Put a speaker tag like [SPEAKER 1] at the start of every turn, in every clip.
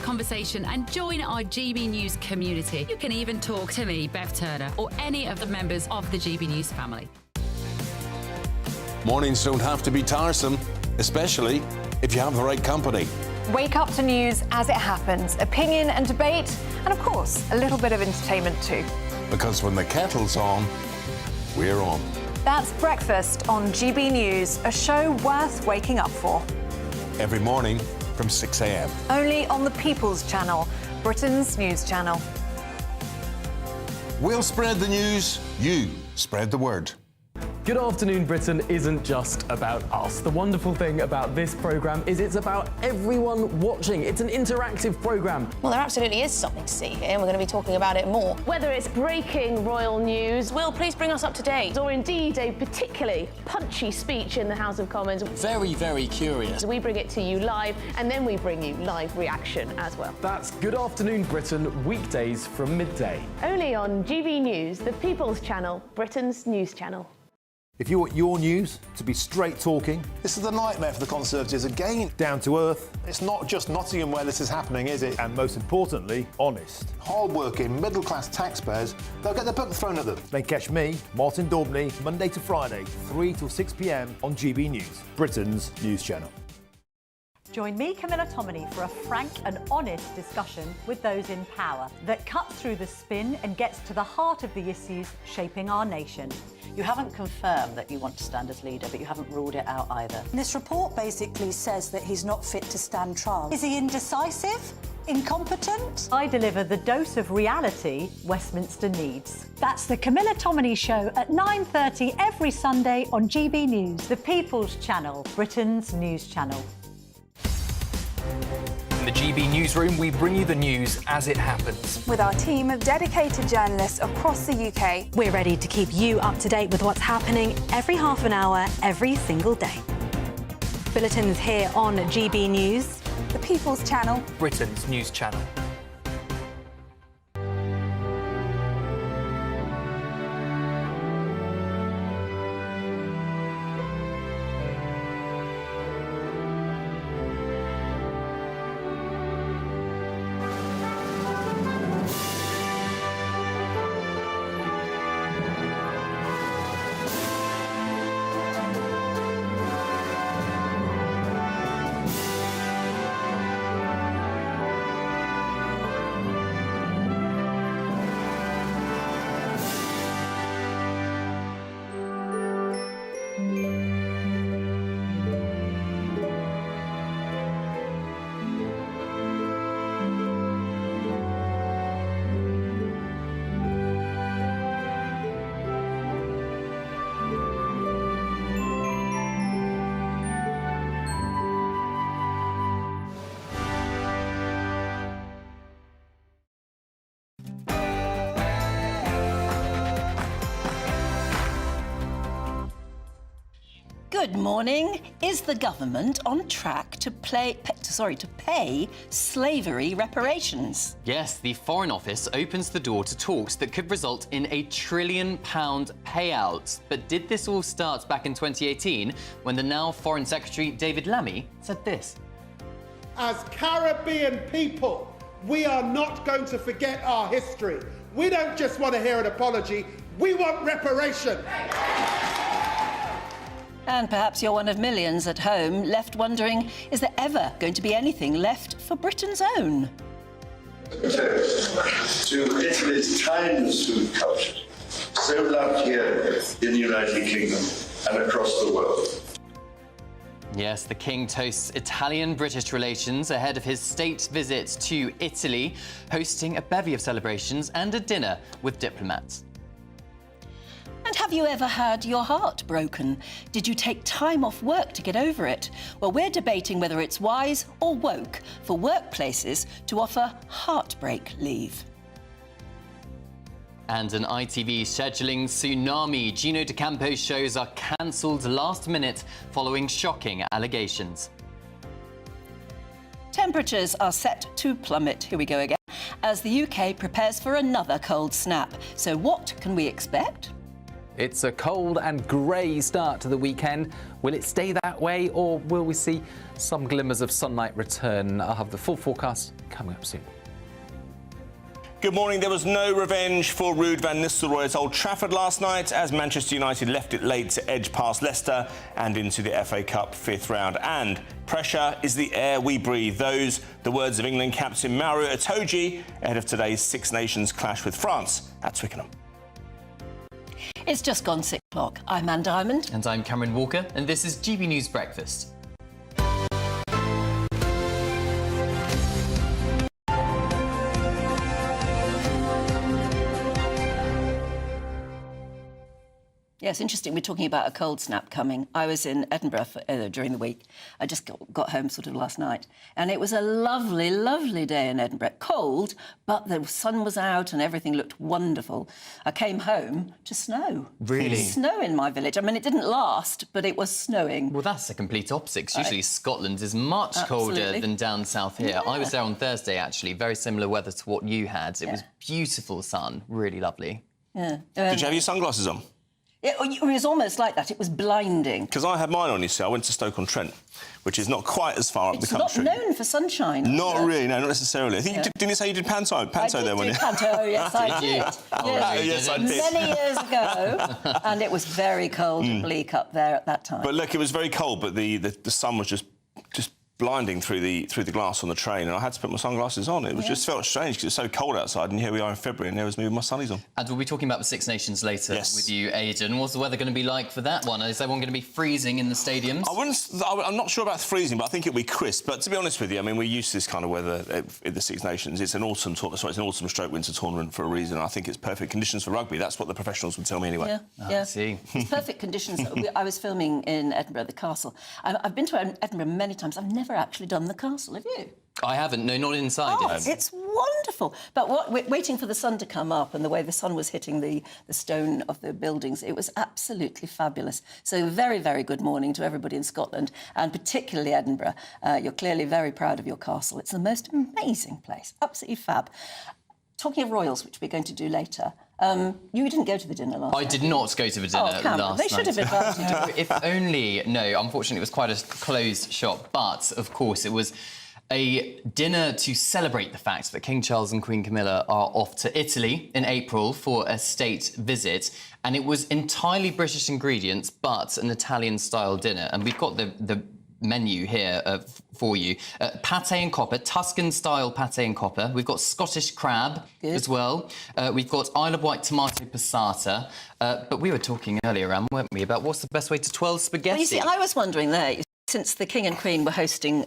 [SPEAKER 1] conversation and join our GB News community. You can even talk to me, Bev Turner, or any of the members of the GB News family.
[SPEAKER 2] Mornings don't have to be tiresome, especially if you have the right company.
[SPEAKER 3] Wake up to news as it happens, opinion and debate, and of course, a little bit of entertainment too.
[SPEAKER 2] Because when the kettle's on, we're on.
[SPEAKER 3] That's Breakfast on GB News, a show worth waking up for.
[SPEAKER 2] Every morning from 6 a.m.
[SPEAKER 3] Only on the People's Channel, Britain's news channel.
[SPEAKER 2] We'll spread the news, you spread the word.
[SPEAKER 4] Good Afternoon Britain isn't just about us. The wonderful thing about this programme is it's about everyone watching. It's an interactive programme.
[SPEAKER 5] Well, there absolutely is something to see here, and we're going to be talking about it more.
[SPEAKER 6] Whether it's breaking royal news,
[SPEAKER 5] Will, please bring us up to date.
[SPEAKER 6] or indeed a particularly punchy speech in the House of Commons,
[SPEAKER 7] Very, very curious.
[SPEAKER 6] we bring it to you live, and then we bring you live reaction as well.
[SPEAKER 4] That's Good Afternoon Britain, weekdays from midday.
[SPEAKER 6] Only on GB News, the People's Channel, Britain's news channel.
[SPEAKER 8] If you want your news to be straight talking,
[SPEAKER 9] This is a nightmare for the Conservatives again.
[SPEAKER 8] down to earth,
[SPEAKER 9] It's not just Nottingham where this is happening, is it?
[SPEAKER 8] and most importantly, honest,
[SPEAKER 9] Hard-working, middle-class taxpayers, they'll get their book thrown at them.
[SPEAKER 8] then catch me, Martin Daubney, Monday to Friday, 3 till 6 p.m. on GB News, Britain's news channel.
[SPEAKER 10] Join me, Camilla Tominey, for a frank and honest discussion with those in power that cuts through the spin and gets to the heart of the issues shaping our nation.
[SPEAKER 11] You haven't confirmed that you want to stand as leader, but you haven't ruled it out either.
[SPEAKER 10] This report basically says that he's not fit to stand trial. Is he indecisive? Incompetent? I deliver the dose of reality Westminster needs. That's the Camilla Tominey Show at 9:30 every Sunday on GB News, the People's Channel, Britain's news channel.
[SPEAKER 7] In the GB newsroom, we bring you the news as it happens.
[SPEAKER 12] With our team of dedicated journalists across the UK,
[SPEAKER 13] we're ready to keep you up to date with what's happening every half an hour, every single day. Bulletins here on GB News,
[SPEAKER 12] the People's Channel,
[SPEAKER 7] Britain's news channel.
[SPEAKER 11] Good morning. Is the government on track to pay slavery reparations?
[SPEAKER 14] Yes, the Foreign Office opens the door to talks that could result in £1 trillion payout. But did this all start back in 2018 when the now Foreign Secretary David Lammy said this?
[SPEAKER 15] As Caribbean people, we are not going to forget our history. We don't just want to hear an apology, we want reparation.
[SPEAKER 11] And perhaps you're one of millions at home left wondering, is there ever going to be anything left for Britain's own?
[SPEAKER 16] To Italy's timeless food culture, so loved here in the United Kingdom and across the world.
[SPEAKER 14] Yes, the King toasts Italian-British relations ahead of his state visit to Italy, hosting a bevy of celebrations and a dinner with diplomats.
[SPEAKER 11] And have you ever had your heart broken? Did you take time off work to get over it? Well, we're debating whether it's wise or woke for workplaces to offer heartbreak leave.
[SPEAKER 14] And an ITV scheduling tsunami. Gino D'Acampo's shows are cancelled last minute following shocking allegations.
[SPEAKER 11] Temperatures are set to plummet, here we go again, as the UK prepares for another cold snap. So what can we expect?
[SPEAKER 17] It's a cold and grey start to the weekend. Will it stay that way, or will we see some glimmers of sunlight return? I'll have the full forecast coming up soon.
[SPEAKER 18] Good morning. There was no revenge for Ruud van Nistelrooy at Old Trafford last night as Manchester United left it late to edge past Leicester and into the FA Cup fifth round. And pressure is the air we breathe. Those the words of England captain Mario Itoje ahead of today's Six Nations clash with France at Twickenham.
[SPEAKER 11] It's just gone 6 o'clock. I'm Anne Diamond.
[SPEAKER 14] And I'm Cameron Walker, and this is GB News Breakfast.
[SPEAKER 11] Yes, interesting. We're talking about a cold snap coming. I was in Edinburgh during the week. I just got home sort of last night. And it was a lovely, lovely day in Edinburgh. Cold, but the sun was out and everything looked wonderful. I came home to snow.
[SPEAKER 14] Really?
[SPEAKER 11] Snow in my village. I mean, it didn't last, but it was snowing.
[SPEAKER 14] Well, that's the complete opposite. 'Cause usually Scotland is much colder than down south here.
[SPEAKER 11] Yeah.
[SPEAKER 14] I was there on Thursday, actually. Very similar weather to what you had. It was beautiful sun. Really lovely.
[SPEAKER 11] Yeah.
[SPEAKER 18] Did you have your sunglasses on?
[SPEAKER 11] It was almost like that. It was blinding.
[SPEAKER 18] Because I had mine on, you see. I went to Stoke-on-Trent, which is not quite as far up the country.
[SPEAKER 11] It's not known for sunshine.
[SPEAKER 18] Not really, no, not necessarily. I think didn't you say you did panto there, when you?
[SPEAKER 11] Panto, yes, I did.
[SPEAKER 18] Yes, I did.
[SPEAKER 11] Many years ago, and it was very cold and bleak up there at that time.
[SPEAKER 18] But look, it was very cold, but the sun was just blinding through the glass on the train, and I had to put my sunglasses on. It was just felt strange because it's so cold outside, and here we are in February, and there was me with my sunnies on.
[SPEAKER 14] And we'll be talking about the Six Nations later with you, Aidan. What's the weather going to be like for that one? Is everyone going to be freezing in the stadiums?
[SPEAKER 18] I'm not sure about freezing, but I think it'll be crisp. But to be honest with you, I mean, we're used to this kind of weather in the Six Nations. It's an autumn stroke winter tournament for a reason. I think it's perfect conditions for rugby. That's what the professionals would tell me anyway.
[SPEAKER 11] Yeah.
[SPEAKER 14] I see.
[SPEAKER 11] It's perfect conditions. I was filming in Edinburgh, the castle. I've been to Edinburgh many times. I've never actually done the castle. Have you?
[SPEAKER 14] I haven't. No, not inside.
[SPEAKER 11] Oh, it's wonderful. But waiting for the sun to come up and the way the sun was hitting the stone of the buildings, it was absolutely fabulous. So very, very good morning to everybody in Scotland, and particularly Edinburgh. You're clearly very proud of your castle. It's the most amazing place. Absolutely fab. Talking of royals, which we're going to do later, you didn't go to the dinner last night.
[SPEAKER 14] I did not go to the dinner last night.
[SPEAKER 11] They should have invited you.
[SPEAKER 14] If only... No, unfortunately, it was quite a closed shop. But, of course, it was a dinner to celebrate the fact that King Charles and Queen Camilla are off to Italy in April for a state visit. And it was entirely British ingredients, but an Italian-style dinner. And we've got the menu here for you. Pâté and copper, Tuscan-style pâté and copper. We've got Scottish crab as well. We've got Isle of Wight tomato passata. But we were talking earlier, Anne, weren't we, about what's the best way to twirl spaghetti?
[SPEAKER 11] Well, you see, I was wondering there, since the King and Queen were hosting,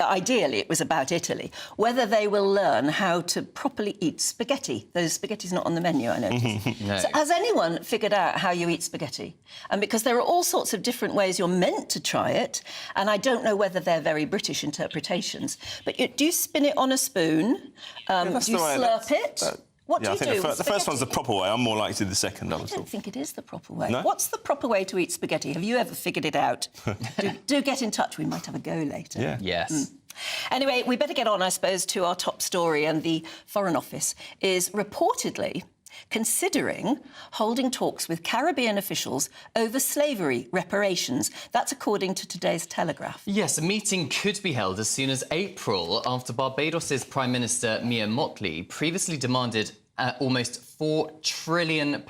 [SPEAKER 11] ideally it was about Italy, whether they will learn how to properly eat spaghetti. Those spaghetti's not on the menu, I noticed.
[SPEAKER 14] No.
[SPEAKER 11] So has anyone figured out how you eat spaghetti? And because there are all sorts of different ways you're meant to try it, and I don't know whether they're very British interpretations, but do you spin it on a spoon? Do you slurp it? What do you do?
[SPEAKER 18] The first one's the proper way. I'm more likely to do the second.
[SPEAKER 11] I don't think it is the proper way.
[SPEAKER 18] No?
[SPEAKER 11] What's the proper way to eat spaghetti? Have you ever figured it out? do get in touch. We might have a go later.
[SPEAKER 18] Yeah.
[SPEAKER 14] Yes.
[SPEAKER 11] Anyway, we better get on, I suppose, to our top story. And the Foreign Office is reportedly considering holding talks with Caribbean officials over slavery reparations. That's according to today's Telegraph.
[SPEAKER 14] Yes, a meeting could be held as soon as April after Barbados's Prime Minister Mia Mottley previously demanded almost £4 trillion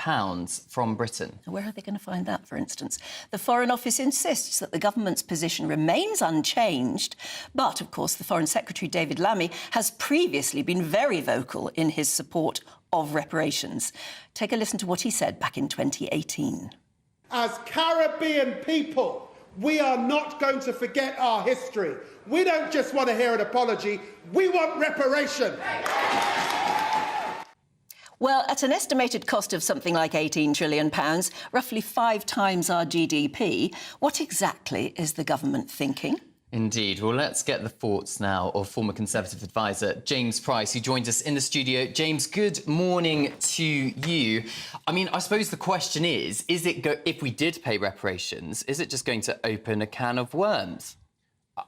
[SPEAKER 14] from Britain.
[SPEAKER 11] Where are they going to find that, for instance? The Foreign Office insists that the government's position remains unchanged, but, of course, the Foreign Secretary, David Lammy, has previously been very vocal in his support of reparations. Take a listen to what he said back in 2018.
[SPEAKER 15] As Caribbean people, we are not going to forget our history. We don't just want to hear an apology, we want reparation.
[SPEAKER 11] Well, at an estimated cost of something like £18 trillion, roughly 5 times our GDP, what exactly is the government thinking?
[SPEAKER 14] Indeed. Well, let's get the thoughts now of former Conservative advisor James Price, who joins us in the studio. James, good morning to you. I mean, I suppose the question is it if we did pay reparations, is it just going to open a can of worms?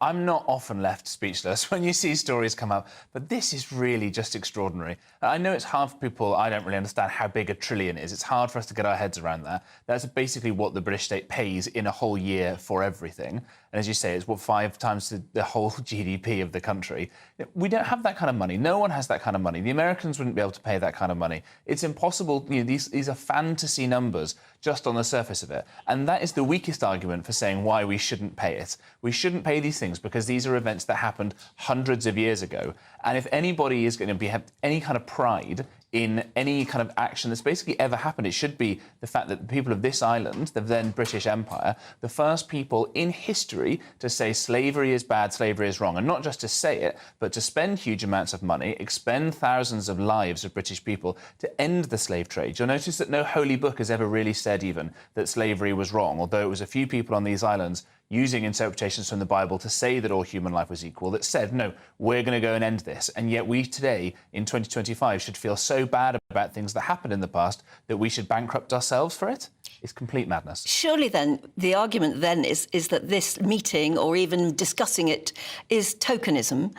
[SPEAKER 19] I'm not often left speechless when you see stories come up, but this is really just extraordinary. I know it's hard for people, I don't really understand how big $1 trillion is. It's hard for us to get our heads around that. That's basically what the British state pays in a whole year for everything. And as you say, it's 5 times the whole GDP of the country. We don't have that kind of money. No one has that kind of money. The Americans wouldn't be able to pay that kind of money. It's impossible. These are fantasy numbers just on the surface of it. And that is the weakest argument for saying why we shouldn't pay it. We shouldn't pay these things because these are events that happened hundreds of years ago. And if anybody is going to have any kind of pride in any kind of action that's basically ever happened, it should be the fact that the people of this island, the then British Empire, the first people in history to say slavery is bad, slavery is wrong, and not just to say it, but to spend huge amounts of money, expend thousands of lives of British people to end the slave trade. You'll notice that no holy book has ever really said even that slavery was wrong, although it was a few people on these islands using interpretations from the Bible to say that all human life was equal, that said, no, we're going to go and end this. And yet we today, in 2025, should feel so bad about things that happened in the past that we should bankrupt ourselves for it? It's complete madness.
[SPEAKER 11] Surely then, the argument then is that this meeting, or even discussing it, is tokenism,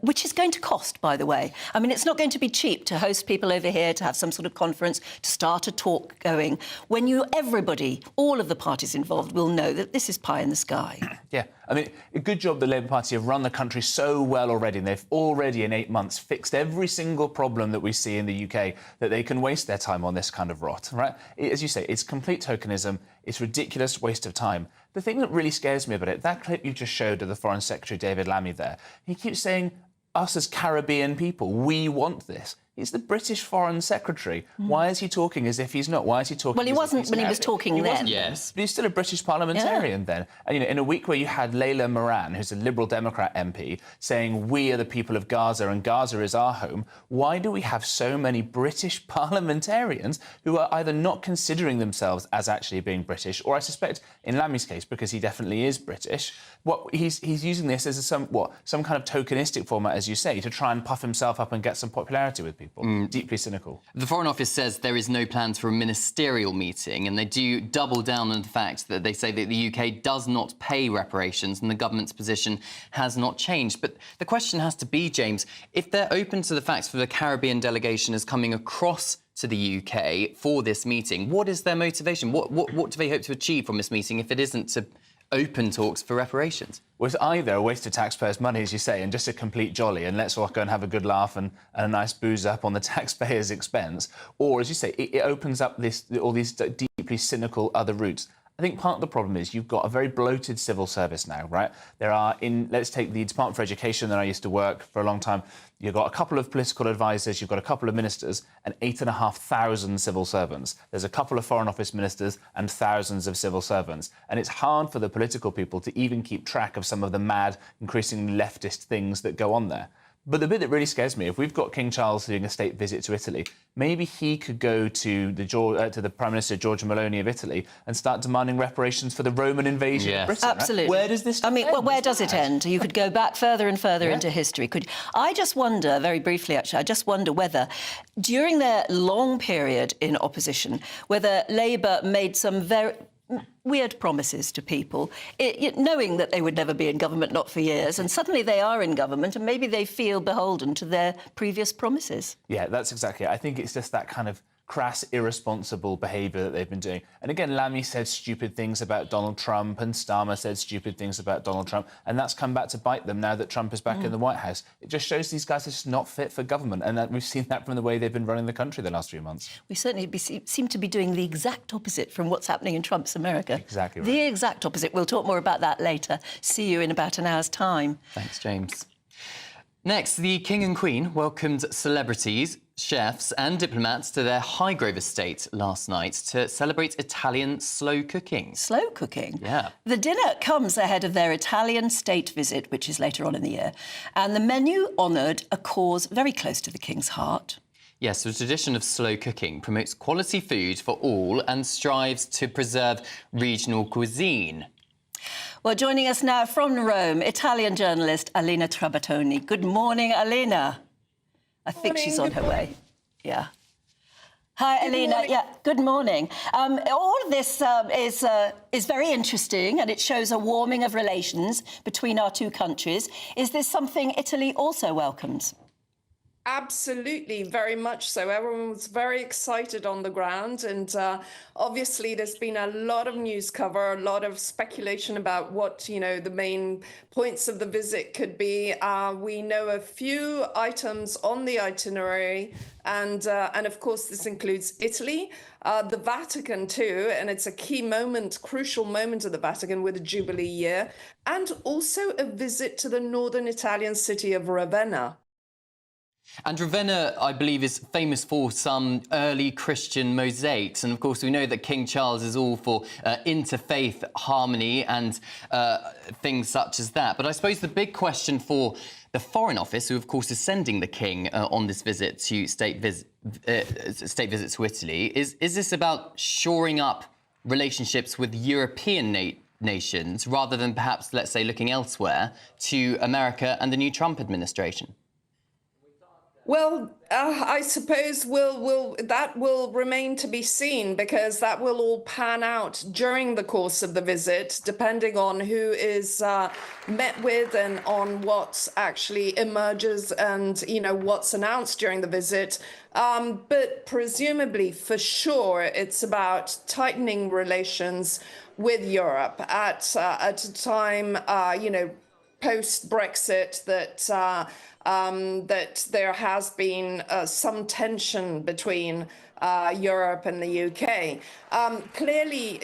[SPEAKER 11] which is going to cost, by the way. I mean, it's not going to be cheap to host people over here, to have some sort of conference, to start a talk going, when everybody, all of the parties involved will know that this is pie in the sky.
[SPEAKER 19] Yeah, I mean, a good job the Labour Party have run the country so well already, and they've already in 8 months fixed every single problem that we see in the UK, that they can waste their time on this kind of rot, right? As you say, it's complete tokenism, it's ridiculous waste of time. The thing that really scares me about it, that clip you just showed of the Foreign Secretary David Lammy there, he keeps saying, us as Caribbean people, we want this. He's the British Foreign Secretary. Why is he talking as if he's not? Why is he talking?
[SPEAKER 11] Well, he wasn't when he was talking then.
[SPEAKER 19] Yes, but he's still a British parliamentarian then. And in a week where you had Layla Moran, who's a Liberal Democrat MP, saying we are the people of Gaza and Gaza is our home, why do we have so many British parliamentarians who are either not considering themselves as actually being British, or I suspect in Lammy's case, because he definitely is British, he's using this as some kind of tokenistic format, as you say, to try and puff himself up and get some popularity with people. Deeply cynical.
[SPEAKER 14] The Foreign Office says there is no plans for a ministerial meeting, and they do double down on the fact that they say that the UK does not pay reparations and the government's position has not changed. But the question has to be, James, if they're open to the fact that the Caribbean delegation is coming across to the UK for this meeting, what is their motivation? What do they hope to achieve from this meeting if it isn't to open talks for reparations?
[SPEAKER 19] Well, it's either a waste of taxpayers' money, as you say, and just a complete jolly, and let's all go and have a good laugh and a nice booze up on the taxpayers' expense, or, as you say, it opens up all these deeply cynical other routes. I think part of the problem is you've got a very bloated civil service now, right? Let's take the Department for Education that I used to work for a long time. You've got a couple of political advisors, you've got a couple of ministers, and 8,500 civil servants. There's a couple of Foreign Office ministers and thousands of civil servants. And it's hard for the political people to even keep track of some of the mad, increasingly leftist things that go on there. But the bit that really scares me, if we've got King Charles doing a state visit to Italy, maybe he could go to the Prime Minister Giorgia Meloni of Italy and start demanding reparations for the Roman invasion of Britain.
[SPEAKER 11] Absolutely.
[SPEAKER 19] Right? Where does this end?
[SPEAKER 11] Well, where does it end? You could go back further and further into history. I just wonder, very briefly actually, I just wonder whether, during their long period in opposition, whether Labour made some very weird promises to people, knowing that they would never be in government, not for years, and suddenly they are in government and maybe they feel beholden to their previous promises.
[SPEAKER 19] Yeah, that's exactly it. I think it's just that kind of crass, irresponsible behaviour that they've been doing. And again, Lammy said stupid things about Donald Trump and Starmer said stupid things about Donald Trump, and that's come back to bite them now that Trump is back in the White House. It just shows these guys are just not fit for government, and we've seen that from the way they've been running the country the last few months.
[SPEAKER 11] We certainly seem to be doing the exact opposite from what's happening in Trump's America.
[SPEAKER 19] Exactly right.
[SPEAKER 11] The exact opposite. We'll talk more about that later. See you in about an hour's time.
[SPEAKER 14] Thanks, James. Next, the King and Queen welcomed celebrities, chefs and diplomats to their Highgrove estate last night to celebrate Italian slow cooking.
[SPEAKER 11] Slow cooking?
[SPEAKER 14] Yeah.
[SPEAKER 11] The dinner comes ahead of their Italian state visit, which is later on in the year, and the menu honoured a cause very close to the King's heart.
[SPEAKER 14] Yes, the tradition of slow cooking promotes quality food for all and strives to preserve regional cuisine.
[SPEAKER 11] Well, joining us now from Rome, Italian journalist Alina Trabattoni. Good morning, Alina. I think she's on her way. Yeah. Hi, Alina. Yeah, good morning. All of this is very interesting, and it shows a warming of relations between our two countries. Is this something Italy also welcomes?
[SPEAKER 20] Absolutely, very much so. Everyone was very excited on the ground, and obviously there's been a lot of news cover, a lot of speculation about what the main points of the visit could be. We know a few items on the itinerary, and of course this includes Italy, the Vatican too, and it's a key moment, crucial moment of the Vatican with the Jubilee year, and also a visit to the northern Italian city of Ravenna.
[SPEAKER 14] And Ravenna, I believe, is famous for some early Christian mosaics. And of course, we know that King Charles is all for interfaith harmony and things such as that. But I suppose the big question for the Foreign Office, who of course is sending the King on this visit to state visit to Italy, is this about shoring up relationships with European nations rather than perhaps, let's say, looking elsewhere to America and the new Trump administration?
[SPEAKER 20] Well, I suppose that will remain to be seen, because that will all pan out during the course of the visit, depending on who is met with and on what actually emerges and, what's announced during the visit. But presumably, for sure, it's about tightening relations with Europe at a time, post-Brexit that there has been some tension between Europe and the UK. Clearly,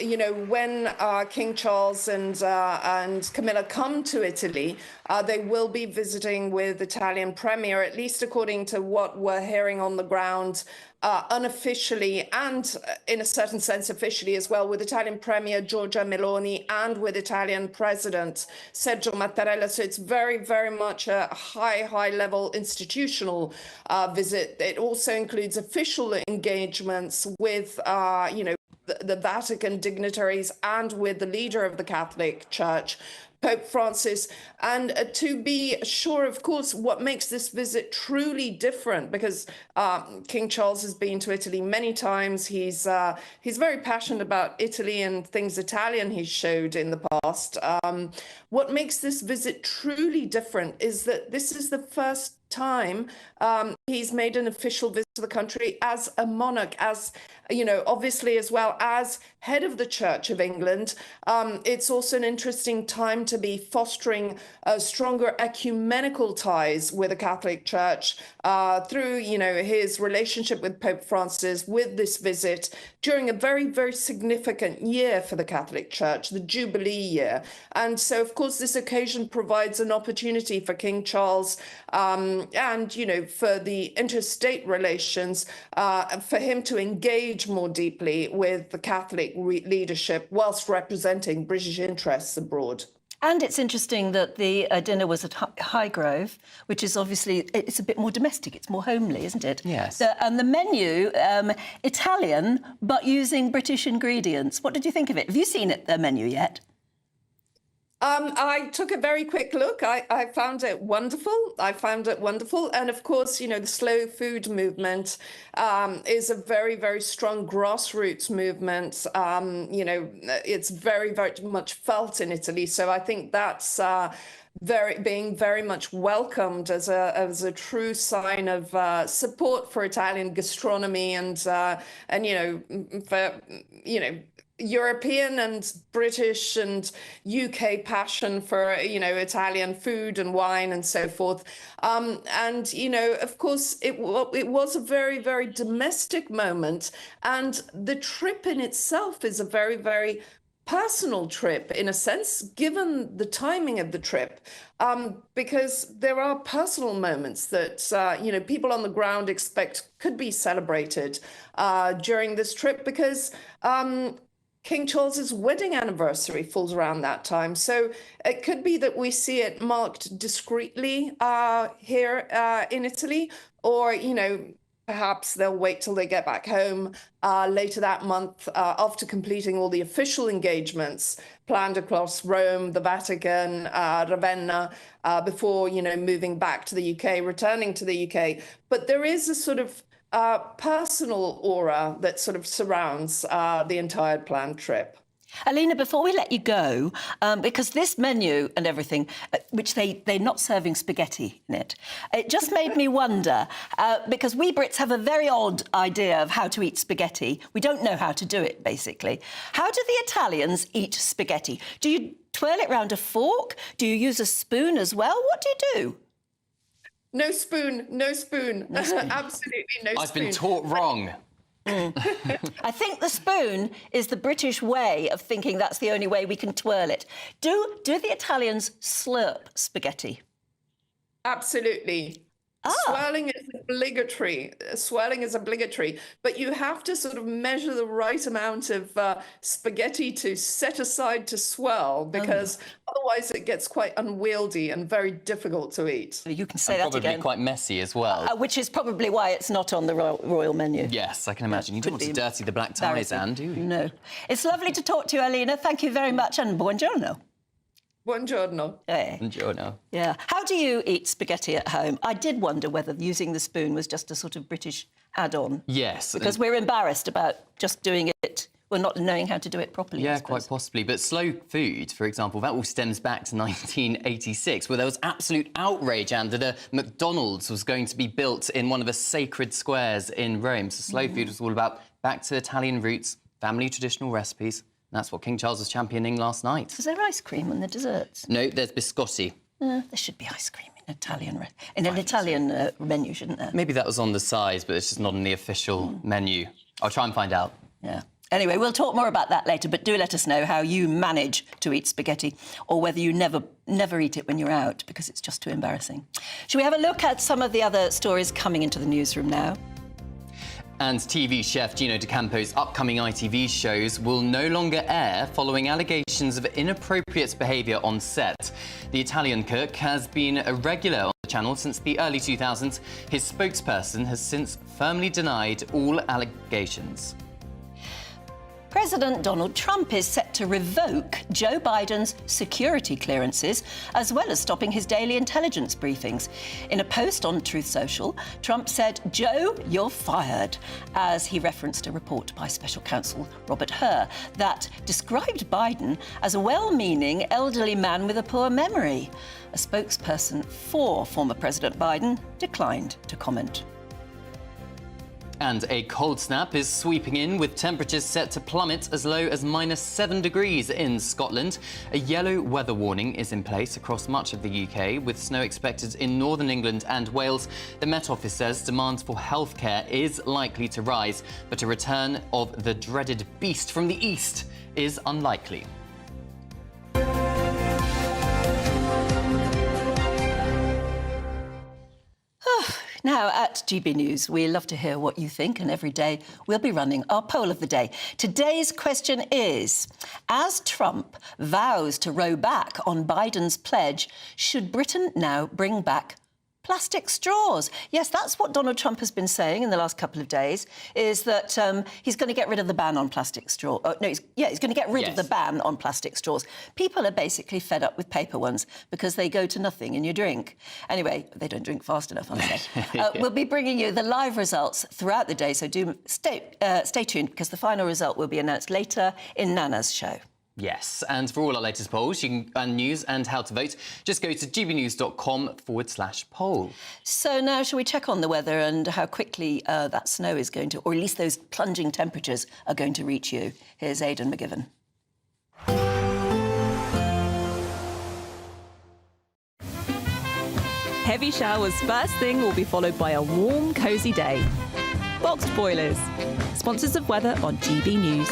[SPEAKER 20] when King Charles and Camilla come to Italy, they will be visiting with Italian Premier, at least according to what we're hearing on the ground, unofficially and in a certain sense officially as well, with Italian Premier Giorgia Meloni and with Italian President Sergio Mattarella. So it's very, very much a high level institutional visit. It also includes official engagements with, the Vatican dignitaries and with the leader of the Catholic Church, Pope Francis, and to be sure, of course, what makes this visit truly different, because King Charles has been to Italy many times. He's very passionate about Italy and things Italian he's showed in the past. What makes this visit truly different is that this is the first time he's made an official visit to the country as a monarch, as obviously as well as head of the Church of England. It's also an interesting time to be fostering stronger ecumenical ties with the Catholic Church through his relationship with Pope Francis, with this visit during a very, very significant year for the Catholic Church, the Jubilee year. And so, of course, this occasion provides an opportunity for King Charles and, for the interstate relations, for him to engage more deeply with the Catholic leadership whilst representing British interests abroad.
[SPEAKER 11] And it's interesting that the dinner was at Highgrove, which is obviously, it's a bit more domestic, it's more homely, isn't it?
[SPEAKER 14] Yes.
[SPEAKER 11] And the menu, Italian, but using British ingredients. What did you think of it? Have you seen the menu yet?
[SPEAKER 20] I took a very quick look. I found it wonderful. And of course, the slow food movement is a very, very strong grassroots movement. It's very, very much felt in Italy. So I think that's being very much welcomed as a true sign of support for Italian gastronomy and European and British and UK passion for, Italian food and wine and so forth. Of course, it was a very, very domestic moment. And the trip in itself is a very, very personal trip, in a sense, given the timing of the trip, because there are personal moments that, people on the ground expect could be celebrated during this trip, because King Charles's wedding anniversary falls around that time. So it could be that we see it marked discreetly here in Italy, or, perhaps they'll wait till they get back home later that month after completing all the official engagements planned across Rome, the Vatican, Ravenna, before, moving back to the UK, returning to the UK. But there is a sort of personal aura that sort of surrounds the entire planned trip.
[SPEAKER 11] Alina, before we let you go, because this menu and everything, which they're not serving spaghetti in it, it just made me wonder, because we Brits have a very odd idea of how to eat spaghetti. We don't know how to do it, basically. How do the Italians eat spaghetti? Do you twirl it round a fork? Do you use a spoon as well? What do you do?
[SPEAKER 20] No spoon, no spoon. Absolutely no spoon.
[SPEAKER 14] I've been taught wrong.
[SPEAKER 11] I think the spoon is the British way of thinking that's the only way we can twirl it. Do the Italians slurp spaghetti?
[SPEAKER 20] Absolutely. Swirling is obligatory. Swirling is obligatory, but you have to sort of measure the right amount of spaghetti to set aside to swirl, because otherwise it gets quite unwieldy and very difficult to eat.
[SPEAKER 11] You can say
[SPEAKER 14] and
[SPEAKER 11] that
[SPEAKER 14] probably
[SPEAKER 11] again.
[SPEAKER 14] quite messy as well.
[SPEAKER 11] Which is probably why it's not on the royal menu.
[SPEAKER 14] Yes, I can imagine. You don't want to dirty the black ties, Anne, do you?
[SPEAKER 11] No. It's lovely to talk to you, Alina. Thank you very much, and buongiorno.
[SPEAKER 20] Buongiorno.
[SPEAKER 14] Buongiorno.
[SPEAKER 11] Yeah. How do you eat spaghetti at home? I did wonder whether using the spoon was just a sort of British add-on.
[SPEAKER 14] Yes.
[SPEAKER 11] Because we're embarrassed about just doing it, well, not knowing how to do it properly.
[SPEAKER 14] Yeah, quite possibly. But slow food, for example, that all stems back to 1986, where there was absolute outrage, and that a McDonald's was going to be built in one of the sacred squares in Rome. So slow food was all about back to Italian roots, family traditional recipes. That's what King Charles was championing last night.
[SPEAKER 11] Is there ice cream on the desserts?
[SPEAKER 14] No, there's biscotti.
[SPEAKER 11] There should be ice cream in an Italian menu, shouldn't there?
[SPEAKER 14] Maybe that was on the side, but it's just not on the official menu. I'll try and find out.
[SPEAKER 11] Yeah. Anyway, we'll talk more about that later, but do let us know how you manage to eat spaghetti, or whether you never eat it when you're out, because it's just too embarrassing. Shall we have a look at some of the other stories coming into the newsroom now?
[SPEAKER 14] And TV chef Gino D'Acampo's upcoming ITV shows will no longer air following allegations of inappropriate behaviour on set. The Italian cook has been a regular on the channel since the early 2000s. His spokesperson has since firmly denied all allegations.
[SPEAKER 11] President Donald Trump is set to revoke Joe Biden's security clearances, as well as stopping his daily intelligence briefings. In a post on Truth Social, Trump said, "Joe, you're fired," as he referenced a report by special counsel Robert Hur that described Biden as a well-meaning elderly man with a poor memory. A spokesperson for former President Biden declined to comment.
[SPEAKER 14] And a cold snap is sweeping in, with temperatures set to plummet as low as -7 degrees in Scotland. A yellow weather warning is in place across much of the UK, with snow expected in northern England and Wales. The Met Office says demand for healthcare is likely to rise, but a return of the dreaded beast from the east is unlikely.
[SPEAKER 11] Now, at GB News, we love to hear what you think, and every day we'll be running our poll of the day. Today's question is, as Trump vows to row back on Biden's pledge, should Britain now bring back plastic straws? Yes, that's what Donald Trump has been saying in the last couple of days, is that he's going to get rid of the ban on plastic straw. He's going to get rid of the ban on plastic straws. People are basically fed up with paper ones because they go to nothing in your drink. Anyway, they don't drink fast enough, I say. We'll be bringing you the live results throughout the day, so do stay tuned, because the final result will be announced later in Nana's show.
[SPEAKER 14] Yes, and for all our latest polls and news and how to vote, just go to gbnews.com/poll.
[SPEAKER 11] So now, shall we check on the weather and how quickly that snow is going to, or at least those plunging temperatures are going to reach you? Here's Aidan McGivern.
[SPEAKER 21] Heavy showers first thing will be followed by a warm, cosy day. Boxed Boilers, sponsors of weather on GB News.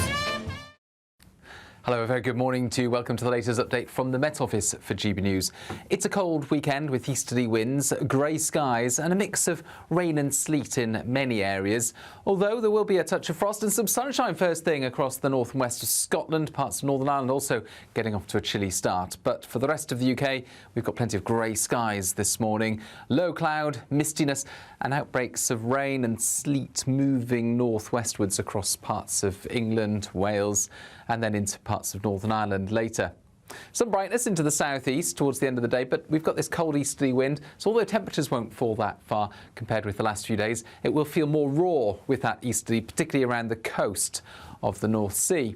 [SPEAKER 17] Hello, a very good morning to you. Welcome to the latest update from the Met Office for GB News. It's a cold weekend with easterly winds, grey skies and a mix of rain and sleet in many areas. Although there will be a touch of frost and some sunshine first thing across the north and west of Scotland, parts of Northern Ireland also getting off to a chilly start. But for the rest of the UK, we've got plenty of grey skies this morning. Low cloud, mistiness and outbreaks of rain and sleet moving northwestwards across parts of England, Wales and then into parts of Northern Ireland later. Some brightness into the southeast towards the end of the day, but we've got this cold easterly wind, so although temperatures won't fall that far compared with the last few days, it will feel more raw with that easterly, particularly around the coast of the North Sea.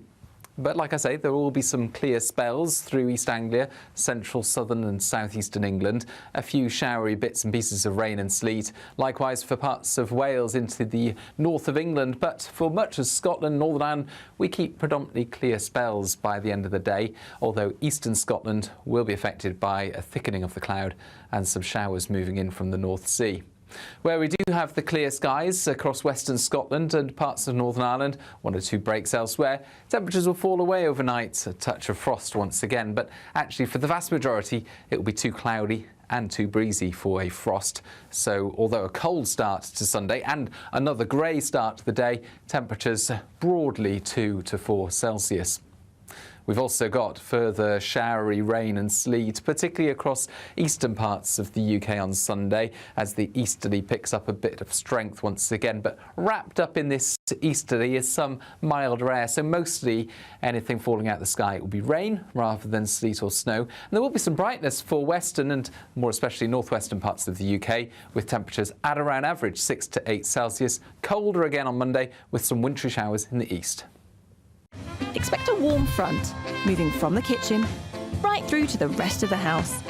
[SPEAKER 17] But like I say, there will be some clear spells through East Anglia, central, southern and southeastern England. A few showery bits and pieces of rain and sleet. Likewise for parts of Wales into the north of England. But for much of Scotland, Northern Ireland, we keep predominantly clear spells by the end of the day. Although eastern Scotland will be affected by a thickening of the cloud and some showers moving in from the North Sea. Where we do have the clear skies across western Scotland and parts of Northern Ireland, 1 or 2 breaks elsewhere, temperatures will fall away overnight, a touch of frost once again, but actually for the vast majority it will be too cloudy and too breezy for a frost. So although a cold start to Sunday and another grey start to the day, temperatures broadly 2 to 4 Celsius. We've also got further showery rain and sleet, particularly across eastern parts of the UK on Sunday, as the easterly picks up a bit of strength once again. But wrapped up in this easterly is some milder air, so mostly anything falling out of the sky will be rain rather than sleet or snow. And there will be some brightness for western and more especially northwestern parts of the UK, with temperatures at around average 6 to 8 Celsius. Colder again on Monday with some wintry showers in the east.
[SPEAKER 21] Expect a warm front, moving from the kitchen right through to the rest of the house.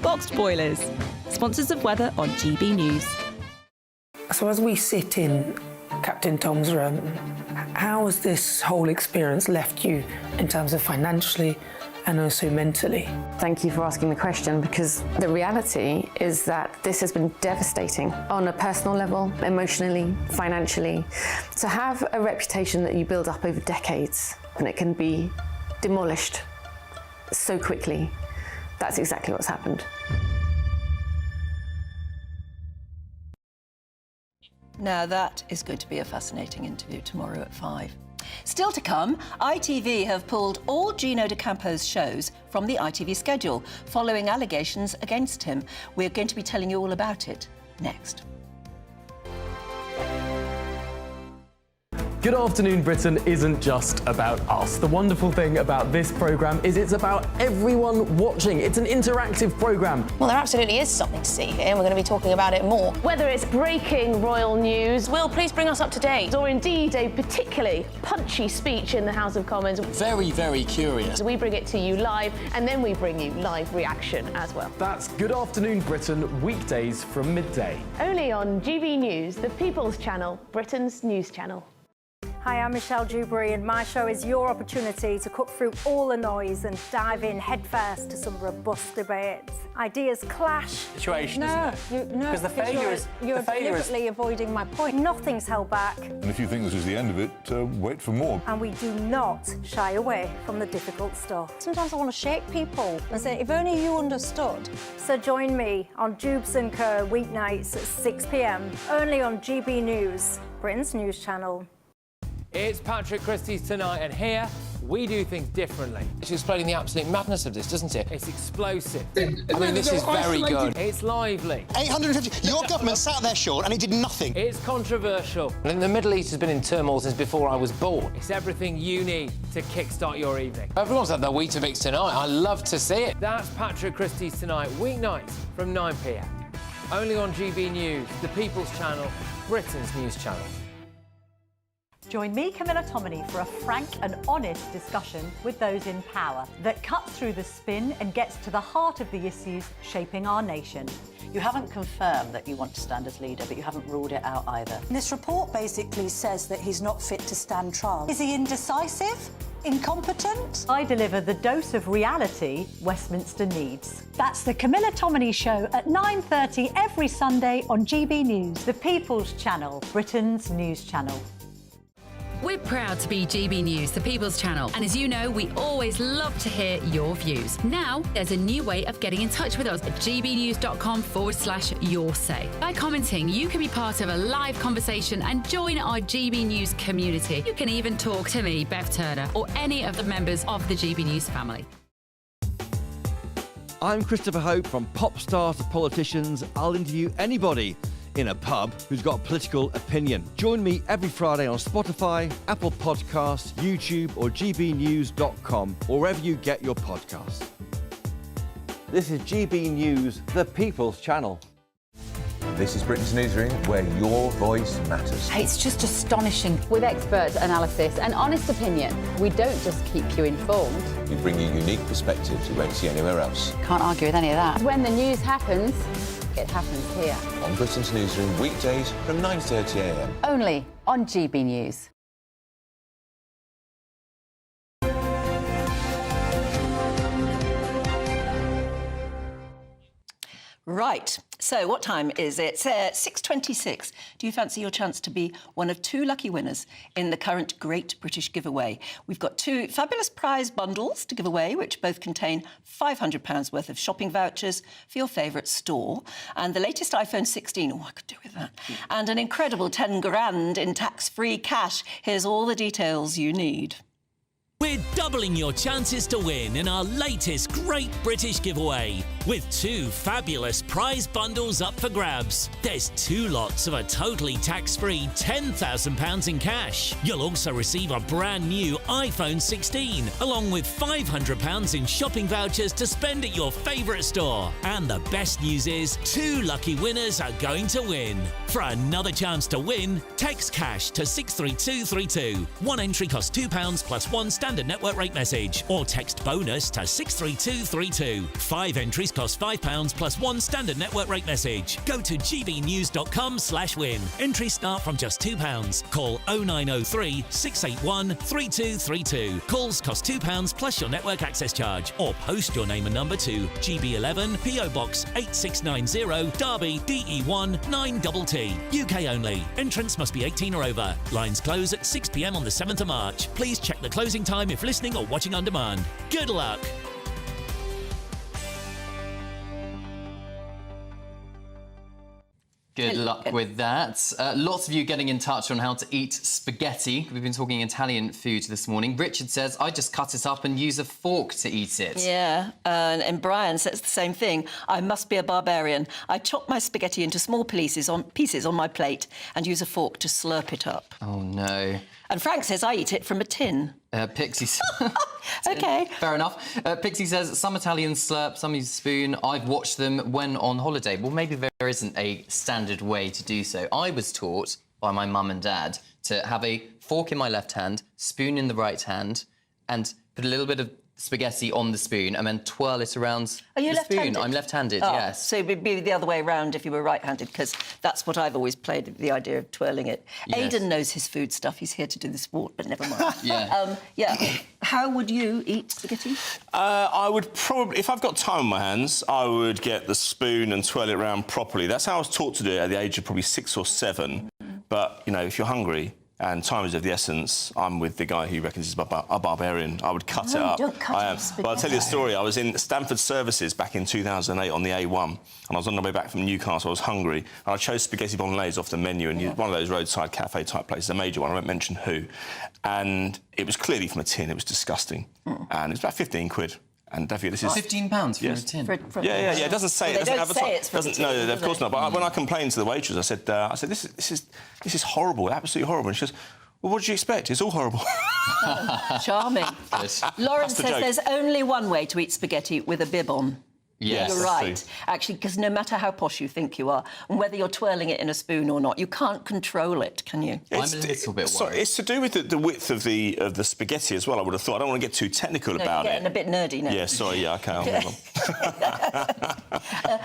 [SPEAKER 21] Boxed Boilers, sponsors of weather on GB News.
[SPEAKER 1] So as we sit in Captain Tom's room, how has this whole experience left you in terms of financially and also mentally?
[SPEAKER 22] Thank you for asking the question, because the reality is that this has been devastating on a personal level, emotionally, financially. To have a reputation that you build up over decades and it can be demolished so quickly, that's exactly what's happened.
[SPEAKER 11] Now that is going to be a fascinating interview tomorrow at 5. Still to come, ITV have pulled all Gino D'Acampo's shows from the ITV schedule, following allegations against him. We're going to be telling you all about it next.
[SPEAKER 4] Good Afternoon Britain isn't just about us. The wonderful thing about this programme is it's about everyone watching. It's an interactive programme.
[SPEAKER 5] Well, there absolutely is something to see here, and we're going to be talking about it more.
[SPEAKER 6] Whether it's breaking royal news,
[SPEAKER 5] Will, please bring us up to date.
[SPEAKER 6] or indeed a particularly punchy speech in the House of Commons,
[SPEAKER 23] Very, very curious.
[SPEAKER 6] we bring it to you live, and then we bring you live reaction as well.
[SPEAKER 4] That's Good Afternoon Britain, weekdays from midday.
[SPEAKER 6] Only on GB News, the People's Channel, Britain's news channel.
[SPEAKER 24] Hi, I'm Michelle Dewberry, and my show is your opportunity to cut through all the noise and dive in headfirst to some robust debates. Ideas clash.
[SPEAKER 23] Situation, isn't it?
[SPEAKER 24] No,
[SPEAKER 23] Because the failure is
[SPEAKER 24] you're deliberately avoiding my point. Nothing's held back,
[SPEAKER 25] And if you think this is the end of it, wait for more.
[SPEAKER 24] and we do not shy away from the difficult stuff. Sometimes I want to shake people and say, if only you understood. So join me on Jubes and Kerr weeknights at 6 p.m. only on GB News, Britain's news channel.
[SPEAKER 26] It's Patrick Christie's Tonight, and here we do things differently.
[SPEAKER 23] It's explaining the absolute madness of this, doesn't it?
[SPEAKER 26] It's explosive.
[SPEAKER 23] I mean, this is very good.
[SPEAKER 26] It's lively.
[SPEAKER 27] 850. Your government sat there short and it did nothing.
[SPEAKER 26] It's controversial.
[SPEAKER 23] And the Middle East has been in turmoil since before I was born.
[SPEAKER 26] It's everything you need to kickstart your evening.
[SPEAKER 23] Everyone's had their Weetabix tonight. I love to see it.
[SPEAKER 26] That's Patrick Christie's Tonight, weeknights from 9 p.m. Only on GB News, the People's Channel, Britain's news channel.
[SPEAKER 10] Join me, Camilla Tominey, for a frank and honest discussion with those in power that cuts through the spin and gets to the heart of the issues shaping our nation.
[SPEAKER 28] You haven't confirmed that you want to stand as leader, but you haven't ruled it out either.
[SPEAKER 10] This report basically says that he's not fit to stand trial. Is he indecisive? Incompetent? I deliver the dose of reality Westminster needs. That's the Camilla Tominey Show at 9:30 every Sunday on GB News, the People's Channel, Britain's news channel.
[SPEAKER 29] We're proud to be GB News, the People's Channel, and as you know, we always love to hear your views. Now, there's a new way of getting in touch with us at gbnews.com/yoursay. By commenting, you can be part of a live conversation and join our GB News community. You can even talk to me, Bev Turner, or any of the members of the GB News family.
[SPEAKER 30] I'm Christopher Hope. From pop stars to politicians, I'll interview anybody
[SPEAKER 2] in a pub who's got a political opinion. Join me every Friday on Spotify, Apple Podcasts, YouTube or gbnews.com, or wherever you get your podcasts. This is GB News, the People's Channel.
[SPEAKER 3] This is Britain's Newsroom, where your voice matters.
[SPEAKER 7] It's just astonishing. With expert analysis and honest opinion, we don't just keep you informed.
[SPEAKER 3] We bring you unique perspectives you won't see anywhere else.
[SPEAKER 7] Can't argue with any of that. When the news happens, it happens here.
[SPEAKER 3] On Britain's Newsroom, weekdays from 9:30 a.m.
[SPEAKER 7] Only on GB News.
[SPEAKER 11] Right, so what time is it? It's 6:26. Do you fancy your chance to be one of 2 lucky winners in the current Great British Giveaway? We've got 2 fabulous prize bundles to give away, which both contain £500 worth of shopping vouchers for your favourite store, and the latest iPhone 16, oh, I could do with that, and an incredible 10 grand in tax-free cash. Here's all the details you need.
[SPEAKER 8] We're doubling your chances to win in our latest Great British Giveaway, with 2 fabulous prize bundles up for grabs. There's 2 lots of a totally tax-free £10,000 in cash. You'll also receive a brand new iPhone 16, along with £500 in shopping vouchers to spend at your favourite store. And the best news is, 2 lucky winners are going to win. For another chance to win, text cash to 63232. 1 entry costs £2 plus 1 standard network rate message, or text bonus to 63232. 5 entries cost £5 plus 1 standard network rate message. Go to gbnews.com/win. Entries start from just £2. Call 0903 681 3232. Calls cost £2 plus your network access charge, or post your name and number to GB11 PO Box 8690 Derby DE1 9TT. UK only. Entrants must be 18 or over. Lines close at 6 p.m. on the 7th of March. Please check the closing time if listening or watching on demand. Good luck.
[SPEAKER 14] Good luck with that. Lots of you getting in touch on how to eat spaghetti. We've been talking Italian food this morning. Richard says, I just cut it up and use a fork to eat it.
[SPEAKER 11] Yeah, and Brian says the same thing. I must be a barbarian. I chop my spaghetti into small pieces on my plate and use a fork to slurp it up.
[SPEAKER 14] Oh, no.
[SPEAKER 11] And Frank says I eat it from a tin.
[SPEAKER 14] Pixie...
[SPEAKER 11] OK.
[SPEAKER 14] Fair enough. Pixie says, some Italians slurp, some use a spoon. I've watched them when on holiday. Well, maybe there isn't a standard way to do so. I was taught by my mum and dad to have a fork in my left hand, spoon in the right hand, and put a little bit of spaghetti on the spoon and then twirl it around
[SPEAKER 11] Are you
[SPEAKER 14] the
[SPEAKER 11] left-handed?
[SPEAKER 14] spoon. I'm left-handed,
[SPEAKER 11] Oh,
[SPEAKER 14] yes.
[SPEAKER 11] So it would be the other way around if you were right-handed, because that's what I've always played, the idea of twirling it.
[SPEAKER 14] Yes.
[SPEAKER 11] Aidan knows his food stuff. He's here to do the sport, but never mind.
[SPEAKER 14] Yeah.
[SPEAKER 11] Yeah. How would you eat spaghetti?
[SPEAKER 9] I would probably, if I've got time on my hands, I would get the spoon and twirl it around properly. That's how I was taught to do it at the age of probably 6 or 7. But, you know, if you're hungry and time is of the essence, I'm with the guy who reckons he's a barbarian. I would cut it up.
[SPEAKER 11] Don't cut
[SPEAKER 9] I am.
[SPEAKER 11] spaghetti.
[SPEAKER 9] But I'll tell you a story. I was in Stamford Services back in 2008 on the A1, and I was on the way back from Newcastle. I was hungry, and I chose spaghetti bolognese off the menu, and one of those roadside cafe-type places, a major one, I won't mention who. And it was clearly from a tin. It was disgusting. And it was about 15 quid. And Daffy, this is
[SPEAKER 14] £15 for
[SPEAKER 9] yes.
[SPEAKER 14] a tin.
[SPEAKER 9] Yeah. It doesn't say.
[SPEAKER 11] Well,
[SPEAKER 9] it
[SPEAKER 11] they
[SPEAKER 9] doesn't
[SPEAKER 11] don't say
[SPEAKER 9] advertise.
[SPEAKER 11] it's from a tin,
[SPEAKER 9] No,
[SPEAKER 11] do
[SPEAKER 9] of course
[SPEAKER 11] they?
[SPEAKER 9] not. But when I complained to the waitress, I said, this is horrible, absolutely horrible. And she goes, well, what did you expect? It's all horrible.
[SPEAKER 11] Charming. Lauren
[SPEAKER 9] That's the
[SPEAKER 11] says
[SPEAKER 9] joke.
[SPEAKER 11] there's only one way to eat spaghetti with a bib on.
[SPEAKER 9] Yes,
[SPEAKER 11] You're
[SPEAKER 9] that's
[SPEAKER 11] right,
[SPEAKER 9] true.
[SPEAKER 11] actually, because no matter how posh you think you are, and whether you're twirling it in a spoon or not, you can't control it, can you?
[SPEAKER 9] It's to do with the width of the spaghetti as well, I would have thought. I don't want to get too technical
[SPEAKER 11] No,
[SPEAKER 9] about
[SPEAKER 11] you're
[SPEAKER 9] it.
[SPEAKER 11] getting a bit nerdy now.
[SPEAKER 9] Yeah, sorry, yeah, OK, I'll move on.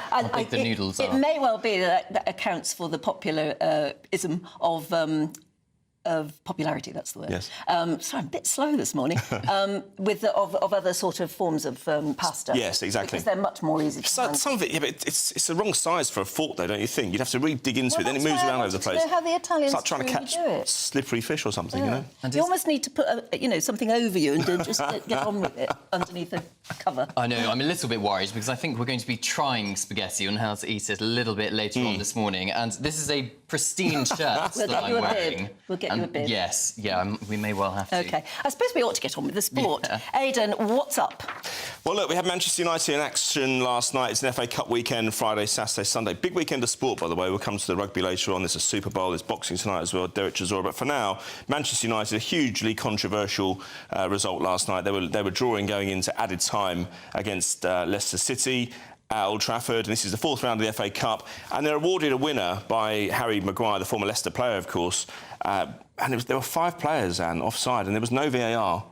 [SPEAKER 14] How big the noodles
[SPEAKER 11] It
[SPEAKER 14] are.
[SPEAKER 11] may well be that accounts for the popular ism of popularity, that's the word.
[SPEAKER 9] Yes.
[SPEAKER 11] Sorry, I'm a bit slow this morning. Of other sort of forms of pasta.
[SPEAKER 9] Yes, exactly.
[SPEAKER 11] Because they're much more easy to find.
[SPEAKER 9] Some of it, yeah, but it's the wrong size for a fork, though, don't you think? You'd have to really dig into it, then it moves around over the place.
[SPEAKER 11] I know how the Italians
[SPEAKER 9] It's like trying to
[SPEAKER 11] really
[SPEAKER 9] catch
[SPEAKER 11] do it.
[SPEAKER 9] slippery fish or something, you know?
[SPEAKER 11] You almost need to put something over you and just get on with it underneath the cover.
[SPEAKER 14] I know, I'm a little bit worried because I think we're going to be trying spaghetti on how to eat it a little bit later on this morning. And this is a pristine shirts
[SPEAKER 11] We'll
[SPEAKER 14] that
[SPEAKER 11] get
[SPEAKER 14] I'm
[SPEAKER 11] you a
[SPEAKER 14] wearing.
[SPEAKER 11] bib. We'll get you a bib.
[SPEAKER 14] Yes, yeah, we may well have to.
[SPEAKER 11] OK. I suppose we ought to get on with the sport.
[SPEAKER 14] Yeah.
[SPEAKER 11] Aidan, what's up?
[SPEAKER 9] Well, look, we had Manchester United in action last night. It's an FA Cup weekend, Friday, Saturday, Sunday. Big weekend of sport, by the way. We'll come to the rugby later on. There's a Super Bowl, there's boxing tonight as well, Derek Chisora. But for now, Manchester United, a hugely controversial result last night. They were drawing going into added time against Leicester City at Old Trafford, and this is the fourth round of the FA Cup, and they're awarded a winner by Harry Maguire, the former Leicester player, of course, and there were 5 players, Anne, offside, and there was no VAR.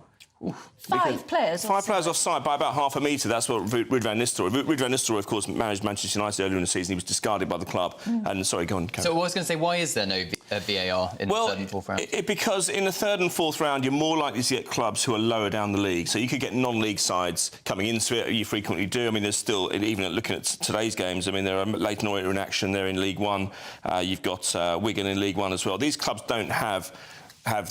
[SPEAKER 11] Five players
[SPEAKER 9] offside by about half a metre. That's what Ruud van Nistelrooy. Ruud van Nistelrooy, of course, managed Manchester United earlier in the season. He was discarded by the club. And sorry, go on.
[SPEAKER 14] So I was going to say, why is there no VAR in the third and fourth round?
[SPEAKER 9] Because in the third and fourth round, you're more likely to get clubs who are lower down the league. So you could get non-league sides coming into it. You frequently do. I mean, there's still, even looking at today's games, I mean, there are Leyton Orient in action. They're in League One. You've got Wigan in League One as well. These clubs don't have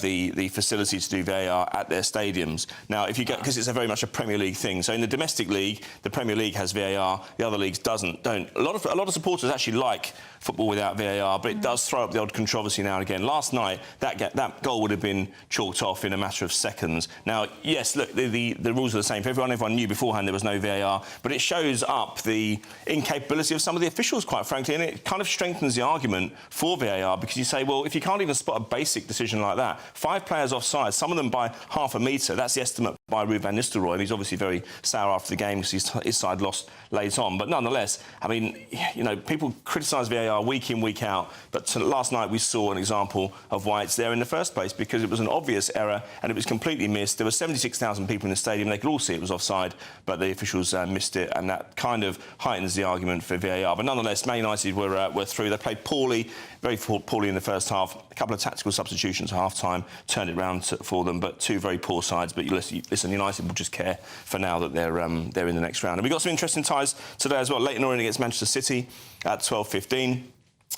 [SPEAKER 9] the facility to do VAR at their stadiums. Now, if you get, because it's very much a Premier League thing. So in the domestic league, the Premier League has VAR, the other leagues don't. A lot of supporters actually like football without VAR, but it does throw up the odd controversy now and again. Last night, that goal would have been chalked off in a matter of seconds. Now, yes, look, the rules are the same for everyone. Everyone knew beforehand there was no VAR, but it shows up the incapability of some of the officials, quite frankly, and it kind of strengthens the argument for VAR, because you say, well, if you can't even spot a basic decision like that, 5 players offside, some of them by half a metre, that's the estimate by Ruud van Nistelrooy, and he's obviously very sour after the game because his side lost late on. But nonetheless, I mean, you know, people criticise VAR week in, week out, but last night we saw an example of why it's there in the first place, because it was an obvious error and it was completely missed. There were 76,000 people in the stadium, they could all see it was offside, but the officials missed it, and that kind of heightens the argument for VAR. But nonetheless, Man United were through. They played poorly, very poorly in the first half. A couple of tactical substitutions at half-time turned it round for them, but 2 very poor sides. But listen, United will just care for now that they're in the next round. And we've got some interesting ties today as well. Leyton Orient against Manchester City at 12:15.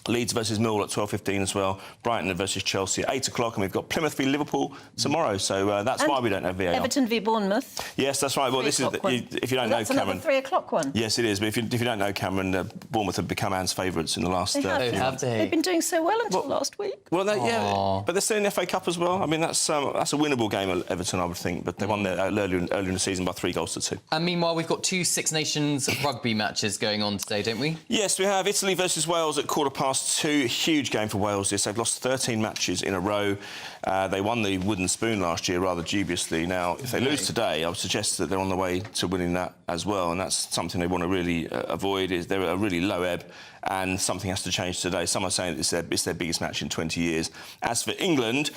[SPEAKER 9] Leeds versus Millwall at 12:15 as well. Brighton versus Chelsea at 8 o'clock, and we've got Plymouth v Liverpool tomorrow. So that's why we don't have VAR.
[SPEAKER 11] Everton v Bournemouth.
[SPEAKER 9] Yes, that's right. Well, this is if you don't know,
[SPEAKER 11] that's
[SPEAKER 9] Cameron.
[SPEAKER 11] Another 3 o'clock one.
[SPEAKER 9] Yes, it is. But if you don't know, Cameron, Bournemouth have become Anne's favourites in the last.
[SPEAKER 11] They've been doing so well until last week.
[SPEAKER 9] Well, but they're still in the FA Cup as well. I mean, that's a winnable game at Everton, I would think. But they won there earlier in the season by 3-2.
[SPEAKER 14] And meanwhile, we've got 2 Six Nations rugby matches going on today, don't we?
[SPEAKER 9] Yes, we have Italy versus Wales at 2:15. Huge game for Wales. Yes, they've lost 13 matches in a row. They won the wooden spoon last year rather dubiously. Now, if they lose today, I would suggest that they're on the way to winning that as well, and that's something they want to really avoid. Is they're a really low ebb, and something has to change today. Some are saying it's their biggest match in 20 years. As for England,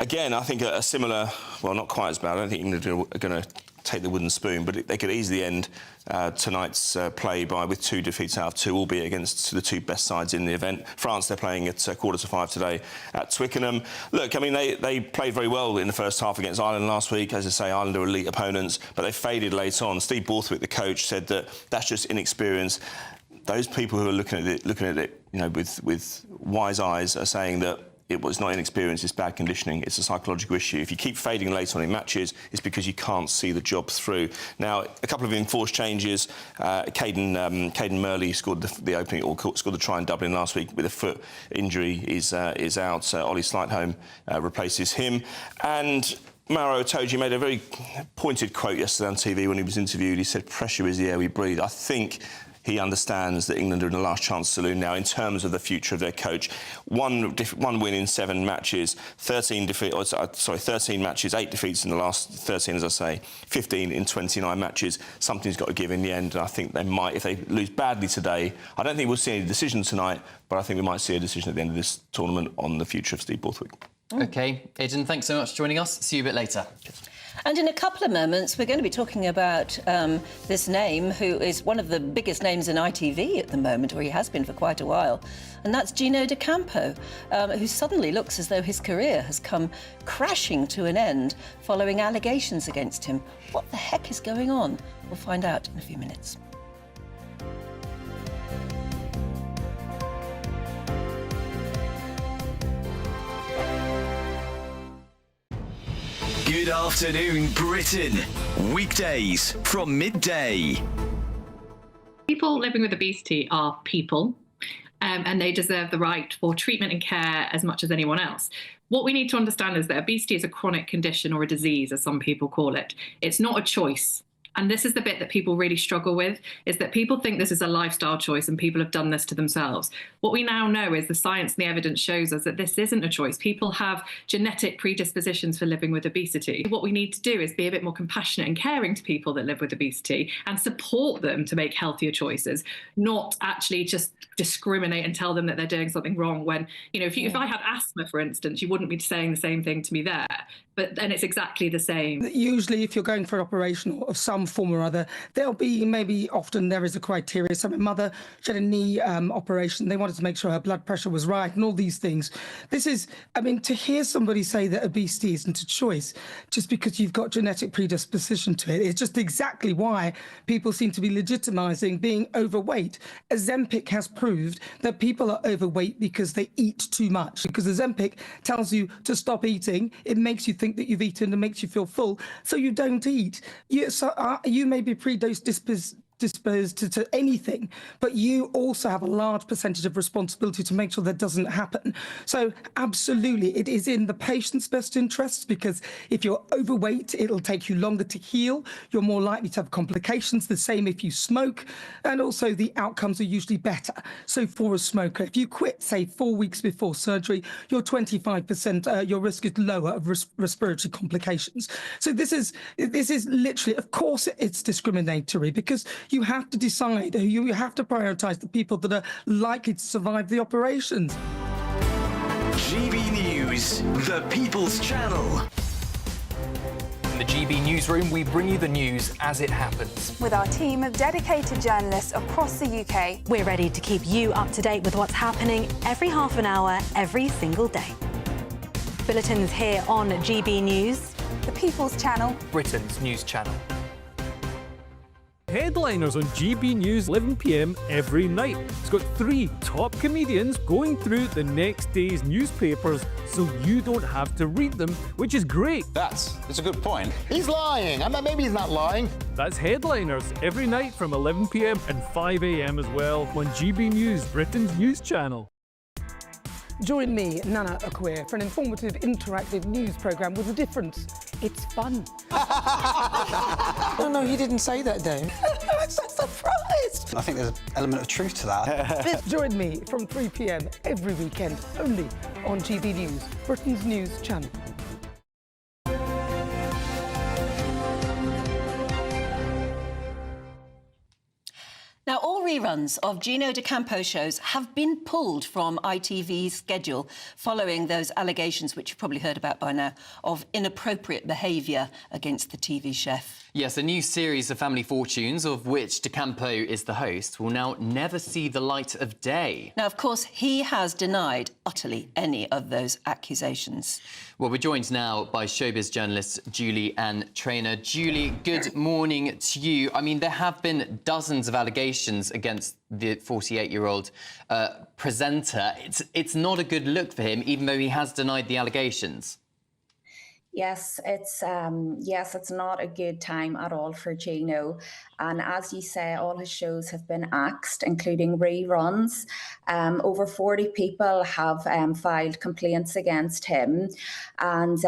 [SPEAKER 9] again, I think a similar, well, not quite as bad. I don't think England are going to take the wooden spoon, but they could easily end tonight's play with 2 defeats out of 2, albeit against the 2 best sides in the event. France, they're playing at 4:45 today at Twickenham. Look, I mean, they played very well in the first half against Ireland last week. As I say, Ireland are elite opponents, but they faded late on. Steve Borthwick, the coach, said that that's just inexperience. Those people who are looking at it, you know, with wise eyes, are saying that it was not inexperience, it's bad conditioning. It's a psychological issue. If you keep fading late on in matches, it's because you can't see the job through. Now, a couple of enforced changes. Caden Murley scored the opening, or scored the try in Dublin last week with a foot injury. Is out. Ollie Slightholme replaces him. And Maro Itoje made a very pointed quote yesterday on TV when he was interviewed. He said, "Pressure is the air we breathe." I think he understands that England are in the last chance saloon now in terms of the future of their coach. One win in 7 matches, 13 matches, 8 defeats in the last 13, as I say, 15 in 29 matches. Something's got to give in the end, and I think they might, if they lose badly today. I don't think we'll see any decision tonight, but I think we might see a decision at the end of this tournament on the future of Steve Borthwick.
[SPEAKER 14] OK, Aidan, thanks so much for joining us. See you a bit later.
[SPEAKER 11] And in a couple of moments, we're going to be talking about this name, who is one of the biggest names in ITV at the moment, or he has been for quite a while, and that's Gino D'Acampo, who suddenly looks as though his career has come crashing to an end following allegations against him. What the heck is going on? We'll find out in a few minutes.
[SPEAKER 12] Good afternoon, Britain. Weekdays from midday.
[SPEAKER 13] People living with obesity are people.
[SPEAKER 1] and they deserve the right for treatment and care as much as anyone else. What we need to understand is that obesity is a chronic condition, or a disease, as some people call it. It's not a choice. And this is the bit that people really struggle with, is that people think this is a lifestyle choice and people have done this to themselves. What we now know is the science and the evidence shows us that this isn't a choice. People have genetic predispositions for living with obesity. What we need to do is be a bit more compassionate and caring to people that live with obesity and support them to make healthier choices, not actually just discriminate and tell them that they're doing something wrong when, you know, if I had asthma, for instance, you wouldn't be saying the same thing to me there. But then it's exactly the same.
[SPEAKER 13] Usually, if you're going for an operation of some form or other, there'll be often there is a criteria. So my mother, she had a knee operation. They wanted to make sure her blood pressure was right and all these things. This is, I mean, to hear somebody say that obesity isn't a choice just because you've got genetic predisposition to it, it's just exactly why people seem to be legitimizing being overweight. Ozempic has proved that people are overweight because they eat too much. Because Ozempic tells you to stop eating, it makes you think that you've eaten and makes you feel full, so you don't eat. You may be predisposed to anything, but you also have a large percentage of responsibility to make sure that doesn't happen. So absolutely, it is in the patient's best interests, because if you're overweight, it'll take you longer to heal. You're more likely to have complications, the same if you smoke, and also the outcomes are usually better. So for a smoker, if you quit, say 4 weeks before surgery, you're 25%, your risk is lower of respiratory complications. So this is literally, of course it's discriminatory, because you have to decide, you have to prioritise the people that are likely to survive the operations.
[SPEAKER 12] GB News, the People's Channel.
[SPEAKER 15] In the GB Newsroom, we bring you the news as it happens.
[SPEAKER 16] With our team of dedicated journalists across the UK, we're ready to keep you up to date with what's happening every half an hour, every single day. Bulletins here on GB News, the People's Channel,
[SPEAKER 15] Britain's news channel.
[SPEAKER 17] Headliners on GB News 11 PM every night. It's got 3 top comedians going through the next day's newspapers so you don't have to read them, which is great.
[SPEAKER 27] That's a good point. He's lying. I mean, maybe he's not lying.
[SPEAKER 17] That's Headliners every night from 11 PM and 5 AM as well on GB News, Britain's news channel.
[SPEAKER 13] Join me, Nana Akwe, for an informative, interactive news programme with a difference. It's fun.
[SPEAKER 27] No, he didn't say that, Dave.
[SPEAKER 13] I'm so surprised.
[SPEAKER 27] I think there's an element of truth to that.
[SPEAKER 13] Join me from 3 PM every weekend, only on GB News, Britain's news channel.
[SPEAKER 11] Now, all reruns of Gino D'Acampo shows have been pulled from ITV's schedule following those allegations, which you've probably heard about by now, of inappropriate behaviour against the TV chef.
[SPEAKER 14] Yes, a new series of Family Fortunes, of which D'Acampo is the host, will now never see the light of day.
[SPEAKER 11] Now, of course, he has denied utterly any of those accusations.
[SPEAKER 14] Well, we're joined now by showbiz journalist Julie Ann Traynor. Julie, good morning to you. I mean, there have been dozens of allegations against the 48-year-old presenter. It's not a good look for him, even though he has denied the allegations.
[SPEAKER 18] Yes, it's not a good time at all for Gino. And as you say, all his shows have been axed, including reruns. Over 40 people have filed complaints against him. And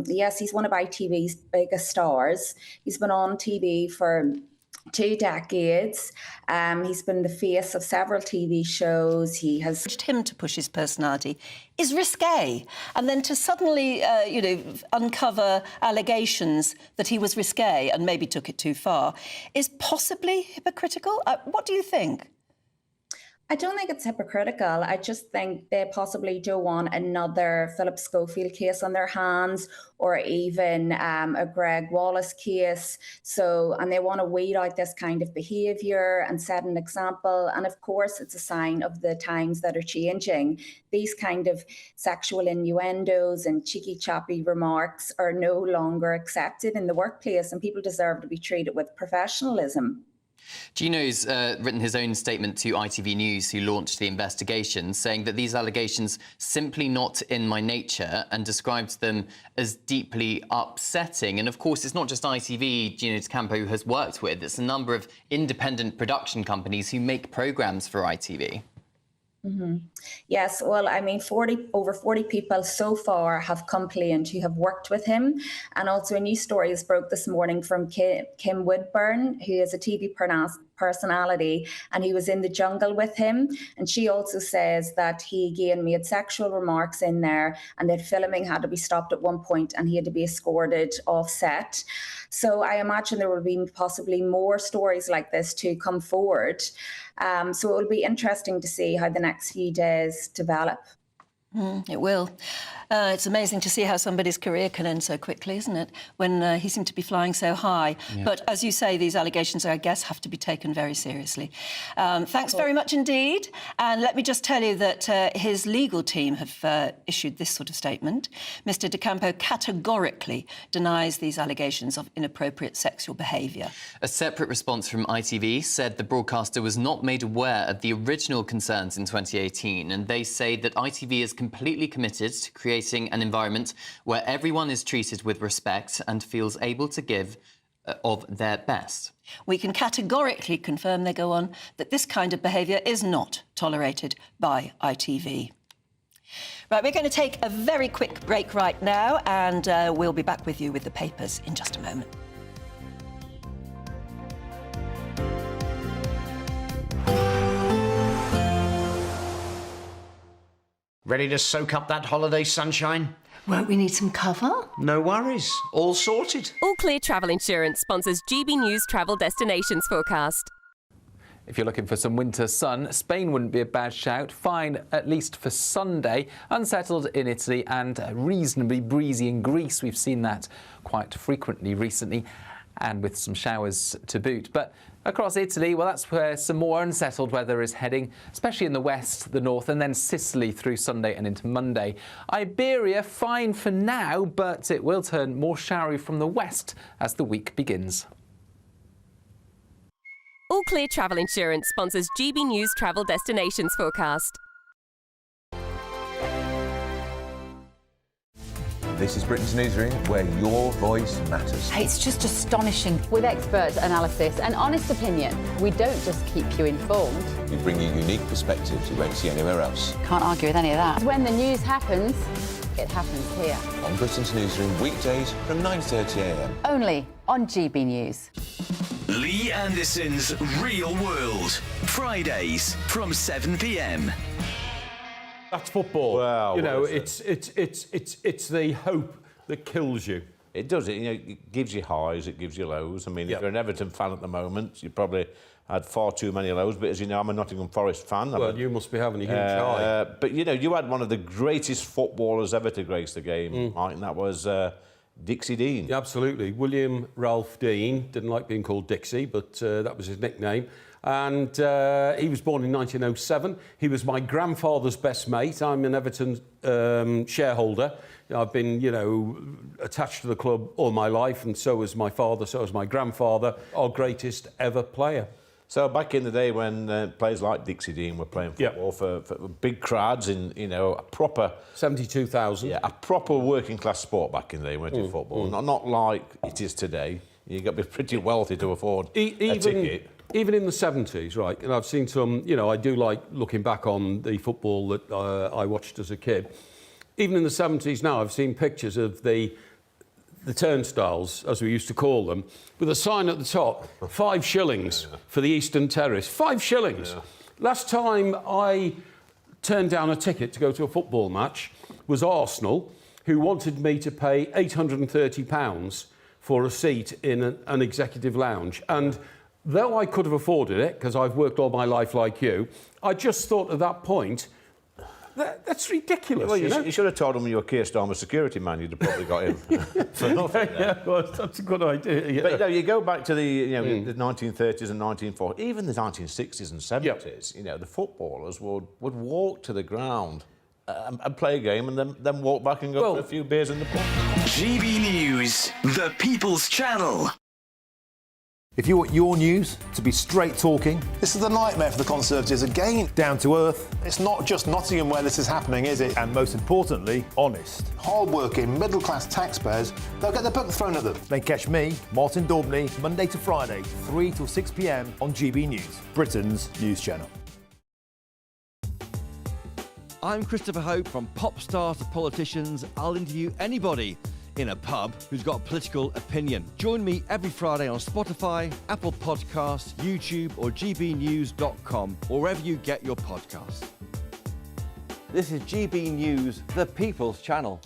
[SPEAKER 18] yes, he's one of ITV's biggest stars. He's been on TV for 2 decades. He's been the face of several TV shows. He has
[SPEAKER 11] urged him to push his personality is risque, and then to suddenly, uncover allegations that he was risque and maybe took it too far is possibly hypocritical. What do you think?
[SPEAKER 18] I don't think it's hypocritical. I just think they possibly don't want another Philip Schofield case on their hands, or even a Greg Wallace case. And they want to weed out this kind of behaviour and set an example. And of course, it's a sign of the times that are changing. These kind of sexual innuendos and cheeky choppy remarks are no longer accepted in the workplace, and people deserve to be treated with professionalism.
[SPEAKER 14] Gino's written his own statement to ITV News, who launched the investigation, saying that these allegations simply not in my nature, and described them as deeply upsetting. And of course, it's not just ITV Gino D'Acampo has worked with, it's a number of independent production companies who make programmes for ITV.
[SPEAKER 18] Yes, well, I mean, over 40 people so far have complained who have worked with him. And also a new story is broke this morning from Kim Woodburn, who is a TV personality, and he was in the jungle with him. And she also says that he again made sexual remarks in there, and that filming had to be stopped at one point and he had to be escorted off set. So I imagine there will be possibly more stories like this to come forward. So it will be interesting to see how the next few days develop.
[SPEAKER 11] It will. It's amazing to see how somebody's career can end so quickly, isn't it? When he seemed to be flying so high.
[SPEAKER 14] Yeah.
[SPEAKER 11] But as you say, these allegations, I guess, have to be taken very seriously. Thanks very much indeed. And let me just tell you that his legal team have issued this sort of statement. Mr. De Campo categorically denies these allegations of inappropriate sexual behaviour.
[SPEAKER 14] A separate response from ITV said the broadcaster was not made aware of the original concerns in 2018, and they say that ITV is completely committed to creating an environment where everyone is treated with respect and feels able to give of their best.
[SPEAKER 11] We can categorically confirm, they go on, that this kind of behaviour is not tolerated by ITV. Right, we're going to take a very quick break right now, and we'll be back with you with the papers in just a moment.
[SPEAKER 4] Ready to soak up that holiday sunshine?
[SPEAKER 5] Won't we need some cover?
[SPEAKER 4] No worries. All sorted.
[SPEAKER 6] All Clear Travel Insurance sponsors GB News Travel Destinations Forecast.
[SPEAKER 19] If you're looking for some winter sun, Spain wouldn't be a bad shout. Fine, at least for Sunday. Unsettled in Italy and reasonably breezy in Greece. We've seen that quite frequently recently, and with some showers to boot. But across Italy, well, that's where some more unsettled weather is heading, especially in the west, the north, and then Sicily through Sunday and into Monday. Iberia, fine for now, but it will turn more showery from the west as the week begins.
[SPEAKER 6] All Clear Travel Insurance sponsors GB News Travel Destinations Forecast.
[SPEAKER 3] This is Britain's Newsroom, where your voice matters.
[SPEAKER 7] It's just astonishing. With expert analysis and honest opinion, we don't just keep you informed.
[SPEAKER 3] We bring you unique perspectives you won't see anywhere else.
[SPEAKER 7] Can't argue with any of that. When the news happens, it happens here.
[SPEAKER 3] On Britain's Newsroom, weekdays from 9:30 a.m.
[SPEAKER 7] Only on GB News.
[SPEAKER 12] Lee Anderson's Real World, Fridays from 7 p.m.
[SPEAKER 20] That's football.
[SPEAKER 3] Well,
[SPEAKER 20] you know, it's the hope that kills you.
[SPEAKER 21] It does. It gives you highs, it gives you lows. I mean, if you're an Everton fan at the moment, you probably had far too many lows. But as you know, I'm a Nottingham Forest fan.
[SPEAKER 20] Well, you must be having a huge high.
[SPEAKER 21] But you know, you had one of the greatest footballers ever to grace the game, Mike, and that was Dixie Dean.
[SPEAKER 20] Yeah, absolutely. William Ralph Dean. Didn't like being called Dixie, but that was his nickname. And he was born in 1907. He was my grandfather's best mate. I'm an Everton shareholder. I've been, you know, attached to the club all my life, and so was my father, so was my grandfather, our greatest ever player.
[SPEAKER 21] So back in the day when players like Dixie Dean were playing football for big crowds in, you know, a proper...
[SPEAKER 20] 72,000.
[SPEAKER 21] Yeah, a proper working class sport back in the day, weren't it, football? Not like it is today. You've got to be pretty wealthy to afford a ticket.
[SPEAKER 20] Even in the 70s, right, and I've seen some, you know, I do like looking back on the football that I watched as a kid. Even in the 70s now, I've seen pictures of the turnstiles, as we used to call them, with a sign at the top, 5 shillings for the Eastern Terrace. 5 shillings. Yeah. Last time I turned down a ticket to go to a football match was Arsenal, who wanted me to pay £830 for a seat in an executive lounge. And though I could have afforded it, because I've worked all my life like you, I just thought at that point, that's ridiculous.
[SPEAKER 21] Well,
[SPEAKER 20] you know?
[SPEAKER 21] you should have told him you were Keir Starmer's security man. You'd have probably got him for nothing.
[SPEAKER 20] Yeah, well, that's a good idea. Yeah.
[SPEAKER 21] But you know, you go back to the the 1930s and 1940s, even the 1960s and 70s. You know, the footballers would walk to the ground and play a game, and then walk back and go for a few beers in the pub.
[SPEAKER 12] GB News, the People's Channel.
[SPEAKER 22] If you want your news to be straight talking...
[SPEAKER 24] This is a nightmare for the Conservatives again.
[SPEAKER 22] Down to earth.
[SPEAKER 24] It's not just Nottingham where this is happening, is it?
[SPEAKER 22] And most importantly, honest.
[SPEAKER 24] Hard-working, middle-class taxpayers, they'll get their book thrown at them.
[SPEAKER 22] Then catch me, Martin Daubney, Monday to Friday, 3 till 6 p.m. on GB News, Britain's news channel.
[SPEAKER 2] I'm Christopher Hope. From pop stars to politicians, I'll interview anybody in a pub who's got a political opinion. Join me every Friday on Spotify, Apple Podcasts, YouTube or gbnews.com, or wherever you get your podcasts. This is GB News, the People's Channel.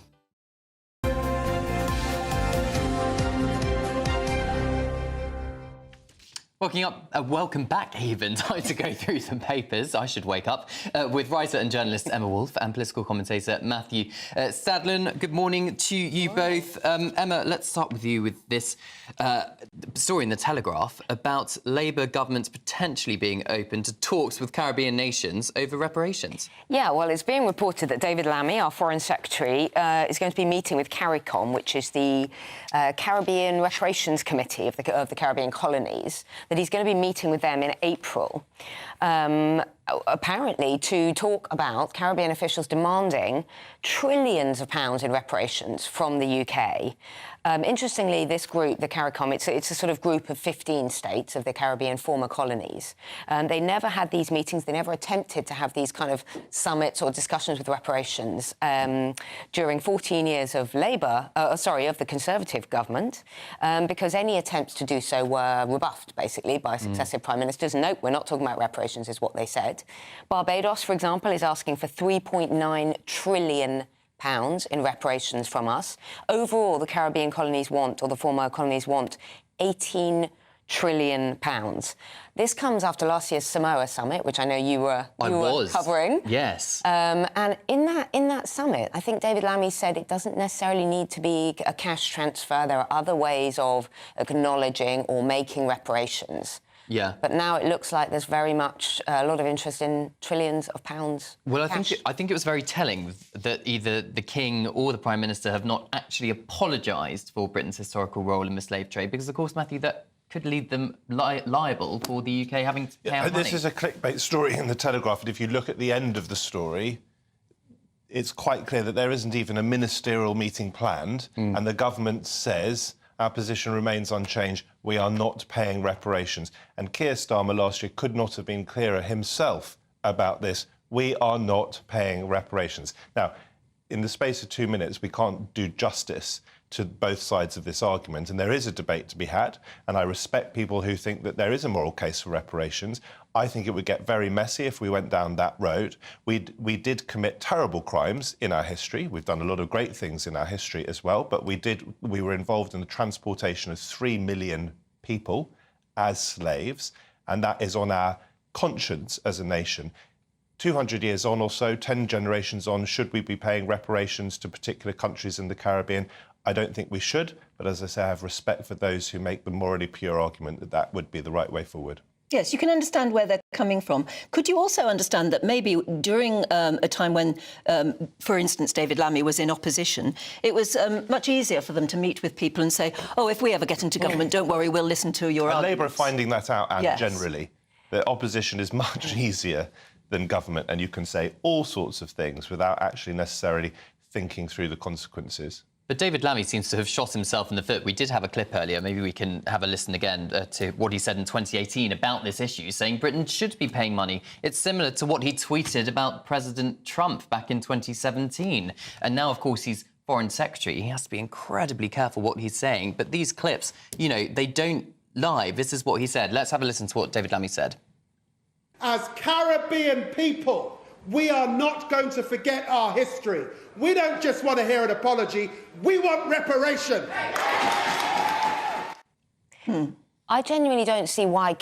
[SPEAKER 14] Welcome back, even. Time to go through some papers. I should wake up. With writer and journalist Emma Wolf and political commentator Matthew Stadlen. Good morning to you both. Emma, let's start with you with this story in The Telegraph about Labour government potentially being open to talks with Caribbean nations over reparations.
[SPEAKER 5] Yeah, well, it's being reported that David Lammy, our Foreign Secretary, is going to be meeting with CARICOM, which is the Caribbean Reparations Committee of the Caribbean colonies, that he's going to be meeting with them in April, apparently to talk about Caribbean officials demanding trillions of pounds in reparations from the UK. Interestingly, this group, the CARICOM, it's a sort of group of 15 states of the Caribbean former colonies. They never had these meetings. They never attempted to have these kind of summits or discussions with reparations during 14 years of of the Conservative government, because any attempts to do so were rebuffed, basically, by successive prime ministers. Nope, we're not talking about reparations, is what they said. Barbados, for example, is asking for £3.9 trillion in reparations from us. Overall, the Caribbean colonies want, or the former colonies want, £18 trillion. This comes after last year's Samoa summit, which I know you were covering.
[SPEAKER 14] Yes.
[SPEAKER 5] And in that summit, I think David Lammy said it doesn't necessarily need to be a cash transfer. There are other ways of acknowledging or making reparations.
[SPEAKER 14] Yeah.
[SPEAKER 5] But now it looks like there's very much a lot of interest in trillions of pounds.
[SPEAKER 14] Well, I think it was very telling that either the King or the Prime Minister have not actually apologised for Britain's historical role in the slave trade, because, of course, Matthew, that could lead them liable for the UK having to pay out money.
[SPEAKER 8] This is a clickbait story in The Telegraph, and if you look at the end of the story, it's quite clear that there isn't even a ministerial meeting planned, and the government says our position remains unchanged. We are not paying reparations. And Keir Starmer last year could not have been clearer himself about this. We are not paying reparations. Now, in the space of 2 minutes, we can't do justice to both sides of this argument, and there is a debate to be had, and I respect people who think that there is a moral case for reparations. I think it would get very messy if we went down that road. We did commit terrible crimes in our history. We've done a lot of great things in our history as well, but we were involved in the transportation of 3 million people as slaves, and that is on our conscience as a nation. 200 years on or so, 10 generations on, should we be paying reparations to particular countries in the Caribbean? I don't think we should, but as I say, I have respect for those who make the morally pure argument that that would be the right way forward.
[SPEAKER 11] Yes, you can understand where they're coming from. Could you also understand that maybe during a time when, for instance, David Lammy was in opposition, it was much easier for them to meet with people and say, oh, if we ever get into government, don't worry, we'll listen to your arguments.
[SPEAKER 8] Labour are finding that out, and
[SPEAKER 11] yes.
[SPEAKER 8] Generally, that opposition is much easier than government, and you can say all sorts of things without actually necessarily thinking through the consequences.
[SPEAKER 14] But David Lammy seems to have shot himself in the foot. We did have a clip earlier. Maybe we can have a listen again to what he said in 2018 about this issue, saying Britain should be paying money. It's similar to what he tweeted about President Trump back in 2017. And now, of course, he's Foreign Secretary. He has to be incredibly careful what he's saying. But these clips, you know, they don't lie. This is what he said. Let's have a listen to what David Lammy said.
[SPEAKER 10] As Caribbean people, we are not going to forget our history. We don't just want to hear an apology, we want reparation.
[SPEAKER 5] I genuinely don't see why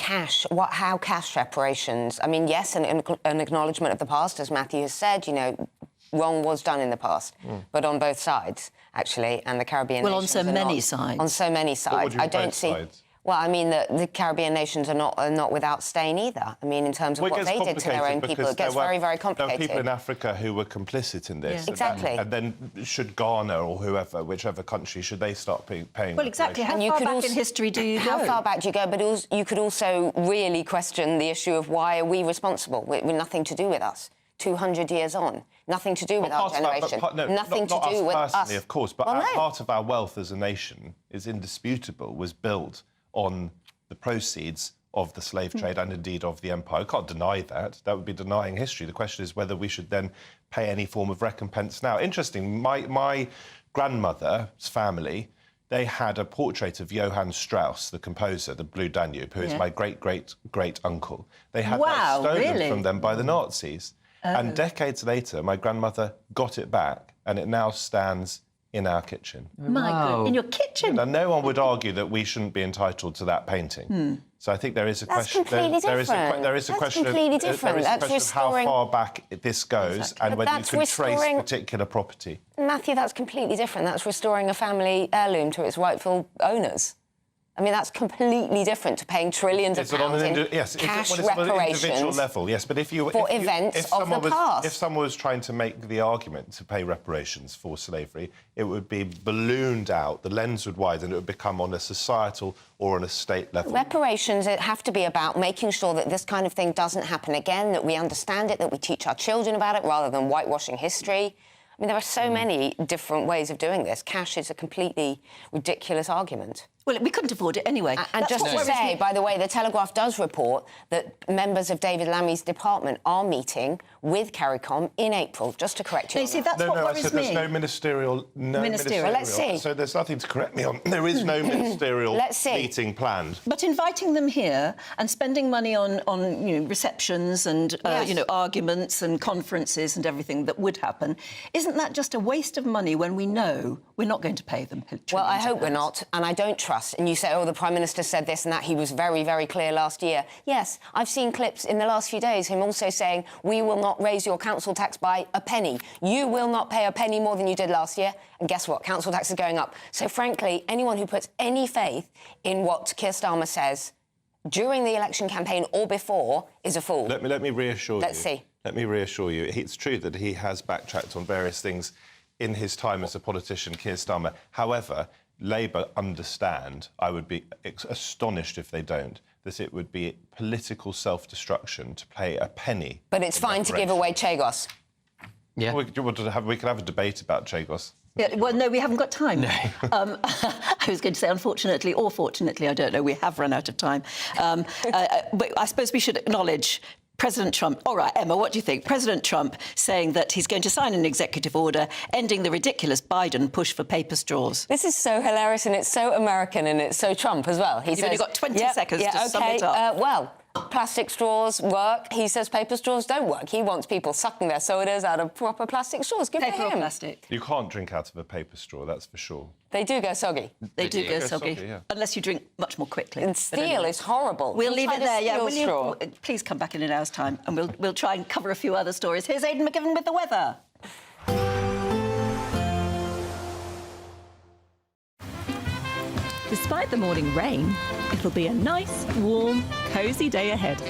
[SPEAKER 5] how cash reparations. I mean, yes, an acknowledgement of the past, as Matthew has said, you know, wrong was done in the past, but on both sides, actually, and the Caribbean nations
[SPEAKER 11] on so many sides.
[SPEAKER 5] On so many sides. I don't see... Sides? Well, I mean, the Caribbean nations are not without stain either. I mean, in terms of what they did to their own people, it gets very, very complicated.
[SPEAKER 8] There are people in Africa who were complicit in this.
[SPEAKER 5] Yeah. Exactly.
[SPEAKER 8] And then should Ghana or whichever country, should they start paying?
[SPEAKER 11] Well, exactly. How far back in history do you go?
[SPEAKER 5] How far back do you go? But you could also really question the issue of why are we responsible? With nothing to do with us. 200 years on. Nothing to do with our generation. Nothing to do with us.
[SPEAKER 8] Personally, of course, but part of our wealth as a nation is indisputable, was built on the proceeds of the slave trade and indeed of the empire. I can't deny that. That would be denying history. The question is whether we should then pay any form of recompense now. Interesting, my grandmother's family, they had a portrait of Johann Strauss, the composer, the Blue Danube, who is my great-great-great-uncle. They had that stolen from them by the Nazis. And decades later, my grandmother got it back, and it now stands in our kitchen.
[SPEAKER 11] My God, in your kitchen?
[SPEAKER 8] And no one would argue that we shouldn't be entitled to that painting. So I think there is a
[SPEAKER 5] That's
[SPEAKER 8] question.
[SPEAKER 5] completely
[SPEAKER 8] There is a
[SPEAKER 5] different.
[SPEAKER 8] question.
[SPEAKER 5] Completely different.
[SPEAKER 8] There is a
[SPEAKER 5] That's
[SPEAKER 8] question of how
[SPEAKER 5] restoring-
[SPEAKER 8] far back this goes and
[SPEAKER 5] But
[SPEAKER 8] whether you
[SPEAKER 5] that's
[SPEAKER 8] can trace
[SPEAKER 5] restoring-
[SPEAKER 8] particular property.
[SPEAKER 5] Matthew, that's completely different. That's restoring a family heirloom to its rightful owners. I mean, that's completely different to paying trillions of pounds in cash
[SPEAKER 8] it's on an individual
[SPEAKER 5] reparations
[SPEAKER 8] level, yes. But if
[SPEAKER 5] events of the past.
[SPEAKER 8] If someone was trying to make the argument to pay reparations for slavery, it would be ballooned out, the lens would widen, it would become on a societal or on a state level.
[SPEAKER 5] Reparations have to be about making sure that this kind of thing doesn't happen again, that we understand it, that we teach our children about it rather than whitewashing history. I mean, there are so many different ways of doing this. Cash is a completely ridiculous argument.
[SPEAKER 11] Well, we couldn't afford it anyway.
[SPEAKER 5] And
[SPEAKER 11] That's
[SPEAKER 5] just
[SPEAKER 11] what
[SPEAKER 5] to
[SPEAKER 11] worries
[SPEAKER 5] say,
[SPEAKER 11] me.
[SPEAKER 5] by the way, the Telegraph does report that members of David Lammy's department are meeting with CARICOM in April, just to correct you.
[SPEAKER 11] No, see, that's
[SPEAKER 8] no,
[SPEAKER 11] what
[SPEAKER 8] I
[SPEAKER 11] worries
[SPEAKER 8] said
[SPEAKER 11] me.
[SPEAKER 8] there's no ministerial...
[SPEAKER 5] Ministerial. Let's see.
[SPEAKER 8] So there's nothing to correct me on. There is no ministerial
[SPEAKER 11] Let's see.
[SPEAKER 8] meeting planned.
[SPEAKER 11] But inviting them here and spending money on receptions and arguments and conferences and everything that would happen, isn't that just a waste of money when we know we're not going to pay them?
[SPEAKER 5] Well, I hope we're not, and I don't trust. And you say, oh, the Prime Minister said this and that. He was very, very clear last year. Yes, I've seen clips in the last few days, him also saying, we will not raise your council tax by a penny. You will not pay a penny more than you did last year. And guess what? Council tax is going up. So, frankly, anyone who puts any faith in what Keir Starmer says during the election campaign or before is a fool.
[SPEAKER 8] Let me reassure you.
[SPEAKER 5] Let's see.
[SPEAKER 8] Let me reassure you. It's true that he has backtracked on various things in his time as a politician, Keir Starmer. However, Labour understand, I would be astonished if they don't, that it would be political self-destruction to pay a penny.
[SPEAKER 5] But it's fine to give away Chagos.
[SPEAKER 8] Yeah. We could have a debate about Chagos.
[SPEAKER 11] Yeah, well, no, we haven't got time. No. I was going to say, unfortunately, or fortunately, I don't know, we have run out of time. But I suppose we should acknowledge President Trump. All right, Emma, what do you think? President Trump saying that he's going to sign an executive order ending the ridiculous Biden push for paper straws.
[SPEAKER 5] This is so hilarious and it's so American and it's so Trump as well.
[SPEAKER 11] You've only got 20 seconds to sum it up.
[SPEAKER 5] Well, plastic straws work. He says paper straws don't work. He wants people sucking their sodas out of proper plastic straws. Give it to him.
[SPEAKER 11] Plastic.
[SPEAKER 8] You can't drink out of a paper straw, that's for sure.
[SPEAKER 5] They do go soggy.
[SPEAKER 11] They do go soggy,
[SPEAKER 8] yeah.
[SPEAKER 11] unless you drink much more quickly.
[SPEAKER 5] And steel is horrible.
[SPEAKER 11] We'll leave it there. Yeah,
[SPEAKER 5] straw.
[SPEAKER 11] Please come back in an hour's time, and we'll try and cover a few other stories. Here's Aidan McGivern with the weather.
[SPEAKER 6] Despite the morning rain, it'll be a nice, warm, cosy day ahead.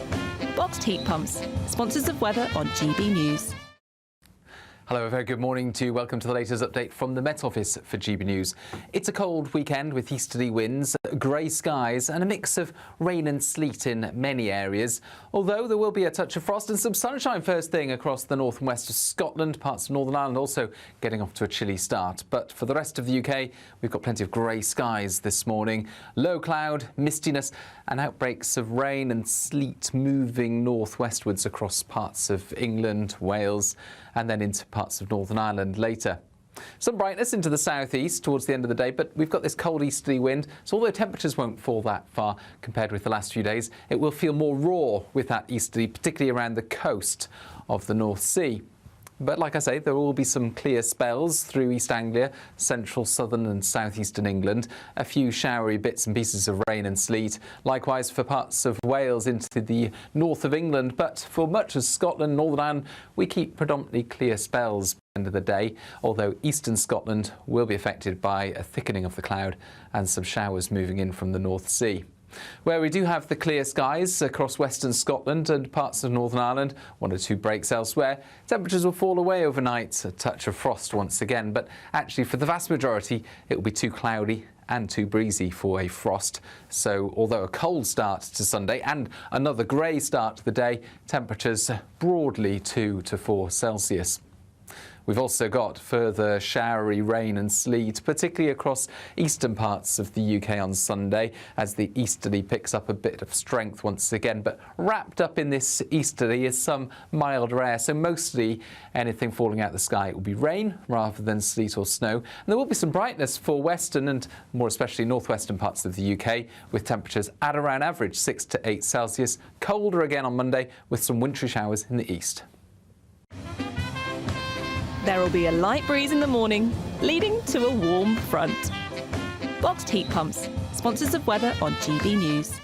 [SPEAKER 6] Boxed Heat Pumps, sponsors of weather on GB News.
[SPEAKER 19] Hello, a very good morning to you. Welcome to the latest update from the Met Office for GB News. It's a cold weekend with easterly winds, grey skies and a mix of rain and sleet in many areas. Although there will be a touch of frost and some sunshine first thing across the north and west of Scotland, parts of Northern Ireland also getting off to a chilly start. But for the rest of the UK, we've got plenty of grey skies this morning. Low cloud, mistiness and outbreaks of rain and sleet moving northwestwards across parts of England, Wales and then into parts of Northern Ireland later. Some brightness into the southeast towards the end of the day, but we've got this cold easterly wind, so although temperatures won't fall that far compared with the last few days, it will feel more raw with that easterly, particularly around the coast of the North Sea. But like I say, there will be some clear spells through East Anglia, central, southern and southeastern England. A few showery bits and pieces of rain and sleet. Likewise for parts of Wales into the north of England. But for much of Scotland, Northern Ireland, we keep predominantly clear spells by the end of the day. Although eastern Scotland will be affected by a thickening of the cloud and some showers moving in from the North Sea. Where we do have the clear skies across western Scotland and parts of Northern Ireland, 1 or 2 breaks elsewhere, temperatures will fall away overnight, a touch of frost once again, but actually for the vast majority it will be too cloudy and too breezy for a frost. So although a cold start to Sunday and another grey start to the day, temperatures broadly 2 to 4 Celsius. We've also got further showery rain and sleet, particularly across eastern parts of the UK on Sunday, as the easterly picks up a bit of strength once again. But wrapped up in this easterly is some milder air, so mostly anything falling out the sky will be rain rather than sleet or snow. And there will be some brightness for western and more especially northwestern parts of the UK, with temperatures at around average 6 to 8 Celsius. Colder again on Monday with some wintry showers in the east.
[SPEAKER 6] There will be a light breeze in the morning, leading to a warm front. Boxed heat pumps, sponsors of weather on GB News.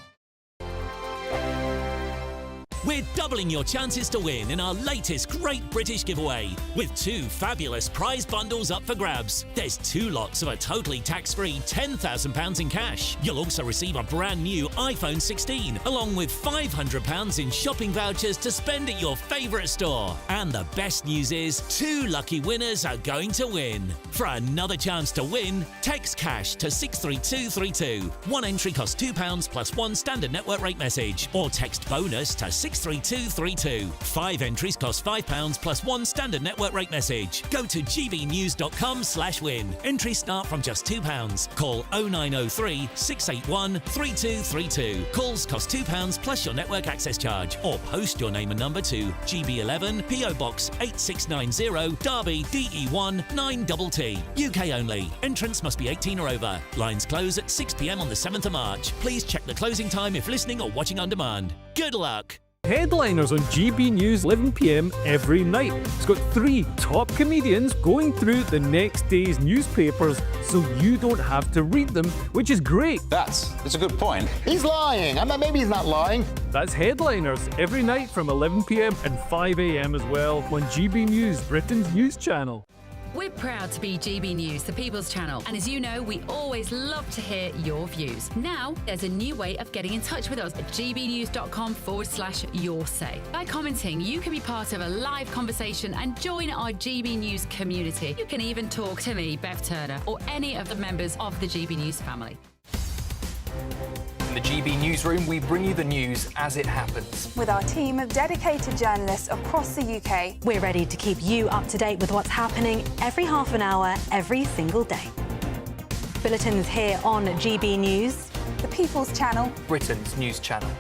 [SPEAKER 1] We're doubling your chances to win in our latest Great British giveaway, with 2 fabulous prize bundles up for grabs. There's 2 lots of a totally tax-free £10,000 in cash. You'll also receive a brand new iPhone 16, along with £500 in shopping vouchers to spend at your favourite store. And the best news is 2 lucky winners are going to win. For another chance to win, text cash to 63232. 1 entry costs £2 plus 1 standard network rate message, or text bonus to 63232. 5 entries cost £5 plus 1 standard network rate message. Go to gbnews.com/win. Entries start from just £2. Call 0903 681 3232. Calls cost £2 plus your network access charge, or post your name and number to GB11 PO Box 8690 Derby DE1 9TT. UK only. Entrants must be 18 or over. Lines close at 6 p.m. on the 7th of March. Please check the closing time if listening or watching on demand. Good luck.
[SPEAKER 17] Headliners on GB News 11 p.m. every night. It's got 3 top comedians going through the next day's newspapers so you don't have to read them, which is great.
[SPEAKER 27] That's a good point. He's lying. Maybe he's not lying.
[SPEAKER 17] That's Headliners every night from 11 p.m. and 5 a.m. as well on GB News, Britain's news channel.
[SPEAKER 9] We're proud to be GB News, the People's Channel. And as you know, we always love to hear your views. Now, there's a new way of getting in touch with us at gbnews.com/yoursay. By commenting, you can be part of a live conversation and join our GB News community. You can even talk to me, Bev Turner, or any of the members of the GB News family.
[SPEAKER 15] In the GB Newsroom, we bring you the news as it happens.
[SPEAKER 16] With our team of dedicated journalists across the UK, we're ready to keep you up to date with what's happening every half an hour, every single day. Bulletins here on GB News, the People's Channel,
[SPEAKER 15] Britain's news channel.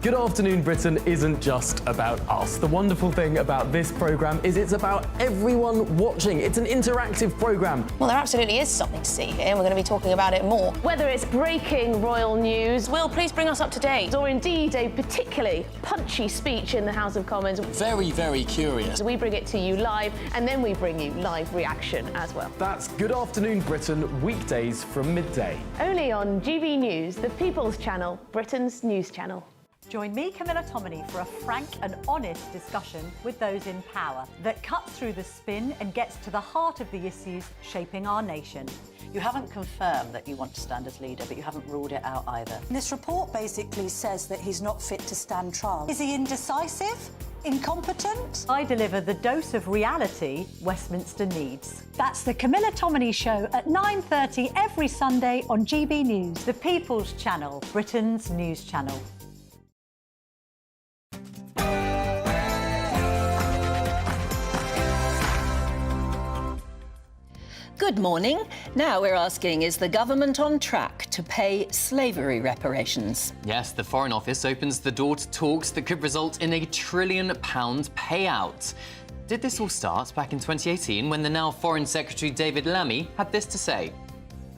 [SPEAKER 23] Good Afternoon Britain isn't just about us. The wonderful thing about this programme is it's about everyone watching. It's an interactive programme.
[SPEAKER 25] Well, there absolutely is something to see here, and we're going to be talking about it more. Whether it's breaking royal news, Will, please bring us up to date, or indeed a particularly punchy speech in the House of Commons.
[SPEAKER 15] Very, very curious.
[SPEAKER 25] We bring it to you live, and then we bring you live reaction as well.
[SPEAKER 23] That's Good Afternoon Britain, weekdays from midday.
[SPEAKER 25] Only on GB News, the People's Channel, Britain's news channel.
[SPEAKER 26] Join me, Camilla Tominey, for a frank and honest discussion with those in power that cuts through the spin and gets to the heart of the issues shaping our nation.
[SPEAKER 28] You haven't confirmed that you want to stand as leader, but you haven't ruled it out either.
[SPEAKER 29] This report basically says that he's not fit to stand trial. Is he indecisive? Incompetent?
[SPEAKER 26] I deliver the dose of reality Westminster needs. That's the Camilla Tominey Show at 9:30 every Sunday on GB News, the People's Channel, Britain's news channel.
[SPEAKER 11] Good morning. Now we're asking, is the government on track to pay slavery reparations?
[SPEAKER 14] Yes, the Foreign Office opens the door to talks that could result in a £1 trillion payout. Did this all start back in 2018 when the now Foreign Secretary David Lammy had this to say?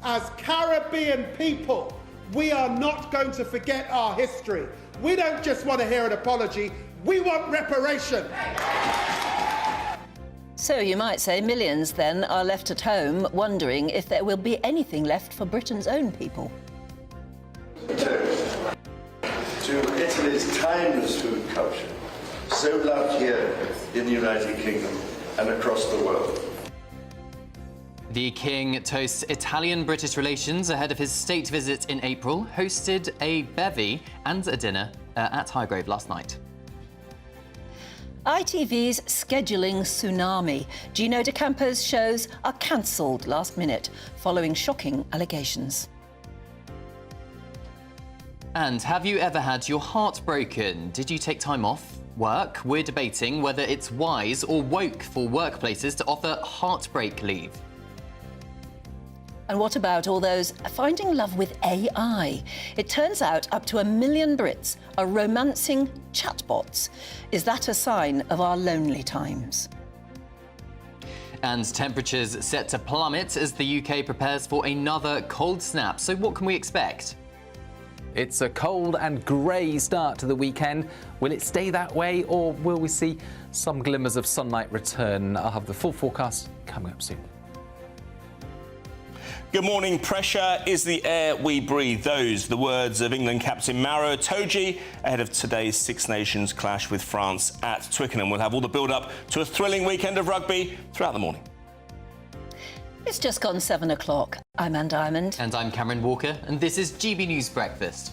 [SPEAKER 10] As Caribbean people, we are not going to forget our history. We don't just want to hear an apology, we want reparation.
[SPEAKER 11] So you might say millions then are left at home wondering if there will be anything left for Britain's own people.
[SPEAKER 30] To Italy's timeless food culture, so loved here in the United Kingdom and across the world.
[SPEAKER 14] The King toasts Italian-British relations ahead of his state visit in April, hosted a bevy and a dinner at Highgrove last night.
[SPEAKER 11] ITV's scheduling tsunami. Gino D'Acampo's shows are cancelled last minute following shocking allegations.
[SPEAKER 14] And have you ever had your heart broken? Did you take time off? work, we're debating whether it's wise or woke for workplaces to offer heartbreak leave.
[SPEAKER 11] And what about all those finding love with AI? It turns out up to 1 million Brits are romancing chatbots. Is that a sign of our lonely times?
[SPEAKER 14] And temperatures set to plummet as the UK prepares for another cold snap. So what can we expect?
[SPEAKER 19] It's a cold and grey start to the weekend. Will it stay that way, or will we see some glimmers of sunlight return? I'll have the full forecast coming up soon.
[SPEAKER 3] Good morning. Pressure is the air we breathe. Those the words of England captain Mauro Itoje ahead of today's Six Nations clash with France at Twickenham. We'll have all the build-up to a thrilling weekend of rugby throughout the morning.
[SPEAKER 11] It's just gone 7 o'clock. I'm Anne Diamond.
[SPEAKER 14] And I'm Cameron Walker, and this is GB News Breakfast.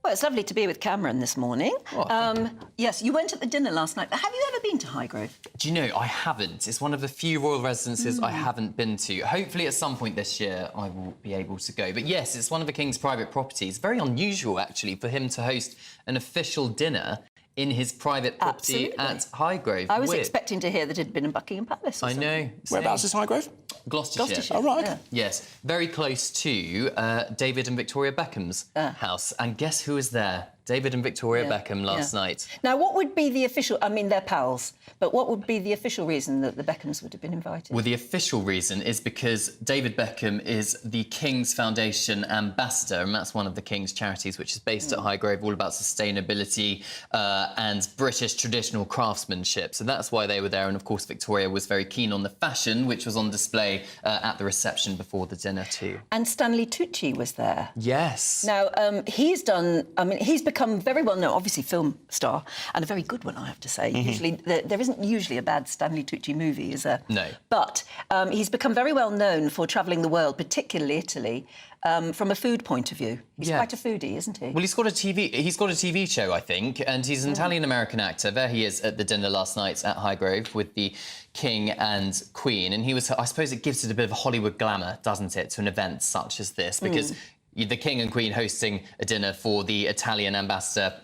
[SPEAKER 11] Well, it's lovely to be with Cameron this morning. Yes, you went at the dinner last night. Have you ever been to Highgrove?
[SPEAKER 14] Do you know, I haven't. It's one of the few royal residences I haven't been to. Hopefully at some point this year I will be able to go. But yes, it's one of the King's private properties. Very unusual, actually, for him to host an official dinner in his private property at Highgrove.
[SPEAKER 11] I was expecting to hear that it had been in Buckingham Palace.
[SPEAKER 14] I know.
[SPEAKER 3] Whereabouts is Highgrove?
[SPEAKER 14] Gloucestershire.
[SPEAKER 3] Oh, right.
[SPEAKER 11] Yeah.
[SPEAKER 14] Yes, very close to David and Victoria Beckham's house. And guess who was there? David and Victoria Beckham last night.
[SPEAKER 11] Now, what would be the official... I mean, they're pals, but what would be the official reason that the Beckhams would have been invited?
[SPEAKER 14] Well, the official reason is because David Beckham is the King's Foundation ambassador, and that's one of the King's charities, which is based at Highgrove, all about sustainability and British traditional craftsmanship. So that's why they were there. And, of course, Victoria was very keen on the fashion, which was on display at the reception before the dinner too.
[SPEAKER 11] And Stanley Tucci was there.
[SPEAKER 14] Yes.
[SPEAKER 11] Now, he's done... I mean, he's become very well known, obviously film star, and a very good one, I have to say. Usually, there isn't usually a bad Stanley Tucci movie, is there?
[SPEAKER 14] No.
[SPEAKER 11] But he's become very well known for travelling the world, particularly Italy, from a food point of view. He's quite a foodie, isn't he?
[SPEAKER 14] Well, he's got a TV show, I think, and he's an Italian-American actor. There he is at the dinner last night at Highgrove with the King and Queen, and he was... I suppose it gives it a bit of Hollywood glamour, doesn't it, to an event such as this, because... The King and Queen hosting a dinner for the Italian ambassador,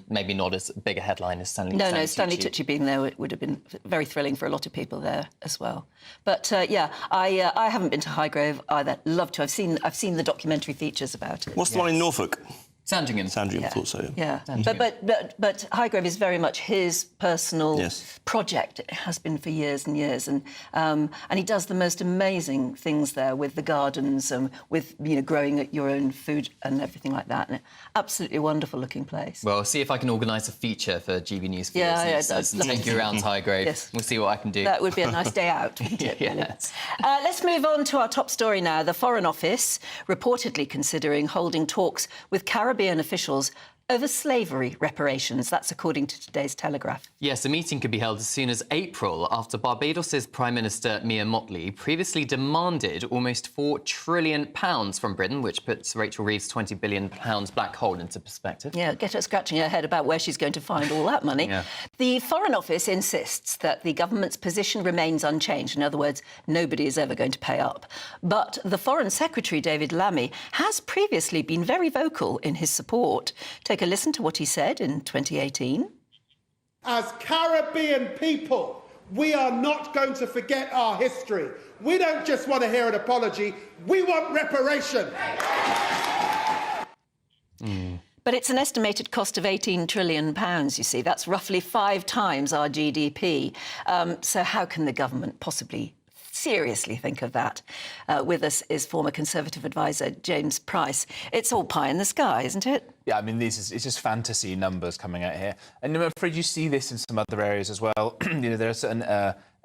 [SPEAKER 14] maybe not as big a headline as Stanley Tucci.
[SPEAKER 11] No, Stanley Tucci being there would have been very thrilling for a lot of people there as well. But I haven't been to Highgrove either. Love to. I've seen the documentary features about it.
[SPEAKER 3] What's the one in Norfolk? Sandringham. Sandringham, thought so.
[SPEAKER 11] Yeah, but Highgrove is very much his personal project. It has been for years and years, and he does the most amazing things there with the gardens and with growing your own food and everything like that. And absolutely wonderful looking place.
[SPEAKER 14] Well, I'll see if I can organise a feature for GB News for listeners and take you around Highgrove.
[SPEAKER 11] Yes.
[SPEAKER 14] We'll see what I can do.
[SPEAKER 11] That would be a nice day out, wouldn't it?
[SPEAKER 14] Yes.
[SPEAKER 11] Let's move on to our top story now. The Foreign Office reportedly considering holding talks with Caribbean officials over slavery reparations. That's according to today's Telegraph.
[SPEAKER 14] Yes, a meeting could be held as soon as April after Barbados' Prime Minister Mia Mottley previously demanded almost £4 trillion from Britain, which puts Rachel Reeves' £20 billion black hole into perspective.
[SPEAKER 11] Yeah, get her scratching her head about where she's going to find all that money. The Foreign Office insists that the government's position remains unchanged. In other words, nobody is ever going to pay up. But the Foreign Secretary, David Lammy, has previously been very vocal in his support. Take a listen to what he said in 2018.
[SPEAKER 10] As Caribbean people, we are not going to forget our history. We don't just want to hear an apology, we want reparation.
[SPEAKER 11] But it's an estimated cost of £18 trillion, you see. That's roughly 5 times our GDP. So how can the government possibly seriously think of that? With us is former Conservative advisor James Price. It's all pie in the sky, isn't it?
[SPEAKER 4] Yeah, I mean, it's just fantasy numbers coming out here. And I'm afraid you see this in some other areas as well. There are certain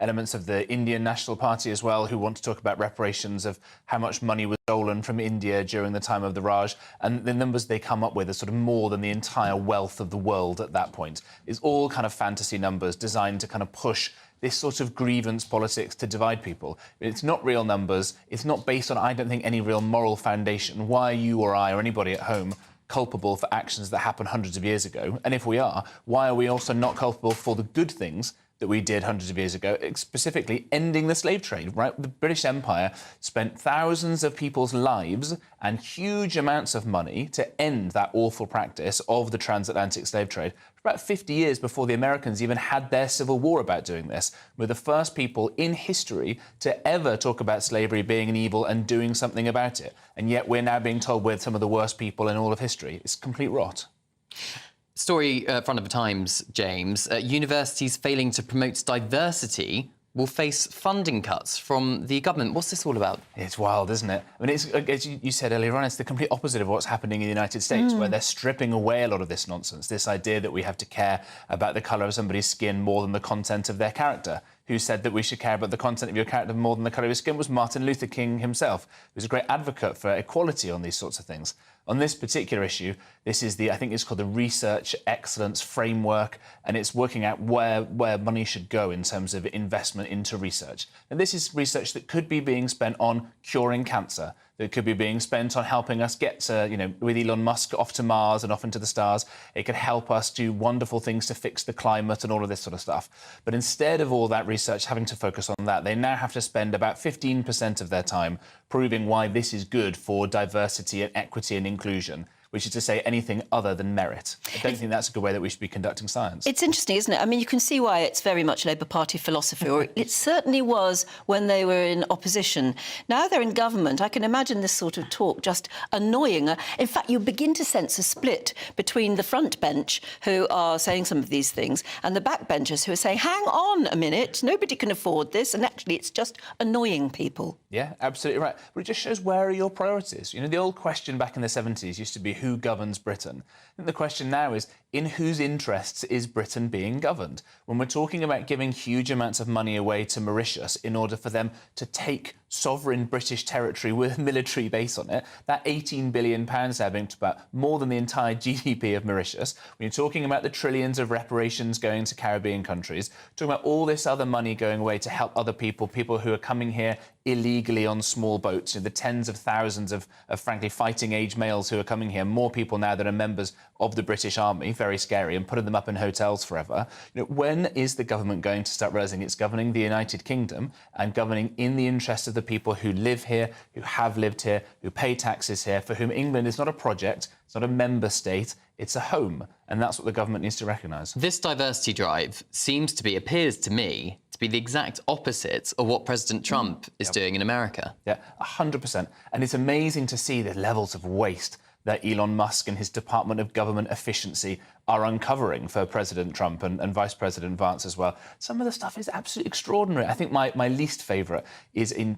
[SPEAKER 4] elements of the Indian National Party as well who want to talk about reparations of how much money was stolen from India during the time of the Raj. And the numbers they come up with are sort of more than the entire wealth of the world at that point. It's all kind of fantasy numbers designed to kind of push this sort of grievance politics to divide people. It's not real numbers. It's not based on, I don't think, any real moral foundation. Why are you or I or anybody at home culpable for actions that happened hundreds of years ago? And if we are, why are we also not culpable for the good things that we did hundreds of years ago, specifically ending the slave trade, right? The British Empire spent thousands of people's lives and huge amounts of money to end that awful practice of the transatlantic slave trade. About 50 years before the Americans even had their civil war about doing this. We're the first people in history to ever talk about slavery being an evil and doing something about it. And yet we're now being told we're some of the worst people in all of history. It's complete rot.
[SPEAKER 14] Story front of the Times, James. Universities failing to promote diversity will face funding cuts from the government. What's this all about?
[SPEAKER 4] It's wild, isn't it? I mean, it's, as you said earlier on, it's the complete opposite of what's happening in the United States, where they're stripping away a lot of this nonsense, this idea that we have to care about the colour of somebody's skin more than the content of their character. Who said that we should care about the content of your character more than the colour of your skin was Martin Luther King himself, who was a great advocate for equality on these sorts of things. On this particular issue, this is I think it's called the Research Excellence Framework, and it's working out where money should go in terms of investment into research. And this is research that could be being spent on curing cancer, that could be being spent on helping us get, with Elon Musk off to Mars and off into the stars. It could help us do wonderful things to fix the climate and all of this sort of stuff. But instead of all that research having to focus on that, they now have to spend about 15% of their time proving why this is good for diversity and equity and inclusion, which is to say anything other than merit. I don't think that's a good way that we should be conducting science.
[SPEAKER 11] It's interesting, isn't it? I mean, you can see why it's very much Labour Party philosophy, or it certainly was when they were in opposition. Now they're in government. I can imagine this sort of talk just annoying. In fact, you begin to sense a split between the front bench, who are saying some of these things, and the backbenchers who are saying, hang on a minute, nobody can afford this, and actually it's just annoying people.
[SPEAKER 4] Yeah, absolutely right. But it just shows where are your priorities. You know, the old question back in the 70s used to be who governs Britain. I think the question now is, in whose interests is Britain being governed? When we're talking about giving huge amounts of money away to Mauritius in order for them to take sovereign British territory with a military base on it, that £18 billion now being about more than the entire GDP of Mauritius. When you're talking about the trillions of reparations going to Caribbean countries, talking about all this other money going away to help other people who are coming here illegally on small boats, the tens of thousands of frankly, fighting-age males who are coming here, more people now that are members of the British Army, very scary, and putting them up in hotels forever. You know, when is the government going to start realising it's governing the United Kingdom and governing in the interest of the people who live here, who have lived here, who pay taxes here, for whom England is not a project, it's not a member state, it's a home, and that's what the government needs to recognise.
[SPEAKER 14] This diversity drive appears to me to be the exact opposite of what President Trump is doing in America.
[SPEAKER 4] Yeah, 100%. And it's amazing to see the levels of waste that Elon Musk and his Department of Government Efficiency are uncovering for President Trump and Vice President Vance as well. Some of the stuff is absolutely extraordinary. I think my least favourite is in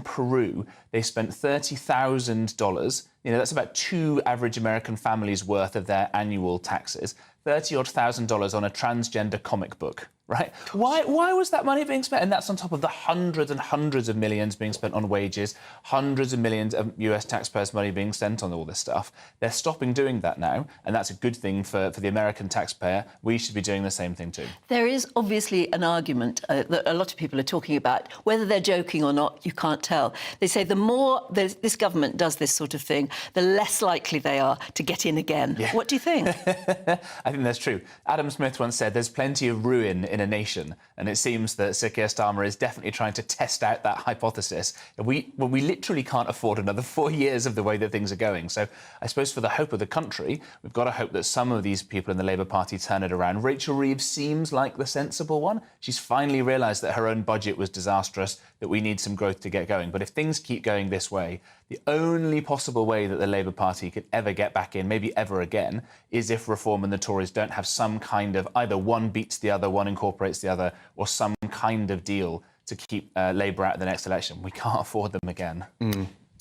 [SPEAKER 4] Peru. They spent $30,000. You know, that's about 2 average American families' worth of their annual taxes. $30,000 on a transgender comic book, right? Why was that money being spent? And that's on top of the hundreds and hundreds of millions being spent on wages, hundreds of millions of US taxpayers' money being spent on all this stuff. They're stopping doing that now, and that's a good thing for the American taxpayer. We should be doing the same thing too.
[SPEAKER 11] There is obviously an argument that a lot of people are talking about. Whether they're joking or not, you can't tell. They say the more this government does this sort of thing, the less likely they are to get in again. Yeah. What do you think?
[SPEAKER 4] I think that's true. Adam Smith once said there's plenty of ruin in a nation, and it seems that Sir Keir Starmer is definitely trying to test out that hypothesis. We literally can't afford another 4 years of the way that things are going. So I suppose for the hope of the country, we've got to hope that some of these people in the Labour Party turn it around. Rachel Reeves seems like the sensible one. She's finally realised that her own budget was disastrous, that we need some growth to get going. But if things keep going this way, the only possible way that the Labour Party could ever get back in, maybe ever again, is if Reform and the Tories don't have some kind of either one beats the other, one incorporates the other, or some kind of deal to keep Labour out of the next election. We can't afford them again.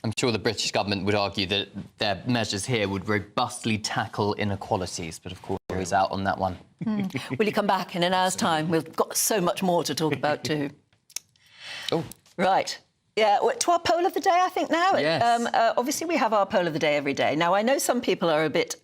[SPEAKER 14] I'm sure the British government would argue that their measures here would robustly tackle inequalities, but of course he's out on that one.
[SPEAKER 11] Will you come back in an hour's time? We've got so much more to talk about too.
[SPEAKER 14] Oh.
[SPEAKER 11] Right. Yeah, to our poll of the day, I think now.
[SPEAKER 14] Yes.
[SPEAKER 11] Obviously, we have our poll of the day every day. Now, I know some people are a bit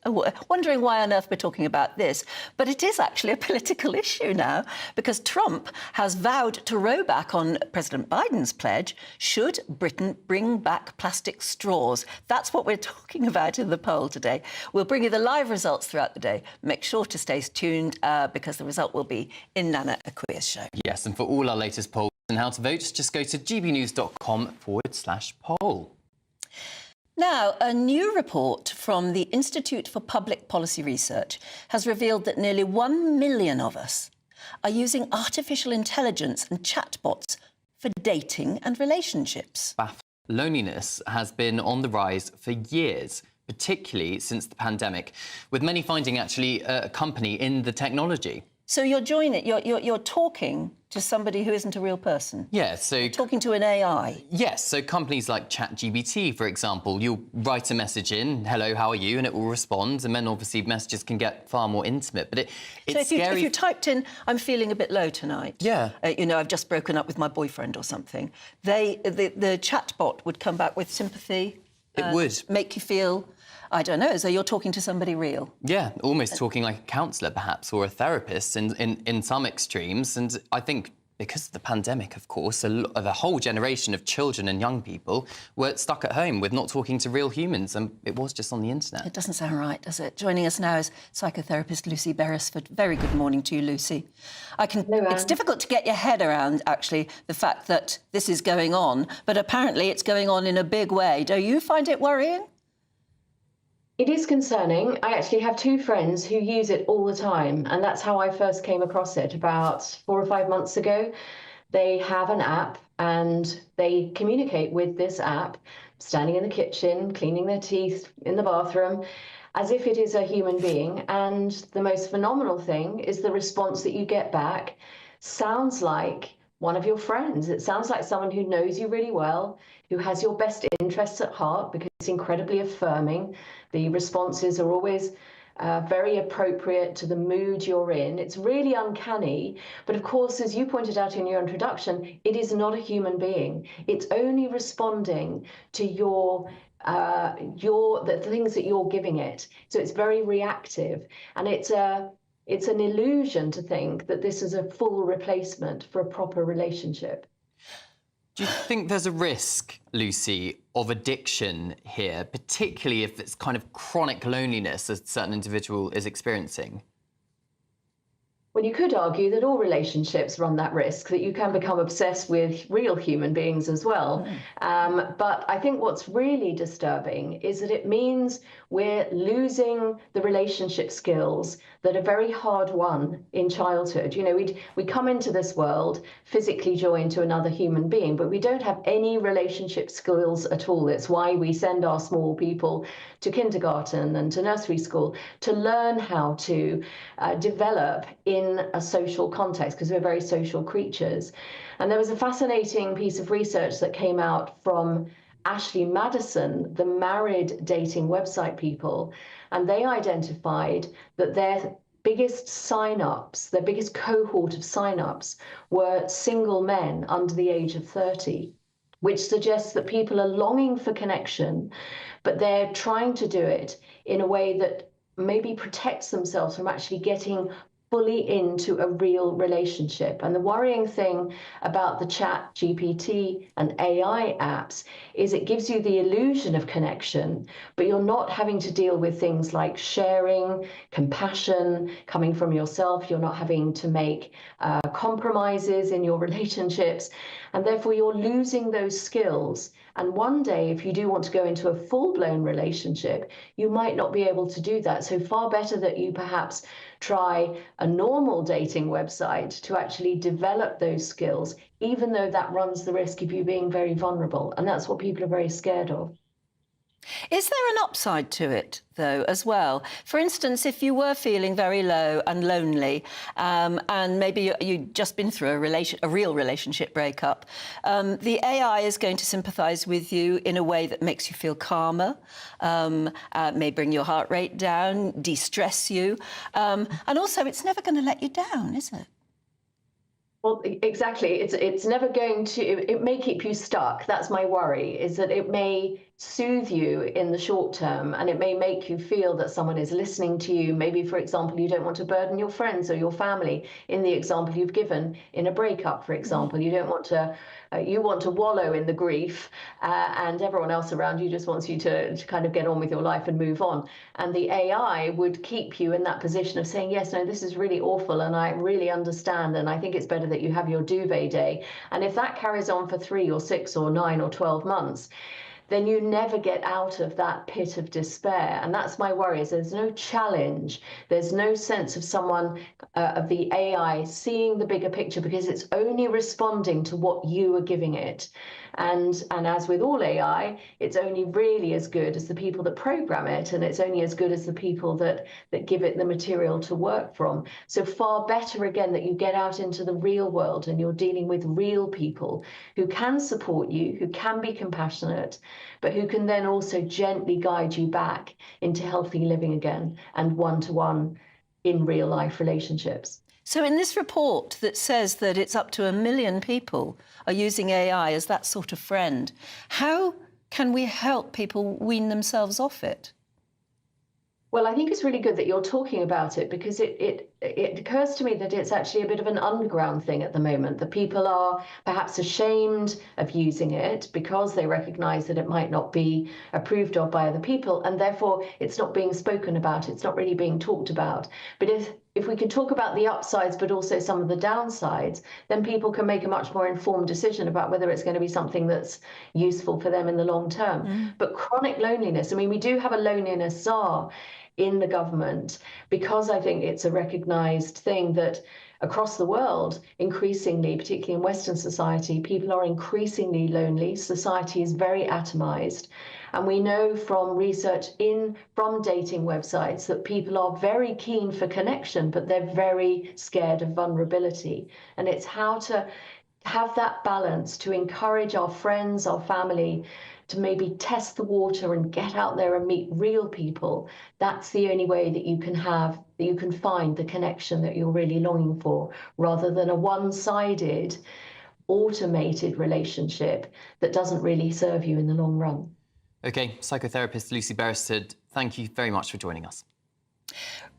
[SPEAKER 11] wondering why on earth we're talking about this, but it is actually a political issue now because Trump has vowed to row back on President Biden's pledge, should Britain bring back plastic straws. That's what we're talking about in the poll today. We'll bring you the live results throughout the day. Make sure to stay tuned because the result will be in Nana Akuya's show.
[SPEAKER 14] Yes, and for all our latest polls and how to vote, just go to gbnews.com/poll.
[SPEAKER 11] Now, a new report from the Institute for Public Policy Research has revealed that nearly 1 million of us are using artificial intelligence and chatbots for dating and relationships.
[SPEAKER 14] Loneliness has been on the rise for years, particularly since the pandemic, with many finding actually a company in the technology.
[SPEAKER 11] So you're talking to somebody who isn't a real person?
[SPEAKER 14] Yeah, so...
[SPEAKER 11] You're talking to an AI?
[SPEAKER 14] Yes, so companies like ChatGPT, for example, you'll write a message in, hello, how are you, and it will respond, and then obviously messages can get far more intimate, but it's
[SPEAKER 11] so
[SPEAKER 14] scary...
[SPEAKER 11] if you typed in, I'm feeling a bit low tonight,
[SPEAKER 14] yeah,
[SPEAKER 11] you know, I've just broken up with my boyfriend or something, the chatbot would come back with sympathy?
[SPEAKER 14] It would.
[SPEAKER 11] Make you feel... I don't know, so you're talking to somebody real?
[SPEAKER 14] Yeah, almost talking like a counsellor, perhaps, or a therapist in some extremes. And I think because of the pandemic, of course, a whole generation of children and young people were stuck at home with not talking to real humans, and it was just on the internet.
[SPEAKER 11] It doesn't sound right, does it? Joining us now is psychotherapist Lucy Beresford. Very good morning to you, Lucy. It's difficult to get your head around, actually, the fact that this is going on, but apparently it's going on in a big way. Do you find it worrying?
[SPEAKER 2] It is concerning. I actually have two friends who use it all the time, and that's how I first came across it about 4 or 5 months ago. They have an app and they communicate with this app, standing in the kitchen, cleaning their teeth in the bathroom, as if it is a human being. And the most phenomenal thing is the response that you get back sounds like one of your friends. It sounds like someone who knows you really well, who has your best interests at heart, because it's incredibly affirming. The responses are always very appropriate to the mood you're in. It's really uncanny. But of course, as you pointed out in your introduction, it is not a human being. It's only responding to the things that you're giving it. So it's very reactive. And it's an illusion to think that this is a full replacement for a proper relationship.
[SPEAKER 14] Do you think there's a risk, Lucy, of addiction here, particularly if it's kind of chronic loneliness a certain individual is experiencing?
[SPEAKER 2] Well, you could argue that all relationships run that risk, that you can become obsessed with real human beings as well. But I think what's really disturbing is that it means we're losing the relationship skills that are very hard won in childhood. You know, we come into this world physically joined to another human being, but we don't have any relationship skills at all. It's why we send our small people to kindergarten and to nursery school to learn how to develop in a social context, because we're very social creatures. And there was a fascinating piece of research that came out from Ashley Madison, the married dating website people, and they identified that their biggest sign-ups, their biggest cohort of sign-ups were single men under the age of 30, which suggests that people are longing for connection, but they're trying to do it in a way that maybe protects themselves from actually getting fully into a real relationship. And the worrying thing about the ChatGPT and AI apps is it gives you the illusion of connection, but you're not having to deal with things like sharing, compassion, coming from yourself. You're not having to make compromises in your relationships, and therefore you're losing those skills. And one day, if you do want to go into a full-blown relationship, you might not be able to do that. So far better that you perhaps try a normal dating website to actually develop those skills, even though that runs the risk of you being very vulnerable. And that's what people are very scared of.
[SPEAKER 11] Is there an upside to it, though, as well? For instance, if you were feeling very low and lonely, and maybe you'd just been through a real relationship breakup, the AI is going to sympathise with you in a way that makes you feel calmer, may bring your heart rate down, de-stress you, and also it's never going to let you down, is it?
[SPEAKER 2] Well, exactly. It's never going to, it may keep you stuck. That's my worry, is that it may soothe you in the short term, and it may make you feel that someone is listening to you. Maybe, for example, you don't want to burden your friends or your family in the example you've given in a breakup, for example. You don't want to, you want to wallow in the grief, and everyone else around you just wants you to kind of get on with your life and move on. And the AI would keep you in that position of saying, yes, no, this is really awful, and I really understand, and I think it's better that you have your duvet day. And if that carries on for 3 or 6 or 9 or 12 months, then you never get out of that pit of despair. And that's my worry, is there's no challenge. There's no sense of someone, of the AI seeing the bigger picture, because it's only responding to what you are giving it. And as with all AI, it's only really as good as the people that program it, and it's only as good as the people that give it the material to work from. So far better, again, that you get out into the real world and you're dealing with real people who can support you, who can be compassionate, but who can then also gently guide you back into healthy living again and one-to-one in real life relationships.
[SPEAKER 11] So in this report that says that it's up to 1 million people are using AI as that sort of friend, how can we help people wean themselves off it?
[SPEAKER 2] Well, I think it's really good that you're talking about it, because it occurs to me that it's actually a bit of an underground thing at the moment, that people are perhaps ashamed of using it because they recognise that it might not be approved of by other people, and therefore it's not being spoken about, it's not really being talked about. But if we can talk about the upsides but also some of the downsides, then people can make a much more informed decision about whether it's going to be something that's useful for them in the long term. But chronic loneliness, I mean, we do have a loneliness czar in the government, because I think it's a recognised thing that across the world, increasingly, particularly in Western society, people are increasingly lonely. Society is very atomised. And we know from research from dating websites that people are very keen for connection, but they're very scared of vulnerability. And it's how to have that balance to encourage our friends, our family, to maybe test the water and get out there and meet real people. That's the only way that you can find the connection that you're really longing for, rather than a one-sided, automated relationship that doesn't really serve you in the long run.
[SPEAKER 14] OK, psychotherapist Lucy Beresford, thank you very much for joining us.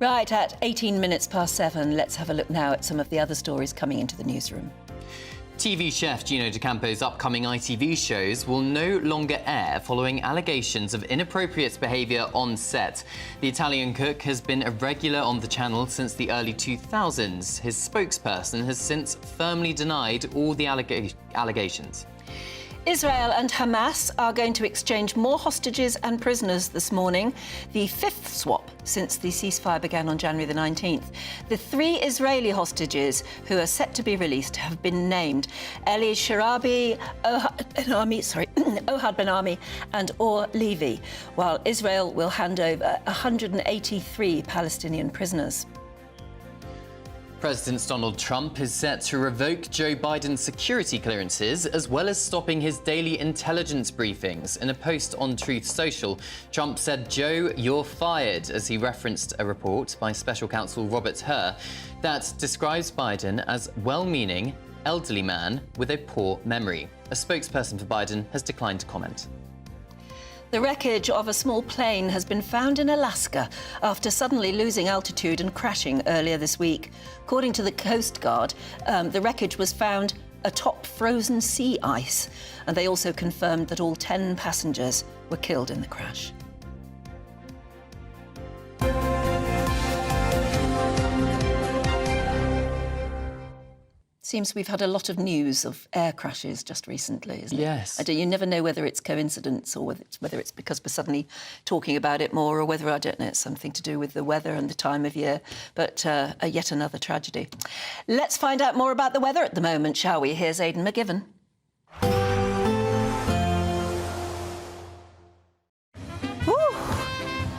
[SPEAKER 11] Right, at 18 minutes past 7, let's have a look now at some of the other stories coming into the newsroom.
[SPEAKER 14] TV chef Gino D'Acampo's upcoming ITV shows will no longer air following allegations of inappropriate behaviour on set. The Italian cook has been a regular on the channel since the early 2000s. His spokesperson has since firmly denied all the allegations.
[SPEAKER 11] Israel and Hamas are going to exchange more hostages and prisoners this morning, the 5th swap since the ceasefire began on January the 19th. The 3 Israeli hostages who are set to be released have been named: Eli Sharabi, Ohad Ben-Ami and Or Levy, while Israel will hand over 183 Palestinian prisoners.
[SPEAKER 14] President Donald Trump is set to revoke Joe Biden's security clearances, as well as stopping his daily intelligence briefings. In a post on Truth Social, Trump said, "Joe, you're fired," as he referenced a report by special counsel Robert Hur that describes Biden as well-meaning, elderly man with a poor memory. A spokesperson for Biden has declined to comment.
[SPEAKER 11] The wreckage of a small plane has been found in Alaska after suddenly losing altitude and crashing earlier this week. According to the Coast Guard, the wreckage was found atop frozen sea ice, and they also confirmed that all 10 passengers were killed in the crash. Seems we've had a lot of news of air crashes just recently, isn't it?
[SPEAKER 14] Yes.
[SPEAKER 11] You never know whether it's coincidence or whether it's because we're suddenly talking about it more, or whether, I don't know, it's something to do with the weather and the time of year. But yet another tragedy. Let's find out more about the weather at the moment, shall we? Here's Aidan McGivern.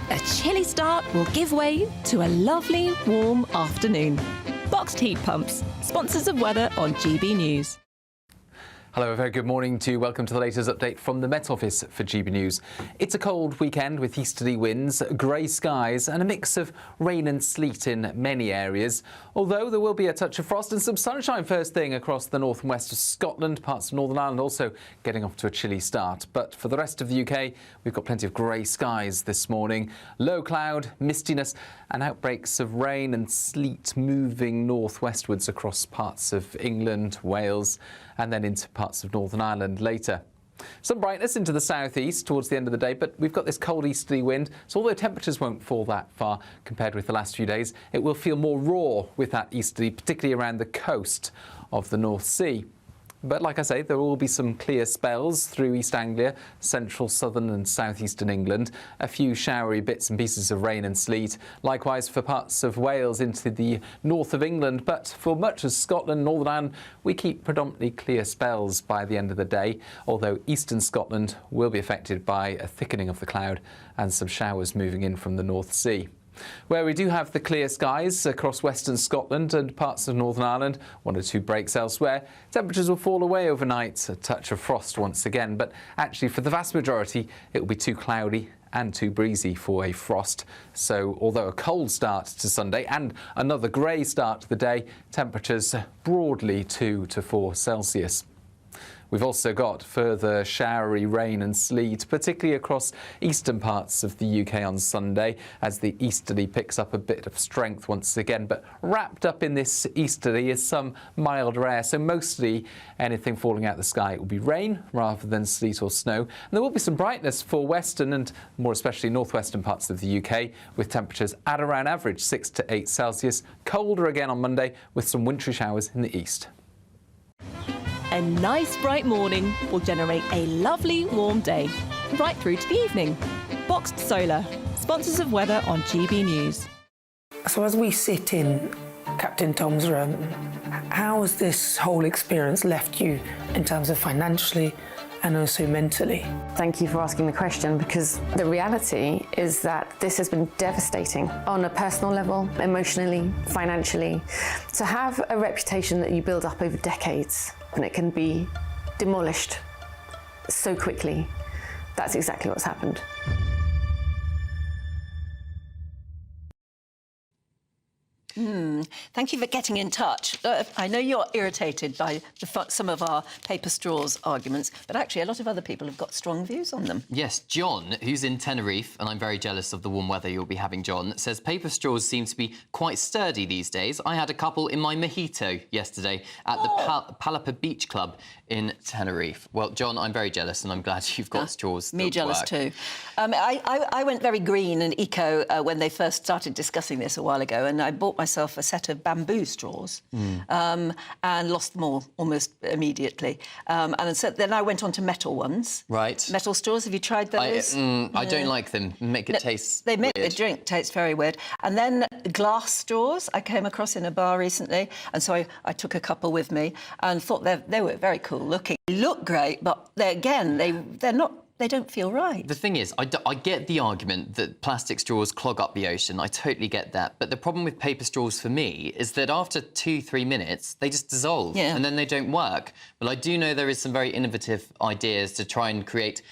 [SPEAKER 6] A chilly start will give way to a lovely, warm afternoon. Boxed Heat Pumps, sponsors of weather on GB News.
[SPEAKER 19] Hello, a very good morning to you. Welcome to the latest update from the Met Office for GB News. It's a cold weekend with easterly winds, grey skies and a mix of rain and sleet in many areas. Although there will be a touch of frost and some sunshine first thing across the north and west of Scotland, parts of Northern Ireland also getting off to a chilly start. But for the rest of the UK, we've got plenty of grey skies this morning. Low cloud, mistiness and outbreaks of rain and sleet moving northwestwards across parts of England, Wales and then into parts of Northern Ireland later. Some brightness into the southeast towards the end of the day, but we've got this cold easterly wind, so although temperatures won't fall that far compared with the last few days, it will feel more raw with that easterly, particularly around the coast of the North Sea. But like I say, there will be some clear spells through East Anglia, central, southern and southeastern England. A few showery bits and pieces of rain and sleet. Likewise for parts of Wales into the north of England. But for much of Scotland, Northern Ireland, we keep predominantly clear spells by the end of the day. Although eastern Scotland will be affected by a thickening of the cloud and some showers moving in from the North Sea. Where we do have the clear skies across western Scotland and parts of Northern Ireland, 1 or 2 breaks elsewhere, temperatures will fall away overnight, a touch of frost once again, but actually for the vast majority it will be too cloudy and too breezy for a frost. So although a cold start to Sunday and another grey start to the day, temperatures broadly 2 to 4 Celsius. We've also got further showery rain and sleet, particularly across eastern parts of the UK on Sunday, as the easterly picks up a bit of strength once again. But wrapped up in this easterly is some milder air, so mostly anything falling out of the sky will be rain rather than sleet or snow. And there will be some brightness for western and more especially northwestern parts of the UK, with temperatures at around average 6 to 8 Celsius. Colder again on Monday with some wintry showers in the east.
[SPEAKER 6] A nice bright morning will generate a lovely warm day, right through to the evening. Boxed Solar, sponsors of weather on GB News.
[SPEAKER 5] So as we sit in Captain Tom's room, how has this whole experience left you in terms of financially and also mentally?
[SPEAKER 7] Thank you for asking the question, because the reality is that this has been devastating on a personal level, emotionally, financially. To have a reputation that you build up over decades and it can be demolished so quickly, that's exactly what's happened.
[SPEAKER 11] Thank you for getting in touch. I know you're irritated by some of our paper straws arguments, but actually a lot of other people have got strong views on them.
[SPEAKER 14] Yes, John, who's in Tenerife, and I'm very jealous of the warm weather you'll be having, John, says paper straws seem to be quite sturdy these days. I had a couple in my mojito yesterday at the Palapa Beach Club in Tenerife. Well, John, I'm very jealous, and I'm glad you've got straws that
[SPEAKER 11] Me jealous
[SPEAKER 14] work.
[SPEAKER 11] too. I went very green and eco when they first started discussing this a while ago, and I bought myself a set of bamboo straws and lost them all almost immediately. And so then I went on to metal ones.
[SPEAKER 14] Right.
[SPEAKER 11] Metal straws, have you tried those?
[SPEAKER 14] I don't like them. Make it taste
[SPEAKER 11] They make
[SPEAKER 14] weird.
[SPEAKER 11] the drink taste very weird. And then glass straws I came across in a bar recently, and so I took a couple with me and thought they were very cool looking. They look great, but they're not. They don't feel right.
[SPEAKER 14] The thing is, I get the argument that plastic straws clog up the ocean. I totally get that. But the problem with paper straws for me is that after 2-3 minutes, they just dissolve and then they don't work. But I do know there is some very innovative ideas to try and create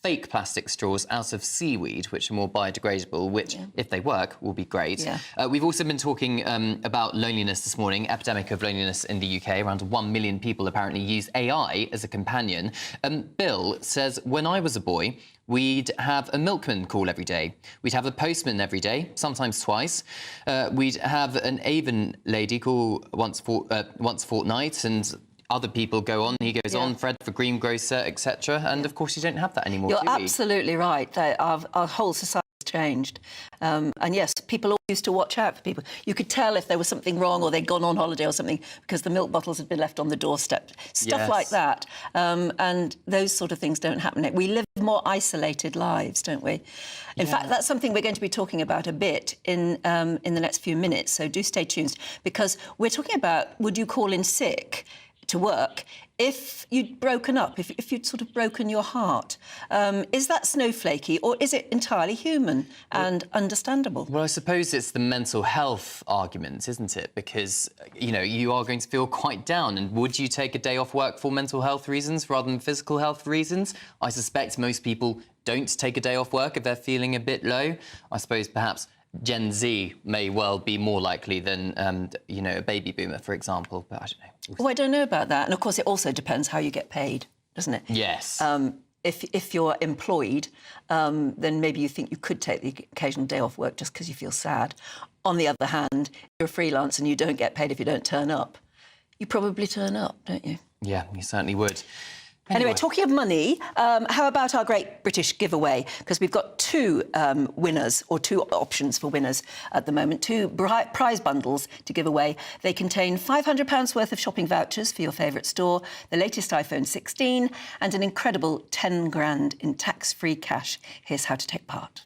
[SPEAKER 14] fake plastic straws out of seaweed, which are more biodegradable, which, if they work, will be great. We've also been talking about loneliness this morning, epidemic of loneliness in the UK. Around 1 million people apparently use AI as a companion. Bill says, when I was a boy, we'd have a milkman call every day. We'd have a postman every day, sometimes twice. We'd have an Avon lady call once fortnight, and other people go on. He goes on, Fred for greengrocer, etc. And of course, you don't have that anymore.
[SPEAKER 11] You're absolutely right. Our whole society has changed. And yes, people always used to watch out for people. You could tell if there was something wrong or they'd gone on holiday or something because the milk bottles had been left on the doorstep. Stuff like that. And those sort of things don't happen. We live more isolated lives, don't we? In fact, that's something we're going to be talking about a bit in the next few minutes. So do stay tuned, because we're talking about, would you call in sick to work if you'd broken up, if you'd sort of broken your heart. Is that snowflakey, or is it entirely human and understandable?
[SPEAKER 14] Well, I suppose it's the mental health argument, isn't it? Because, you know, you are going to feel quite down, and would you take a day off work for mental health reasons rather than physical health reasons? I suspect most people don't take a day off work if they're feeling a bit low. I suppose perhaps Gen Z may well be more likely than, you know, a baby boomer, for example, but I don't know.
[SPEAKER 11] Oh, I don't know about that. And, of course, it also depends how you get paid, doesn't it?
[SPEAKER 14] Yes.
[SPEAKER 11] If you're employed, then maybe you think you could take the occasional day off work just because you feel sad. On the other hand, you're a freelance and you don't get paid if you don't turn up. You probably turn up, don't you?
[SPEAKER 14] Yeah, you certainly would.
[SPEAKER 11] Anyway, talking of money, how about our great British giveaway? Because we've got two winners, or two options for winners at the moment, two prize bundles to give away. They contain £500 worth of shopping vouchers for your favourite store, the latest iPhone 16, and an incredible 10 grand in tax-free cash. Here's how to take part.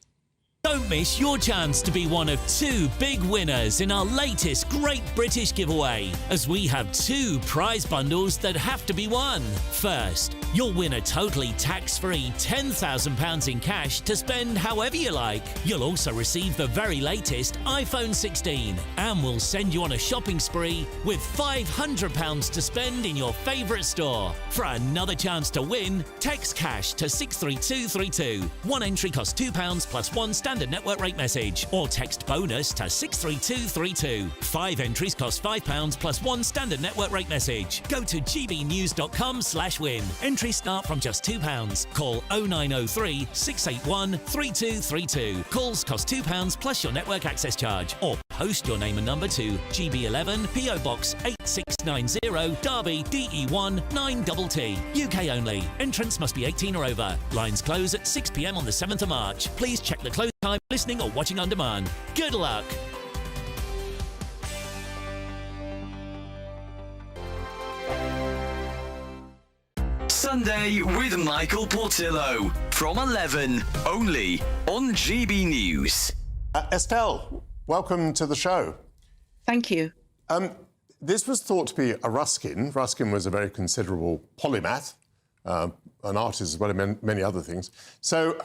[SPEAKER 1] Don't miss your chance to be one of two big winners in our latest Great British Giveaway, as we have two prize bundles that have to be won. First, you'll win a totally tax-free £10,000 in cash to spend however you like. You'll also receive the very latest iPhone 16, and we'll send you on a shopping spree with £500 to spend in your favourite store. For another chance to win, text cash to 63232. One entry costs £2 plus one standard network rate message, or text bonus to 63232. 5 entries cost £5 plus one standard network rate message. Go to gbnews.com/win. Entries start from just £2. Call 0903 681 3232. Calls cost £2 plus your network access charge, or post your name and number to GB11 PO Box 8690 Derby DE1 9TT. UK only. Entrants must be 18 or over. Lines close at 6 p.m. on the 7th of March. Please check the close time, listening or watching on demand. Good luck.
[SPEAKER 8] Sunday with Michael Portillo from 11, only on GB News.
[SPEAKER 12] Estelle, welcome to the show.
[SPEAKER 13] Thank you.
[SPEAKER 12] This was thought to be a Ruskin. Ruskin was a very considerable polymath, an artist as well as many other things. So,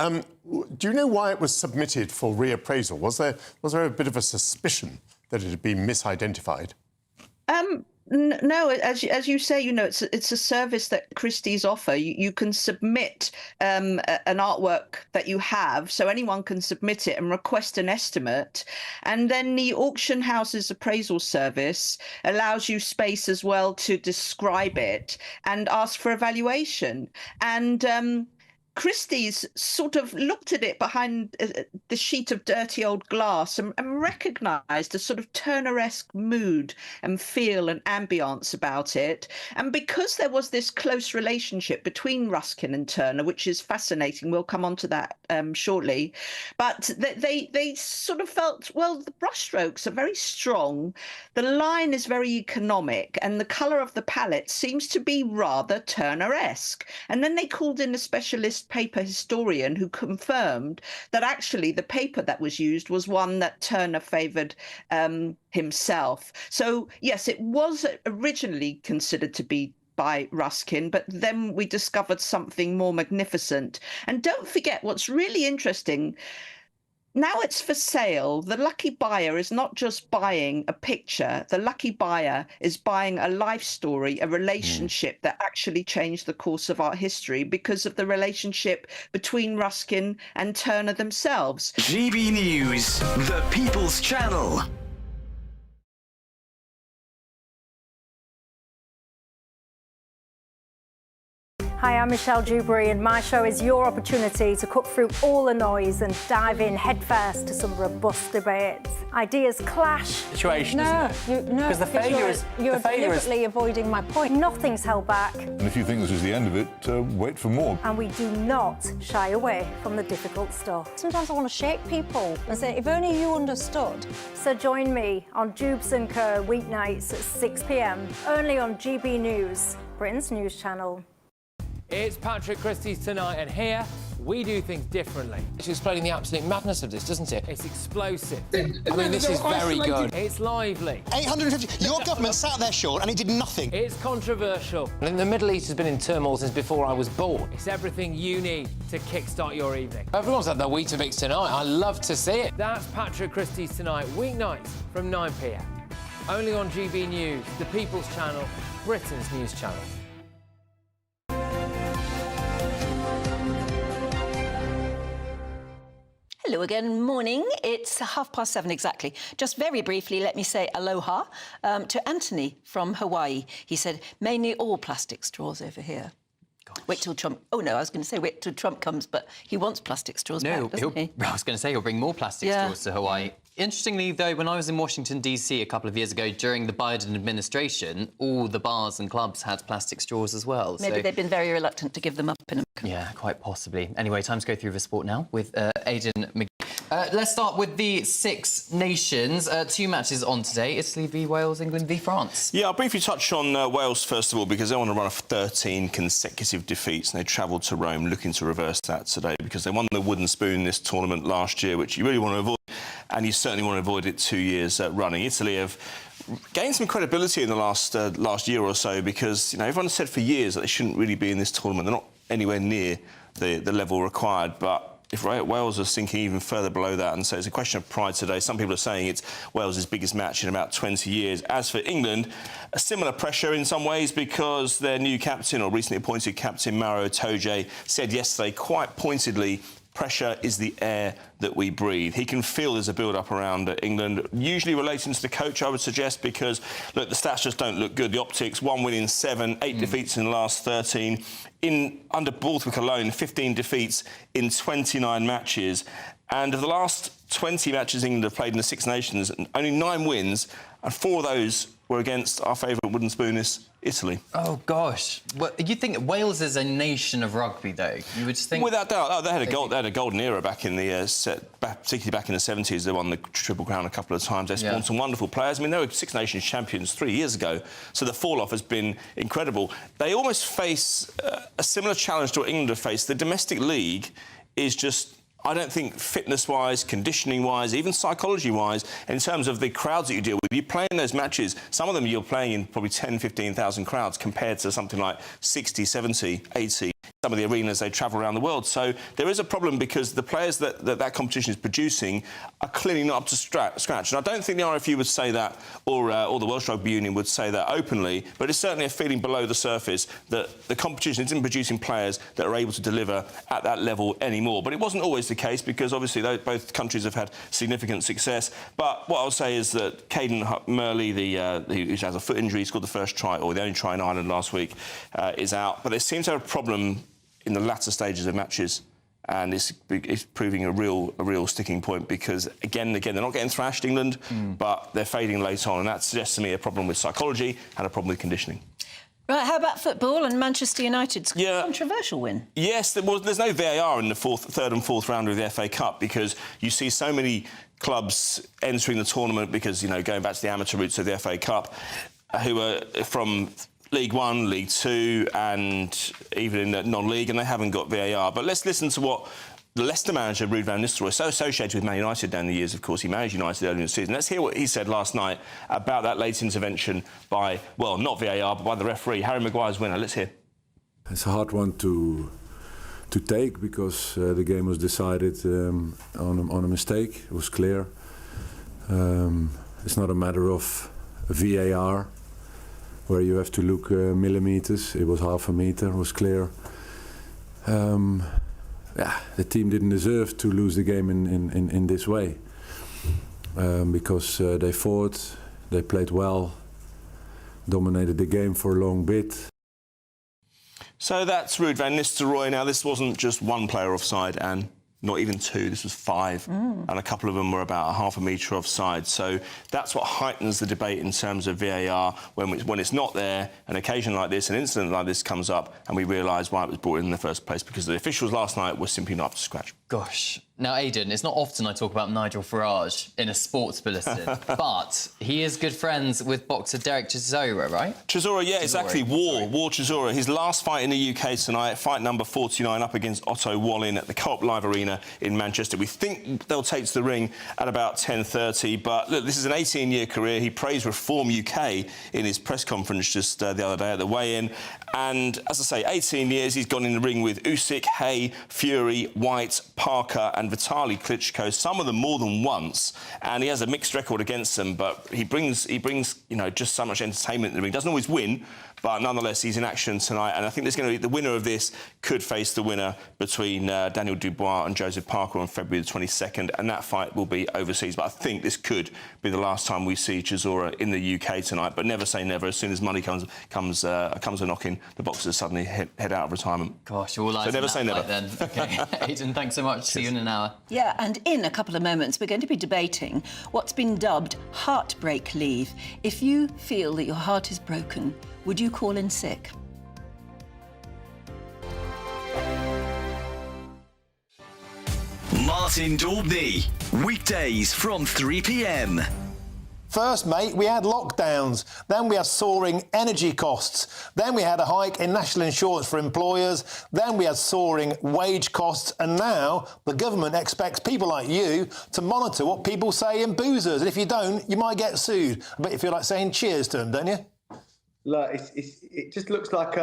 [SPEAKER 12] do you know why it was submitted for reappraisal? Was there a bit of a suspicion that it had been misidentified?
[SPEAKER 13] No, as you say, you know, it's a service that Christie's offer. You can submit an artwork that you have, so anyone can submit it and request an estimate, and then the auction house's appraisal service allows you space as well to describe it and ask for evaluation. And Christie's sort of looked at it behind the sheet of dirty old glass and recognised a sort of Turner-esque mood and feel and ambience about it. And because there was this close relationship between Ruskin and Turner, which is fascinating, we'll come on to that shortly, but they sort of felt, well, the brushstrokes are very strong, the line is very economic, and the colour of the palette seems to be rather Turner-esque. And then they called in a specialist paper historian who confirmed that actually the paper that was used was one that Turner favoured himself. So yes, it was originally considered to be by Ruskin, but then we discovered something more magnificent. And don't forget, what's really interesting, now it's for sale. The lucky buyer is not just buying a picture. The lucky buyer is buying a life story, a relationship that actually changed the course of art history because of the relationship between Ruskin and Turner themselves.
[SPEAKER 8] GB News, the People's Channel.
[SPEAKER 16] Hi, I'm Michelle Dewberry, and my show is your opportunity to cut through all the noise and dive in headfirst to some robust debates. Ideas clash.
[SPEAKER 18] Situation, isn't it?
[SPEAKER 16] Because
[SPEAKER 18] the failure is...
[SPEAKER 16] You're deliberately avoiding my point. Nothing's held back.
[SPEAKER 20] And if you think this is the end of it, wait for more.
[SPEAKER 16] And we do not shy away from the difficult stuff. Sometimes I want to shake people and say, if only you understood. So join me on Jubes & Co. weeknights at 6 p.m, only on GB News, Britain's news channel.
[SPEAKER 21] It's Patrick Christie's Tonight, and here
[SPEAKER 9] We do things differently. It's explaining the absolute madness of this, doesn't it? It's explosive. I mean, this is very good. It's lively.
[SPEAKER 15] 850. Your government sat there, Sean, and it did nothing.
[SPEAKER 9] It's controversial. And the Middle East has been in turmoil since before I was born. It's everything you need to kickstart your evening. Everyone's had their Weetabix tonight. I love to see it. That's Patrick Christie's Tonight, weeknights from 9 p.m. Only on GB News, the People's Channel, Britain's news channel.
[SPEAKER 11] Hello again, morning. It's 7:30 exactly. Just very briefly, let me say aloha to Anthony from Hawaii. He said, mainly all plastic straws over here. Wait till Trump... Oh, no, I was going to say wait till Trump comes, but he wants plastic straws back, doesn't he?
[SPEAKER 14] I was going to say he'll bring more plastic straws to Hawaii. Interestingly, though, when I was in Washington, D.C. a couple of years ago during the Biden administration, all the bars and clubs had plastic straws as well.
[SPEAKER 11] Maybe they've been very reluctant to give them up in America.
[SPEAKER 14] Yeah, quite possibly. Anyway, time to go through the sport now with Aidan McGee. Let's start with the Six Nations. 2 matches on today. Italy v Wales, England v France.
[SPEAKER 3] Yeah, I'll briefly touch on Wales first of all, because they want to run 13 consecutive defeats, and they travelled to Rome looking to reverse that today because they won the wooden spoon this tournament last year, which you really want to avoid, and you certainly want to avoid it 2 years running. Italy have gained some credibility in the last year or so because, you know, everyone has said for years that they shouldn't really be in this tournament. They're not anywhere near the level required, but if Wales are sinking even further below that, and so it's a question of pride today. Some people are saying it's Wales' biggest match in about 20 years. As for England, a similar pressure in some ways because their new captain, or recently appointed captain, Maro Itoje, said yesterday quite pointedly, pressure is the air that we breathe. He can feel there's a build-up around England, usually relating to the coach, I would suggest, because, look, the stats just don't look good. The optics, 1 win in 7, 8 defeats in the last 13. Under Borthwick alone, 15 defeats in 29 matches. And of the last 20 matches England have played in the Six Nations, only 9 wins, and 4 of those were against our favourite wooden spoonist, Italy.
[SPEAKER 14] Oh, gosh. Well, you think Wales is a nation of rugby, though? You would think...
[SPEAKER 3] Without doubt. They had a golden era back in the... particularly back in the 70s. They won the Triple Crown a couple of times. They spawned some wonderful players. I mean, they were Six Nations champions 3 years ago, so the fall-off has been incredible. They almost face a similar challenge to what England have faced. The domestic league is just... I don't think fitness-wise, conditioning-wise, even psychology-wise, in terms of the crowds that you deal with, you play in those matches, some of them you're playing in probably 10, 15,000 crowds compared to something like 60, 70, 80, some of the arenas they travel around the world. So there is a problem because the players that competition is producing are clearly not up to scratch. And I don't think the RFU would say that, or the Welsh Rugby Union would say that openly, but it's certainly a feeling below the surface that the competition isn't producing players that are able to deliver at that level anymore. But it wasn't always the case because obviously both countries have had significant success. But what I'll say is that Caden Murley, who has a foot injury, scored the first try, or the only try in Ireland last week, is out. But they seem to have a problem in the latter stages of matches, and it's proving a real sticking point because again they're not getting thrashed, England, but they're fading late on, and that suggests to me a problem with psychology and a problem with conditioning.
[SPEAKER 11] Right, how about football and Manchester United's controversial win? Yes, there's no VAR in the third and fourth round of the FA Cup because you see so many clubs entering the tournament because, you know, going back to the amateur roots of the FA Cup, who are from League One, League Two, and even in the non-league, and they haven't got VAR. But let's listen to what the Leicester manager, Ruud van Nistelrooy, so associated with Man United down the years, of course. He managed United earlier in the season. Let's hear what he said last night about that late intervention by, well, not VAR, but by the referee, Harry Maguire's winner. Let's hear.
[SPEAKER 17] It's a hard one to take because the game was decided on a mistake. It was clear. It's not a matter of VAR, where you have to look millimeters. It was half a meter, it was clear. The team didn't deserve to lose the game in this way because they fought, they played well, dominated the game for a long bit.
[SPEAKER 3] So that's Ruud van Nistelrooy. Now, this wasn't just one player offside, and not even 2, this was 5, and a couple of them were about a half a metre offside. So that's what heightens the debate in terms of VAR, when it's not there, an occasion like this, an incident like this comes up, and we realise why it was brought in the first place, because the officials last night were simply not up to scratch.
[SPEAKER 14] Gosh. Now, Aidan, it's not often I talk about Nigel Farage in a sports bulletin, but he is good friends with boxer Derek Chisora, right?
[SPEAKER 3] Chisora, yeah, exactly. War Chisora. His last fight in the UK tonight, fight number 49, up against Otto Wallin at the Co-op Live Arena in Manchester. We think they'll take to the ring at about 10:30, but look, this is an 18-year career. He praised Reform UK in his press conference just the other day at the weigh-in. And, as I say, 18 years, he's gone in the ring with Usyk, Hay, Fury, White, Parker and Vitaly Klitschko, some of them more than once, and he has a mixed record against them, but he brings you know, just so much entertainment in the ring. Doesn't always win, but nonetheless, he's in action tonight, and I think there's going to be the winner of this could face the winner between Daniel Dubois and Joseph Parker on February the 22nd, and that fight will be overseas. But I think this could be the last time we see Chisora in the UK tonight. But never say never. As soon as money comes a knocking, the boxers suddenly head out of retirement.
[SPEAKER 14] Gosh, all eyes
[SPEAKER 3] so never
[SPEAKER 14] on
[SPEAKER 3] say
[SPEAKER 14] that
[SPEAKER 3] never.
[SPEAKER 14] Fight, then. OK, Aidan, thanks so much. See you in an hour.
[SPEAKER 11] Yeah, and in a couple of moments, we're going to be debating what's been dubbed heartbreak leave. If you feel that your heart is broken, would you call in sick?
[SPEAKER 8] Martin Daubney, weekdays from 3 p.m.
[SPEAKER 18] First, mate, we had lockdowns. Then we had soaring energy costs. Then we had a hike in national insurance for employers. Then we had soaring wage costs. And now the government expects people like you to monitor what people say in boozers. And if you don't, you might get sued. I bet you feel like saying cheers to them, don't you?
[SPEAKER 21] Look, it just looks like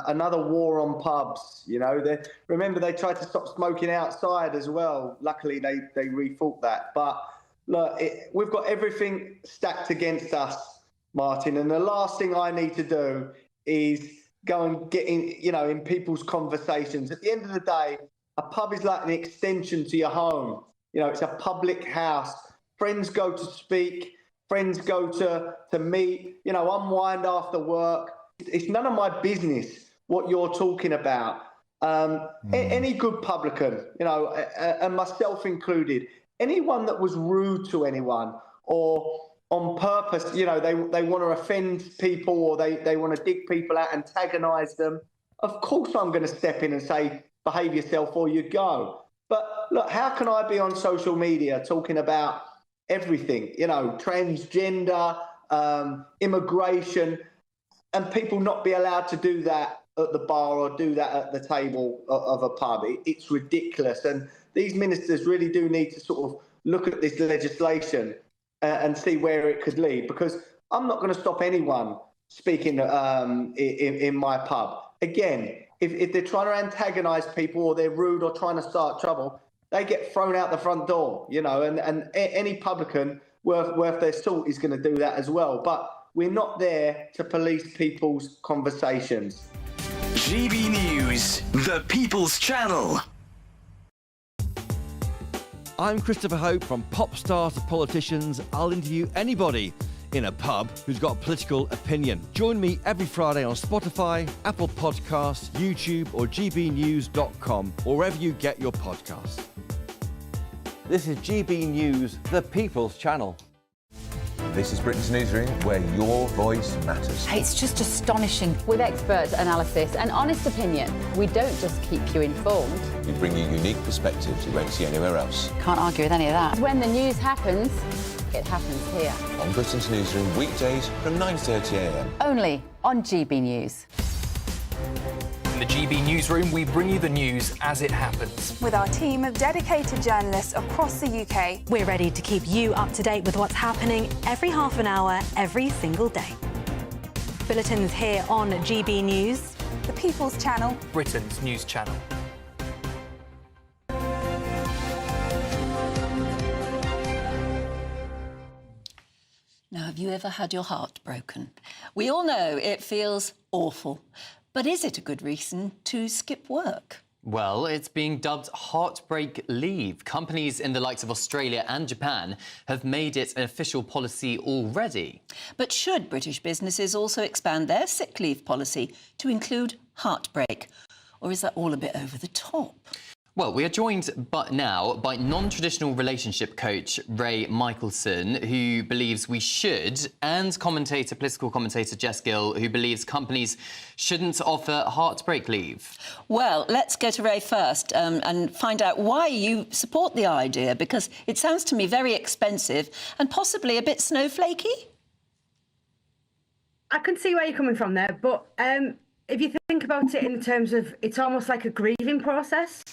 [SPEAKER 21] another war on pubs, you know. Remember, they tried to stop smoking outside as well. Luckily, they rethought that. But look, we've got everything stacked against us, Martin, and the last thing I need to do is go and get in people's conversations. At the end of the day, a pub is like an extension to your home. You know, it's a public house. Friends go to speak. Friends go to meet, unwind after work. It's none of my business what you're talking about. Any good publican, and myself included, anyone that was rude to anyone or on purpose, they want to offend people or they want to dig people out, antagonise them, of course I'm going to step in and say, behave yourself or you go. But look, how can I be on social media talking about everything, transgender, immigration, and people not be allowed to do that at the bar or do that at the table of a pub? It's ridiculous. And these ministers really do need to sort of look at this legislation and see where it could lead, because I'm not going to stop anyone speaking in my pub. Again, if they're trying to antagonise people or they're rude or trying to start trouble, they get thrown out the front door, and any publican worth their salt is going to do that as well. But we're not there to police people's conversations.
[SPEAKER 8] GB News, the People's Channel.
[SPEAKER 22] I'm Christopher Hope. From pop stars to politicians, I'll interview anybody in a pub who's got a political opinion. Join me every Friday on Spotify, Apple Podcasts, YouTube or gbnews.com, or wherever you get your podcasts. This is GB News, the People's Channel.
[SPEAKER 23] This is Britain's Newsroom, where your voice matters.
[SPEAKER 24] It's just astonishing. With expert analysis and honest opinion, we don't just keep you informed.
[SPEAKER 23] We bring you unique perspectives you won't see anywhere else.
[SPEAKER 24] Can't argue with any of that. When the news happens, it happens here.
[SPEAKER 23] On Britain's Newsroom, weekdays from 9:30 a.m.
[SPEAKER 24] Only on GB News.
[SPEAKER 25] In the GB Newsroom, we bring you the news as it happens.
[SPEAKER 16] With our team of dedicated journalists across the UK,
[SPEAKER 6] We're ready to keep you up to date with what's happening every half an hour, every single day. Bulletins here on GB News,
[SPEAKER 16] the People's Channel,
[SPEAKER 25] Britain's news channel.
[SPEAKER 11] Now, have you ever had your heart broken? We all know it feels awful. But is it a good reason to skip work?
[SPEAKER 14] Well, it's being dubbed heartbreak leave. Companies in the likes of Australia and Japan have made it an official policy already.
[SPEAKER 11] But should British businesses also expand their sick leave policy to include heartbreak? Or is that all a bit over the top?
[SPEAKER 14] Well, we are joined now by non-traditional relationship coach Ray Michelson, who believes we should, and political commentator Jess Gill, who believes companies shouldn't offer heartbreak leave.
[SPEAKER 11] Well, let's go to Ray first and find out why you support the idea, because it sounds to me very expensive and possibly a bit snowflakey.
[SPEAKER 2] I can see where you're coming from there, but if you think about it in terms of, it's almost like a grieving process.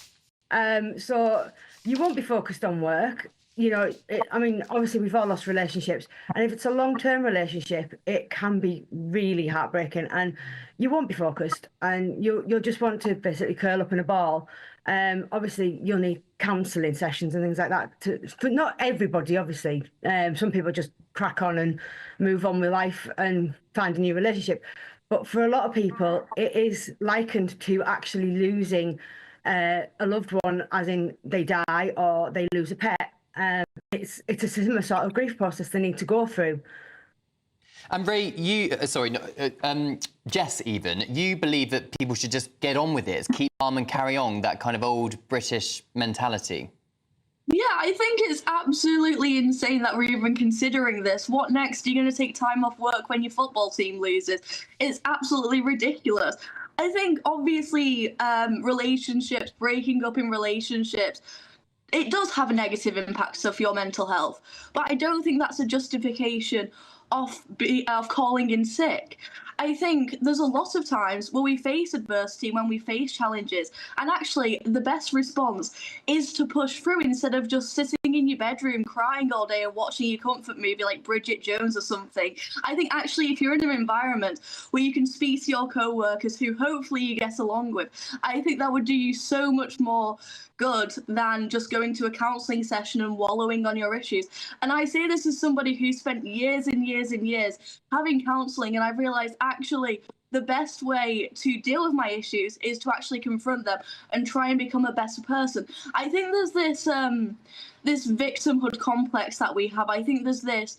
[SPEAKER 2] So you won't be focused on work. You know, I mean, obviously we've all lost relationships, and if it's a long-term relationship, it can be really heartbreaking, and you won't be focused, and you'll just want to basically curl up in a ball. Obviously, you'll need counselling sessions and things like that. But not everybody, obviously. Some people just crack on and move on with life and find a new relationship. But for a lot of people, it is likened to actually losing a loved one, as in they die or they lose a pet. It's a similar sort of grief process they need to go through.
[SPEAKER 14] And Ray, Jess, even, you believe that people should just get on with it, keep calm and carry on, that kind of old British mentality.
[SPEAKER 4] Yeah, I think it's absolutely insane that we're even considering this. What next? Are you going to take time off work when your football team loses? It's absolutely ridiculous. I think, obviously, relationships, breaking up in relationships, it does have a negative impact of your mental health. But I don't think that's a justification of calling in sick. I think there's a lot of times where we face adversity, when we face challenges, and actually the best response is to push through instead of just sitting in your bedroom crying all day and watching your comfort movie like Bridget Jones or something. I think actually if you're in an environment where you can speak to your co-workers who hopefully you get along with, I think that would do you so much more good than just going to a counselling session and wallowing on your issues. And I say this as somebody who spent years and years and years having counselling, and I've realised actually the best way to deal with my issues is to actually confront them and try and become a better person. I think there's this this victimhood complex that we have. I think there's this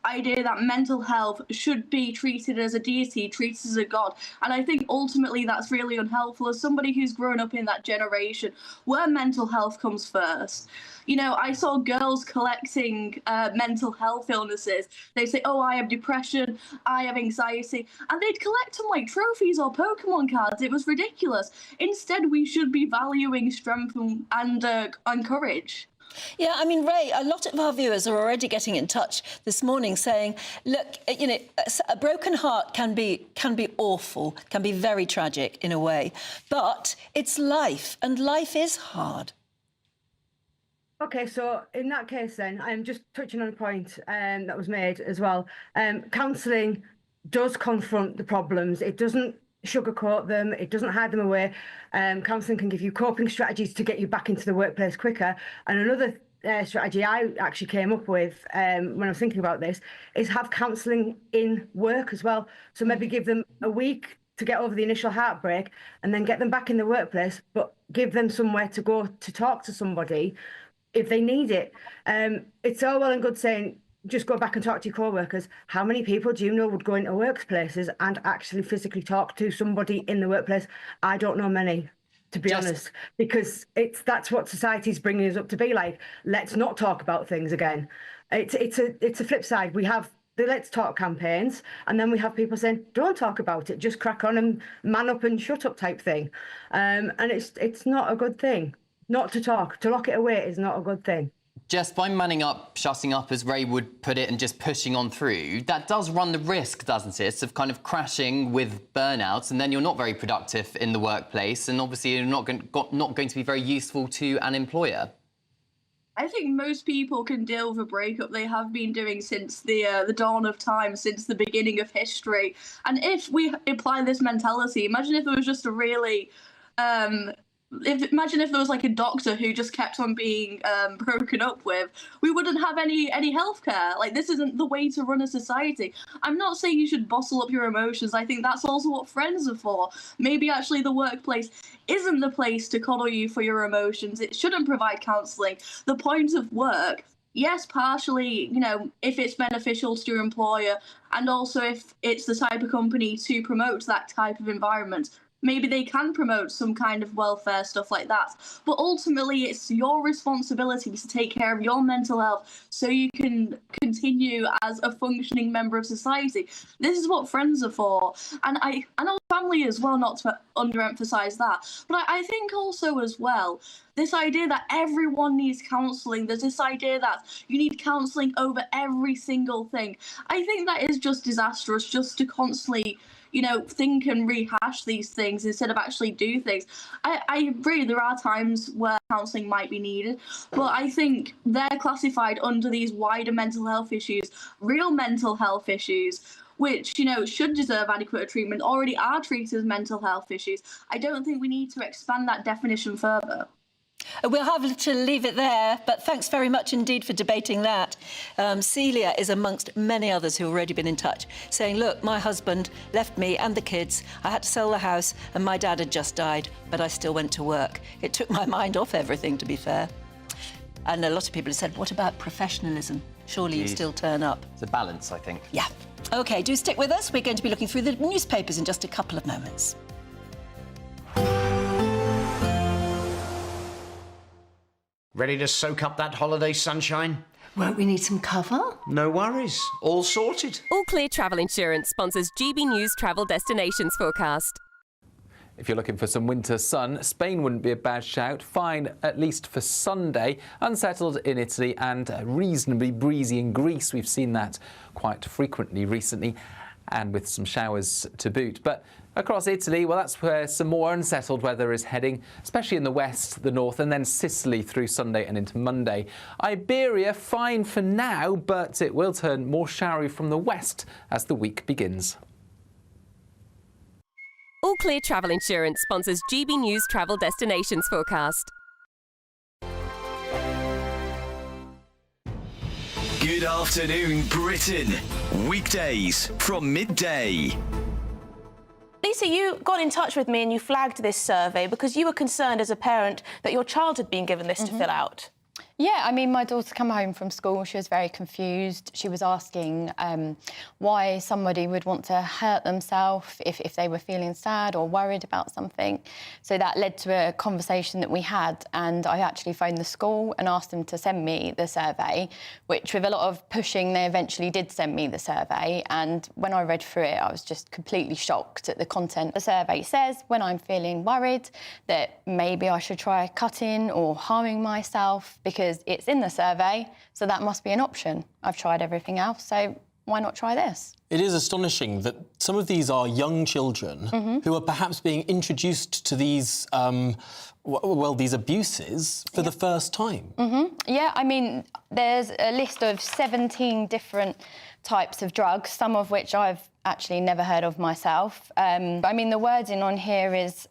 [SPEAKER 4] idea that mental health should be treated as a deity, treated as a god. And I think ultimately that's really unhelpful. As somebody who's grown up in that generation where mental health comes first, you know, I saw girls collecting mental health illnesses. They say, oh, I have depression, I have anxiety, and they'd collect them like trophies or Pokemon cards. It was ridiculous. Instead, we should be valuing strength and courage.
[SPEAKER 11] Yeah, I mean, Ray, a lot of our viewers are already getting in touch this morning saying, look, you know, a broken heart can be awful, can be very tragic in a way, but it's life, and life is hard.
[SPEAKER 2] Okay, so in that case then, I'm just touching on a point that was made as well. Counselling does confront the problems. It doesn't sugarcoat them. It doesn't hide them away. Counselling can give you coping strategies to get you back into the workplace quicker. And another strategy I actually came up with when I was thinking about this is have counselling in work as well. So maybe give them a week to get over the initial heartbreak and then get them back in the workplace, but give them somewhere to go to talk to somebody if they need it. It's all well and good saying, just go back and talk to your co-workers. How many people do you know would go into workplaces and actually physically talk to somebody in the workplace? I don't know many, to be honest, because that's what society's bringing us up to be like. Let's not talk about things again. It's a flip side. We have the Let's Talk campaigns, and then we have people saying, don't talk about it, just crack on and man up and shut up type thing. And it's not a good thing. Not to talk. To lock it away is not a good thing.
[SPEAKER 14] Just by manning up, shutting up, as Ray would put it, and just pushing on through, that does run the risk, doesn't it, of kind of crashing with burnout, and then you're not very productive in the workplace, and obviously you're not going to be very useful to an employer.
[SPEAKER 4] I think most people can deal with a breakup. They have been doing since the dawn of time, since the beginning of history. And if we apply this mentality, imagine if it was just a really... imagine if there was like a doctor who just kept on being broken up with. We wouldn't have any healthcare. Like, this isn't the way to run a society. I'm not saying you should bottle up your emotions. I think that's also what friends are for. Maybe actually the workplace isn't the place to coddle you for your emotions. It shouldn't provide counselling. The point of work, yes, partially, you know, if it's beneficial to your employer, and also if it's the type of company to promote that type of environment. maybe they can promote some kind of welfare, stuff like that. But ultimately, it's your responsibility to take care of your mental health so you can continue as a functioning member of society. This is what friends are for. And I know family as well, not to underemphasize that. But I think also as well, this idea that everyone needs counselling, there's this idea that you need counselling over every single thing. I think that is just disastrous, just to constantly, you know, think and rehash these things instead of actually do things. I agree, there are times where counselling might be needed, but I think they're classified under these wider mental health issues, real mental health issues, which, you know, should deserve adequate treatment, already are treated as mental health issues. I don't think we need to expand that definition further.
[SPEAKER 11] We'll have to leave it there, but thanks very much indeed for debating that. Celia is amongst many others who have already been in touch, saying, look, my husband left me and the kids. I had to sell the house and my dad had just died, but I still went to work. It took my mind off everything, to be fair. And a lot of people have said, what about professionalism? Surely you still turn up.
[SPEAKER 14] It's a balance, I think.
[SPEAKER 11] Yeah. OK, do stick with us. We're going to be looking through the newspapers in just a couple of moments.
[SPEAKER 1] Ready to soak up that holiday sunshine?
[SPEAKER 5] Won't we need some cover?
[SPEAKER 1] No worries. All sorted.
[SPEAKER 7] All Clear Travel Insurance sponsors GB News Travel Destinations Forecast.
[SPEAKER 10] If you're looking for some winter sun, Spain wouldn't be a bad shout. Fine, at least for Sunday. Unsettled in Italy and reasonably breezy in Greece. We've seen that quite frequently recently, and with some showers to boot. But across Italy, well, that's where some more unsettled weather is heading, especially in the west, the north, and then Sicily through Sunday and into Monday. Iberia, fine for now, but it will turn more showery from the west as the week begins.
[SPEAKER 7] All Clear Travel Insurance sponsors GB News Travel Destinations Forecast.
[SPEAKER 8] Good afternoon, Britain. Weekdays from midday.
[SPEAKER 19] Lisa, you got in touch with me and you flagged this survey because you were concerned as a parent that your child had been given this to fill out.
[SPEAKER 26] Yeah, I mean, my daughter came home from school, she was very confused. She was asking why somebody would want to hurt themselves if they were feeling sad or worried about something. So that led to a conversation that we had, and I actually phoned the school and asked them to send me the survey, which with a lot of pushing, they eventually did send me the survey. And when I read through it, I was just completely shocked at the content. The survey says when I'm feeling worried that maybe I should try cutting or harming myself, because it's in the survey, so that must be an option. I've tried everything else, so why not try this?
[SPEAKER 27] It is astonishing that some of these are young children who are perhaps being introduced to these, these abuses for the first time.
[SPEAKER 26] Yeah, I mean, there's a list of 17 different types of drugs, some of which I've actually never heard of myself. I mean, the wording on here is,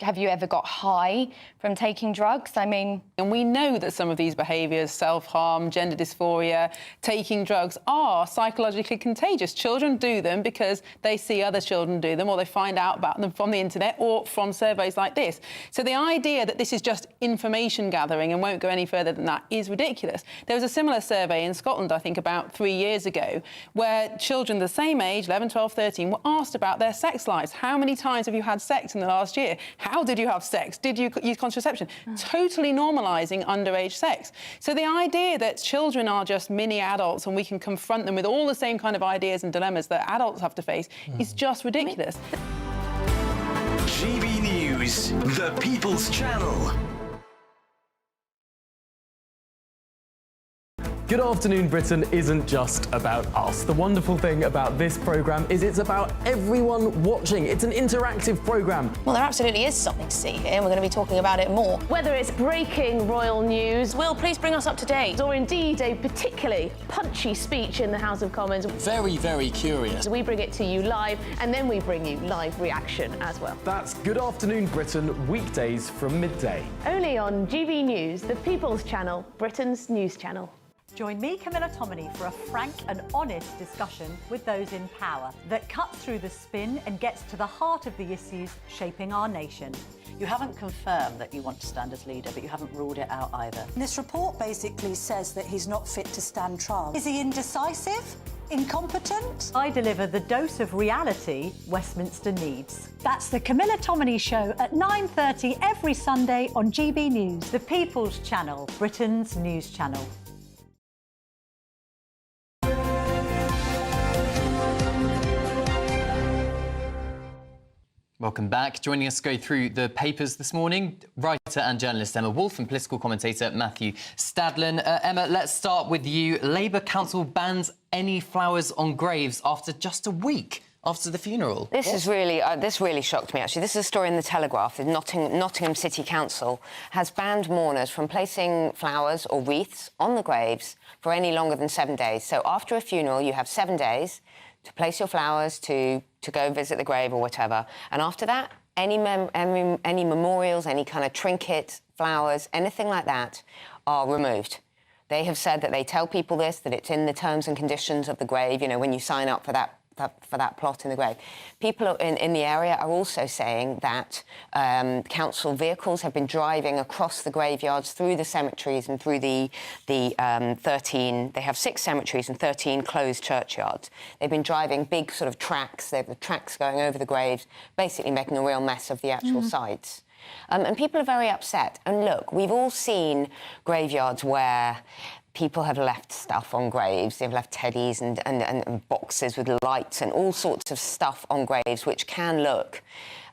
[SPEAKER 26] have you ever got high from taking drugs? I mean...
[SPEAKER 28] And we know that some of these behaviours, self-harm, gender dysphoria, taking drugs, are psychologically contagious. Children do them because they see other children do them, or they find out about them from the internet or from surveys like this. So the idea that this is just information gathering and won't go any further than that is ridiculous. There was a similar survey in Scotland, I think, about 3 years ago, where children the same age, 11, 12, 13, were asked about their sex lives. How many times have you had sex in the last year? How did you have sex? Did you use contraception? Totally normalising underage sex. So the idea that children are just mini adults and we can confront them with all the same kind of ideas and dilemmas that adults have to face is just ridiculous.
[SPEAKER 8] GB News, the People's Channel.
[SPEAKER 29] Good Afternoon Britain isn't just about us. The wonderful thing about this programme is it's about everyone watching. It's an interactive programme.
[SPEAKER 19] Well, there absolutely is something to see here, and we're going to be talking about it more. Whether it's breaking royal news, Will, please bring us up to date, or indeed a particularly punchy speech in the House of Commons.
[SPEAKER 29] Very, very curious.
[SPEAKER 19] We bring it to you live, and then we bring you live reaction as well.
[SPEAKER 29] That's Good Afternoon Britain, weekdays from midday.
[SPEAKER 19] Only on GB News, the People's Channel, Britain's news channel.
[SPEAKER 30] Join me, Camilla Tominey, for a frank and honest discussion with those in power that cuts through the spin and gets to the heart of the issues shaping our nation.
[SPEAKER 31] You haven't confirmed that you want to stand as leader, but you haven't ruled it out either.
[SPEAKER 5] This report basically says that he's not fit to stand trial. Is he indecisive
[SPEAKER 30] Incompetent? I deliver the dose of reality Westminster needs. That's the Camilla Tominey Show at 9:30 every Sunday on GB News, the People's Channel, Britain's news channel.
[SPEAKER 14] Welcome back. Joining us to go through the papers this morning, writer and journalist Emma Wolf and political commentator Matthew Stadlen. Emma, let's start with you. Labour Council bans any flowers on graves after just a week after the funeral.
[SPEAKER 3] This really shocked me, actually. This is a story in The Telegraph. The Nottingham City Council has banned mourners from placing flowers or wreaths on the graves for any longer than 7 days. So after a funeral, you have 7 days to place your flowers, to go visit the grave or whatever. And after that, any memorials, any kind of trinket, flowers, anything like that are removed. They have said that they tell people this, that it's in the terms and conditions of the grave, you know, when you sign up for that plot in the grave. People in the area are also saying that council vehicles have been driving across the graveyards through the cemeteries and through the 13... They have 6 cemeteries and 13 closed churchyards. They've been driving big sort of tracks. They have the tracks going over the graves, basically making a real mess of the actual sites. And people are very upset. And look, we've all seen graveyards where people have left stuff on graves. They've left teddies and boxes with lights and all sorts of stuff on graves, which can look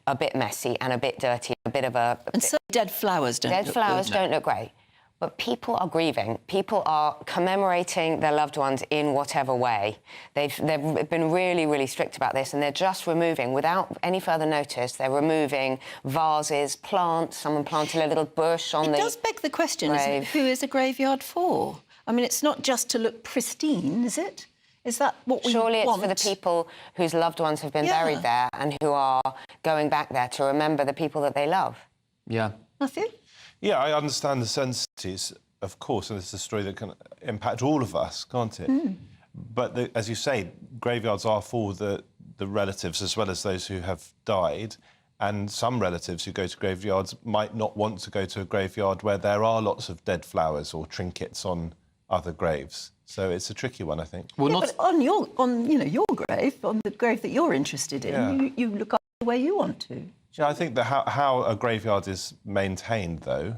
[SPEAKER 3] a bit messy and a bit dirty, a bit of a...
[SPEAKER 11] And so dead flowers don't look good.
[SPEAKER 3] Dead flowers don't look great. But people are grieving. People are commemorating their loved ones in whatever way. They've been really, really strict about this, and they're just removing, without any further notice, they're removing vases, plants. Someone planted a little bush on the grave.
[SPEAKER 11] It does beg the question, who is a graveyard for? I mean, it's not just to look pristine, is it? Is that what we
[SPEAKER 3] Surely
[SPEAKER 11] want?
[SPEAKER 3] it's for the people whose loved ones have been buried there and who are going back there to remember the people that they love.
[SPEAKER 14] Yeah.
[SPEAKER 11] Matthew?
[SPEAKER 23] Yeah, I understand the sensibilities, of course, and it's a story that can impact all of us, can't it? But as you say, graveyards are for the relatives as well as those who have died. And some relatives who go to graveyards might not want to go to a graveyard where there are lots of dead flowers or trinkets on other graves. So it's a tricky one, I think.
[SPEAKER 11] Well, but on your grave, on the grave that you're interested in, you look up the way you want to.
[SPEAKER 23] Yeah, I think that how a graveyard is maintained, though,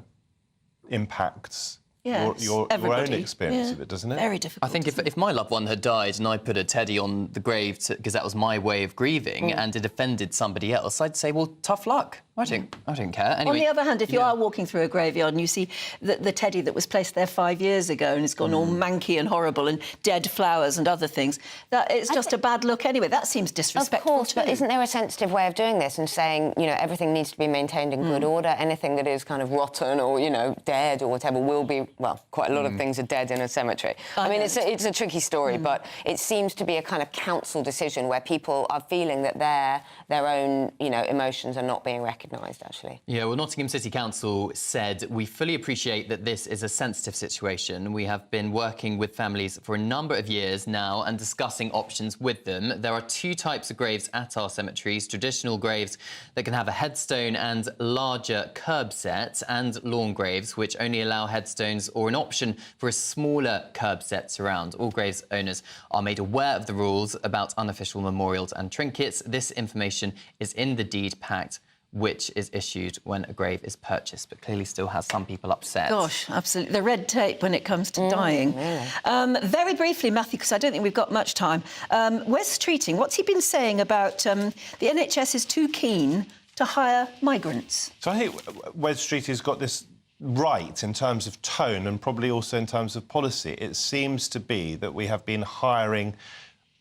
[SPEAKER 23] impacts your own experience of it, doesn't it?
[SPEAKER 11] Very difficult.
[SPEAKER 14] I think if my loved one had died and I put a teddy on the grave because that was my way of grieving and it offended somebody else, I'd say, well, tough luck. I don't care. Anyway,
[SPEAKER 11] on the other hand, if you are walking through a graveyard and you see the teddy that was placed there 5 years ago and it's gone all manky and horrible and dead flowers and other things, that it's just a bad look anyway. That seems disrespectful.
[SPEAKER 3] Of course, but isn't there a sensitive way of doing this and saying, you know, everything needs to be maintained in good order? Anything that is kind of rotten or, you know, dead or whatever will be, well, quite a lot of things are dead in a cemetery. I mean, it's a tricky story, but it seems to be a kind of council decision where people are feeling that their own, you know, emotions are not being recognised, actually.
[SPEAKER 14] Yeah, well, Nottingham City Council said, we fully appreciate that this is a sensitive situation. We have been working with families for a number of years now and discussing options with them. There are 2 types of graves at our cemeteries, traditional graves that can have a headstone and larger curb set, and lawn graves, which only allow headstones or an option for a smaller curb set surround. All graves owners are made aware of the rules about unofficial memorials and trinkets. This information is in the deed pact, which is issued when a grave is purchased, but clearly still has some people upset.
[SPEAKER 11] Gosh, absolutely. The red tape when it comes to dying. Very briefly, Matthew, because I don't think we've got much time. Wes Streeting, what's he been saying about the NHS is too keen to hire migrants?
[SPEAKER 23] So I think Wes Streeting's got this right in terms of tone and probably also in terms of policy. It seems to be that we have been hiring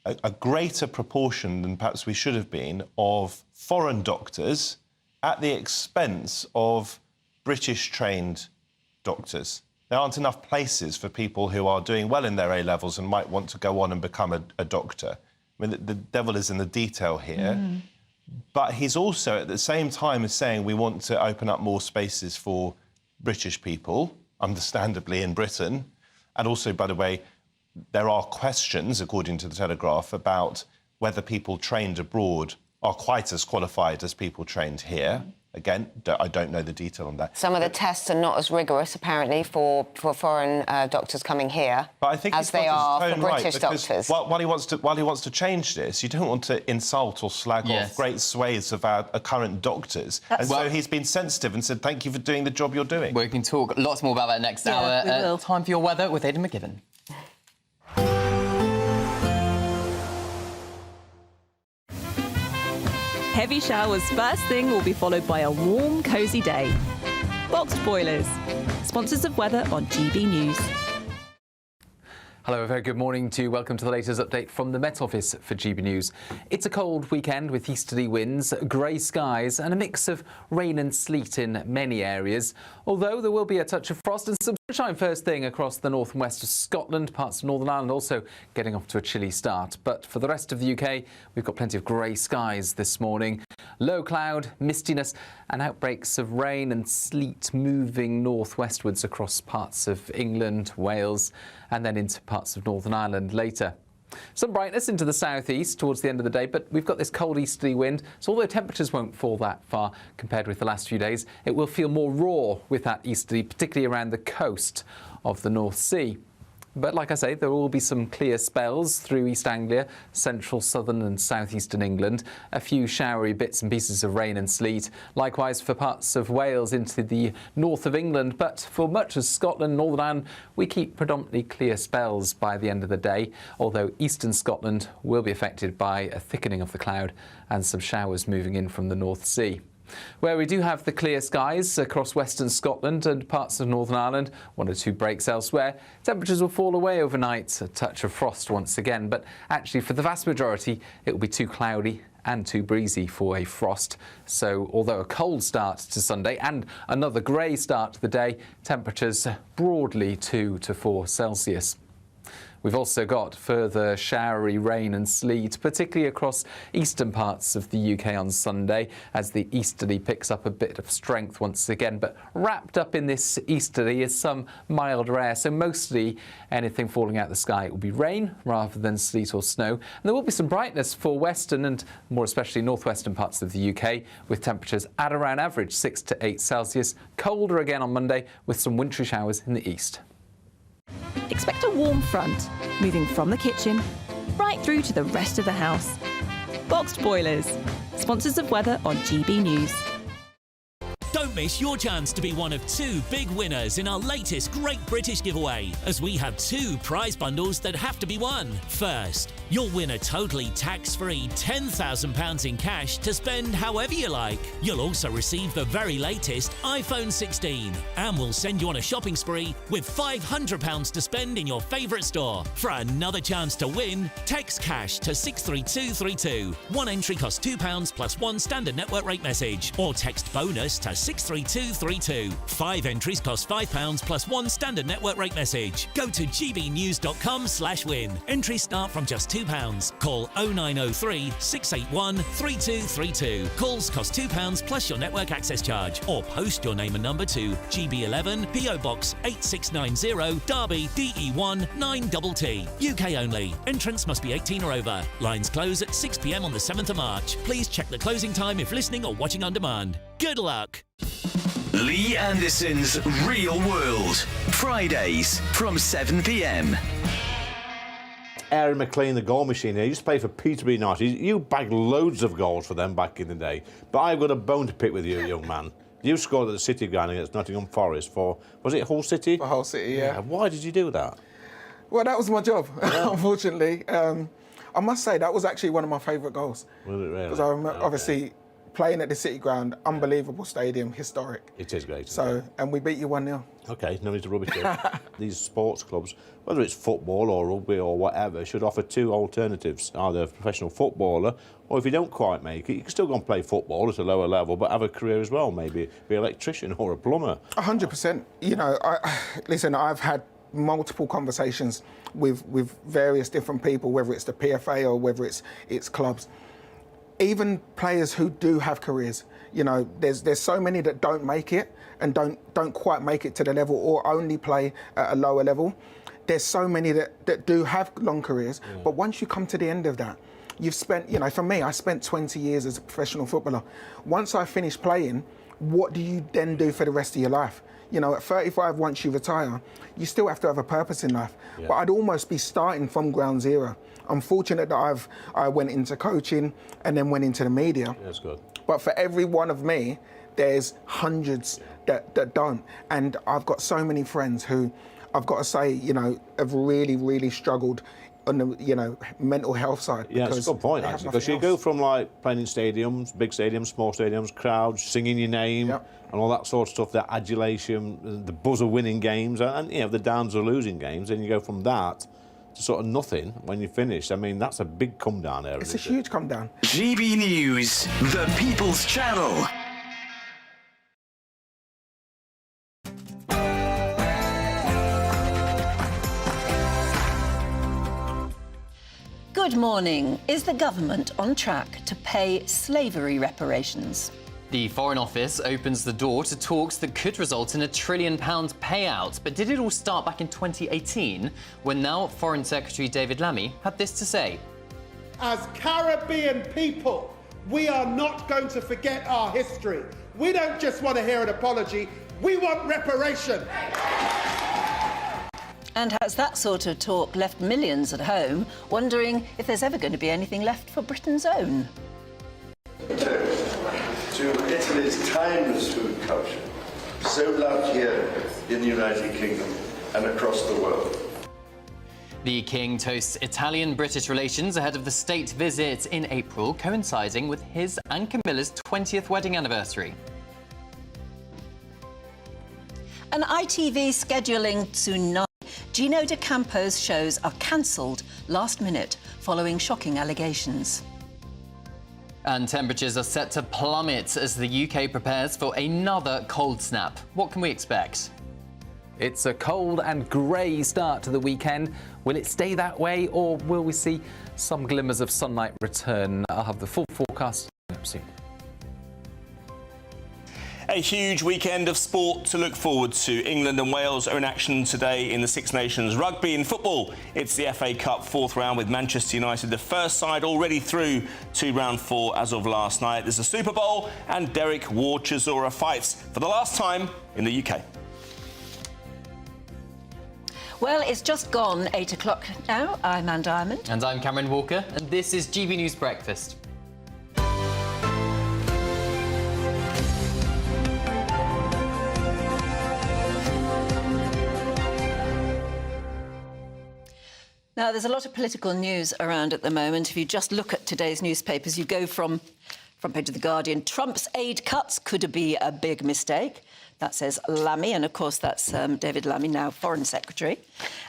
[SPEAKER 23] a greater proportion than perhaps we should have been of foreign doctors at the expense of British-trained doctors. There aren't enough places for people who are doing well in their A-levels and might want to go on and become a doctor. I mean, the devil is in the detail here. But he's also, at the same time as saying we want to open up more spaces for British people, understandably, in Britain. And also, by the way, there are questions, according to the Telegraph, about whether people trained abroad are quite as qualified as people trained here. Again, I don't know the detail on that.
[SPEAKER 3] Some of the tests are not as rigorous, apparently, for foreign doctors coming here
[SPEAKER 23] but I think
[SPEAKER 3] as they are for British
[SPEAKER 23] right,
[SPEAKER 3] doctors.
[SPEAKER 23] While he wants to change this, you don't want to insult or slag off great swathes of our current doctors. And so he's been sensitive and said, thank you for doing the job you're doing.
[SPEAKER 14] We can talk lots more about that next hour.
[SPEAKER 11] we will.
[SPEAKER 14] Time for your weather with Aidan McGibbon.
[SPEAKER 6] Heavy showers first thing will be followed by a warm, cosy day. Boxed Boilers, sponsors of weather on GB News.
[SPEAKER 10] Hello, a very good morning to you. Welcome to the latest update from the Met Office for GB News. It's a cold weekend with easterly winds, grey skies and a mix of rain and sleet in many areas. Although there will be a touch of frost and some sunshine first thing across the north and west of Scotland, parts of Northern Ireland also getting off to a chilly start. But for the rest of the UK, we've got plenty of grey skies this morning. Low cloud, mistiness and outbreaks of rain and sleet moving northwestwards across parts of England, Wales and then into parts of Northern Ireland later. Some brightness into the southeast towards the end of the day, but we've got this cold easterly wind, so although temperatures won't fall that far compared with the last few days, it will feel more raw with that easterly, particularly around the coast of the North Sea. But like I say, there will be some clear spells through East Anglia, central, southern and southeastern England. A few showery bits and pieces of rain and sleet. Likewise for parts of Wales into the north of England. But for much of Scotland, Northern Ireland, we keep predominantly clear spells by the end of the day. Although eastern Scotland will be affected by a thickening of the cloud and some showers moving in from the North Sea. Where we do have the clear skies across western Scotland and parts of Northern Ireland, 1 or 2 breaks elsewhere, temperatures will fall away overnight, a touch of frost once again, but actually for the vast majority it will be too cloudy and too breezy for a frost. So although a cold start to Sunday and another grey start to the day, temperatures broadly 2 to 4 Celsius. We've also got further showery rain and sleet, particularly across eastern parts of the UK on Sunday, as the easterly picks up a bit of strength once again. But wrapped up in this easterly is some milder air, so mostly anything falling out the sky will be rain rather than sleet or snow. And there will be some brightness for western and more especially northwestern parts of the UK, with temperatures at around average 6 to 8 Celsius. Colder again on Monday with some wintry showers in the east.
[SPEAKER 6] Expect a warm front, moving from the kitchen right through to the rest of the house. Boxed Boilers, sponsors of weather on GB News.
[SPEAKER 5] Don't miss your chance to be one of 2 big winners in our latest Great British giveaway, as we have 2 prize bundles that have to be won. First, you'll win a totally tax-free £10,000 in cash to spend however you like. You'll also receive the very latest iPhone 16, and we'll send you on a shopping spree with £500 to spend in your favourite store. For another chance to win, text cash to 63232. One entry costs £2 plus 1 standard network rate message, or text bonus to 63232. 5 entries cost £5 plus 1 standard network rate message. Go to gbnews.com/win. Entries start from just £2. Call 0903 681 3232. Calls cost £2 plus your network access charge, or post your name and number to GB11 PO Box 8690 Derby DE1 9TT. UK only. Entrance must be 18 or over. Lines close at 6 p.m. on the 7th of March. Please check the closing time if listening or watching on demand. Good luck.
[SPEAKER 8] Lee Anderson's Real World. Fridays from 7 p.m.
[SPEAKER 9] Aaron McLean, the goal machine here. You used to play for Peterborough United. You bagged loads of goals for them back in the day. But I've got a bone to pick with you, young man. You scored at the City ground against Nottingham Forest for, was it Hull City?
[SPEAKER 12] For Hull City, yeah.
[SPEAKER 9] Why did you do that?
[SPEAKER 12] Well, that was my job, unfortunately. I must say, that was actually one of my favourite goals.
[SPEAKER 9] Was it really?
[SPEAKER 12] Because I remember, obviously, playing at the City ground, unbelievable stadium, historic.
[SPEAKER 9] It is great.
[SPEAKER 12] So, and we beat you 1-0.
[SPEAKER 9] OK, no need to rubbish it. These sports clubs, whether it's football or rugby or whatever, should offer 2 alternatives, either a professional footballer, or if you don't quite make it, you can still go and play football at a lower level, but have a career as well, maybe be an electrician or a plumber.
[SPEAKER 12] 100%. You know, listen, I've had multiple conversations with various different people, whether it's the PFA or whether it's clubs. Even players who do have careers, you know, there's so many that don't make it and don't quite make it to the level, or only play at a lower level. There's so many that do have long careers, but once you come to the end of that, you've spent, you know, for me, I spent 20 years as a professional footballer. Once I finished playing, what do you then do for the rest of your life? You know, at 35, once you retire, you still have to have a purpose in life.
[SPEAKER 9] Yeah.
[SPEAKER 12] But I'd almost be starting from ground zero. I'm fortunate that I went into coaching and then went into the media.
[SPEAKER 9] That's good.
[SPEAKER 12] But for every one of me, there's hundreds that don't. And I've got so many friends who, I've got to say, you know, have really, really struggled on the, you know, mental health side.
[SPEAKER 9] Yeah, it's a good point, actually, because you go from, like, playing in stadiums, big stadiums, small stadiums, crowds, singing your name, and all that sort of stuff, that adulation, the buzz of winning games, and, you know, the downs of losing games, and you go from that to sort of nothing when you finish. I mean, that's a big come down area.
[SPEAKER 12] It's a huge come down.
[SPEAKER 8] GB News, the People's Channel.
[SPEAKER 11] Good morning. Is the government on track to pay slavery reparations?
[SPEAKER 14] The Foreign Office opens the door to talks that could result in a £1 trillion payout. But did it all start back in 2018, when now Foreign Secretary David Lammy had this to say?
[SPEAKER 2] As Caribbean people, we are not going to forget our history. We don't just want to hear an apology, we want reparation.
[SPEAKER 11] And has that sort of talk left millions at home wondering if there's ever going to be anything left for Britain's own?
[SPEAKER 13] To Italy's timeless food culture, so loved here in the United Kingdom and across the world.
[SPEAKER 14] The King toasts Italian-British relations ahead of the state visit in April, coinciding with his and Camilla's 20th wedding anniversary.
[SPEAKER 11] An ITV scheduling tsunami. Gino D'Acampo's shows are cancelled last minute following shocking allegations.
[SPEAKER 14] And temperatures are set to plummet as the UK prepares for another cold snap. What can we expect?
[SPEAKER 10] It's a cold and grey start to the weekend. Will it stay that way, or will we see some glimmers of sunlight return? I'll have the full forecast up soon.
[SPEAKER 15] A huge weekend of sport to look forward to. England and Wales are in action today in the Six Nations rugby. In football, it's the FA Cup fourth round with Manchester United, the first side already through to round 4 as of last night. There's a Super Bowl and Derek War-Chisora fights for the last time in the UK.
[SPEAKER 11] Well, it's just gone 8 o'clock now. I'm Anne Diamond.
[SPEAKER 14] And I'm Cameron Walker, and this is GB News Breakfast.
[SPEAKER 11] Now, there's a lot of political news around at the moment. If you just look at today's newspapers, you go from front page of The Guardian, Trump's aid cuts could be a big mistake. That says Lammy, and of course that's David Lammy, now Foreign Secretary.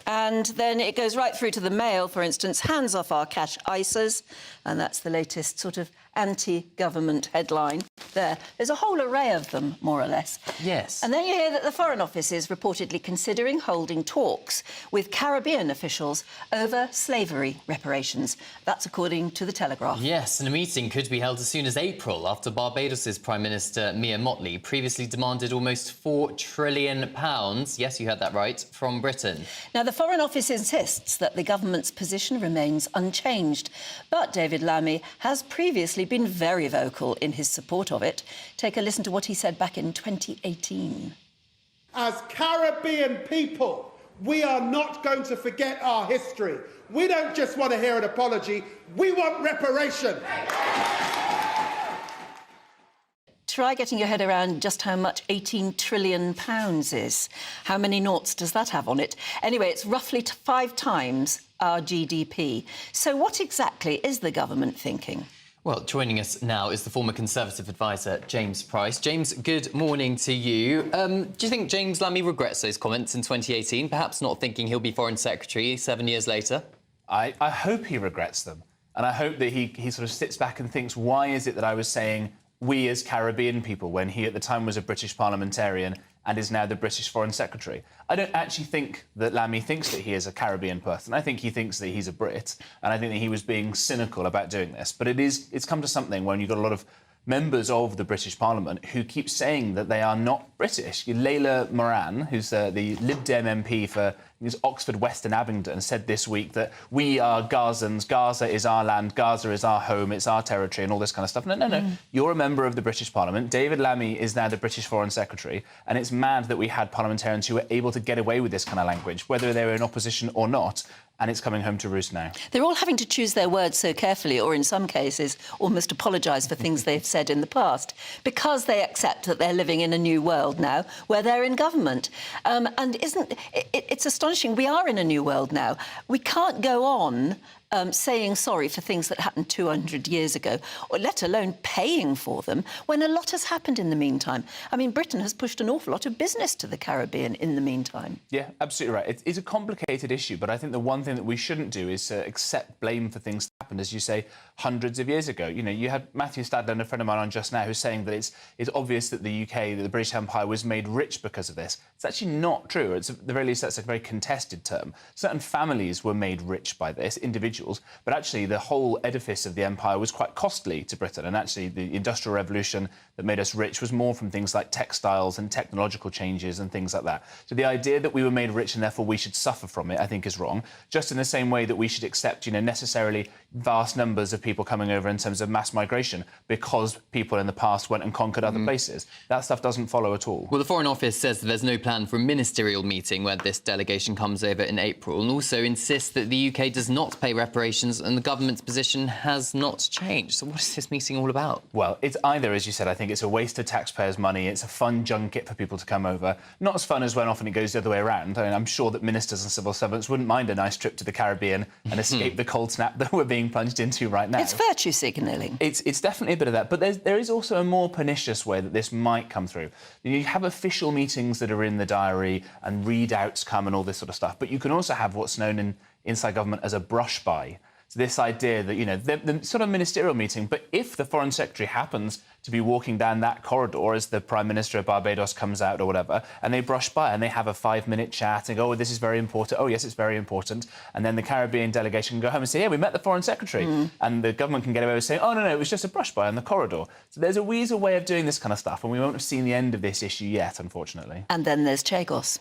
[SPEAKER 11] And then it goes right through to the Mail, for instance, hands off our cash ISAs, and that's the latest sort of anti-government headline there. There's a whole array of them, more or less.
[SPEAKER 14] Yes.
[SPEAKER 11] And then you hear that the Foreign Office is reportedly considering holding talks with Caribbean officials over slavery reparations. That's according to The Telegraph.
[SPEAKER 14] Yes, and a meeting could be held as soon as April after Barbados's Prime Minister Mia Mottley previously demanded almost £4 trillion, yes, you heard that right, from Britain.
[SPEAKER 11] Now, the Foreign Office insists that the government's position remains unchanged, but David Lammy has previously been very vocal in his support of it. Take a listen to what he said back in 2018.
[SPEAKER 2] As Caribbean people, we are not going to forget our history. We don't just want to hear an apology, we want reparation.
[SPEAKER 11] Try getting your head around just how much £18 trillion is. How many noughts does that have on it? Anyway, it's roughly 5 times our GDP. So what exactly is the government thinking?
[SPEAKER 14] Well, joining us now is the former Conservative advisor, James Price. James, good morning to you. Do you think James Lammy regrets those comments in 2018, perhaps not thinking he'll be Foreign Secretary 7 years later?
[SPEAKER 16] I hope he regrets them. And I hope that he sort of sits back and thinks, why is it that I was saying we as Caribbean people when he at the time was a British parliamentarian and is now the British Foreign Secretary? I don't actually think that Lammy thinks that he is a Caribbean person. I think he thinks that he's a Brit, and I think that he was being cynical about doing this. But it's come to something when you've got a lot of members of the British Parliament who keep saying that they are not British. Layla Moran, who's the Lib Dem MP for Oxford, West and Abingdon, said this week that we are Gazans, Gaza is our land, Gaza is our home, it's our territory and all this kind of stuff. No. You're a member of the British Parliament. David Lammy is now the British Foreign Secretary, and it's mad that we had parliamentarians who were able to get away with this kind of language, whether they were in opposition or not, and it's coming home to roost now.
[SPEAKER 11] They're all having to choose their words so carefully, or in some cases, almost apologise for things they've said in the past, because they accept that they're living in a new world now, where they're in government. And it's astonishing. We are in a new world now. We can't go on saying sorry for things that happened 200 years ago, or let alone paying for them, when a lot has happened in the meantime. I mean, Britain has pushed an awful lot of business to the Caribbean in the meantime.
[SPEAKER 16] Yeah, absolutely right. It's a complicated issue, but I think the one thing that we shouldn't do is accept blame for things that happened, as you say, hundreds of years ago. You know, you had Matthew Stadler, a friend of mine, on just now, who's saying that it's obvious that the UK, that the British Empire, was made rich because of this. It's actually not true. At the very least, that's a very contested term. Certain families were made rich by this, individuals, but actually the whole edifice of the empire was quite costly to Britain, and actually the Industrial Revolution that made us rich was more from things like textiles and technological changes and things like that. So the idea that we were made rich and therefore we should suffer from it, I think, is wrong. Just in the same way that we should accept, necessarily vast numbers of people coming over in terms of mass migration because people in the past went and conquered other places. That stuff doesn't follow at all.
[SPEAKER 14] Well, the Foreign Office says that there's no plan for a ministerial meeting where this delegation comes over in April, and also insists that the UK does not pay reparations and the government's position has not changed. So what is this meeting all about?
[SPEAKER 16] Well, it's either, as you said, I think it's a waste of taxpayers' money, it's a fun junket for people to come over. Not as fun as when often it goes the other way around. I mean, I'm sure that ministers and civil servants wouldn't mind a nice trip to the Caribbean and escape the cold snap that we're being plunged into right now.
[SPEAKER 11] It's virtue signalling.
[SPEAKER 16] It's definitely a bit of that, but there is also a more pernicious way that this might come through. You have official meetings that are in the diary and readouts come and all this sort of stuff, but you can also have what's known inside government as a brush-by. So this idea that, the sort of ministerial meeting, but if the Foreign Secretary happens to be walking down that corridor as the Prime Minister of Barbados comes out or whatever, and they brush by and they have a 5-minute chat and go, oh, this is very important, oh, yes, it's very important, and then the Caribbean delegation can go home and say, yeah, we met the Foreign Secretary, and the government can get away with saying, oh, no, it was just a brush by on the corridor. So there's a weasel way of doing this kind of stuff, and we won't have seen the end of this issue yet, unfortunately.
[SPEAKER 11] And then there's Chagos.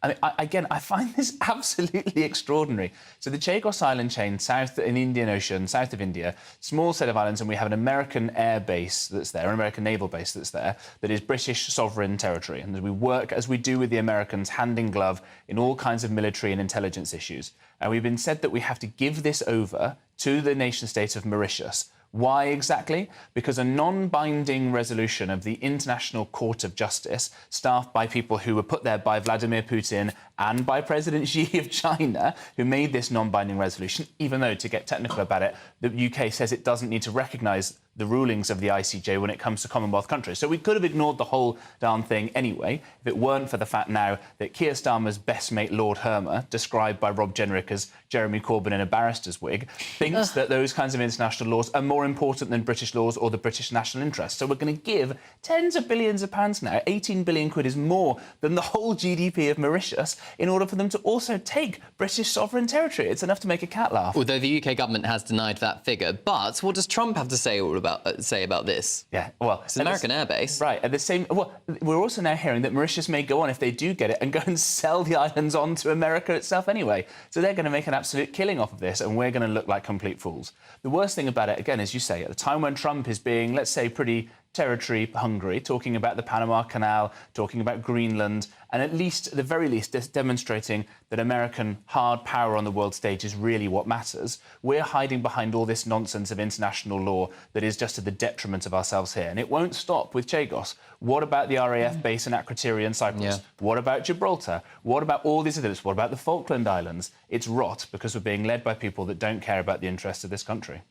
[SPEAKER 16] I mean, I find this absolutely extraordinary. So the Chagos Island chain, south in the Indian Ocean, south of India, small set of islands, and we have an American air base that's there, an American naval base that's there, that is British sovereign territory. And we work, as we do with the Americans, hand in glove in all kinds of military and intelligence issues. And we've been said that we have to give this over to the nation-state of Mauritius. Why exactly? Because a non-binding resolution of the International Court of Justice, staffed by people who were put there by Vladimir Putin and by President Xi of China, who made this non-binding resolution, even though, to get technical about it, the UK says it doesn't need to recognise the rulings of the ICJ when it comes to Commonwealth countries. So we could have ignored the whole darn thing anyway, if it weren't for the fact now that Keir Starmer's best mate, Lord Hermer, described by Rob Jenrick as Jeremy Corbyn in a barrister's wig, thinks that those kinds of international laws are more important than British laws or the British national interest. So we're going to give tens of billions of pounds now, 18 billion quid is more than the whole GDP of Mauritius, in order for them to also take British sovereign territory. It's enough to make a cat laugh.
[SPEAKER 14] Although the UK government has denied that figure. But what does Trump have to say about this?
[SPEAKER 16] Yeah, well,
[SPEAKER 14] it's an American airbase.
[SPEAKER 16] Right, at the same... Well, we're also now hearing that Mauritius may go on, if they do get it, and go and sell the islands on to America itself anyway. So they're going to make an absolute killing off of this, and we're going to look like complete fools. The worst thing about it, again, as you say, at the time when Trump is being, let's say, pretty territory hungry, talking about the Panama Canal, talking about Greenland, and at the very least, demonstrating that American hard power on the world stage is really what matters. We're hiding behind all this nonsense of international law that is just to the detriment of ourselves here. And it won't stop with Chagos. What about the RAF base in Akrotiri in Cyprus? Yeah. What about Gibraltar? What about all these others? What about the Falkland Islands? It's rot because we're being led by people that don't care about the interests of this country.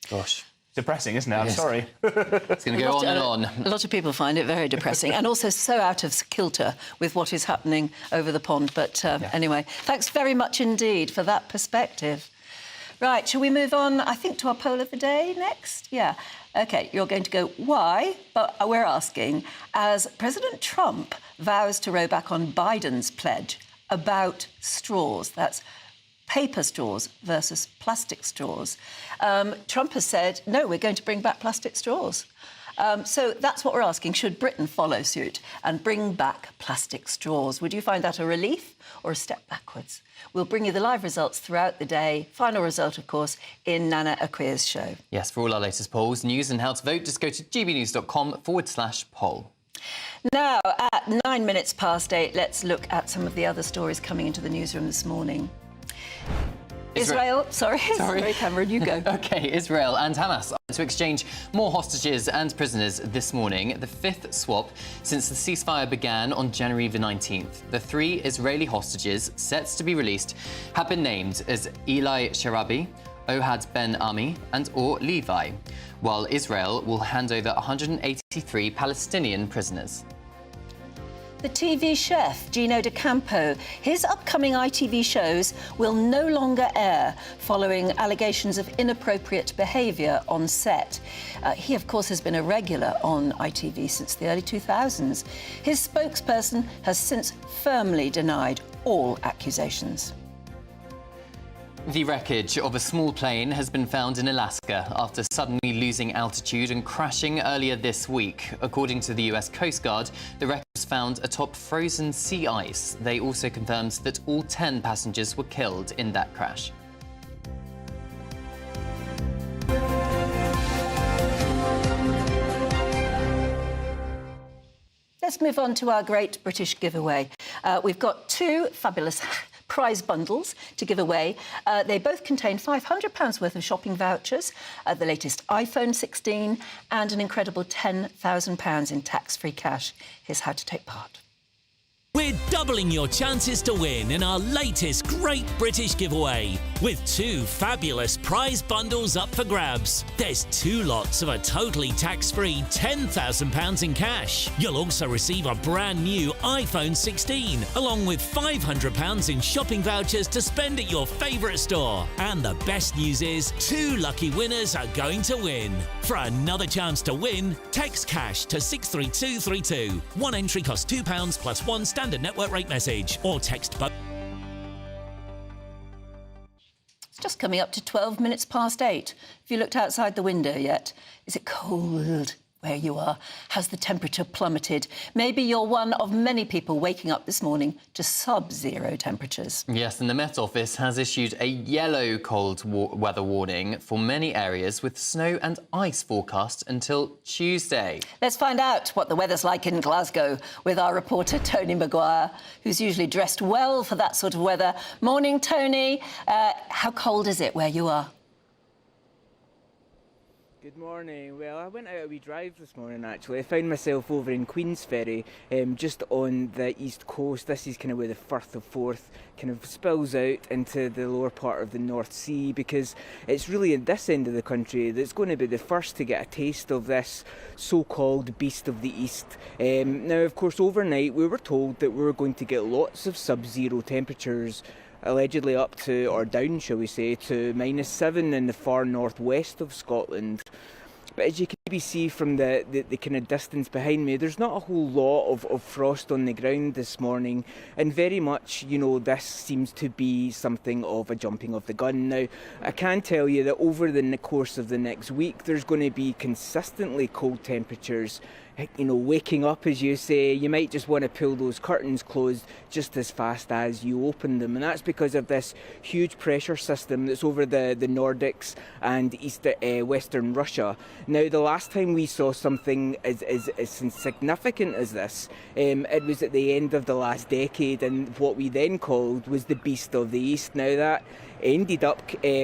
[SPEAKER 14] Gosh.
[SPEAKER 16] Depressing, isn't it? I'm sorry.
[SPEAKER 14] It's going to go on and on.
[SPEAKER 11] A lot of people find it very depressing and also so out of kilter with what is happening over the pond. But anyway, thanks very much indeed for that perspective. Right, shall we move on, I think, to our poll of the day next? Yeah. OK, you're going to go, why? But we're asking, as President Trump vows to row back on Biden's pledge about straws, that's paper straws versus plastic straws. Trump has said, no, we're going to bring back plastic straws. So that's what we're asking. Should Britain follow suit and bring back plastic straws? Would you find that a relief or a step backwards? We'll bring you the live results throughout the day. Final result, of course, in Nana Akwia's show.
[SPEAKER 14] Yes, for all our latest polls, news and how to vote, just go to gbnews.com/poll.
[SPEAKER 11] Now, at 9 minutes past 8, let's look at some of the other stories coming into the newsroom this morning. Israel, sorry, Cameron, you go.
[SPEAKER 14] OK, Israel and Hamas are to exchange more hostages and prisoners this morning, the 5th swap since the ceasefire began on January the 19th. The 3 Israeli hostages set to be released have been named as Eli Sharabi, Ohad Ben Ami and Or Levi, while Israel will hand over 183 Palestinian prisoners.
[SPEAKER 11] The TV chef, Gino D'Acampo, his upcoming ITV shows will no longer air following allegations of inappropriate behaviour on set. He, of course, has been a regular on ITV since the early 2000s. His spokesperson has since firmly denied all accusations.
[SPEAKER 14] The wreckage of a small plane has been found in Alaska after suddenly losing altitude and crashing earlier this week. According to the US Coast Guard, the wreckage was found atop frozen sea ice. They also confirmed that all 10 passengers were killed in that crash.
[SPEAKER 11] Let's move on to our great British giveaway. We've got 2 fabulous prize bundles to give away. They both contain £500 worth of shopping vouchers, the latest iPhone 16 and an incredible £10,000 in tax-free cash. Here's how to take part.
[SPEAKER 5] We're doubling your chances to win in our latest Great British Giveaway with 2 fabulous prize bundles up for grabs. There's 2 lots of a totally tax-free £10,000 in cash. You'll also receive a brand new iPhone 16 along with £500 in shopping vouchers to spend at your favourite store. And the best news is 2 lucky winners are going to win. For another chance to win, text cash to 63232. One entry costs £2 plus 1 standard network rate message, or text
[SPEAKER 11] It's just coming up to 12 minutes past 8. Have you looked outside the window yet? Is it cold where you are? Has the temperature plummeted? Maybe you're one of many people waking up this morning to sub-zero temperatures.
[SPEAKER 14] Yes, and the Met Office has issued a yellow cold weather warning for many areas with snow and ice forecast until Tuesday.
[SPEAKER 11] Let's find out what the weather's like in Glasgow with our reporter Tony Maguire, who's usually dressed well for that sort of weather. Morning, Tony. How cold is it where you are?
[SPEAKER 1] Good morning. Well, I went out a wee drive this morning, actually. I found myself over in Queensferry, just on the east coast. This is kind of where the Firth of Forth kind of spills out into the lower part of the North Sea, because it's really at this end of the country that's going to be the first to get a taste of this so-called beast of the east. Now, of course, overnight we were told that we were going to get lots of sub-zero temperatures, allegedly up to, or down shall we say, to -7 in the far northwest of Scotland. But as you can maybe see from the kind of distance behind me, there's not a whole lot of frost on the ground this morning, and very much, you know, this seems to be something of a jumping of the gun. Now, I can tell you that over the course of the next week, there's going to be consistently cold temperatures. You know, waking up, as you say, you might just want to pull those curtains closed just as fast as you open them. And that's because of this huge pressure system that's over the Nordics and western Russia. Now, the last time we saw something as significant as this, it was at the end of the last decade, and what we then called was the Beast of the East. Now, that ended up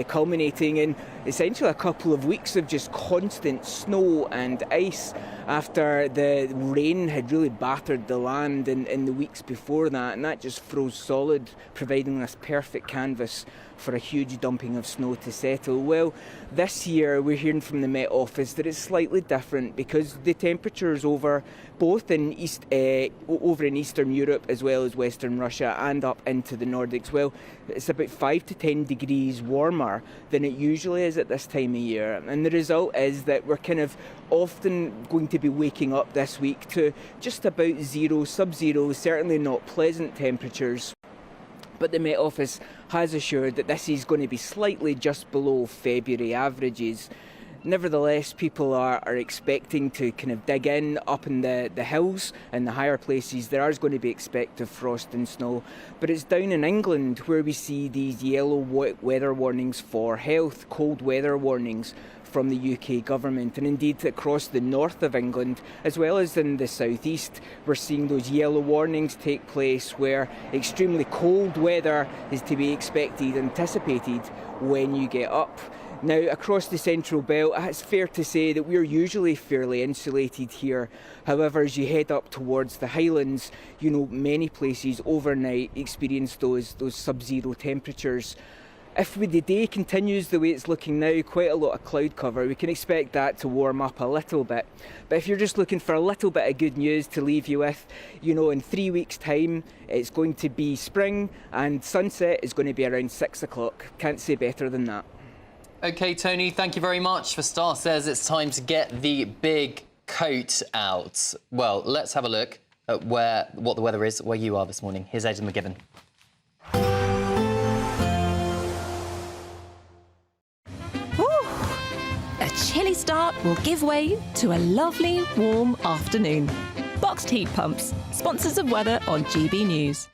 [SPEAKER 1] culminating in essentially a couple of weeks of just constant snow and ice after the rain had really battered the land in the weeks before that, and that just froze solid, providing this perfect canvas for a huge dumping of snow to settle. Well, this year we're hearing from the Met Office that it's slightly different, because the temperatures over both in Eastern Europe as well as Western Russia and up into the Nordics, well, it's about 5 to 10 degrees warmer than it usually is at this time of year. And the result is that we're kind of often going to be waking up this week to just about zero, sub-zero, certainly not pleasant temperatures. But the Met Office has assured that this is going to be slightly just below February averages. Nevertheless, people are expecting to kind of dig in up in the hills and the higher places. There is going to be expected frost and snow, but it's down in England where we see these yellow weather warnings for health, cold weather warnings from the UK government, and indeed across the north of England as well as in the southeast. We're seeing those yellow warnings take place where extremely cold weather is to be anticipated when you get up. Now, across the Central Belt, it's fair to say that we're usually fairly insulated here. However, as you head up towards the Highlands, many places overnight experience those sub-zero temperatures. If the day continues the way it's looking now, quite a lot of cloud cover, we can expect that to warm up a little bit. But if you're just looking for a little bit of good news to leave you with, in 3 weeks' time, it's going to be spring and sunset is going to be around 6 o'clock. Can't say better than that.
[SPEAKER 14] OK, Tony, thank you very much. For Star says it's time to get the big coat out. Well, let's have a look at what the weather is where you are this morning. Here's Aidan McGibbon.
[SPEAKER 6] A chilly start will give way to a lovely, warm afternoon. Boxed heat pumps, sponsors of weather on GB News.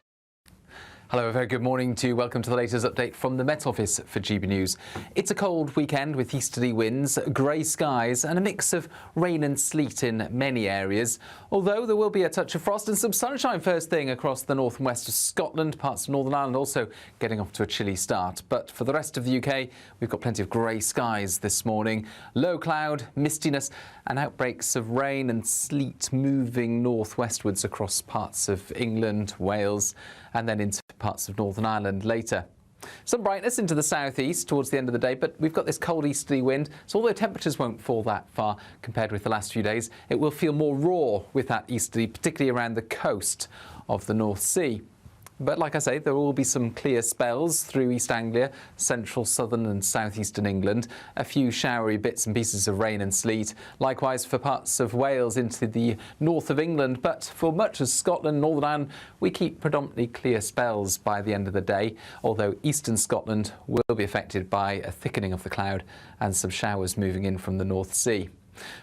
[SPEAKER 10] Hello, a very good morning to you. Welcome to the latest update from the Met Office for GB News. It's a cold weekend with easterly winds, grey skies and a mix of rain and sleet in many areas. Although there will be a touch of frost and some sunshine first thing across the north and west of Scotland, parts of Northern Ireland also getting off to a chilly start. But for the rest of the UK, we've got plenty of grey skies this morning. Low cloud, mistiness and outbreaks of rain and sleet moving northwestwards across parts of England, Wales and then into parts of Northern Ireland later. Some brightness into the southeast towards the end of the day, but we've got this cold easterly wind, so although temperatures won't fall that far compared with the last few days, it will feel more raw with that easterly, particularly around the coast of the North Sea. But like I say, there will be some clear spells through East Anglia, central, southern and southeastern England. A few showery bits and pieces of rain and sleet. Likewise for parts of Wales into the north of England. But for much of Scotland, Northern Ireland, we keep predominantly clear spells by the end of the day. Although eastern Scotland will be affected by a thickening of the cloud and some showers moving in from the North Sea.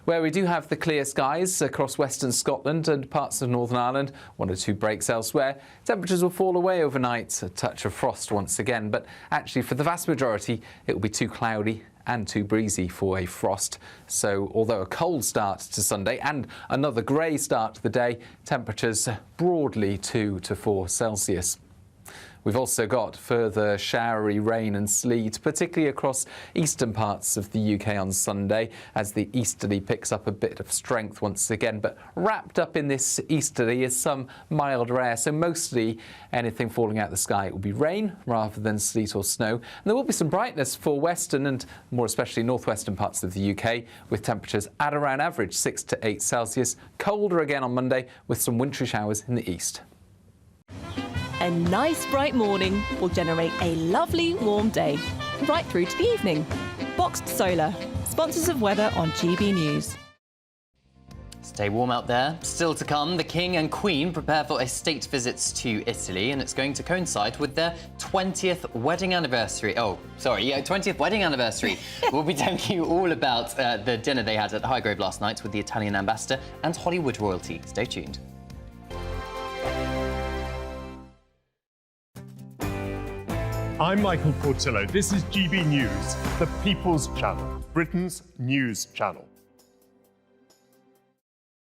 [SPEAKER 10] Where we do have the clear skies across western Scotland and parts of Northern Ireland, 1 or 2 breaks elsewhere, temperatures will fall away overnight, a touch of frost once again, but actually for the vast majority it will be too cloudy and too breezy for a frost. So although a cold start to Sunday and another grey start to the day, temperatures broadly 2 to 4 Celsius. We've also got further showery rain and sleet, particularly across eastern parts of the UK on Sunday, as the easterly picks up a bit of strength once again. But wrapped up in this easterly is some milder air, so mostly anything falling out of the sky, it will be rain rather than sleet or snow. And there will be some brightness for western and more especially northwestern parts of the UK, with temperatures at around average 6 to 8 Celsius. Colder again on Monday with some wintry showers in the east.
[SPEAKER 6] A nice bright morning will generate a lovely warm day, right through to the evening. Boxed Solar, sponsors of weather on GB News.
[SPEAKER 14] Stay warm out there. Still to come, the King and Queen prepare for a state visit to Italy, and it's going to coincide with their 20th wedding anniversary. 20th wedding anniversary. We'll be telling you all about the dinner they had at Highgrove last night with the Italian ambassador and Hollywood royalty. Stay tuned.
[SPEAKER 4] I'm Michael Portillo. This is GB News, the People's Channel, Britain's news channel.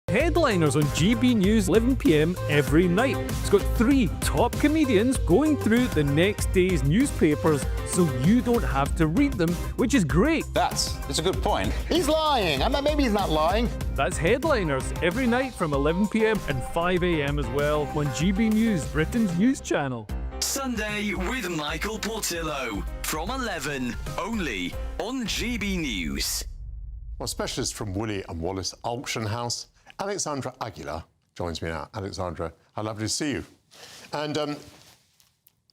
[SPEAKER 7] Headliners on GB News 11 p.m. every night. It's got 3 top comedians going through the next day's newspapers so you don't have to read them, which is great.
[SPEAKER 17] That's a good point. He's lying. Maybe he's not lying.
[SPEAKER 7] That's Headliners every night from 11 p.m. and 5 a.m. as well on GB News, Britain's news channel.
[SPEAKER 8] Sunday with Michael Portillo from 11, only on GB News.
[SPEAKER 18] Well, specialist from Woolly & Wallace Auction House, Alexandra Aguilar, joins me now. Alexandra, how lovely to see you. And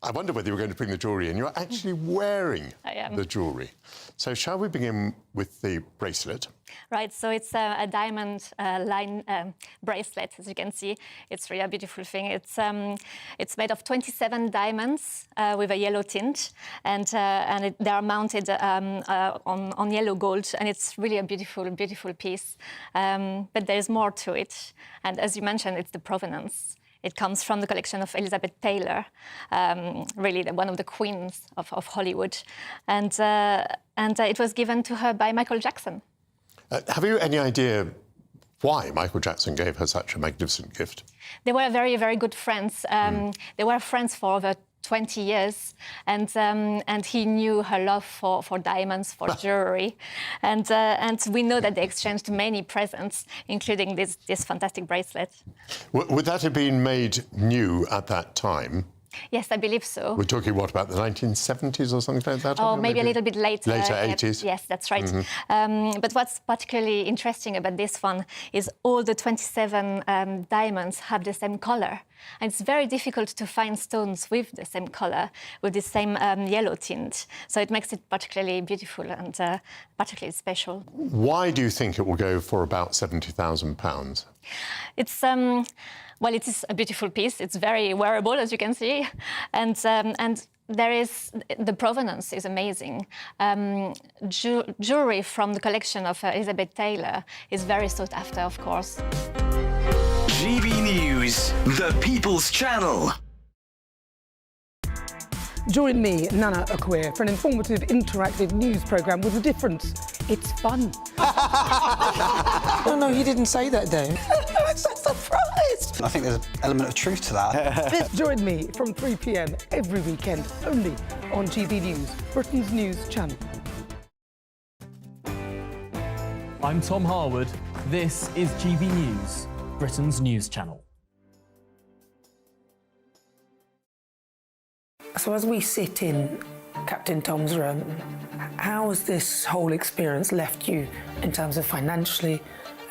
[SPEAKER 18] I wondered whether you were going to bring the jewellery in. You're actually wearing the jewellery. So shall we begin with the bracelet?
[SPEAKER 19] Right, so it's a diamond line bracelet, as you can see. It's really a beautiful thing. It's made of 27 diamonds with a yellow tint, and they are mounted on yellow gold, and it's really a beautiful, beautiful piece. But there's more to it, and as you mentioned, it's the provenance. It comes from the collection of Elizabeth Taylor, really one of the queens of Hollywood, and it was given to her by Michael Jackson.
[SPEAKER 18] Have you any idea why Michael Jackson gave her such a magnificent gift?
[SPEAKER 19] They were very, very good friends. They were friends for over 20 years, and he knew her love for diamonds, for jewelry, and we know that they exchanged many presents, including this fantastic bracelet.
[SPEAKER 18] Would that have been made new at that time?
[SPEAKER 19] Yes, I believe so.
[SPEAKER 18] We're talking, what, about the 1970s or something like that?
[SPEAKER 19] Oh, maybe a little bit later.
[SPEAKER 18] Later, 80s?
[SPEAKER 19] Yes, that's right. But what's particularly interesting about this one is all the 27 diamonds have the same colour. And it's very difficult to find stones with the same colour, with the same yellow tint. So it makes it particularly beautiful and particularly special.
[SPEAKER 18] Why do you think it will go for about £70,000?
[SPEAKER 19] It's... well, it is a beautiful piece. It's very wearable, as you can see, and there is the provenance is amazing. Jewelry from the collection of Elizabeth Taylor is very sought after, of course.
[SPEAKER 8] GB News, the People's Channel.
[SPEAKER 20] Join me, Nana Akwe, for an informative, interactive news programme with a difference. It's fun.
[SPEAKER 21] No, you didn't say that, though.
[SPEAKER 20] I'm so surprised.
[SPEAKER 21] I think there's an element of truth to that.
[SPEAKER 20] Join me from 3 p.m. every weekend, only on GB News, Britain's news channel.
[SPEAKER 22] I'm Tom Harwood. This is GB News, Britain's news channel.
[SPEAKER 20] So as we sit in Captain Tom's room, how has this whole experience left you in terms of financially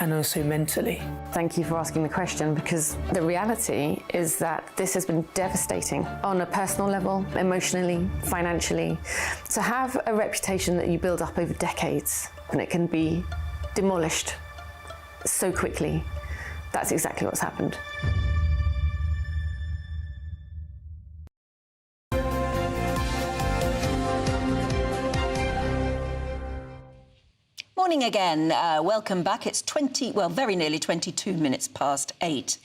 [SPEAKER 20] and also mentally?
[SPEAKER 19] Thank you for asking the question, because the reality is that this has been devastating on a personal level, emotionally, financially. To have a reputation that you build up over decades and it can be demolished so quickly, that's exactly what's happened.
[SPEAKER 11] Morning again. Welcome back. It's very nearly 22 minutes past 8.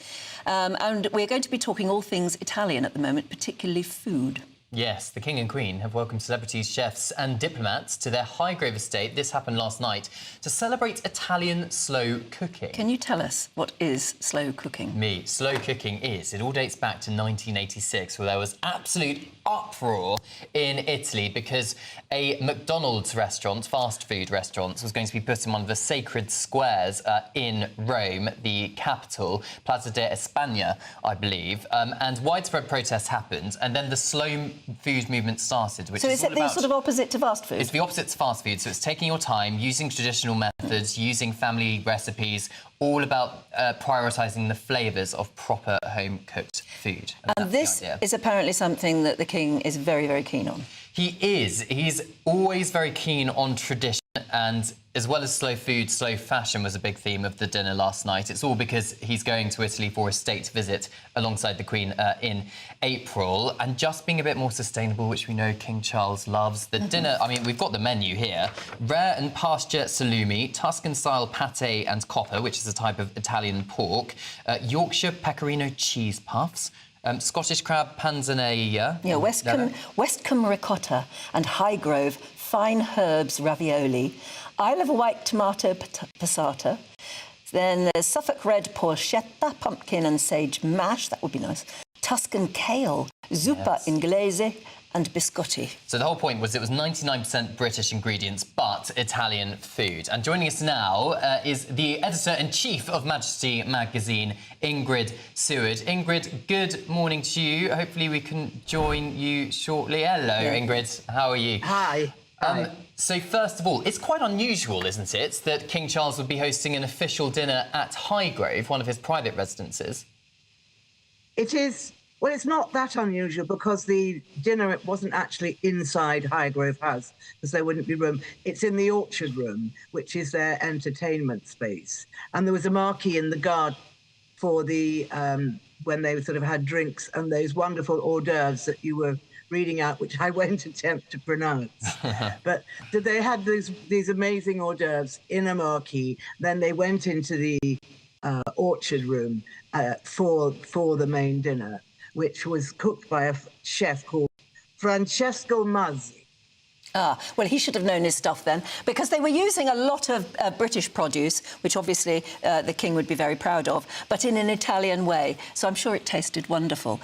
[SPEAKER 11] And we're going to be talking all things Italian at the moment, particularly food.
[SPEAKER 14] Yes, the King and Queen have welcomed celebrities, chefs and diplomats to their Highgrove estate. This happened last night to celebrate Italian slow cooking.
[SPEAKER 11] Can you tell us what is slow cooking?
[SPEAKER 14] Slow cooking it all dates back to 1986, where there was absolute uproar in Italy because a McDonald's restaurant, fast food restaurant, was going to be put in one of the sacred squares in Rome, the capital, Plaza de España, I believe, and widespread protests happened, and then the slow food movement started, which is
[SPEAKER 11] it the sort of opposite to fast food?
[SPEAKER 14] It's the opposite to fast food, so it's taking your time, using traditional methods, using family recipes, all about prioritising the flavours of proper home-cooked food.
[SPEAKER 11] And this is apparently something that the King is very, very keen on.
[SPEAKER 14] He is. He's always very keen on tradition, and as well as slow food, slow fashion was a big theme of the dinner last night. It's all because he's going to Italy for a state visit alongside the Queen in April, and just being a bit more sustainable, which we know King Charles loves. The dinner, I mean, we've got the menu here. Rare and pasture salumi, Tuscan-style pate and copper, which is a type of Italian pork, Yorkshire pecorino cheese puffs, Scottish crab panzanella.
[SPEAKER 11] Yeah, Westcombe ricotta and Highgrove fine herbs ravioli, Isle of Wight tomato passata. Then there's Suffolk red porchetta, pumpkin and sage mash, that would be nice. Tuscan kale, zuppa inglese and biscotti.
[SPEAKER 14] So the whole point was it was 99% British ingredients, but Italian food. And joining us now is the editor-in-chief of Majesty magazine, Ingrid Seward. Ingrid, good morning to you. Hopefully we can join you shortly. Hello, Ingrid. How are you?
[SPEAKER 24] Hi.
[SPEAKER 14] So first of all, it's quite unusual, isn't it, that King Charles would be hosting an official dinner at Highgrove, one of his private residences?
[SPEAKER 24] It is
[SPEAKER 3] Well, it's not that unusual because the dinner it wasn't actually inside Highgrove House because there wouldn't be room. It's in the Orchard Room, which is their entertainment space. And there was a marquee in the garden for the when they sort of had drinks and those wonderful hors d'oeuvres that you were reading out, which I won't attempt to pronounce. But they had these amazing hors d'oeuvres in a marquee. Then they went into the Orchard Room for the main dinner, which was cooked by a chef called Francesco Mazzi.
[SPEAKER 11] Ah, well, he should have known his stuff then, because they were using a lot of British produce, which obviously the king would be very proud of, but in an Italian way. So I'm sure it tasted wonderful.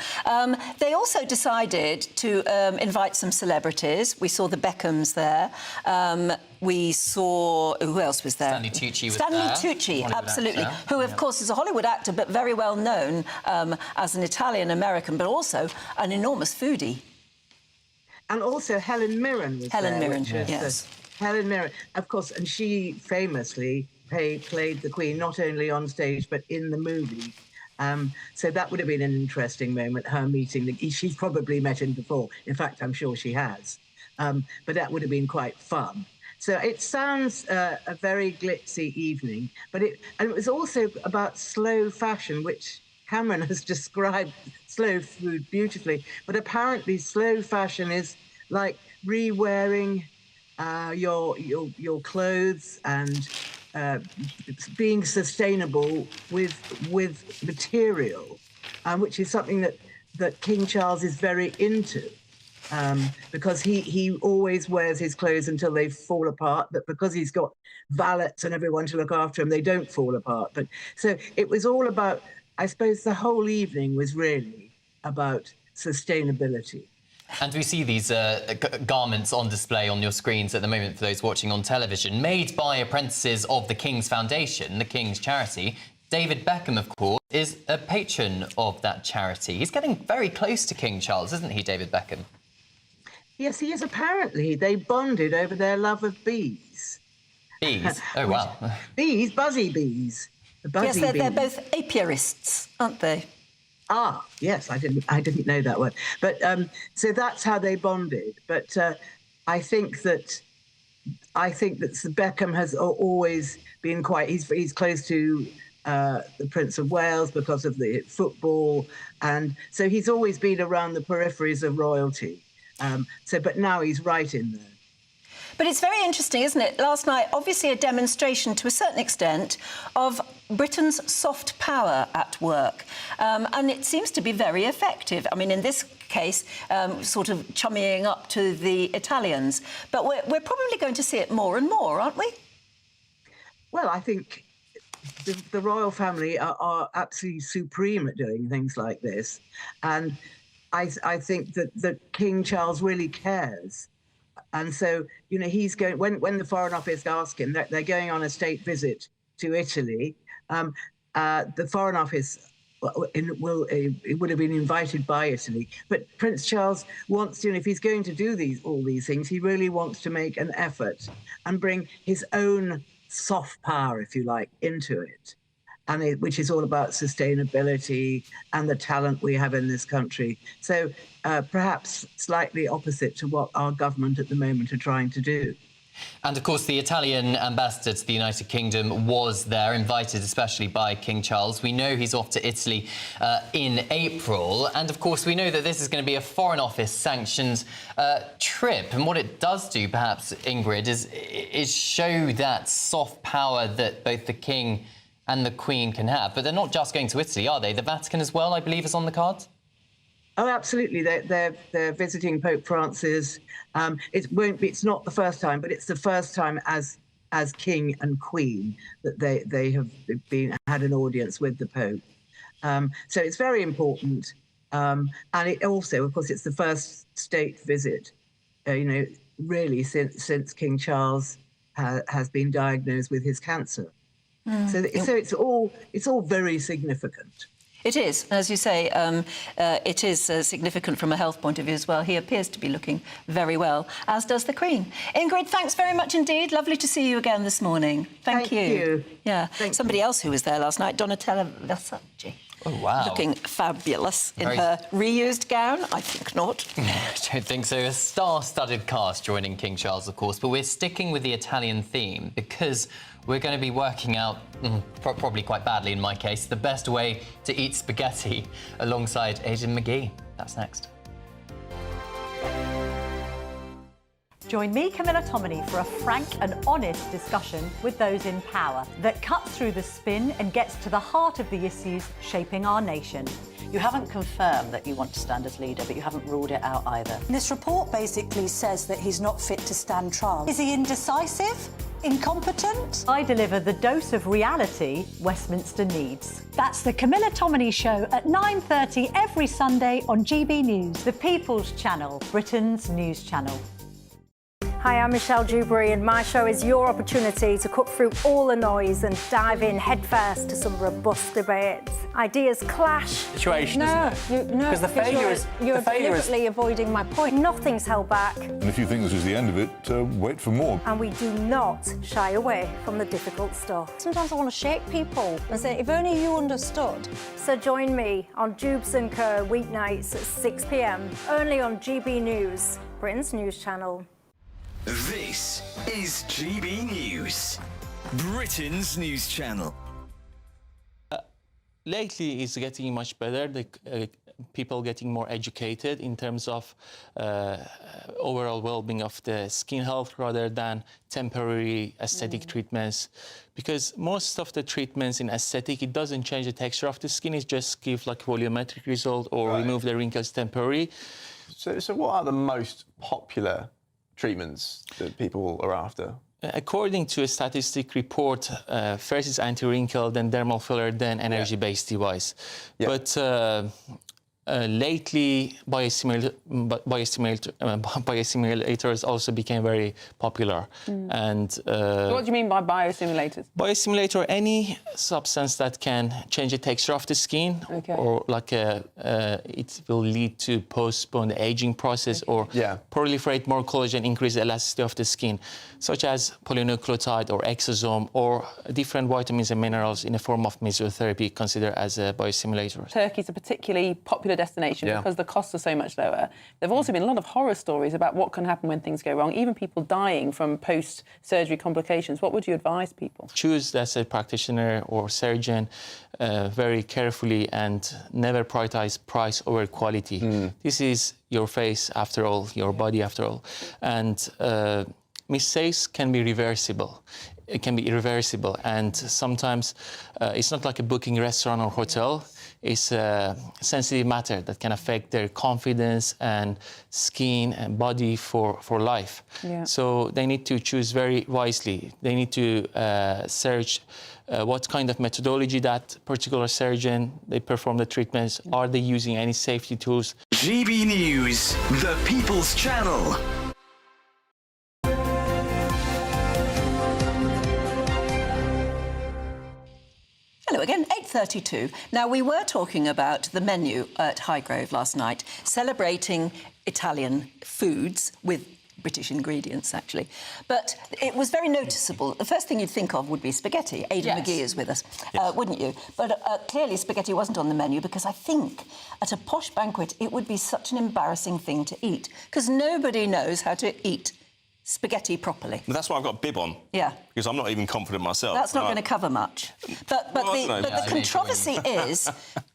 [SPEAKER 11] They also decided to invite some celebrities. We saw the Beckhams there. We saw... Who else was there?
[SPEAKER 14] Stanley Tucci was
[SPEAKER 11] Stanley
[SPEAKER 14] there.
[SPEAKER 11] Tucci, absolutely, who, of course, is a Hollywood actor, but very well known as an Italian-American, but also an enormous foodie.
[SPEAKER 3] And also Helen Mirren was there.
[SPEAKER 11] Helen Mirren,
[SPEAKER 3] which was
[SPEAKER 11] yes.
[SPEAKER 3] Helen Mirren, of course, and she famously played the Queen, not only on stage, but in the movie. So that would have been an interesting moment, her meeting. She's probably met him before. In fact, I'm sure she has. But that would have been quite fun. So it sounds a very glitzy evening, but it was also about slow fashion, which Cameron has described slow food beautifully, but apparently slow fashion is like re-wearing your clothes and being sustainable with material, which is something that King Charles is very into. Because he always wears his clothes until they fall apart, but because he's got valets and everyone to look after him, they don't fall apart. But so it was all about, I suppose the whole evening was really about sustainability.
[SPEAKER 14] And we see these garments on display on your screens at the moment for those watching on television, made by apprentices of the King's Foundation, the King's charity. David Beckham, of course, is a patron of that charity. He's getting very close to King Charles, isn't he, David Beckham?
[SPEAKER 3] Yes, he is. Apparently, they bonded over their love of bees.
[SPEAKER 14] Bees? Oh, wow.
[SPEAKER 3] Bees, buzzy bees.
[SPEAKER 11] Yes, they're both apiarists, aren't they?
[SPEAKER 3] Ah, yes, I didn't know that one. But so that's how they bonded. But I think that Beckham has always been quite. He's close to the Prince of Wales because of the football, and so he's always been around the peripheries of royalty. But now he's right in there.
[SPEAKER 11] But it's very interesting, isn't it? Last night, obviously a demonstration to a certain extent of Britain's soft power at work. And it seems to be very effective. I mean, in this case, sort of chummying up to the Italians. But we're probably going to see it more and more, aren't we?
[SPEAKER 3] Well, I think the royal family are absolutely supreme at doing things like this. And I think that King Charles really cares. And so, you know, he's going, when the Foreign Office ask him, they're going on a state visit to Italy. The Foreign Office would have been invited by Italy. But Prince Charles wants to, if he's going to do all these things, he really wants to make an effort and bring his own soft power, if you like, into it. And which is all about sustainability and the talent we have in this country. So perhaps slightly opposite to what our government at the moment are trying to do.
[SPEAKER 14] And, of course, the Italian ambassador to the United Kingdom was there, invited especially by King Charles. We know he's off to Italy in April. And, of course, we know that this is going to be a Foreign Office-sanctioned trip. And what it does do, perhaps, Ingrid, is show that soft power that both the King and the Queen can have. But they're not just going to Italy, are they? The Vatican as well, I believe, is on the cards?
[SPEAKER 3] Oh, absolutely. They're visiting Pope Francis. It's not the first time, but it's the first time as King and Queen that they have had an audience with the Pope. So it's very important. And it also, of course, it's the first state visit, really since King Charles has been diagnosed with his cancer. So it's all very significant.
[SPEAKER 11] It is, as you say, it is significant from a health point of view as well. He appears to be looking very well, as does the Queen. Ingrid, thanks very much indeed. Lovely to see you again this morning. Thank you.
[SPEAKER 3] You.
[SPEAKER 11] Yeah. Somebody else who was there last night, Donatella Versace.
[SPEAKER 14] Oh, wow.
[SPEAKER 11] Looking fabulous in
[SPEAKER 14] Very-
[SPEAKER 11] her reused gown. I think not.
[SPEAKER 14] I don't think so. A star-studded cast joining King Charles, of course, but we're sticking with the Italian theme because we're going to be working out, probably quite badly in my case, the best way to eat spaghetti alongside Aidan McGee. That's next.
[SPEAKER 9] Join me, Camilla Tominey, for a frank and honest discussion with those in power that cuts through the spin and gets to the heart of the issues shaping our nation.
[SPEAKER 12] You haven't confirmed that you want to stand as leader, but you haven't ruled it out either.
[SPEAKER 23] This report basically says that he's not fit to stand trial. Is he indecisive? Incompetent?
[SPEAKER 9] I deliver the dose of reality Westminster needs.
[SPEAKER 23] That's the Camilla Tominey Show at 9:30 every Sunday on GB News.
[SPEAKER 9] The People's Channel, Britain's news channel.
[SPEAKER 24] Hi, I'm Michelle Dewberry, and my show is your opportunity to cut through all the noise and dive in headfirst to some robust debates. Ideas clash.
[SPEAKER 25] Situation, isn't it?
[SPEAKER 24] Because
[SPEAKER 25] the failure is-
[SPEAKER 24] You're
[SPEAKER 25] the failure is-
[SPEAKER 24] deliberately avoiding my point. Nothing's held back,
[SPEAKER 26] And if you think this is the end of it, wait for more.
[SPEAKER 24] and we do not shy away from the difficult stuff. Sometimes I want to shake people and say, if only you understood. So join me on Jubes & Co. weeknights at 6 p.m, only on GB News, Britain's news channel.
[SPEAKER 8] This is GB News, Britain's news channel.
[SPEAKER 27] Lately, it's getting much better. People getting more educated in terms of overall well-being of the skin health rather than temporary aesthetic treatments. Because most of the treatments in aesthetic, it doesn't change the texture of the skin. It just gives like volumetric result or remove the wrinkles temporarily.
[SPEAKER 28] So what are the most popular treatments that people are after?
[SPEAKER 27] According to a statistic report, first is anti-wrinkle, then dermal filler, then energy-based device. But lately, biostimulators also became very popular. And
[SPEAKER 29] what do you mean by biostimulators?
[SPEAKER 27] Biostimulator, any substance that can change the texture of the skin, or like it will lead to postpone the aging process, or proliferate more collagen, increase the elasticity of the skin, such as polynucleotide or exosome, or different vitamins and minerals in the form of mesotherapy considered as a biostimulator.
[SPEAKER 29] Turkey's a particularly popular destination because the costs are so much lower. There have also been a lot of horror stories about what can happen when things go wrong, even people dying from post-surgery complications. What would you advise people?
[SPEAKER 27] Choose as a practitioner or surgeon very carefully and never prioritize price over quality. This is your face after all, your body after all. And mistakes can be reversible. It can be irreversible. And sometimes it's not like a booking restaurant or hotel. It's a sensitive matter that can affect their confidence and skin and body for life. So they need to choose very wisely. They need to search what kind of methodology that particular surgeon, they perform the treatments. Are they using any safety tools?
[SPEAKER 8] GB News, the People's Channel.
[SPEAKER 11] Hello again, 8:32. Now, we were talking about the menu at Highgrove last night, celebrating Italian foods with British ingredients, actually. But it was very noticeable. The first thing you'd think of would be spaghetti. Aidan McGee is with us, wouldn't you? But clearly spaghetti wasn't on the menu because I think at a posh banquet it would be such an embarrassing thing to eat because nobody knows how to eat spaghetti properly.
[SPEAKER 15] But that's why I've got a bib on.
[SPEAKER 11] Yeah.
[SPEAKER 15] Because I'm not even confident myself.
[SPEAKER 11] That's not going to cover much. But the controversy is,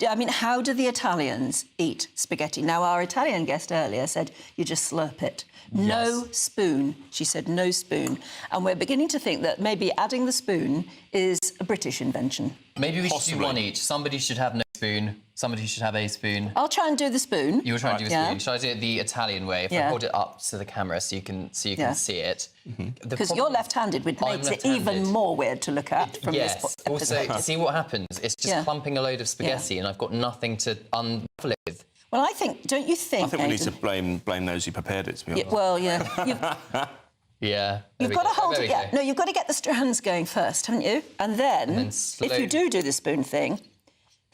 [SPEAKER 11] I mean, how do the Italians eat spaghetti? Now, our Italian guest earlier said you just slurp it. No spoon. She said no spoon. And we're beginning to think that maybe adding the spoon is a British invention.
[SPEAKER 14] Maybe we should do one each. Somebody should have no spoon. Somebody should have a spoon.
[SPEAKER 11] I'll try and do the spoon.
[SPEAKER 14] You'll try and do the spoon. Shall I do it the Italian way? If I hold it up to the camera so you can see it.
[SPEAKER 11] Because you're left-handed, which makes it even more weird to look at from this point.
[SPEAKER 14] Also, see what happens? It's just clumping a load of spaghetti and I've got nothing to unravel it with.
[SPEAKER 11] Well, I think, don't you think,
[SPEAKER 15] I think we need to blame those who prepared it, to be honest.
[SPEAKER 11] Well, yeah. You've got to hold it, No, you've got to get the strands going first, haven't you? And then if you do the spoon thing,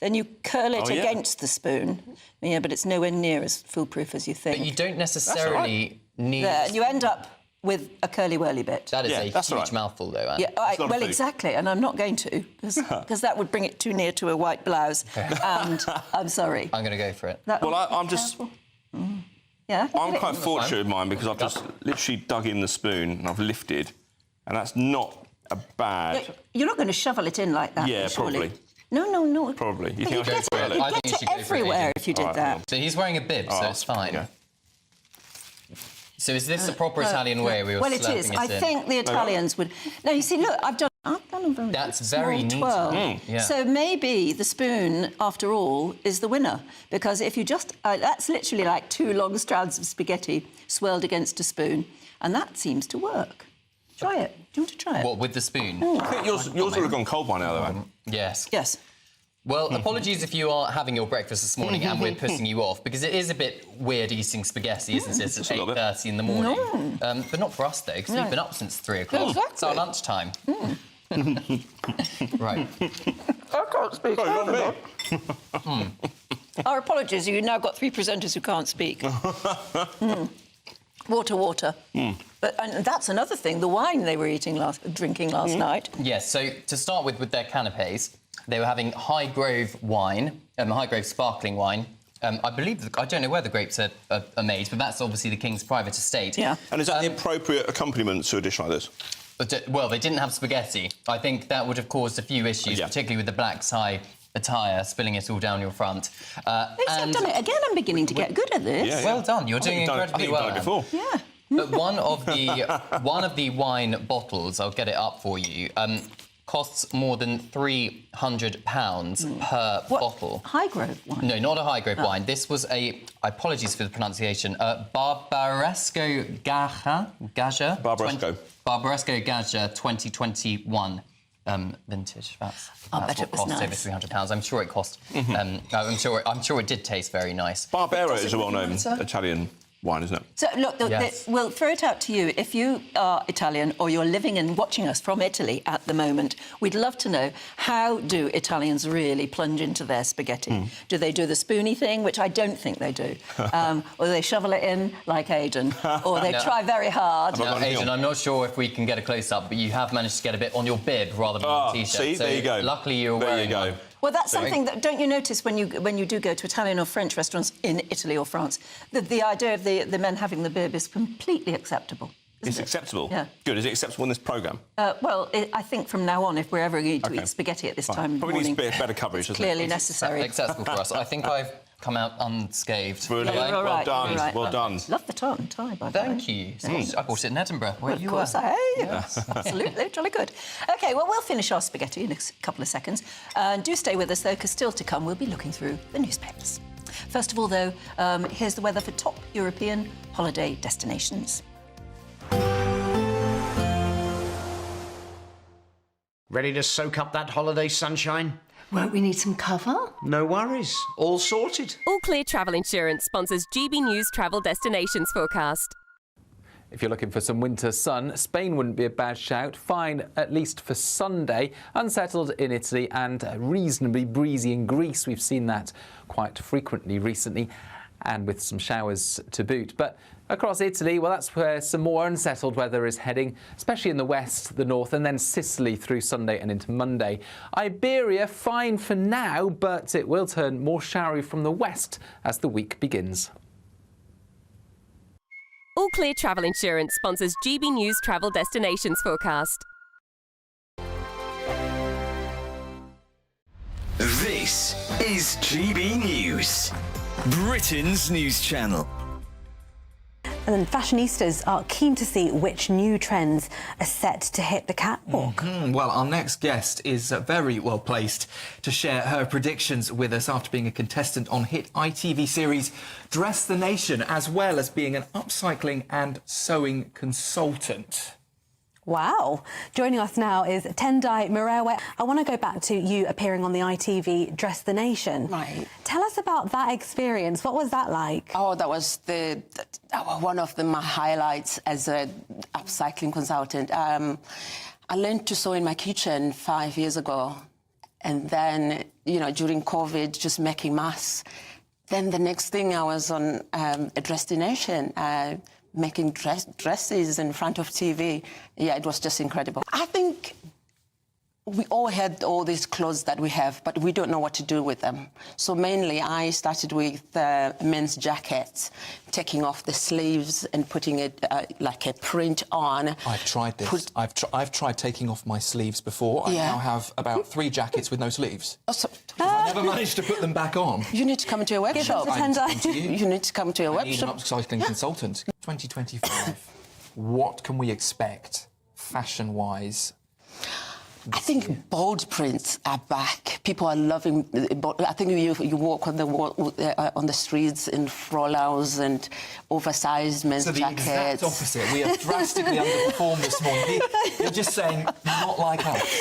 [SPEAKER 11] then you curl it against the spoon. Yeah, but it's nowhere near as foolproof as you think.
[SPEAKER 14] But you don't necessarily need...
[SPEAKER 11] There, you end up with a curly-whirly bit.
[SPEAKER 14] That is a huge mouthful, though, Anne.
[SPEAKER 11] Yeah, well, exactly, and I'm not going to, because that would bring it too near to a white blouse, and I'm sorry.
[SPEAKER 14] I'm going to go for it.
[SPEAKER 15] I'm just...
[SPEAKER 11] Yeah,
[SPEAKER 15] I'm quite fortunate with mine because I've just literally dug in the spoon and I've lifted, and that's not a bad...
[SPEAKER 11] You're not going to shovel it in like that,
[SPEAKER 15] Yeah,
[SPEAKER 11] surely.
[SPEAKER 15] probably.
[SPEAKER 11] No.
[SPEAKER 15] Probably. You
[SPEAKER 11] But
[SPEAKER 15] think I should go for it?
[SPEAKER 11] you'd get to everywhere if you did that.
[SPEAKER 14] So he's wearing a bib, so it's fine.
[SPEAKER 15] Yeah.
[SPEAKER 14] So is this the proper Italian way? We were
[SPEAKER 11] Well, it is. I think the Italians would... Now, you see, look, I've done a very
[SPEAKER 14] That's
[SPEAKER 11] small
[SPEAKER 14] very neat.
[SPEAKER 11] twirl.
[SPEAKER 14] Yeah.
[SPEAKER 11] So maybe the spoon, after all, is the winner. Because if you just... that's literally like 2 long strands of spaghetti swirled against a spoon. And that seems to work. Try it. Do you want to try it?
[SPEAKER 14] What, with the spoon?
[SPEAKER 15] I think yours would have gone cold by now, though, Anne.
[SPEAKER 14] Yes.
[SPEAKER 11] Yes.
[SPEAKER 14] Well, apologies if you are having your breakfast this morning and we're putting you off, because it is a bit weird eating spaghetti, isn't it, at 8:30 in the morning?
[SPEAKER 11] No.
[SPEAKER 14] But not for us, though, because
[SPEAKER 11] No.
[SPEAKER 14] we've been up since 3 o'clock.
[SPEAKER 11] Exactly.
[SPEAKER 14] It's our lunchtime. Right.
[SPEAKER 11] I can't speak. Our apologies, you've now got 3 presenters who can't speak. Water. But and that's another thing, the wine they were drinking last night.
[SPEAKER 14] Yes, so to start with their canapes, they were having Highgrove wine, Highgrove sparkling wine. I believe, I don't know where the grapes are made, but that's obviously the King's private estate.
[SPEAKER 11] Yeah.
[SPEAKER 15] And is that the appropriate accompaniment to a dish like this?
[SPEAKER 14] Well, they didn't have spaghetti. I think that would have caused a few issues, particularly with the black tie attire, spilling it all down your front.
[SPEAKER 11] I've done it again. I'm beginning to get good at this.
[SPEAKER 14] Yeah. Well done. You're doing incredibly well.
[SPEAKER 15] I think you've done it before.
[SPEAKER 11] Yeah.
[SPEAKER 14] But one of the wine bottles, I'll get it up for you, costs more than £300 per bottle.
[SPEAKER 11] Highgrove wine?
[SPEAKER 14] No, not a Highgrove wine. This was apologies for the pronunciation, Barbaresco Gaja. Barbaresco Gaja 2021. Vintage. That's
[SPEAKER 11] bet
[SPEAKER 14] what
[SPEAKER 11] it was
[SPEAKER 14] cost
[SPEAKER 11] nice.
[SPEAKER 14] over £300. I'm sure it cost. I'm sure it did taste very nice.
[SPEAKER 15] Barbera is a well-known Italian wine, isn't it?
[SPEAKER 11] So, look, we'll throw it out to you. If you are Italian or you're living and watching us from Italy at the moment, we'd love to know, how do Italians really plunge into their spaghetti? Do they do the spoony thing, which I don't think they do? Or they shovel it in like Aidan? Or they try very hard?
[SPEAKER 14] No, Aidan, I'm not sure if we can get a close-up, but you have managed to get a bit on your bib rather than on the T-shirt.
[SPEAKER 15] See,
[SPEAKER 14] so
[SPEAKER 15] there you go.
[SPEAKER 14] Luckily, you're wearing one.
[SPEAKER 11] Well, that's something that, don't you notice when you do go to Italian or French restaurants in Italy or France, the idea of the men having the bib is completely acceptable.
[SPEAKER 15] It's acceptable?
[SPEAKER 11] Yeah.
[SPEAKER 15] Good. Is it acceptable in this programme?
[SPEAKER 11] Well, I think from now on, if we're ever going to eat spaghetti at this time of the morning...
[SPEAKER 15] Probably needs better coverage, doesn't it?
[SPEAKER 11] Clearly necessary.
[SPEAKER 14] Acceptable for us. I think I've come out unscathed.
[SPEAKER 15] Brilliant.
[SPEAKER 11] All right,
[SPEAKER 15] well done.
[SPEAKER 11] right.
[SPEAKER 15] Well done.
[SPEAKER 11] Love the top and tie, by the way.
[SPEAKER 14] Thank you. I bought it in Edinburgh. Where
[SPEAKER 11] Of
[SPEAKER 14] you
[SPEAKER 11] course,
[SPEAKER 14] were.
[SPEAKER 11] Yes, absolutely, jolly good. OK, well, we'll finish our spaghetti in a couple of seconds. Do stay with us, though, because still to come, we'll be looking through the newspapers. First of all, though, here's the weather for top European holiday destinations.
[SPEAKER 1] Ready to soak up that holiday sunshine?
[SPEAKER 23] Won't we need some cover?
[SPEAKER 1] No worries. All sorted.
[SPEAKER 2] All Clear Travel Insurance sponsors GB News Travel Destinations Forecast.
[SPEAKER 4] If you're looking for some winter sun, Spain wouldn't be a bad shout. Fine, at least for Sunday. Unsettled in Italy and reasonably breezy in Greece. We've seen that quite frequently recently, and with some showers to boot. But across Italy, well, that's where some more unsettled weather is heading, especially in the west, the north, and then Sicily through Sunday and into Monday. Iberia, fine for now, but it will turn more showery from the west as the week begins.
[SPEAKER 2] All Clear Travel Insurance sponsors GB News Travel Destinations Forecast.
[SPEAKER 8] This is GB News, Britain's news channel.
[SPEAKER 5] And fashionistas are keen to see which new trends are set to hit the catwalk.
[SPEAKER 6] Well, our next guest is very well placed to share her predictions with us after being a contestant on hit ITV series Dress the Nation, as well as being an upcycling and sewing consultant.
[SPEAKER 5] Wow. Joining us now is Tendai Murewe. I want to go back to you appearing on the ITV Dress the Nation.
[SPEAKER 10] Right.
[SPEAKER 5] Tell us about that experience. What was that like?
[SPEAKER 10] Oh, that was one of my highlights as an upcycling consultant. I learned to sew in my kitchen 5 years ago. And then, during COVID, just making masks. Then the next thing I was on a Dress the Nation, making dresses in front of TV. Yeah, it was just incredible. I think we all had all these clothes that we have, but we don't know what to do with them. So mainly I started with men's jackets, taking off the sleeves and putting it like a print on.
[SPEAKER 6] I've tried this. I've tried taking off my sleeves before. I now have about 3 jackets with no sleeves. I never managed to put them back on.
[SPEAKER 10] You need to come to a workshop.
[SPEAKER 6] You
[SPEAKER 10] need to come to a workshop.
[SPEAKER 6] I need an upcycling consultant. 2025. What can we expect, fashion-wise?
[SPEAKER 10] I think bold prints are back. People are loving. I think you walk on the streets in frollals and oversized men's jackets.
[SPEAKER 6] So the exact opposite. We have drastically underperformed this morning. You're just saying not like us.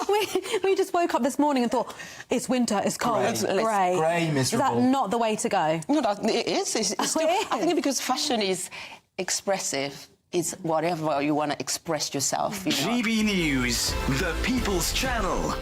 [SPEAKER 5] We just woke up this morning and thought it's winter, it's cold, it's grey.
[SPEAKER 6] Grey, miserable.
[SPEAKER 5] Is that not the way to go?
[SPEAKER 10] No, it is. It's still, I think because fashion is expressive. It's whatever you want to express yourself. You know?
[SPEAKER 8] GB News, the People's Channel.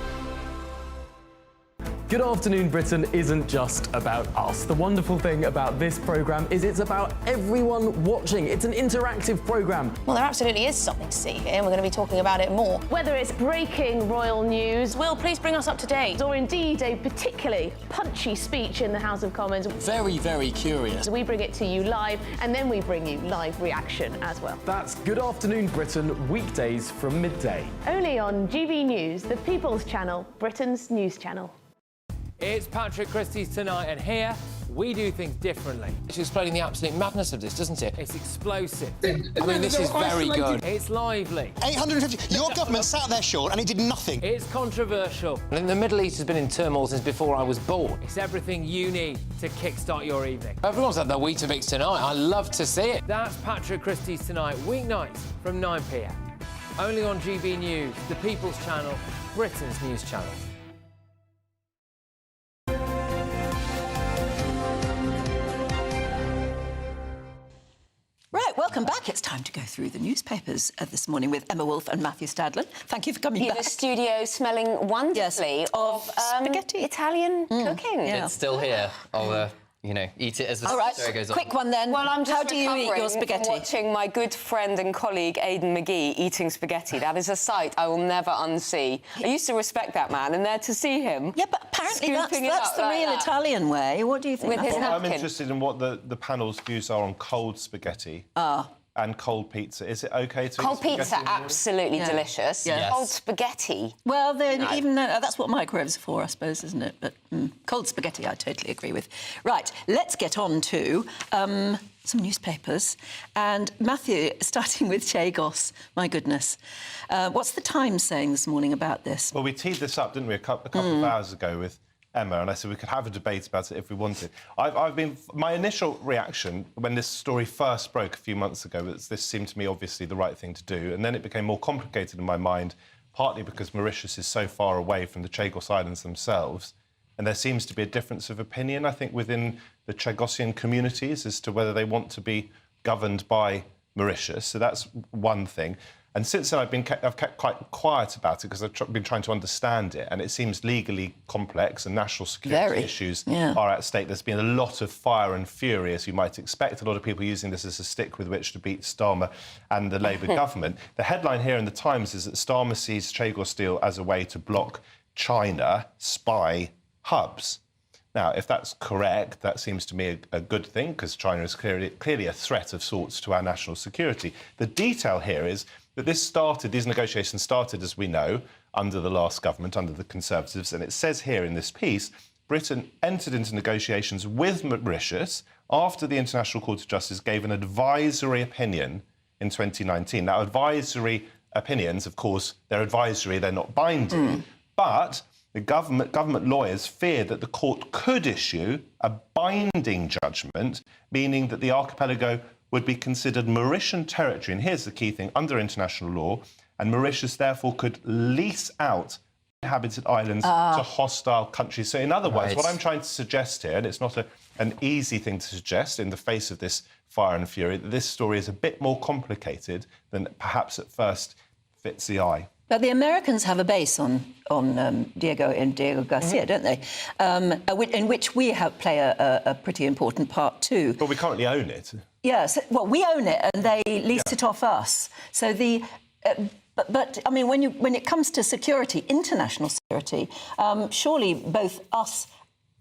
[SPEAKER 7] Good Afternoon Britain isn't just about us. The wonderful thing about this programme is it's about everyone watching. It's an interactive programme.
[SPEAKER 13] Well, there absolutely is something to see here, and we're going to be talking about it more. Whether it's breaking royal news, Will, please bring us up to date, or indeed a particularly punchy speech in the House of Commons.
[SPEAKER 16] Very, very curious.
[SPEAKER 13] We bring it to you live, and then we bring you live reaction as well.
[SPEAKER 7] That's Good Afternoon Britain, weekdays from midday.
[SPEAKER 13] Only on GB News, the People's Channel, Britain's news channel.
[SPEAKER 17] It's Patrick Christie's Tonight, and here we do things differently.
[SPEAKER 16] It's explaining the absolute madness of this, doesn't it?
[SPEAKER 17] It's explosive.
[SPEAKER 16] I mean, this is very good.
[SPEAKER 17] It's lively.
[SPEAKER 18] 850. Your government sat there, Sean, and it did nothing.
[SPEAKER 17] It's controversial.
[SPEAKER 16] The Middle East has been in turmoil since before I was born.
[SPEAKER 17] It's everything you need to kickstart your evening.
[SPEAKER 16] Everyone's had their Weetabix tonight. I love to see it.
[SPEAKER 17] That's Patrick Christie's Tonight, weeknights from 9 p.m. Only on GB News, the People's Channel, Britain's news channel.
[SPEAKER 11] Right, welcome back. It's time to go through the newspapers this morning with Emma Wolfe and Matthew Stadlen. Thank you for coming back.
[SPEAKER 19] The studio smelling wonderfully of
[SPEAKER 11] spaghetti,
[SPEAKER 19] Italian cooking.
[SPEAKER 14] Yeah. It's still here. I'll, eat it as the story goes on.
[SPEAKER 11] Quick one then.
[SPEAKER 19] Well, I'm just
[SPEAKER 11] How do you eat your spaghetti?
[SPEAKER 19] Watching my good friend and colleague Aidan McGee eating spaghetti. That is a sight I will never unsee. I used to respect that man, and there to see him.
[SPEAKER 11] Yeah, but apparently that's the real Italian way. What do you think?
[SPEAKER 19] With his
[SPEAKER 20] I'm
[SPEAKER 19] napkin.
[SPEAKER 20] interested in what the panel's views are on cold spaghetti. And cold pizza. Is it OK to
[SPEAKER 19] cold
[SPEAKER 20] eat
[SPEAKER 19] pizza? Absolutely delicious.
[SPEAKER 11] Yes.
[SPEAKER 19] Cold spaghetti.
[SPEAKER 11] Well, then even that's what microwaves are for, I suppose, isn't it? But cold spaghetti, I totally agree with. Right, let's get on to some newspapers. And Matthew, starting with Chagos, my goodness. What's the Times saying this morning about this?
[SPEAKER 20] Well, we teed this up, didn't we, a couple of hours ago with Emma, and I said we could have a debate about it if we wanted. My initial reaction when this story first broke a few months ago was this seemed to me obviously the right thing to do, and then it became more complicated in my mind, partly because Mauritius is so far away from the Chagos Islands themselves, and there seems to be a difference of opinion, I think, within the Chagosian communities as to whether they want to be governed by Mauritius. So that's one thing. And since then, I've kept quite quiet about it because I've been trying to understand it, and it seems legally complex and national security issues are at stake. There's been a lot of fire and fury, as you might expect, a lot of people using this as a stick with which to beat Starmer and the Labour government. The headline here in the Times is that Starmer sees Chagos deal as a way to block China spy hubs. Now, if that's correct, that seems to me a good thing, because China is clearly a threat of sorts to our national security. The detail here is that these negotiations started, as we know, under the last government, under the Conservatives, and it says here in this piece, Britain entered into negotiations with Mauritius after the International Court of Justice gave an advisory opinion in 2019. Now, advisory opinions, of course, they're advisory, they're not binding, but the government lawyers fear that the court could issue a binding judgment, meaning that the archipelago would be considered Mauritian territory, and here's the key thing, under international law, and Mauritius therefore could lease out inhabited islands to hostile countries. So in other words, what I'm trying to suggest here, and it's not an easy thing to suggest in the face of this fire and fury, that this story is a bit more complicated than perhaps at first fits the eye.
[SPEAKER 11] But the Americans have a base on Diego Garcia, don't they? In which we play a pretty important part too.
[SPEAKER 20] But we currently own it.
[SPEAKER 11] Yes, well, we own it and they lease it off us. So the... But I mean, when it comes to security, international security, surely both us,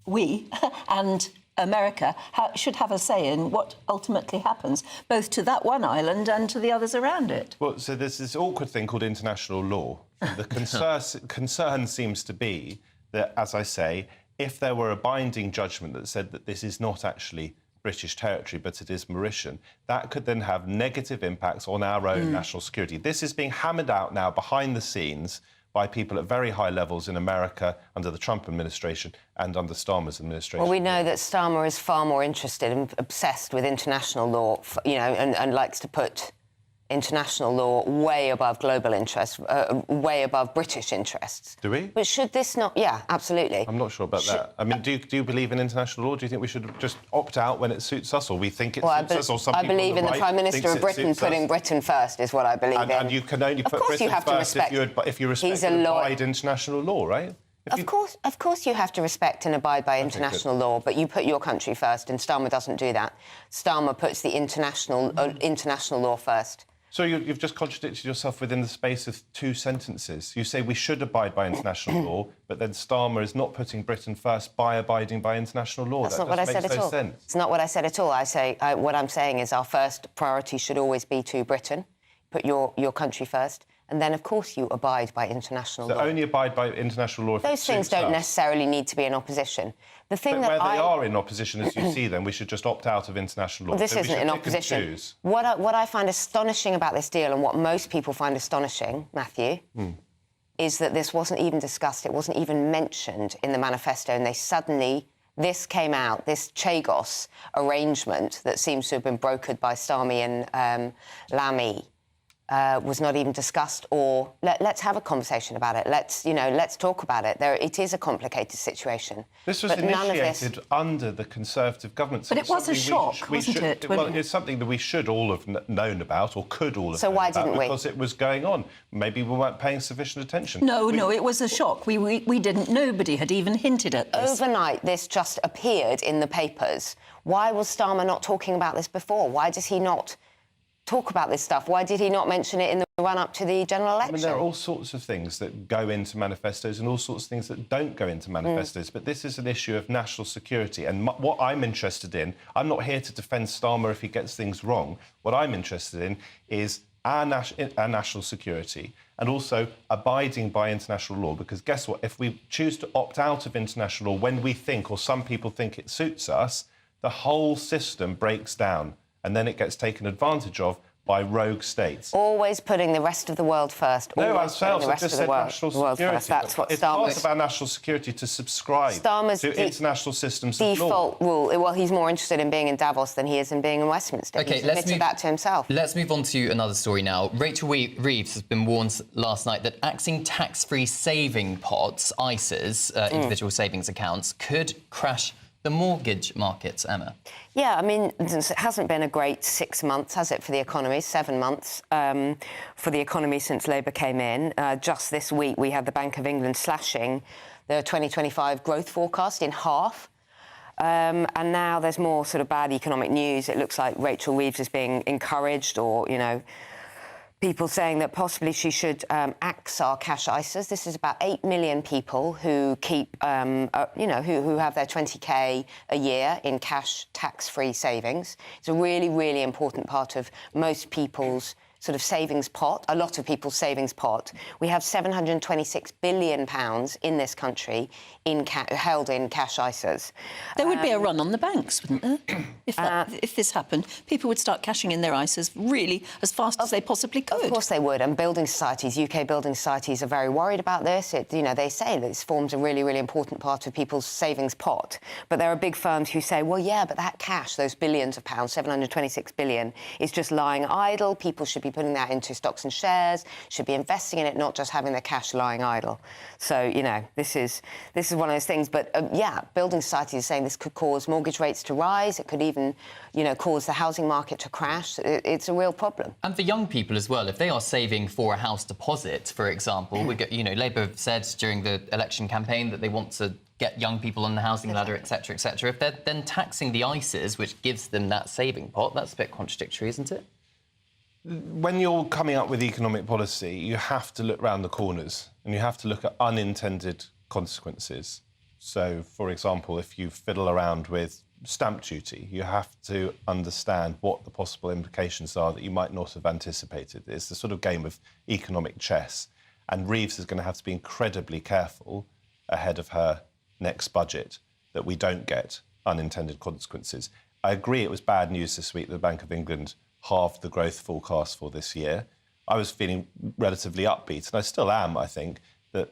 [SPEAKER 11] we, and America should have a say in what ultimately happens, both to that one island and to the others around it.
[SPEAKER 20] Well, so there's this awkward thing called international law. The concern seems to be that, as I say, if there were a binding judgment that said that this is not actually British territory, but it is Mauritian, that could then have negative impacts on our own national security. This is being hammered out now behind the scenes by people at very high levels in America under the Trump administration and under Starmer's administration.
[SPEAKER 19] Well, we know that Starmer is far more interested and obsessed with international law, you know, and likes to put international law way above global interests, way above British interests.
[SPEAKER 20] Do we?
[SPEAKER 19] But should this not... Yeah, absolutely.
[SPEAKER 20] I'm not sure about that. I mean, do you believe in international law? Do you think we should just opt out when it suits us, or we think it suits us, or some people
[SPEAKER 19] I believe in the Prime Minister of Britain putting Britain first, is what I believe in.
[SPEAKER 20] And you can only put Britain first if you respect and abide international law, right?
[SPEAKER 19] Of course you have to respect and abide by international law, but you put your country first, and Starmer doesn't do that. Starmer puts the international law first.
[SPEAKER 20] So you've just contradicted yourself within the space of 2 sentences. You say we should abide by international law, but then Starmer is not putting Britain first by abiding by international law.
[SPEAKER 19] That's not what I said at all. It's not what I said at all. What I'm saying is our first priority should always be to Britain. Put your country first. And then, of course, you abide by international law.
[SPEAKER 20] So only abide by international law if
[SPEAKER 19] those things don't necessarily need to be in opposition. The thing
[SPEAKER 20] but where they are in opposition, as you see them, we should just opt out of international law.
[SPEAKER 19] Well, this isn't in opposition. What I find astonishing about this deal, and what most people find astonishing, Matthew, is that this wasn't even discussed, it wasn't even mentioned in the manifesto, and they suddenly... This came out, this Chagos arrangement that seems to have been brokered by Starmer and Lamy, was not even discussed, or let's have a conversation about it. Let's talk about it. It is a complicated situation.
[SPEAKER 20] This was initiated under the Conservative government.
[SPEAKER 11] But it was a shock, wasn't it?
[SPEAKER 20] Well, it's something that we should all have known about, or could all have known about.
[SPEAKER 19] So why didn't we?
[SPEAKER 20] Because it was going on. Maybe we weren't paying sufficient attention.
[SPEAKER 11] No, it was a shock. We didn't. Nobody had even hinted at this.
[SPEAKER 19] Overnight, this just appeared in the papers. Why was Starmer not talking about this before? Why does he not talk about this stuff? Why did he not mention it in the run-up to the general election?
[SPEAKER 20] I mean, there are all sorts of things that go into manifestos and all sorts of things that don't go into manifestos, but this is an issue of national security, and what I'm interested in, I'm not here to defend Starmer if he gets things wrong. What I'm interested in is our national security and also abiding by international law, because guess what? If we choose to opt out of international law when we think, or some people think it suits us, the whole system breaks down. And then it gets taken advantage of by rogue states.
[SPEAKER 19] Always putting the rest of the world first.
[SPEAKER 20] No, ourselves. I just said national security.
[SPEAKER 19] That's what
[SPEAKER 20] it's part of our national security to subscribe to international systems of law.
[SPEAKER 19] Default rule. Well, he's more interested in being in Davos than he is in being in Westminster.
[SPEAKER 14] OK,
[SPEAKER 19] he's admitted that to himself.
[SPEAKER 14] Let's move on to another story now. Rachel Reeves has been warned last night that axing tax-free saving pots, ISAs, individual savings accounts, could crash the mortgage markets, Emma.
[SPEAKER 19] Yeah, I mean, it hasn't been a great 6 months, has it, for the economy? 7 months for the economy since Labour came in. Just this week, we had the Bank of England slashing the 2025 growth forecast in half. And now there's more sort of bad economic news. It looks like Rachel Reeves is being encouraged, or, people saying that possibly she should axe our cash ISAs. This is about 8 million people who keep, who have their 20k a year in cash tax-free savings. It's a really, really important part of most people's sort of savings pot, a lot of people's savings pot. We have £726 billion in this country held in cash ISAs.
[SPEAKER 11] There would be a run on the banks, wouldn't there? If this happened, people would start cashing in their ISAs really as fast as they possibly could.
[SPEAKER 19] Of course they would, and building societies, UK building societies, are very worried about this. They say this forms a really, really important part of people's savings pot. But there are big firms who say, well, yeah, but that cash, those billions of pounds, 726 billion, is just lying idle. People should be putting that into stocks and shares, should be investing in it, not just having their cash lying idle. So, this is one of those things. But, building societies are saying this could cause mortgage rates to rise. It could even, cause the housing market to crash. It's a real problem.
[SPEAKER 14] And for young people as well, if they are saving for a house deposit, for example, Labour said during the election campaign that they want to get young people on the housing ladder, etc., etc. If they're then taxing the ISAs, which gives them that saving pot, that's a bit contradictory, isn't it?
[SPEAKER 20] When you're coming up with economic policy, you have to look round the corners and you have to look at unintended consequences. So, for example, if you fiddle around with stamp duty, you have to understand what the possible implications are that you might not have anticipated. It's the sort of game of economic chess. And Reeves is going to have to be incredibly careful ahead of her next budget that we don't get unintended consequences. I agree it was bad news this week that the Bank of England halved the growth forecast for this year. I was feeling relatively upbeat, and I still am, I think, that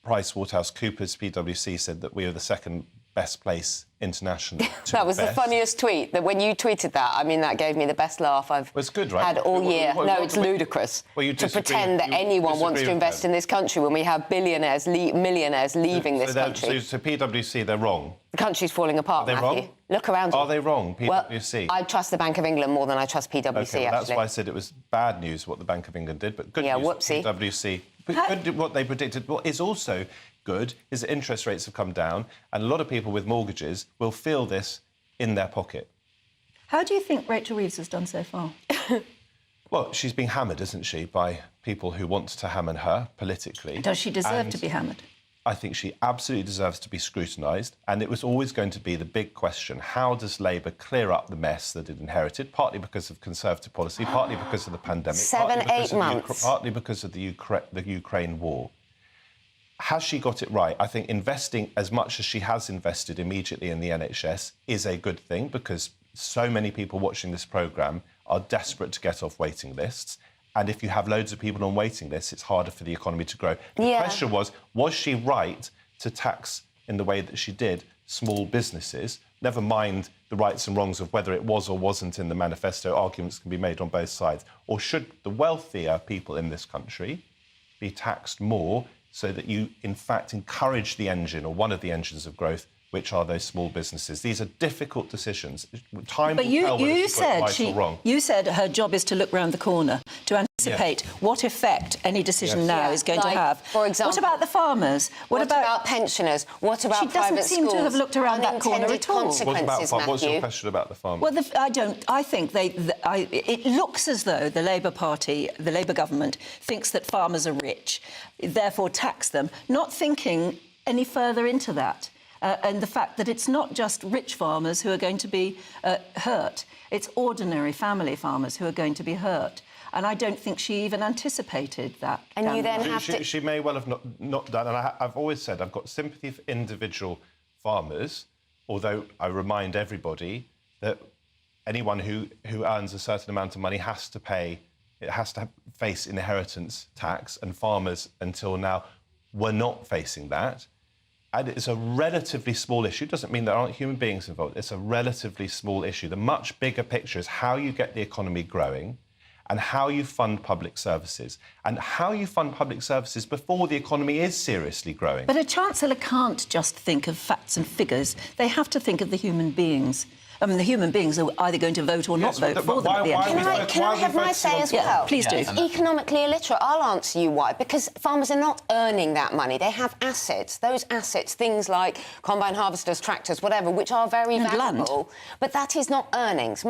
[SPEAKER 20] PricewaterhouseCoopers, PwC, said that we are the second best place internationally.
[SPEAKER 19] That was the funniest tweet. That when you tweeted that, I mean, that gave me the best laugh I've had all year. No, it's ludicrous to pretend that anyone wants to invest in this country when we have billionaires, millionaires leaving this country.
[SPEAKER 20] So PwC, they're wrong.
[SPEAKER 19] The country's falling apart,
[SPEAKER 20] Are they
[SPEAKER 19] Matthew.
[SPEAKER 20] wrong?
[SPEAKER 19] Look around you.
[SPEAKER 20] Are they wrong, PwC?
[SPEAKER 19] Well, I trust the Bank of England more than I trust PwC,
[SPEAKER 20] OK, well,
[SPEAKER 19] actually.
[SPEAKER 20] that's why I said it was bad news what the Bank of England did, but good news
[SPEAKER 19] whoopsie.
[SPEAKER 20] what PwC. But good what they predicted. What is also good is that interest rates have come down, and a lot of people with mortgages will feel this in their pocket.
[SPEAKER 11] How do you think Rachel Reeves has done so far?
[SPEAKER 20] Well, she's being hammered, isn't she, by people who want to hammer her politically.
[SPEAKER 11] Does she deserve to be hammered?
[SPEAKER 20] I think she absolutely deserves to be scrutinised, and it was always going to be the big question: how does Labour clear up the mess that it inherited? Partly because of Conservative policy, partly because of the pandemic, partly because of the Ukraine war. Has she got it right? I think investing as much as she has invested immediately in the NHS is a good thing, because so many people watching this programme are desperate to get off waiting lists. And if you have loads of people on waiting lists, it's harder for the economy to grow. The question was she right to tax in the way that she did small businesses? Never mind the rights and wrongs of whether it was or wasn't in the manifesto. Arguments can be made on both sides. Or should the wealthier people in this country be taxed more so that you, in fact, encourage the engine or one of the engines of growth, which are those small businesses? These are difficult decisions. Time will tell whether she's got it right or wrong.
[SPEAKER 11] You said her job is to look round the corner, to anticipate what effect any decision now is going to have.
[SPEAKER 19] For example,
[SPEAKER 11] what about the farmers?
[SPEAKER 19] What about pensioners? What about private schools?
[SPEAKER 11] She doesn't seem to have looked around that corner at all.
[SPEAKER 20] What's your question about the farmers?
[SPEAKER 11] Well, I think it looks as though the Labour Party, the Labour government, thinks that farmers are rich, therefore tax them, not thinking any further into that. And the fact that it's not just rich farmers who are going to be hurt, it's ordinary family farmers who are going to be hurt. And I don't think she even anticipated that.
[SPEAKER 19] And you then have
[SPEAKER 20] to... She may well have not done, and I've always said I've got sympathy for individual farmers, although I remind everybody that anyone who earns a certain amount of money has to face inheritance tax, and farmers until now were not facing that. And it's a relatively small issue. It doesn't mean there aren't human beings involved. It's a relatively small issue. The much bigger picture is how you get the economy growing and how you fund public services, and how you fund public services before the economy is seriously growing.
[SPEAKER 11] But a chancellor can't just think of facts and figures. They have to think of the human beings. I mean, the human beings are either going to vote or not vote for them at the end.
[SPEAKER 19] Can I have my say as well?
[SPEAKER 11] Please do.
[SPEAKER 19] Economically illiterate. I'll answer you why. Because farmers are not earning that money. They have assets. Those assets, things like combine harvesters, tractors, whatever, which are very valuable. But that is not earnings.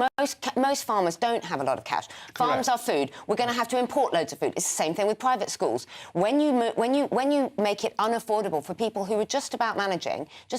[SPEAKER 19] Most farmers don't have a lot of cash. Farms are food. We're going to have to import loads of food. It's the same thing with private schools. When you make it unaffordable for people who are just about managing to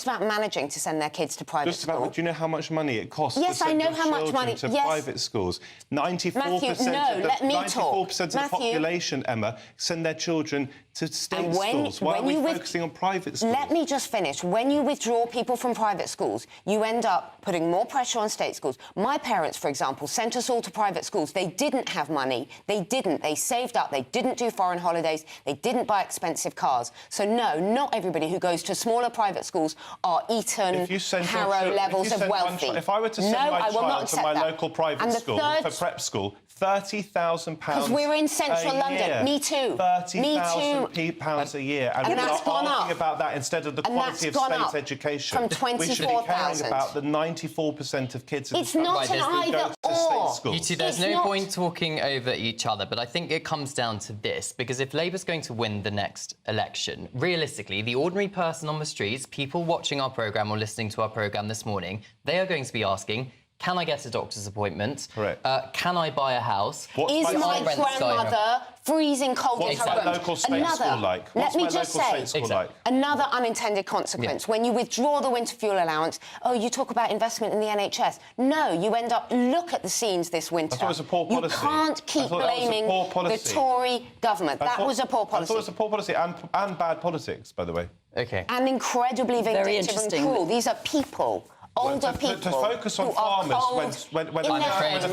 [SPEAKER 19] send their kids to private school.
[SPEAKER 20] Do you know how much money it costs
[SPEAKER 19] to send
[SPEAKER 20] your children to private schools? 94% of the population, Emma, send their children to state schools. Why are we focusing on private schools?
[SPEAKER 19] Let me just finish. When you withdraw people from private schools, you end up putting more pressure on state schools. My parents, for example, sent us all to private schools. They didn't have money. They didn't. They saved up. They didn't do foreign holidays. They didn't buy expensive cars. So, no, not everybody who goes to smaller private schools are Eton, Harrow levels of wealthy.
[SPEAKER 20] If I were to send my child to my local private school for prep school, £30,000.
[SPEAKER 19] Because we're in central London. Me too.
[SPEAKER 20] £30,000 a year. And
[SPEAKER 19] that's
[SPEAKER 20] we're
[SPEAKER 19] gone
[SPEAKER 20] arguing
[SPEAKER 19] up.
[SPEAKER 20] about that instead of the quality of state education.
[SPEAKER 19] From 24,000.
[SPEAKER 20] We should be caring about the 94% of kids in
[SPEAKER 19] It's
[SPEAKER 20] this
[SPEAKER 19] not
[SPEAKER 20] country
[SPEAKER 19] an
[SPEAKER 20] who go
[SPEAKER 19] either
[SPEAKER 20] to
[SPEAKER 19] or.
[SPEAKER 20] state schools.
[SPEAKER 14] You two, there's
[SPEAKER 19] It's
[SPEAKER 14] no
[SPEAKER 19] not-
[SPEAKER 14] point talking over each other, but I think it comes down to this, because if Labour's going to win the next election, realistically, the ordinary person on the streets, people watching our programme or listening to our programme this morning, they are going to be asking, can I get a doctor's appointment?
[SPEAKER 20] Correct.
[SPEAKER 14] Can I buy a house?
[SPEAKER 19] Is my grandmother freezing cold in
[SPEAKER 20] What's
[SPEAKER 19] her
[SPEAKER 20] my
[SPEAKER 19] room?
[SPEAKER 20] local state school like? What's
[SPEAKER 19] Let me
[SPEAKER 20] my
[SPEAKER 19] just
[SPEAKER 20] local
[SPEAKER 19] say,
[SPEAKER 20] state school like?
[SPEAKER 19] another unintended consequence. When you withdraw the winter fuel allowance, you talk about investment in the NHS. No, you end up, look at the scenes this winter.
[SPEAKER 20] I thought it was a poor policy.
[SPEAKER 19] You can't keep blaming the Tory government. That was a poor policy.
[SPEAKER 20] I thought it was a poor policy and bad politics, by the way.
[SPEAKER 14] OK.
[SPEAKER 19] And incredibly
[SPEAKER 11] Very
[SPEAKER 19] vindictive and
[SPEAKER 11] interesting.
[SPEAKER 19] cruel. These are people. Older people
[SPEAKER 20] to focus on
[SPEAKER 19] who are
[SPEAKER 20] farmers
[SPEAKER 19] cold
[SPEAKER 20] when
[SPEAKER 14] I'm afraid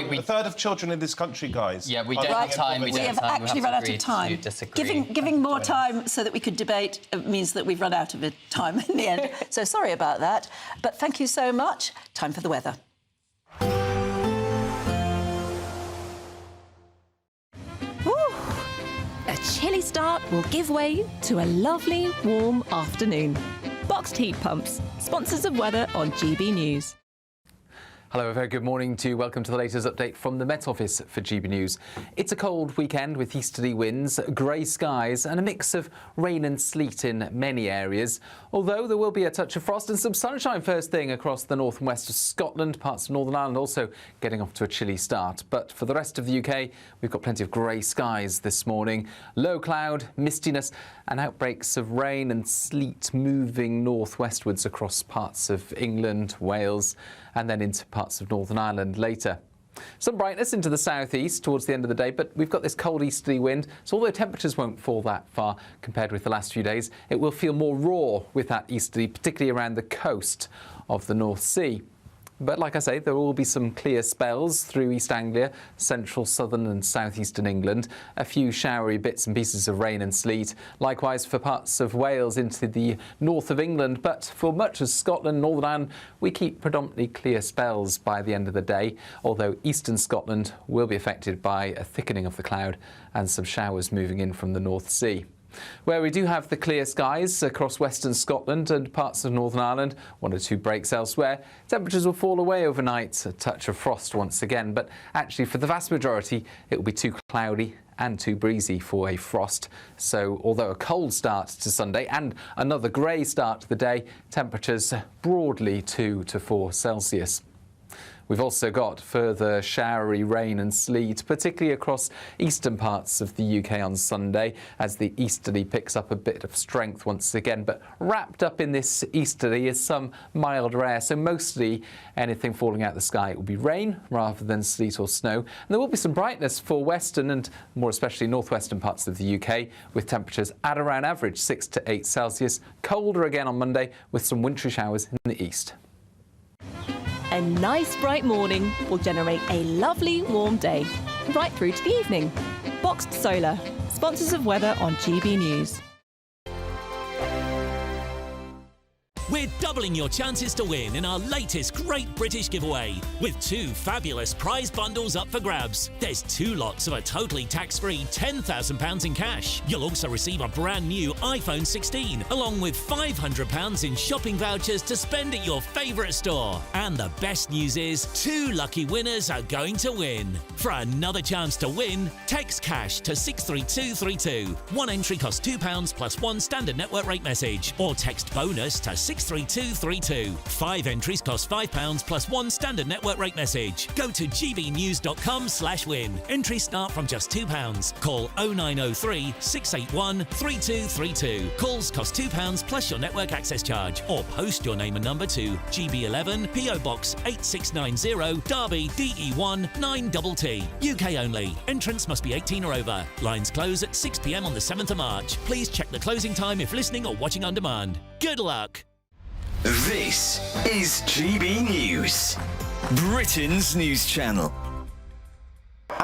[SPEAKER 14] we
[SPEAKER 20] a third of children in this country, guys.
[SPEAKER 14] Yeah, we don't have time.
[SPEAKER 11] We have actually run out of time. Giving more time so that we could debate means that we've run out of time in the end. So sorry about that. But thank you so much. Time for the weather.
[SPEAKER 2] A chilly start will give way to a lovely, warm afternoon. Boxed Heat Pumps, sponsors of weather on GB News.
[SPEAKER 4] Hello, a very good morning to you. Welcome to the latest update from the Met Office for GB News. It's a cold weekend with easterly winds, grey skies and a mix of rain and sleet in many areas, although there will be a touch of frost and some sunshine first thing across the north and west of Scotland, parts of Northern Ireland also getting off to a chilly start. But for the rest of the UK, we've got plenty of grey skies this morning, low cloud, mistiness and outbreaks of rain and sleet moving northwestwards across parts of England, Wales and then into parts of Northern Ireland later. Some brightness into the southeast towards the end of the day, but we've got this cold easterly wind, so although temperatures won't fall that far compared with the last few days, it will feel more raw with that easterly, particularly around the coast of the North Sea. But like I say, there will be some clear spells through East Anglia, central, southern and southeastern England. A few showery bits and pieces of rain and sleet. Likewise for parts of Wales into the north of England. But for much of Scotland, Northern Ireland, we keep predominantly clear spells by the end of the day. Although eastern Scotland will be affected by a thickening of the cloud and some showers moving in from the North Sea. Where we do have the clear skies across western Scotland and parts of Northern Ireland, 1 or 2 breaks elsewhere, temperatures will fall away overnight, a touch of frost once again, but actually for the vast majority it will be too cloudy and too breezy for a frost. So although a cold start to Sunday and another grey start to the day, temperatures broadly 2 to 4 Celsius. We've also got further showery rain and sleet, particularly across eastern parts of the UK on Sunday, as the easterly picks up a bit of strength once again. But wrapped up in this easterly is some milder air, so mostly anything falling out of the sky, it will be rain rather than sleet or snow. And there will be some brightness for western and more especially northwestern parts of the UK, with temperatures at around average 6 to 8 Celsius. Colder again on Monday with some wintry showers in the east.
[SPEAKER 2] A nice bright morning will generate a lovely warm day, right through to the evening. Boxed Solar, sponsors of weather on GB News.
[SPEAKER 3] We're doubling your chances to win in our latest Great British giveaway, with 2 fabulous prize bundles up for grabs. There's 2 lots of a totally tax-free £10,000 in cash. You'll also receive a brand new iPhone 16, along with £500 in shopping vouchers to spend at your favourite store. And the best news is 2 lucky winners are going to win. For another chance to win, text cash to 63232. 1 entry costs £2 plus 1 standard network rate message, or text bonus to 63232. 5 entries cost £5 plus 1 standard network rate message. Go to gbnews.com/win. Entries start from just £2. Call 0903 681 3232. Calls cost £2 plus your network access charge, or post your name and number to GB11 PO Box 8690 Derby DE1 9TT. UK only. Entrants must be 18 or over. Lines close at 6 p.m. on the 7th of March. Please check the closing time if listening or watching on demand. Good luck.
[SPEAKER 8] This is GB News, Britain's news channel.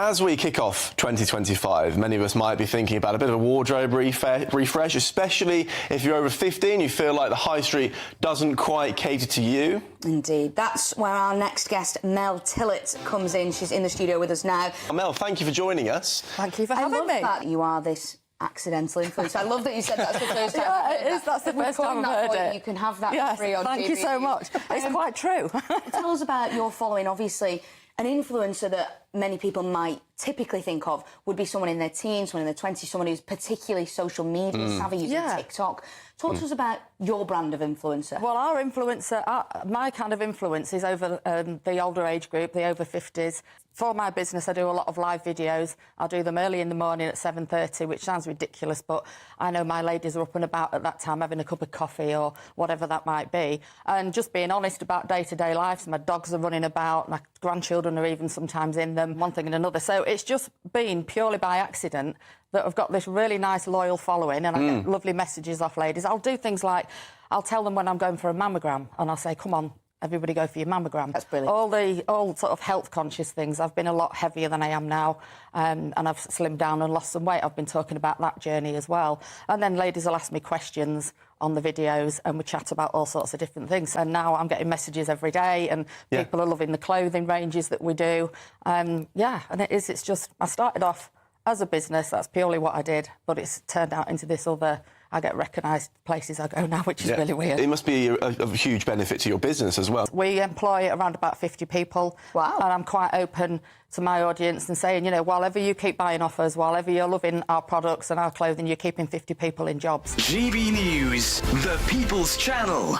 [SPEAKER 9] As we kick off 2025, many of us might be thinking about a bit of a wardrobe refresh, especially if you're over 50 and you feel like the high street doesn't quite cater to you.
[SPEAKER 12] Indeed. That's where our next guest, Mel Tillett, comes in. She's in the studio with us now.
[SPEAKER 9] Mel, thank you for joining us.
[SPEAKER 12] Thank you for having me. I love that you are this accidental influencer. I love that you said that's the first time.
[SPEAKER 21] Yeah, it is. That's the first time I've heard it.
[SPEAKER 12] You can have that
[SPEAKER 21] yes,
[SPEAKER 12] for free on
[SPEAKER 21] thank
[SPEAKER 12] TV.
[SPEAKER 21] you so much. It's quite true.
[SPEAKER 12] Tell us about your following. Obviously, an influencer that many people might typically think of would be someone in their teens, someone in their 20s, someone who's particularly social media savvy, using TikTok. Talk to us about your brand of influencer.
[SPEAKER 21] Well, our influencer, my kind of influence is over the older age group, the over 50s. For my business, I do a lot of live videos. I'll do them early in the morning at 7:30, which sounds ridiculous, but I know my ladies are up and about at that time having a cup of coffee or whatever that might be. And just being honest about day-to-day life. So my dogs are running about, my grandchildren are even sometimes in them, one thing and another. So it's just been purely by accident that I've got this really nice, loyal following, and I get lovely messages off ladies. I'll do things like, I'll tell them when I'm going for a mammogram, and I'll say, come on, everybody go for your mammogram.
[SPEAKER 12] That's brilliant.
[SPEAKER 21] All sort of health-conscious things. I've been a lot heavier than I am now, and I've slimmed down and lost some weight. I've been talking about that journey as well. And then ladies will ask me questions on the videos, and we chat about all sorts of different things. And now I'm getting messages every day, and people are loving the clothing ranges that we do. And it's just, I started off as a business, that's purely what I did, but it's turned out into this other, I get recognised places I go now, which is really weird.
[SPEAKER 9] It must be a huge benefit to your business as well.
[SPEAKER 21] We employ around about 50 people.
[SPEAKER 12] Wow.
[SPEAKER 21] And I'm quite open to my audience and saying, you know, while you keep buying off us, while you're loving our products and our clothing, you're keeping 50 people in jobs.
[SPEAKER 8] GB News, the People's Channel.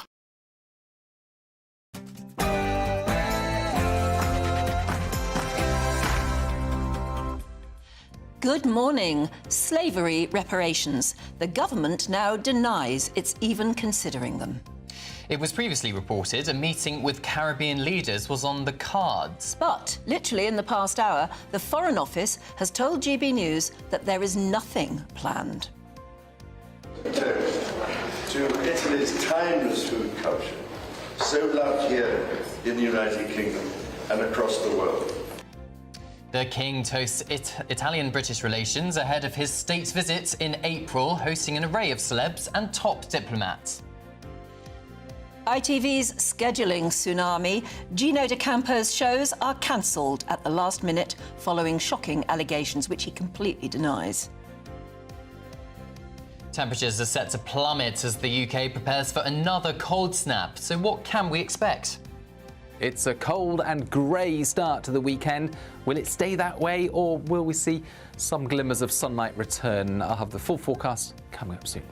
[SPEAKER 11] Good morning. Slavery reparations. The government now denies it's even considering them.
[SPEAKER 14] It was previously reported a meeting with Caribbean leaders was on the cards.
[SPEAKER 11] But, literally in the past hour, the Foreign Office has told GB News that there is nothing planned.
[SPEAKER 22] To Italy's timeless food culture, so loved here in the United Kingdom and across the world.
[SPEAKER 14] The King toasts Italian-British relations ahead of his state visit in April, hosting an array of celebs and top diplomats.
[SPEAKER 11] ITV's scheduling tsunami. Gino D'Acampo's shows are cancelled at the last minute following shocking allegations, which he completely denies.
[SPEAKER 14] Temperatures are set to plummet as the UK prepares for another cold snap. So what can we expect?
[SPEAKER 4] It's a cold and grey start to the weekend. Will it stay that way, or will we see some glimmers of sunlight return? I'll have the full forecast coming up soon.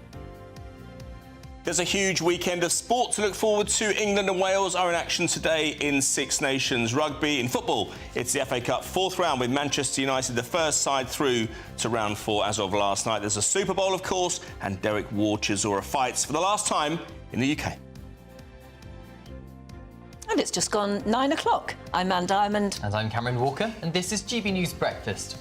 [SPEAKER 15] There's a huge weekend of sport to look forward to. England and Wales are in action today in Six Nations rugby. In football, it's the FA Cup fourth round with Manchester United the first side through to round 4 as of last night. There's a Super Bowl, of course, and Derek War-Chisora fights for the last time in the UK.
[SPEAKER 11] And it's just gone 9 o'clock. I'm Ann Diamond.
[SPEAKER 14] And I'm Cameron Walker, and this is GB News Breakfast.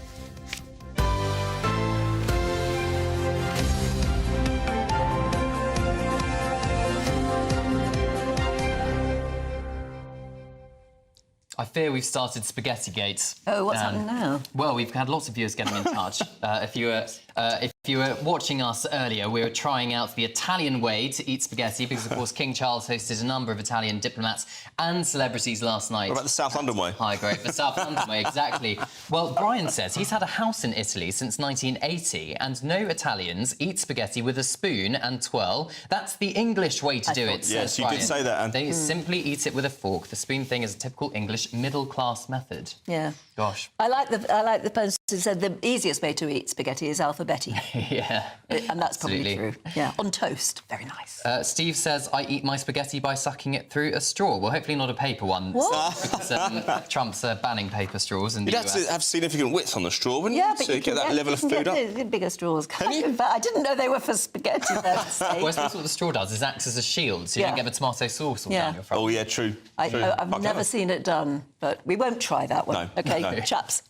[SPEAKER 14] I fear we've started Spaghetti-gate.
[SPEAKER 11] Oh, what's happening now?
[SPEAKER 14] Well, we've had lots of viewers getting in touch. If you were watching us earlier, we were trying out the Italian way to eat spaghetti because, of course, King Charles hosted a number of Italian diplomats and celebrities last night.
[SPEAKER 15] What about the South London way?
[SPEAKER 14] Hi, great. The South London way, exactly. Well, Brian says he's had a house in Italy since 1980 and no Italians eat spaghetti with a spoon and twirl. That's the English way to do it,
[SPEAKER 15] Yes,
[SPEAKER 14] says
[SPEAKER 15] you
[SPEAKER 14] Brian.
[SPEAKER 15] did say that, Anne.
[SPEAKER 14] They simply eat it with a fork. The spoon thing is a typical English middle-class method.
[SPEAKER 11] Yeah.
[SPEAKER 14] Gosh.
[SPEAKER 11] I like the person who said the easiest way to eat spaghetti is alphabetti.
[SPEAKER 14] Yeah.
[SPEAKER 11] And that's
[SPEAKER 14] Absolutely.
[SPEAKER 11] probably true. Yeah. On toast. Very nice.
[SPEAKER 14] Steve says, I eat my spaghetti by sucking it through a straw. Well, hopefully not a paper one.
[SPEAKER 11] What?
[SPEAKER 14] Because, Trump's banning paper straws in the
[SPEAKER 15] You'd
[SPEAKER 14] US.
[SPEAKER 15] have to have significant width on the straw, wouldn't
[SPEAKER 11] Yeah,
[SPEAKER 15] you?
[SPEAKER 11] but
[SPEAKER 15] To
[SPEAKER 11] you
[SPEAKER 15] get that level of
[SPEAKER 11] you can
[SPEAKER 15] food
[SPEAKER 11] get
[SPEAKER 15] up.
[SPEAKER 11] the bigger straws. But I didn't know they were for spaghetti.
[SPEAKER 14] Well, I suppose what the straw does is acts as a shield, so you don't get the tomato sauce all down your front.
[SPEAKER 15] Oh, yeah, true.
[SPEAKER 11] I've never seen it done, but we won't try that one.
[SPEAKER 15] No,
[SPEAKER 11] OK,
[SPEAKER 15] no.
[SPEAKER 11] chaps.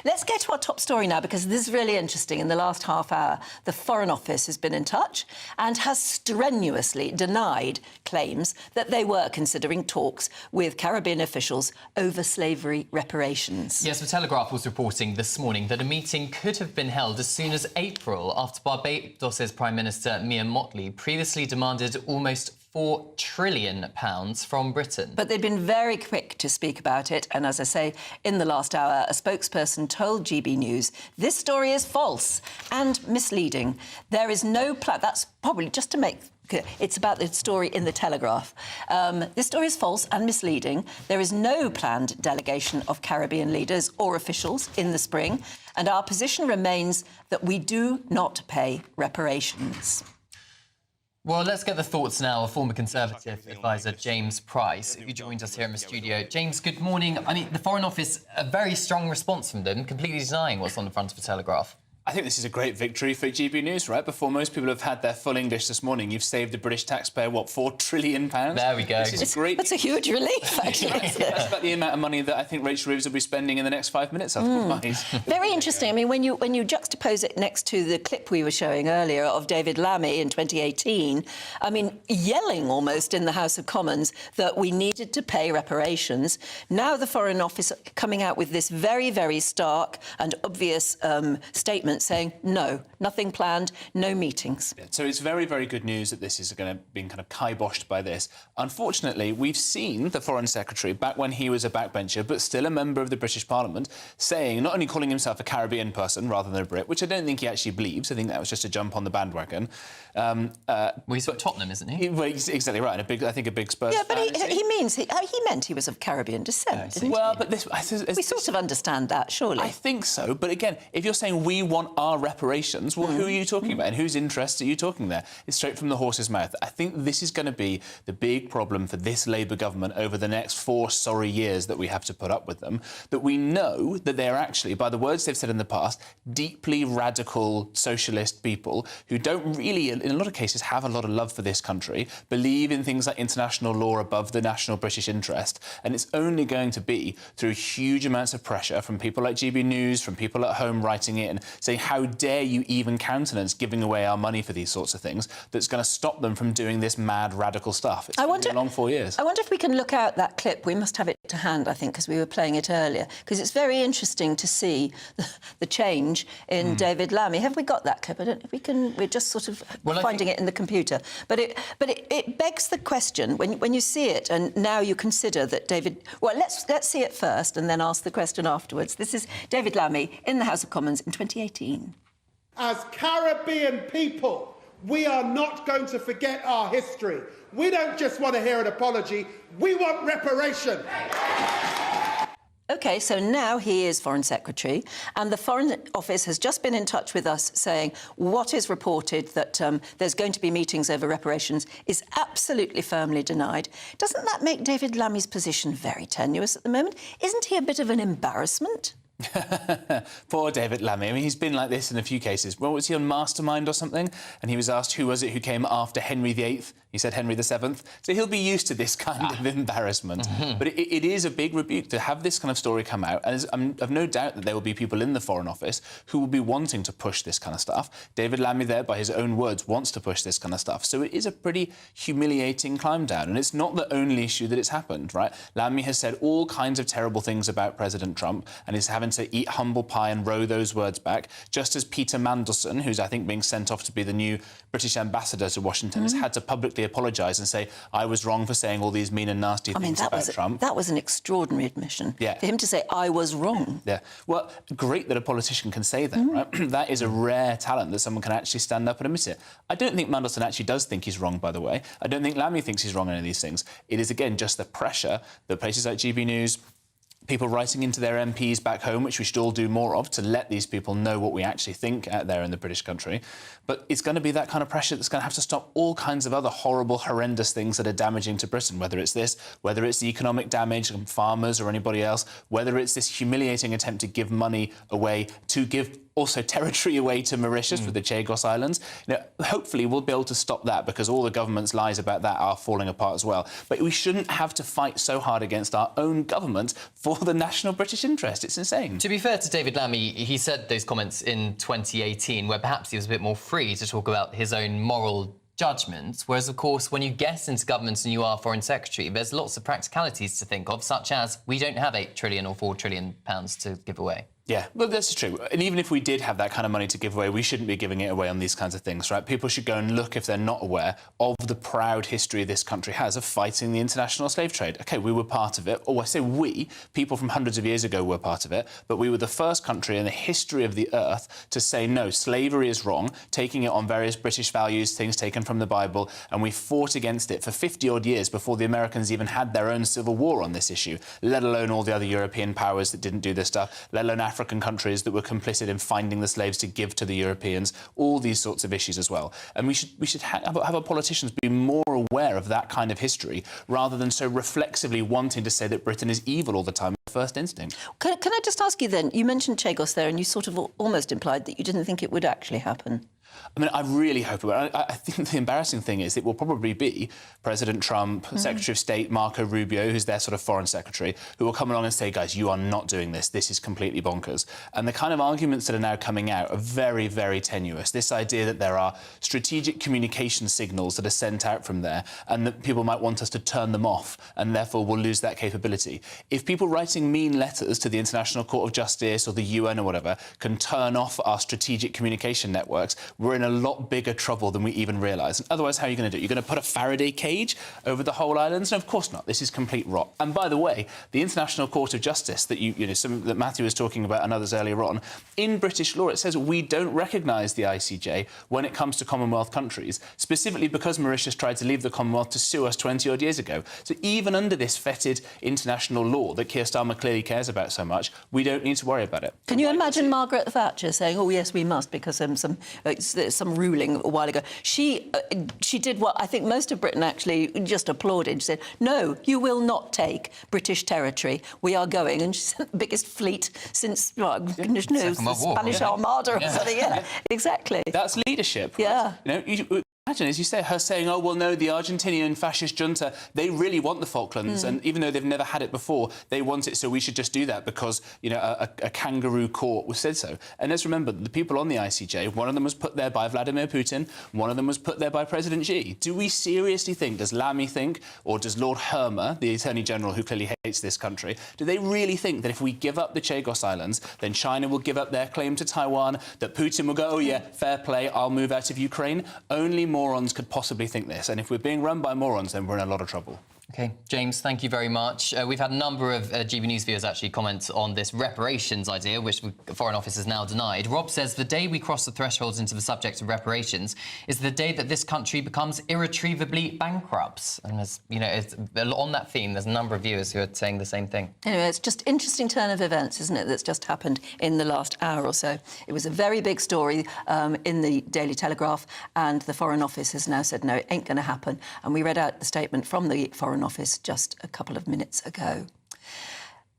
[SPEAKER 11] Let's get go to our top story now, because this is really interesting. In the last half hour, the Foreign Office has been in touch and has strenuously denied claims that they were considering talks with Caribbean officials over slavery reparations.
[SPEAKER 14] Yes, the Telegraph was reporting this morning that a meeting could have been held as soon as April after Barbados' Prime Minister Mia Mottley previously demanded almost £4 trillion from Britain.
[SPEAKER 11] But they've been very quick to speak about it, and as I say, in the last hour, a spokesperson told GB News this story is false and misleading. There is no plan. That's probably just to make clear. It's about the story in the Telegraph. This story is false and misleading. There is no planned delegation of Caribbean leaders or officials in the spring, and our position remains that we do not pay reparations.
[SPEAKER 14] Well, let's get the thoughts now of former Conservative advisor James Price, who joins us here in the studio. James, good morning. I mean, the Foreign Office, a very strong response from them, completely denying what's on the front of the Telegraph.
[SPEAKER 1] I think this is a great victory for GB News, right? Before most people have had their full English this morning, you've saved the British taxpayer, what, £4 trillion?
[SPEAKER 14] There we go.
[SPEAKER 1] This is great.
[SPEAKER 11] That's a huge relief, actually.
[SPEAKER 1] That's about the amount of money that I think Rachel Reeves will be spending in the next 5 minutes otherwise.
[SPEAKER 11] Very interesting. I mean, when you juxtapose it next to the clip we were showing earlier of David Lammy in 2018, I mean, yelling almost in the House of Commons that we needed to pay reparations. Now the Foreign Office coming out with this very, very stark and obvious statement saying, no, nothing planned, no meetings.
[SPEAKER 1] So it's very, very good news that this is going to be kind of kiboshed by this. Unfortunately, we've seen the Foreign Secretary, back when he was a backbencher, but still a member of the British Parliament, saying, not only calling himself a Caribbean person rather than a Brit, which I don't think he actually believes. I think that was just a jump on the bandwagon.
[SPEAKER 14] Well, he's at Tottenham, isn't he?
[SPEAKER 1] Well, he's exactly right. I think a big Spurs
[SPEAKER 11] Yeah, but
[SPEAKER 1] fan,
[SPEAKER 11] he meant he was of Caribbean descent, didn't
[SPEAKER 1] well,
[SPEAKER 11] he?
[SPEAKER 1] but this...
[SPEAKER 11] we sort of understand that, surely.
[SPEAKER 1] I think so. But again, if you're saying we want our reparations, well, who are you talking about and whose interests are you talking there? It's straight from the horse's mouth. I think this is going to be the big problem for this Labour government over the next 4 sorry years that we have to put up with them, that we know that they're actually, by the words they've said in the past, deeply radical socialist people who don't really, in a lot of cases, have a lot of love for this country, believe in things like international law above the national British interest, and it's only going to be through huge amounts of pressure from people like GB News, from people at home writing in, saying, how dare you even countenance giving away our money for these sorts of things, that's going to stop them from doing this mad, radical stuff. It's going to be a long 4 years.
[SPEAKER 11] I wonder if we can look out that clip. We must have it to hand, I think, because we were playing it earlier, because it's very interesting to see the change in David Lammy. Have we got that clip? I don't know if we can. We're just sort of finding it in the computer. But it begs the question, when you see it and now you consider that David... Well, let's see it first and then ask the question afterwards. This is David Lammy in the House of Commons in 2018.
[SPEAKER 6] As Caribbean people, we are not going to forget our history. We don't just want to hear an apology, we want reparation.
[SPEAKER 11] OK, so now he is Foreign Secretary, and the Foreign Office has just been in touch with us saying what is reported, that there's going to be meetings over reparations, is absolutely firmly denied. Doesn't that make David Lammy's position very tenuous at the moment? Isn't he a bit of an embarrassment?
[SPEAKER 1] Poor David Lammy. I mean, he's been like this in a few cases. Well, was he on Mastermind or something? And he was asked who was it who came after Henry VIII. He said Henry VII. So he'll be used to this kind of embarrassment. But it is a big rebuke to have this kind of story come out. And I've no doubt that there will be people in the Foreign Office who will be wanting to push this kind of stuff. David Lammy there, by his own words, wants to push this kind of stuff. So it is a pretty humiliating climb down. And it's not the only issue that it's happened, right? Lammy has said all kinds of terrible things about President Trump and is having to eat humble pie and row those words back, just as Peter Mandelson, who's, I think, being sent off to be the new British ambassador to Washington, has had to publicly apologise and say, I was wrong for saying all these mean and nasty things about Trump.
[SPEAKER 11] That was an extraordinary admission. Yeah. For him to say, I was wrong.
[SPEAKER 1] Yeah. Well, great that a politician can say that, right? That is a rare talent, that someone can actually stand up and admit it. I don't think Mandelson actually does think he's wrong, by the way. I don't think Lammy thinks he's wrong on any of these things. It is, again, just the pressure that places like GB News, people writing into their MPs back home, which we should all do more of, to let these people know what we actually think out there in the British country. But it's going to be that kind of pressure that's going to have to stop all kinds of other horrible, horrendous things that are damaging to Britain, whether it's this, whether it's the economic damage from farmers or anybody else, whether it's this humiliating attempt to give money away, to give also territory away to Mauritius with the Chagos Islands. You know, hopefully we'll be able to stop that, because all the government's lies about that are falling apart as well. But we shouldn't have to fight so hard against our own government for the national British interest. It's insane.
[SPEAKER 14] To be fair to David Lammy, he said those comments in 2018, where perhaps he was a bit more free to talk about his own moral judgments, whereas, of course, when you get into government and you are Foreign Secretary, there's lots of practicalities to think of, such as we don't have £8 trillion or £4 trillion to give away.
[SPEAKER 1] Yeah, well, that's true. And even if we did have that kind of money to give away, we shouldn't be giving it away on these kinds of things, right? People should go and look, if they're not aware, of the proud history this country has of fighting the international slave trade. OK, we were part of it. Or I say we, people from hundreds of years ago were part of it, but we were the first country in the history of the earth to say, no, slavery is wrong, taking it on various British values, things taken from the Bible, and we fought against it for 50-odd years before the Americans even had their own civil war on this issue, let alone all the other European powers that didn't do this stuff, let alone African countries that were complicit in finding the slaves to give to the Europeans, all these sorts of issues as well. And we should have our politicians be more aware of that kind of history, rather than so reflexively wanting to say that Britain is evil all the time. First instinct.
[SPEAKER 11] Can I just ask you then, you mentioned Chagos there, and you sort of almost implied that you didn't think it would actually happen.
[SPEAKER 1] I mean, I really hope it will. I think the embarrassing thing is it will probably be President Trump, Secretary of State Marco Rubio, who's their sort of foreign secretary, who will come along and say, guys, you are not doing this. This is completely bonkers. And the kind of arguments that are now coming out are very, very tenuous. This idea that there are strategic communication signals that are sent out from there and that people might want us to turn them off and therefore we'll lose that capability. If people writing mean letters to the International Court of Justice or the UN or whatever can turn off our strategic communication networks, we're in a lot bigger trouble than we even realise. And otherwise, how are you going to do it? You're going to put a Faraday cage over the whole island? No, of course not. This is complete rot. And by the way, the International Court of Justice that that Matthew was talking about and others earlier on, in British law it says we don't recognise the ICJ when it comes to Commonwealth countries, specifically because Mauritius tried to leave the Commonwealth to sue us 20-odd years ago. So even under this fetid international law that Keir Starmer clearly cares about so much, we don't need to worry about it.
[SPEAKER 11] Can you imagine Margaret Thatcher saying, oh, yes, we must, because some ruling a while ago. She did what I think most of Britain actually just applauded. She said, no, you will not take British territory. We are going. And she sent the biggest fleet since, goodness knows, the Spanish Armada or something. Yeah, exactly.
[SPEAKER 1] That's leadership.
[SPEAKER 11] Yeah.
[SPEAKER 1] Imagine, as you say, her saying, oh, well, no, the Argentinian fascist junta, they really want the Falklands, and even though they've never had it before, they want it, so we should just do that because, a kangaroo court said so. And let's remember, the people on the ICJ, one of them was put there by Vladimir Putin, one of them was put there by President Xi. Do we seriously think, does Lammy think, or does Lord Hermer, the Attorney General who clearly hates this country, do they really think that if we give up the Chagos Islands, then China will give up their claim to Taiwan, that Putin will go, oh, yeah, fair play, I'll move out of Ukraine? Only morons could possibly think this, and if we're being run by morons, then we're in a lot of trouble.
[SPEAKER 14] OK, James, thank you very much. We've had a number of GB News viewers actually comment on this reparations idea, which the Foreign Office has now denied. Rob says the day we cross the thresholds into the subject of reparations is the day that this country becomes irretrievably bankrupt. And on that theme, there's a number of viewers who are saying the same thing.
[SPEAKER 11] Anyway, it's just interesting turn of events, isn't it, that's just happened in the last hour or so. It was a very big story in the Daily Telegraph, and the Foreign Office has now said, no, it ain't going to happen. And we read out the statement from the Foreign Office just a couple of minutes ago.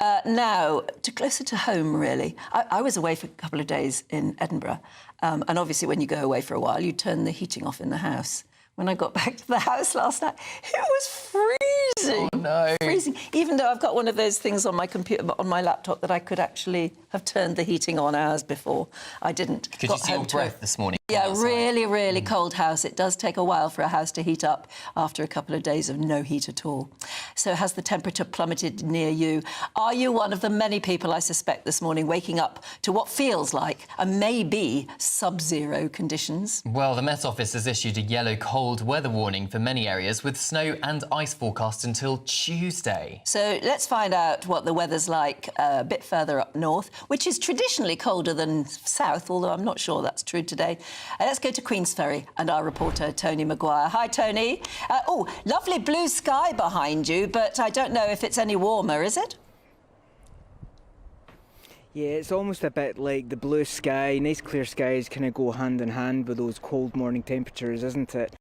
[SPEAKER 11] Now, closer to home, really. I was away for a couple of days in Edinburgh, and obviously when you go away for a while, you turn the heating off in the house. When I got back to the house last night, it was freezing.
[SPEAKER 14] Oh, no.
[SPEAKER 11] Freezing. Even though I've got one of those things on my computer, on my laptop, that I could actually have turned the heating on hours before. I didn't.
[SPEAKER 14] Could you see your breath this morning?
[SPEAKER 11] Yeah, really, really cold house. It does take a while for a house to heat up after a couple of days of no heat at all. So has the temperature plummeted near you? Are you one of the many people, I suspect, this morning waking up to what feels like a maybe sub-zero conditions?
[SPEAKER 14] Well, the Met Office has issued a yellow cold weather warning for many areas with snow and ice forecast until Tuesday.
[SPEAKER 11] So let's find out what the weather's like a bit further up north, which is traditionally colder than south, although I'm not sure that's true today. Let's go to Queensferry and our reporter, Tony Maguire. Hi, Tony. Oh, lovely blue sky behind you, but I don't know if it's any warmer, is it?
[SPEAKER 5] Yeah, it's almost a bit like the blue sky, nice clear skies kind of go hand in hand with those cold morning temperatures, isn't it?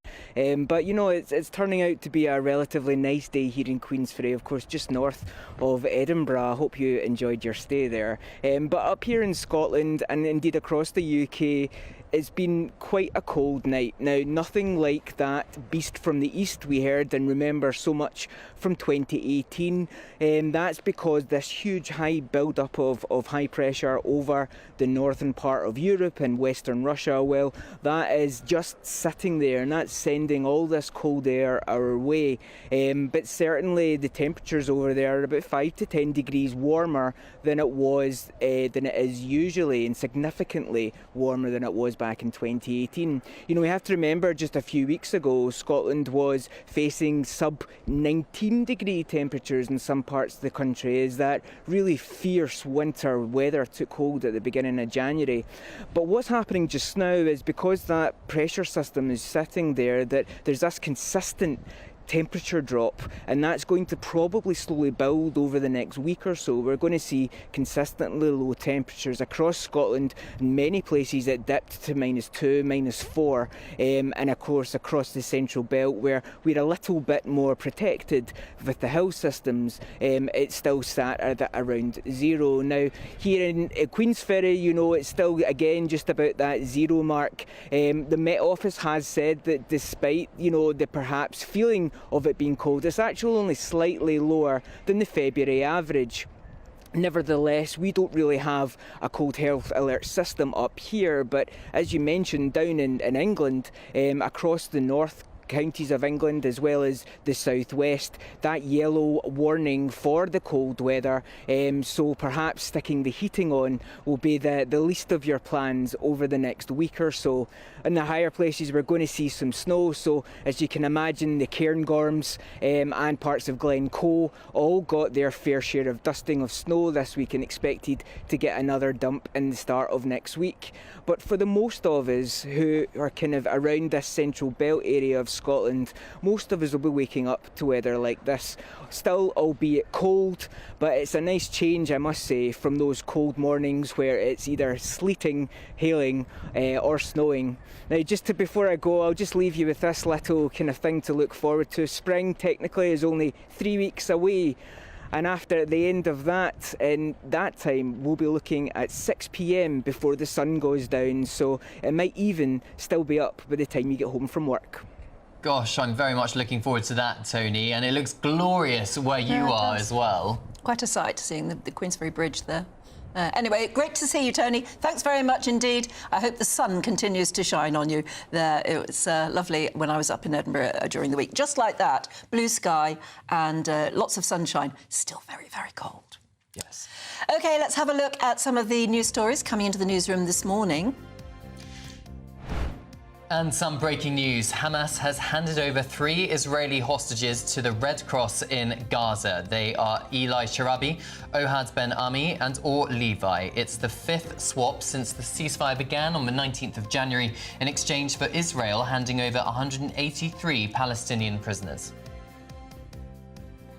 [SPEAKER 5] But you know, it's turning out to be a relatively nice day here in Queensferry, of course, just north of Edinburgh. I hope you enjoyed your stay there. But up here in Scotland and indeed across the UK, it's been quite a cold night. Now, nothing like that beast from the east we heard and remember so much from 2018. That's because this huge high build-up of high pressure over the northern part of Europe and western Russia, well, that is just sitting there and that's sending all this cold air our way. But certainly the temperatures over there are about 5 to 10 degrees warmer than it is usually, and significantly warmer than it was back in 2018. You know, we have to remember just a few weeks ago Scotland was facing sub 19 degree temperatures in some parts of the country as that really fierce winter weather took hold at the beginning of January. But what's happening just now is because that pressure system is sitting there, that there's this consistent temperature drop, and that's going to probably slowly build over the next week or so. We're going to see consistently low temperatures across Scotland, in many places it dipped to -2, -4, and of course across the central belt where we're a little bit more protected with the hill systems, it still sat at around 0. Now here in Queensferry, you know, it's still again just about that 0 mark. The Met Office has said that despite, you know, the perhaps feeling of it being cold, it's actually only slightly lower than the February average. Nevertheless, we don't really have a cold health alert system up here, but as you mentioned, down in England, across the north counties of England as well as the southwest, that yellow warning for the cold weather, so perhaps sticking the heating on will be the least of your plans over the next week or so. In the higher places we're going to see some snow, so as you can imagine the Cairngorms and parts of Glencoe all got their fair share of dusting of snow this week and expected to get another dump in the start of next week. But for the most of us who are kind of around this central belt area of Scotland, most of us will be waking up to weather like this. Still, albeit cold, but it's a nice change, I must say, from those cold mornings where it's either sleeting, hailing or snowing. Now, before I go, I'll just leave you with this little kind of thing to look forward to. Spring technically is only 3 weeks away. And after the end of that, in that time, we'll be looking at 6 p.m. before the sun goes down. So it might even still be up by the time you get home from work.
[SPEAKER 14] Gosh, I'm very much looking forward to that, Tony. And it looks glorious where you are as well.
[SPEAKER 11] Quite a sight, seeing the Queensferry Bridge there. Anyway, great to see you, Tony. Thanks very much indeed. I hope the sun continues to shine on you there. It was lovely when I was up in Edinburgh during the week. Just like that, blue sky and lots of sunshine. Still very, very cold.
[SPEAKER 14] Yes.
[SPEAKER 11] OK, let's have a look at some of the news stories coming into the newsroom this morning.
[SPEAKER 14] And some breaking news. Hamas has handed over 3 Israeli hostages to the Red Cross in Gaza. They are Eli Sharabi, Ohad Ben Ami and Or Levi. It's the 5th swap since the ceasefire began on the 19th of January in exchange for Israel handing over 183 Palestinian prisoners.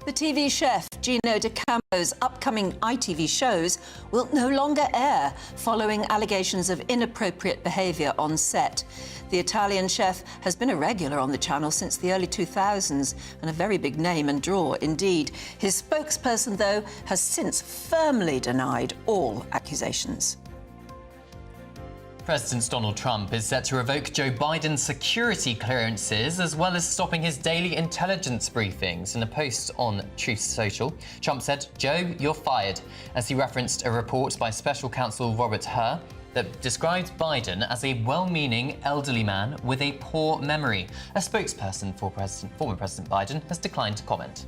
[SPEAKER 11] The TV chef Gino D'Acampo's upcoming ITV shows will no longer air following allegations of inappropriate behaviour on set. The Italian chef has been a regular on the channel since the early 2000s and a very big name and draw indeed. His spokesperson, though, has since firmly denied all accusations.
[SPEAKER 14] President Donald Trump is set to revoke Joe Biden's security clearances as well as stopping his daily intelligence briefings. In a post on Truth Social, Trump said, "Joe, you're fired," as he referenced a report by Special Counsel Robert Hur that described Biden as a well-meaning elderly man with a poor memory. A spokesperson for former President Biden has declined to comment.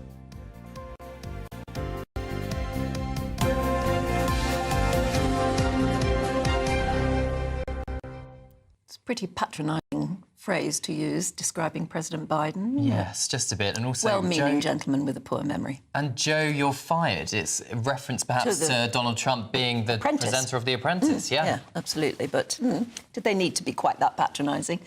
[SPEAKER 11] Pretty patronising phrase to use describing President Biden.
[SPEAKER 14] Yes, just a bit. And also,
[SPEAKER 11] well-meaning gentleman with a poor memory.
[SPEAKER 14] And Joe, you're fired. It's a reference perhaps to Donald Trump being the presenter of The Apprentice. Yeah,
[SPEAKER 11] absolutely. But did they need to be quite that patronising?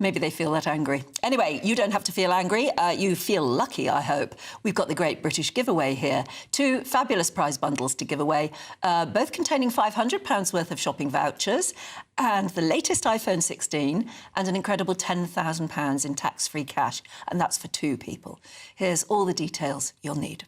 [SPEAKER 11] Maybe they feel that angry. Anyway, you don't have to feel angry. You feel lucky, I hope. We've got the Great British Giveaway here. 2 fabulous prize bundles to give away, both containing £500 worth of shopping vouchers and the latest iPhone 16 and an incredible £10,000 in tax-free cash. And that's for 2 people. Here's all the details you'll need.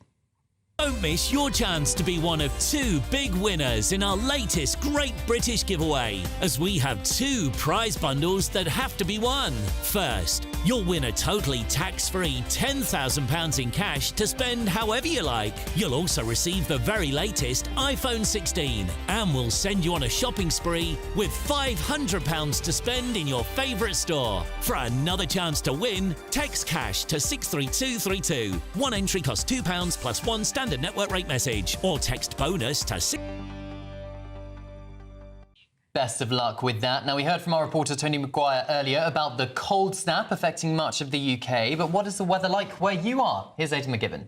[SPEAKER 3] Don't miss your chance to be one of 2 big winners in our latest Great British Giveaway, as we have 2 prize bundles that have to be won. First, you'll win a totally tax-free £10,000 in cash to spend however you like. You'll also receive the very latest iPhone 16, and we'll send you on a shopping spree with £500 to spend in your favourite store. For another chance to win, text cash to 63232. One entry costs £2 plus 1 standard network rate message, or text bonus to 6.
[SPEAKER 14] Best of luck with that. Now, we heard from our reporter Tony Maguire earlier about the cold snap affecting much of the UK, but what is the weather like where you are? Here's Aidan McGibbon.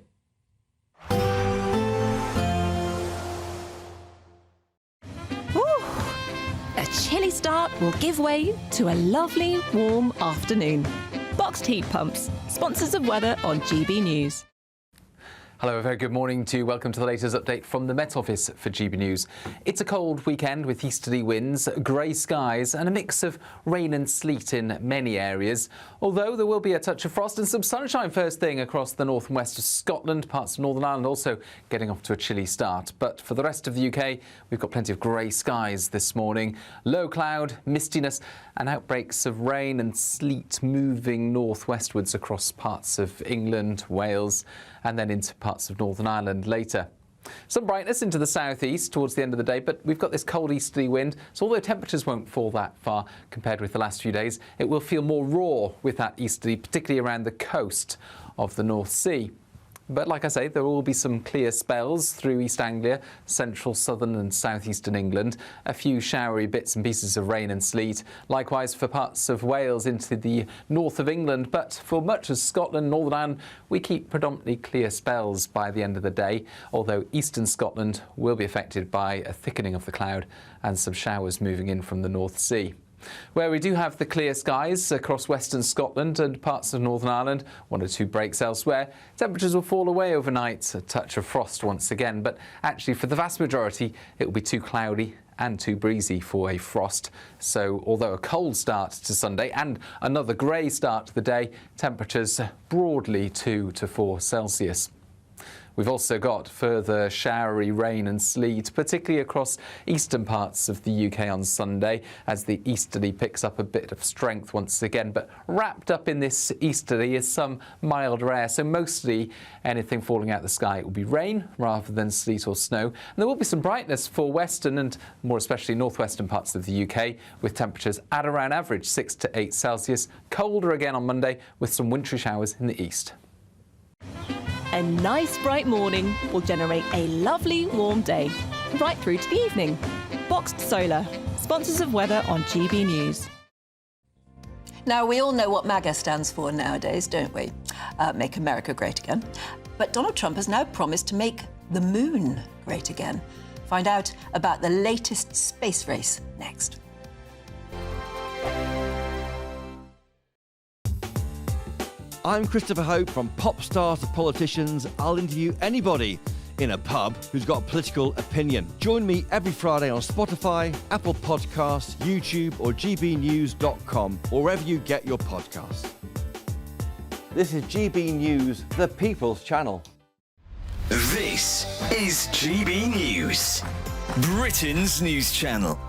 [SPEAKER 2] A chilly start will give way to a lovely, warm afternoon. Boxed heat pumps, sponsors of weather on GB News.
[SPEAKER 4] Hello, a very good morning to you. Welcome to the latest update from the Met Office for GB News. It's a cold weekend with easterly winds, grey skies and a mix of rain and sleet in many areas. Although there will be a touch of frost and some sunshine first thing across the north and west of Scotland, parts of Northern Ireland also getting off to a chilly start. But for the rest of the UK, we've got plenty of grey skies this morning. Low cloud, mistiness and outbreaks of rain and sleet moving northwestwards across parts of England, Wales and then into parts of Northern Ireland later. Some brightness into the southeast towards the end of the day, but we've got this cold easterly wind, so although temperatures won't fall that far compared with the last few days, it will feel more raw with that easterly, particularly around the coast of the North Sea. But like I say, there will be some clear spells through East Anglia, central, southern and southeastern England. A few showery bits and pieces of rain and sleet. Likewise for parts of Wales into the north of England. But for much of Scotland, Northern Ireland, we keep predominantly clear spells by the end of the day. Although eastern Scotland will be affected by a thickening of the cloud and some showers moving in from the North Sea. Where we do have the clear skies across western Scotland and parts of Northern Ireland, 1 or 2 breaks elsewhere, temperatures will fall away overnight, a touch of frost once again, but actually for the vast majority it will be too cloudy and too breezy for a frost. So although a cold start to Sunday and another grey start to the day, temperatures broadly 2 to 4 Celsius. We've also got further showery rain and sleet, particularly across eastern parts of the UK on Sunday, as the easterly picks up a bit of strength once again. But wrapped up in this easterly is some milder air, so mostly anything falling out of the sky will be rain rather than sleet or snow. And there will be some brightness for western and more especially northwestern parts of the UK, with temperatures at around average 6 to 8 Celsius. Colder again on Monday with some wintry showers in the east.
[SPEAKER 2] A nice bright morning will generate a lovely warm day, right through to the evening. Boxed Solar, sponsors of weather on GB News.
[SPEAKER 11] Now, we all know what MAGA stands for nowadays, don't we? Make America Great Again. But Donald Trump has now promised to make the moon great again. Find out about the latest space race next.
[SPEAKER 7] I'm Christopher Hope. From pop stars to politicians, I'll interview anybody in a pub who's got a political opinion. Join me every Friday on Spotify, Apple Podcasts, YouTube or gbnews.com, or wherever you get your podcasts. This is GB News, the People's Channel.
[SPEAKER 8] This is GB News, Britain's news channel.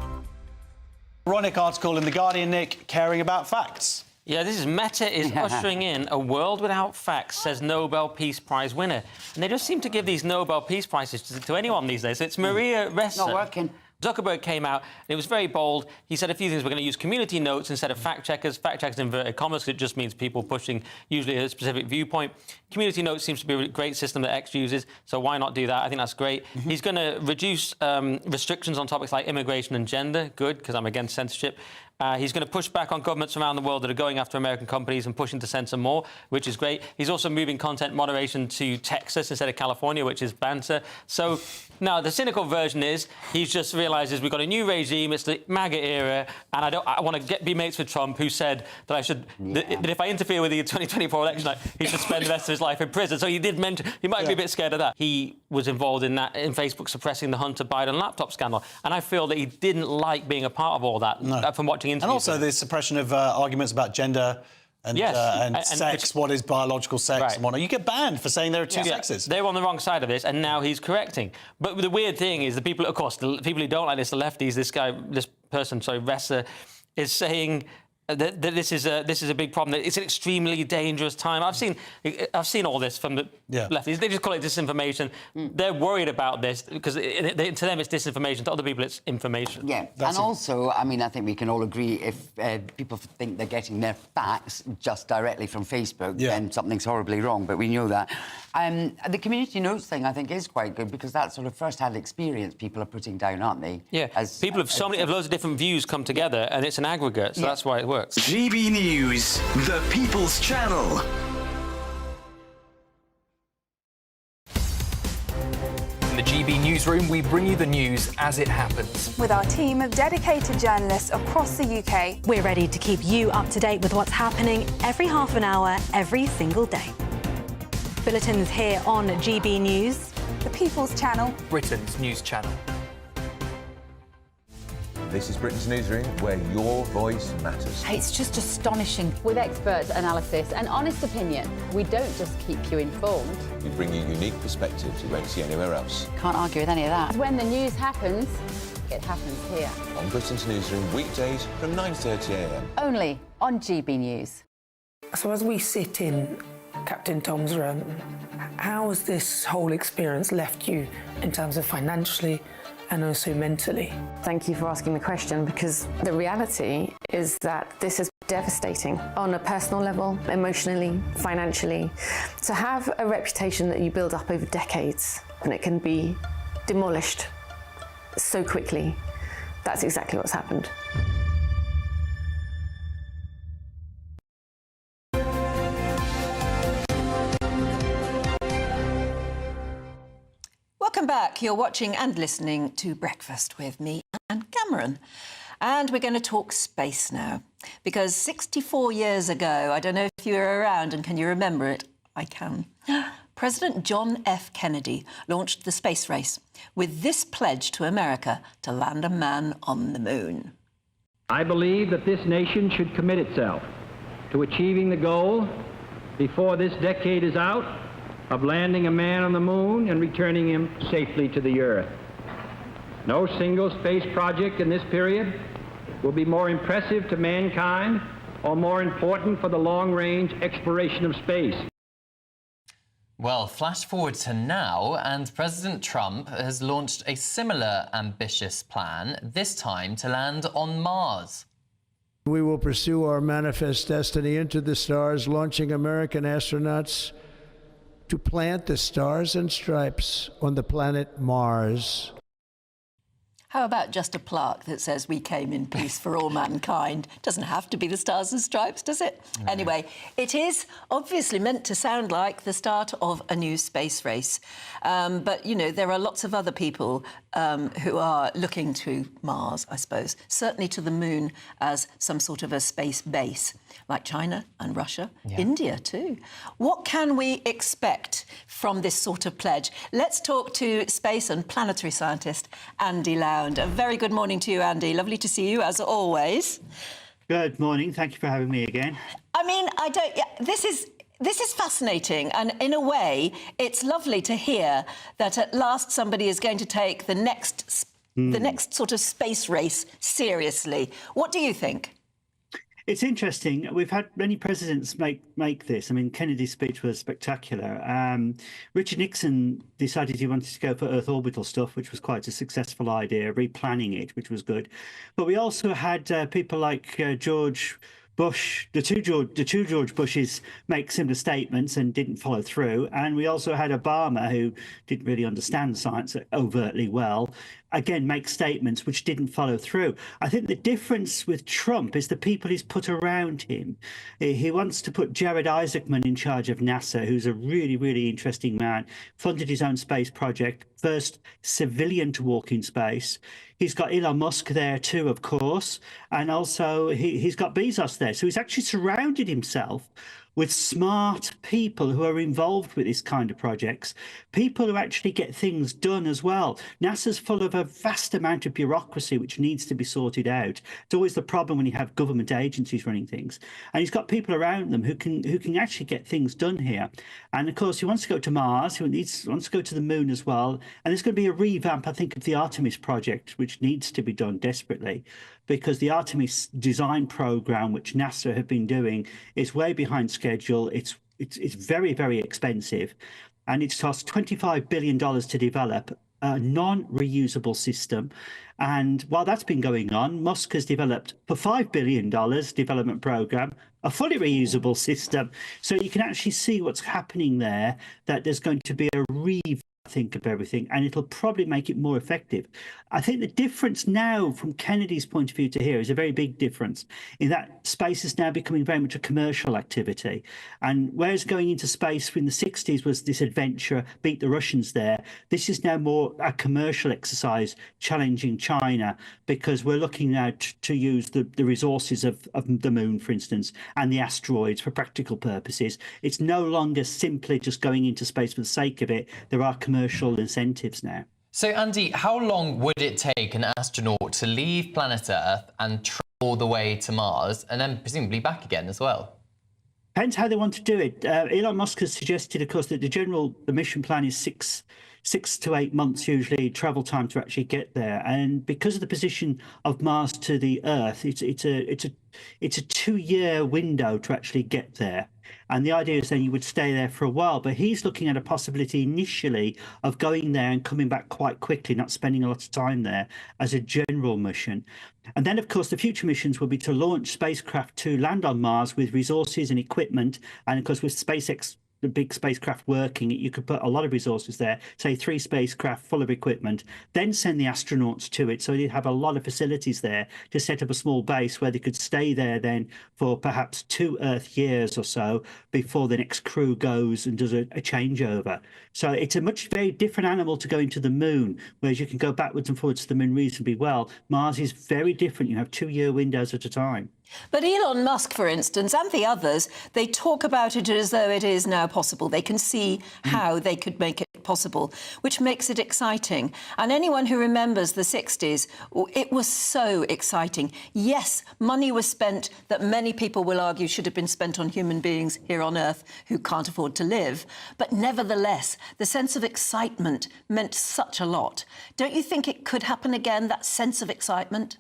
[SPEAKER 10] Ironic article in The Guardian, Nick, caring about facts.
[SPEAKER 23] Yeah, this is Meta is ushering in a world without facts, says Nobel Peace Prize winner. And they just seem to give these Nobel Peace Prizes to anyone these days. It's Maria Ressa.
[SPEAKER 24] Not working.
[SPEAKER 23] Zuckerberg came out, and it was very bold. He said a few things. We're going to use community notes instead of fact-checkers. Fact-checkers in inverted commas, because it just means people pushing usually a specific viewpoint. Community notes seems to be a great system that X uses, so why not do that? I think that's great. He's going to reduce restrictions on topics like immigration and gender. Good, because I'm against censorship. He's going to push back on governments around the world that are going after American companies and pushing to censor more, which is great. He's also moving content moderation to Texas instead of California, which is banter. So now the cynical version is he's just realises we've got a new regime, it's the MAGA era, and I want to be mates with Trump, who said that I should that if I interfere with the 2024 election, he should spend the rest of his life in prison. So he did mention he might be a bit scared of that. He was involved in that in Facebook suppressing the Hunter Biden laptop scandal, and I feel that he didn't like being a part of all that from watching interviews.
[SPEAKER 10] And also the suppression of arguments about gender and sex, what is biological sex and whatnot. You get banned for saying there are two sexes.
[SPEAKER 23] They're on the wrong side of this, and now he's correcting. But the weird thing is the people, of course, the people who don't like this, the lefties, this person, Ressa, is saying that this is a big problem. That it's an extremely dangerous time. I've seen all this from the lefties. They just call it disinformation. They're worried about this because to them it's disinformation. To other people it's information.
[SPEAKER 13] Yeah, and also, I mean, I think we can all agree if people think they're getting their facts just directly from Facebook, then something's horribly wrong. But we know that. The community notes thing, I think, is quite good because that sort of first-hand experience people are putting down, aren't they?
[SPEAKER 23] Yeah. People have loads of different views come together, and it's an aggregate, so that's why it works.
[SPEAKER 8] GB News, the People's Channel.
[SPEAKER 16] In the GB Newsroom, we bring you the news as it happens.
[SPEAKER 18] With our team of dedicated journalists across the UK,
[SPEAKER 24] we're ready to keep you up to date with what's happening every half an hour, every single day. Bulletins here on GB News,
[SPEAKER 18] the People's Channel,
[SPEAKER 16] Britain's news channel.
[SPEAKER 25] This is Britain's Newsroom, where your voice matters.
[SPEAKER 26] It's just astonishing. With expert analysis and honest opinion, we don't just keep you informed.
[SPEAKER 25] We bring you unique perspectives you won't see anywhere else.
[SPEAKER 26] Can't argue with any of that. When the news happens, it happens here.
[SPEAKER 25] On Britain's Newsroom, weekdays from 9:30 a.m.
[SPEAKER 26] Only on GB News.
[SPEAKER 27] So as we sit in Captain Tom's room, how has this whole experience left you in terms of financially and also mentally?
[SPEAKER 28] Thank you for asking the question, because the reality is that this is devastating on a personal level, emotionally, financially. To have a reputation that you build up over decades and it can be demolished so quickly, that's exactly what's happened.
[SPEAKER 11] Welcome back. You're watching and listening to Breakfast with me and Cameron. And we're going to talk space now. Because 64 years ago, I don't know if you were around and can you remember it? I can. President John F. Kennedy launched the space race with this pledge to America to land a man on the moon.
[SPEAKER 29] I believe that this nation should commit itself to achieving the goal before this decade is out of landing a man on the moon and returning him safely to the Earth. No single space project in this period will be more impressive to mankind or more important for the long-range exploration of space.
[SPEAKER 14] Well, flash forward to now, and President Trump has launched a similar ambitious plan, this time to land on Mars.
[SPEAKER 30] We will pursue our manifest destiny into the stars, launching American astronauts to plant the stars and stripes on the planet Mars.
[SPEAKER 11] How about just a plaque that says we came in peace for all mankind? Doesn't have to be the Stars and Stripes, does it? No. Anyway, it is obviously meant to sound like the start of a new space race. But, you know, there are lots of other people who are looking to Mars, I suppose, certainly to the moon as some sort of a space base, like China and Russia, India too. What can we expect from this sort of pledge? Let's talk to space and planetary scientist Andy Lound. A very good morning to you, Andy. Lovely to see you, as always.
[SPEAKER 31] Good morning. Thank you for having me again.
[SPEAKER 11] I mean, this is fascinating, and in a way, it's lovely to hear that at last somebody is going to take the next sort of space race seriously. What do you think?
[SPEAKER 31] It's interesting. We've had many presidents make this. I mean, Kennedy's speech was spectacular. Richard Nixon decided he wanted to go for Earth orbital stuff, which was quite a successful idea, replanning it, which was good. But we also had people like George Bush, the two George Bushes make similar statements and didn't follow through. And we also had Obama, who didn't really understand science overtly well, again, make statements which didn't follow through. I think the difference with Trump is the people he's put around him. He wants to put Jared Isaacman in charge of NASA, who's a really, really interesting man, funded his own space project, first civilian to walk in space. He's got Elon Musk there too, of course, and also he's got Bezos there. So he's actually surrounded himself with smart people who are involved with this kind of projects, people who actually get things done as well. NASA's full of a vast amount of bureaucracy which needs to be sorted out. It's always the problem when you have government agencies running things. And he's got people around them who can actually get things done here. And of course, he wants to go to Mars, he wants to go to the moon as well. And there's going to be a revamp, I think, of the Artemis project, which needs to be done desperately, because the Artemis design program, which NASA have been doing, is way behind schedule. It's very, very expensive, and it's cost $25 billion to develop a non-reusable system. And while that's been going on, Musk has developed, for $5 billion development program, a fully reusable system. So you can actually see what's happening there, that there's going to be a think of everything, and it'll probably make it more effective. I think the difference now from Kennedy's point of view to here is a very big difference in that space is now becoming very much a commercial activity. And whereas going into space in the 60s was this adventure, beat the Russians there, this is now more a commercial exercise challenging China, because we're looking now to use the resources of the moon, for instance, and the asteroids for practical purposes. It's no longer simply just going into space for the sake of it. There are commercial incentives now.
[SPEAKER 14] So, Andy, how long would it take an astronaut to leave planet Earth and travel all the way to Mars and then presumably back again as well?
[SPEAKER 31] Depends how they want to do it. Elon Musk has suggested, of course, that the mission plan is six to 8 months usually travel time to actually get there. And because of the position of Mars to the Earth, it's a 2-year window to actually get there. And the idea is then you would stay there for a while, but he's looking at a possibility initially of going there and coming back quite quickly, not spending a lot of time there as a general mission. And then, of course, the future missions will be to launch spacecraft to land on Mars with resources and equipment. And of course, with SpaceX, the big spacecraft working, you could put a lot of resources there, say 3 spacecraft full of equipment, then send the astronauts to it. So you'd have a lot of facilities there to set up a small base where they could stay there then for perhaps 2 Earth years or so before the next crew goes and does a changeover. So it's a very different animal to going to the moon, whereas you can go backwards and forwards to the moon reasonably well. Mars is very different. You have 2-year windows at a time.
[SPEAKER 11] But Elon Musk, for instance, and the others, they talk about it as though it is now possible. They can see how they could make it possible, which makes it exciting. And anyone who remembers the 60s, it was so exciting. Yes, money was spent that many people will argue should have been spent on human beings here on Earth who can't afford to live. But nevertheless, the sense of excitement meant such a lot. Don't you think it could happen again, that sense of excitement?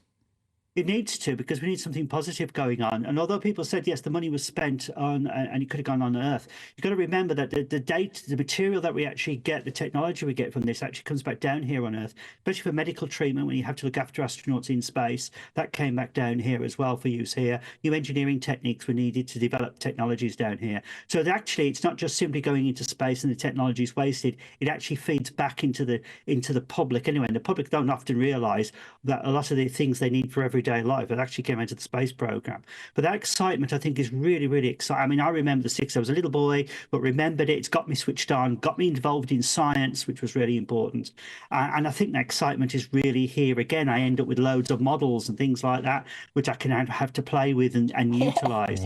[SPEAKER 31] It needs to, because we need something positive going on. And although people said, yes, the money was spent on, and it could have gone on Earth, you've got to remember that the material that we actually get, the technology we get from this actually comes back down here on Earth, especially for medical treatment when you have to look after astronauts in space. That came back down here as well for use here. New engineering techniques were needed to develop technologies down here. So actually, it's not just simply going into space and the technology is wasted. It actually feeds back into the public anyway. And the public don't often realise that a lot of the things they need for everyday life it actually came out of the space program. But that excitement, I think, is really, really exciting. I mean, I remember the 60s. I was a little boy, but remembered it. It's got me switched on, got me involved in science, which was really important. And I think that excitement is really here again. I end up with loads of models and things like that, which I can have to play with and utilise,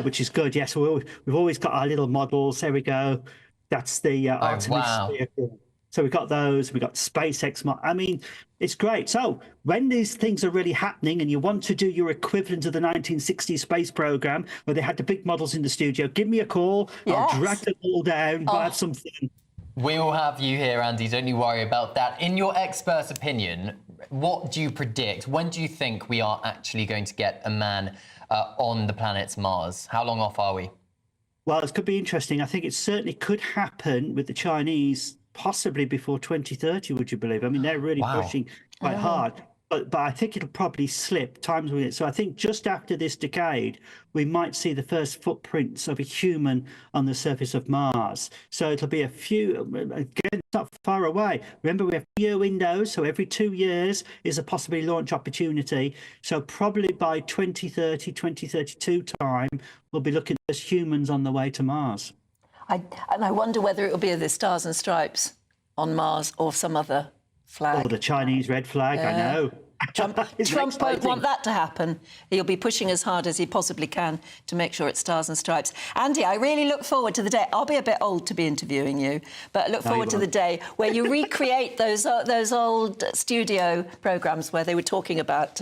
[SPEAKER 31] which is good. Yes, we've always got our little models. There we go. That's the Artemis vehicle. So we've got those, we've got SpaceX. I mean, it's great. So when these things are really happening and you want to do your equivalent of the 1960s space program where they had the big models in the studio, give me a call. Yes. I'll drag them all down, have some fun.
[SPEAKER 14] We will have you here, Andy. Don't you worry about that. In your expert opinion, what do you predict? When do you think we are actually going to get a man on the planet Mars? How long off are we?
[SPEAKER 31] Well, it could be interesting. I think it certainly could happen with the Chinese possibly before 2030, would you believe? I mean, they're really pushing quite hard. But I think it'll probably slip times with it. So I think just after this decade, we might see the first footprints of a human on the surface of Mars. So it'll be a few, again, not far away. Remember, we have 2-year windows, so every 2 years is a possibly launch opportunity. So probably by 2030, 2032 time, we'll be looking at humans on the way to Mars.
[SPEAKER 11] And I wonder whether it will be the Stars and Stripes on Mars or some other flag.
[SPEAKER 31] Or the Chinese red flag, I know.
[SPEAKER 11] Trump won't want that to happen. He'll be pushing as hard as he possibly can to make sure it's Stars and Stripes. Andy, I really look forward to the day. I'll be a bit old to be interviewing you, but I look forward to the day where you recreate those old studio programmes where they were talking about,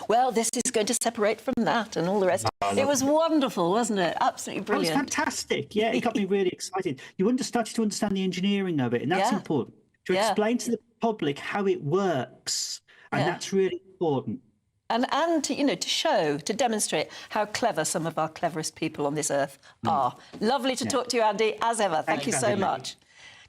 [SPEAKER 11] well, this is going to separate from that and all the rest. It was wonderful, wasn't it? Absolutely brilliant.
[SPEAKER 31] It was fantastic. Yeah, it got me really excited. You started to understand the engineering of it, and that's important. To explain to the public how it works. And that's really important.
[SPEAKER 11] And to demonstrate how clever some of our cleverest people on this earth are. Lovely to talk to you, Andy, as ever. Thank you so much.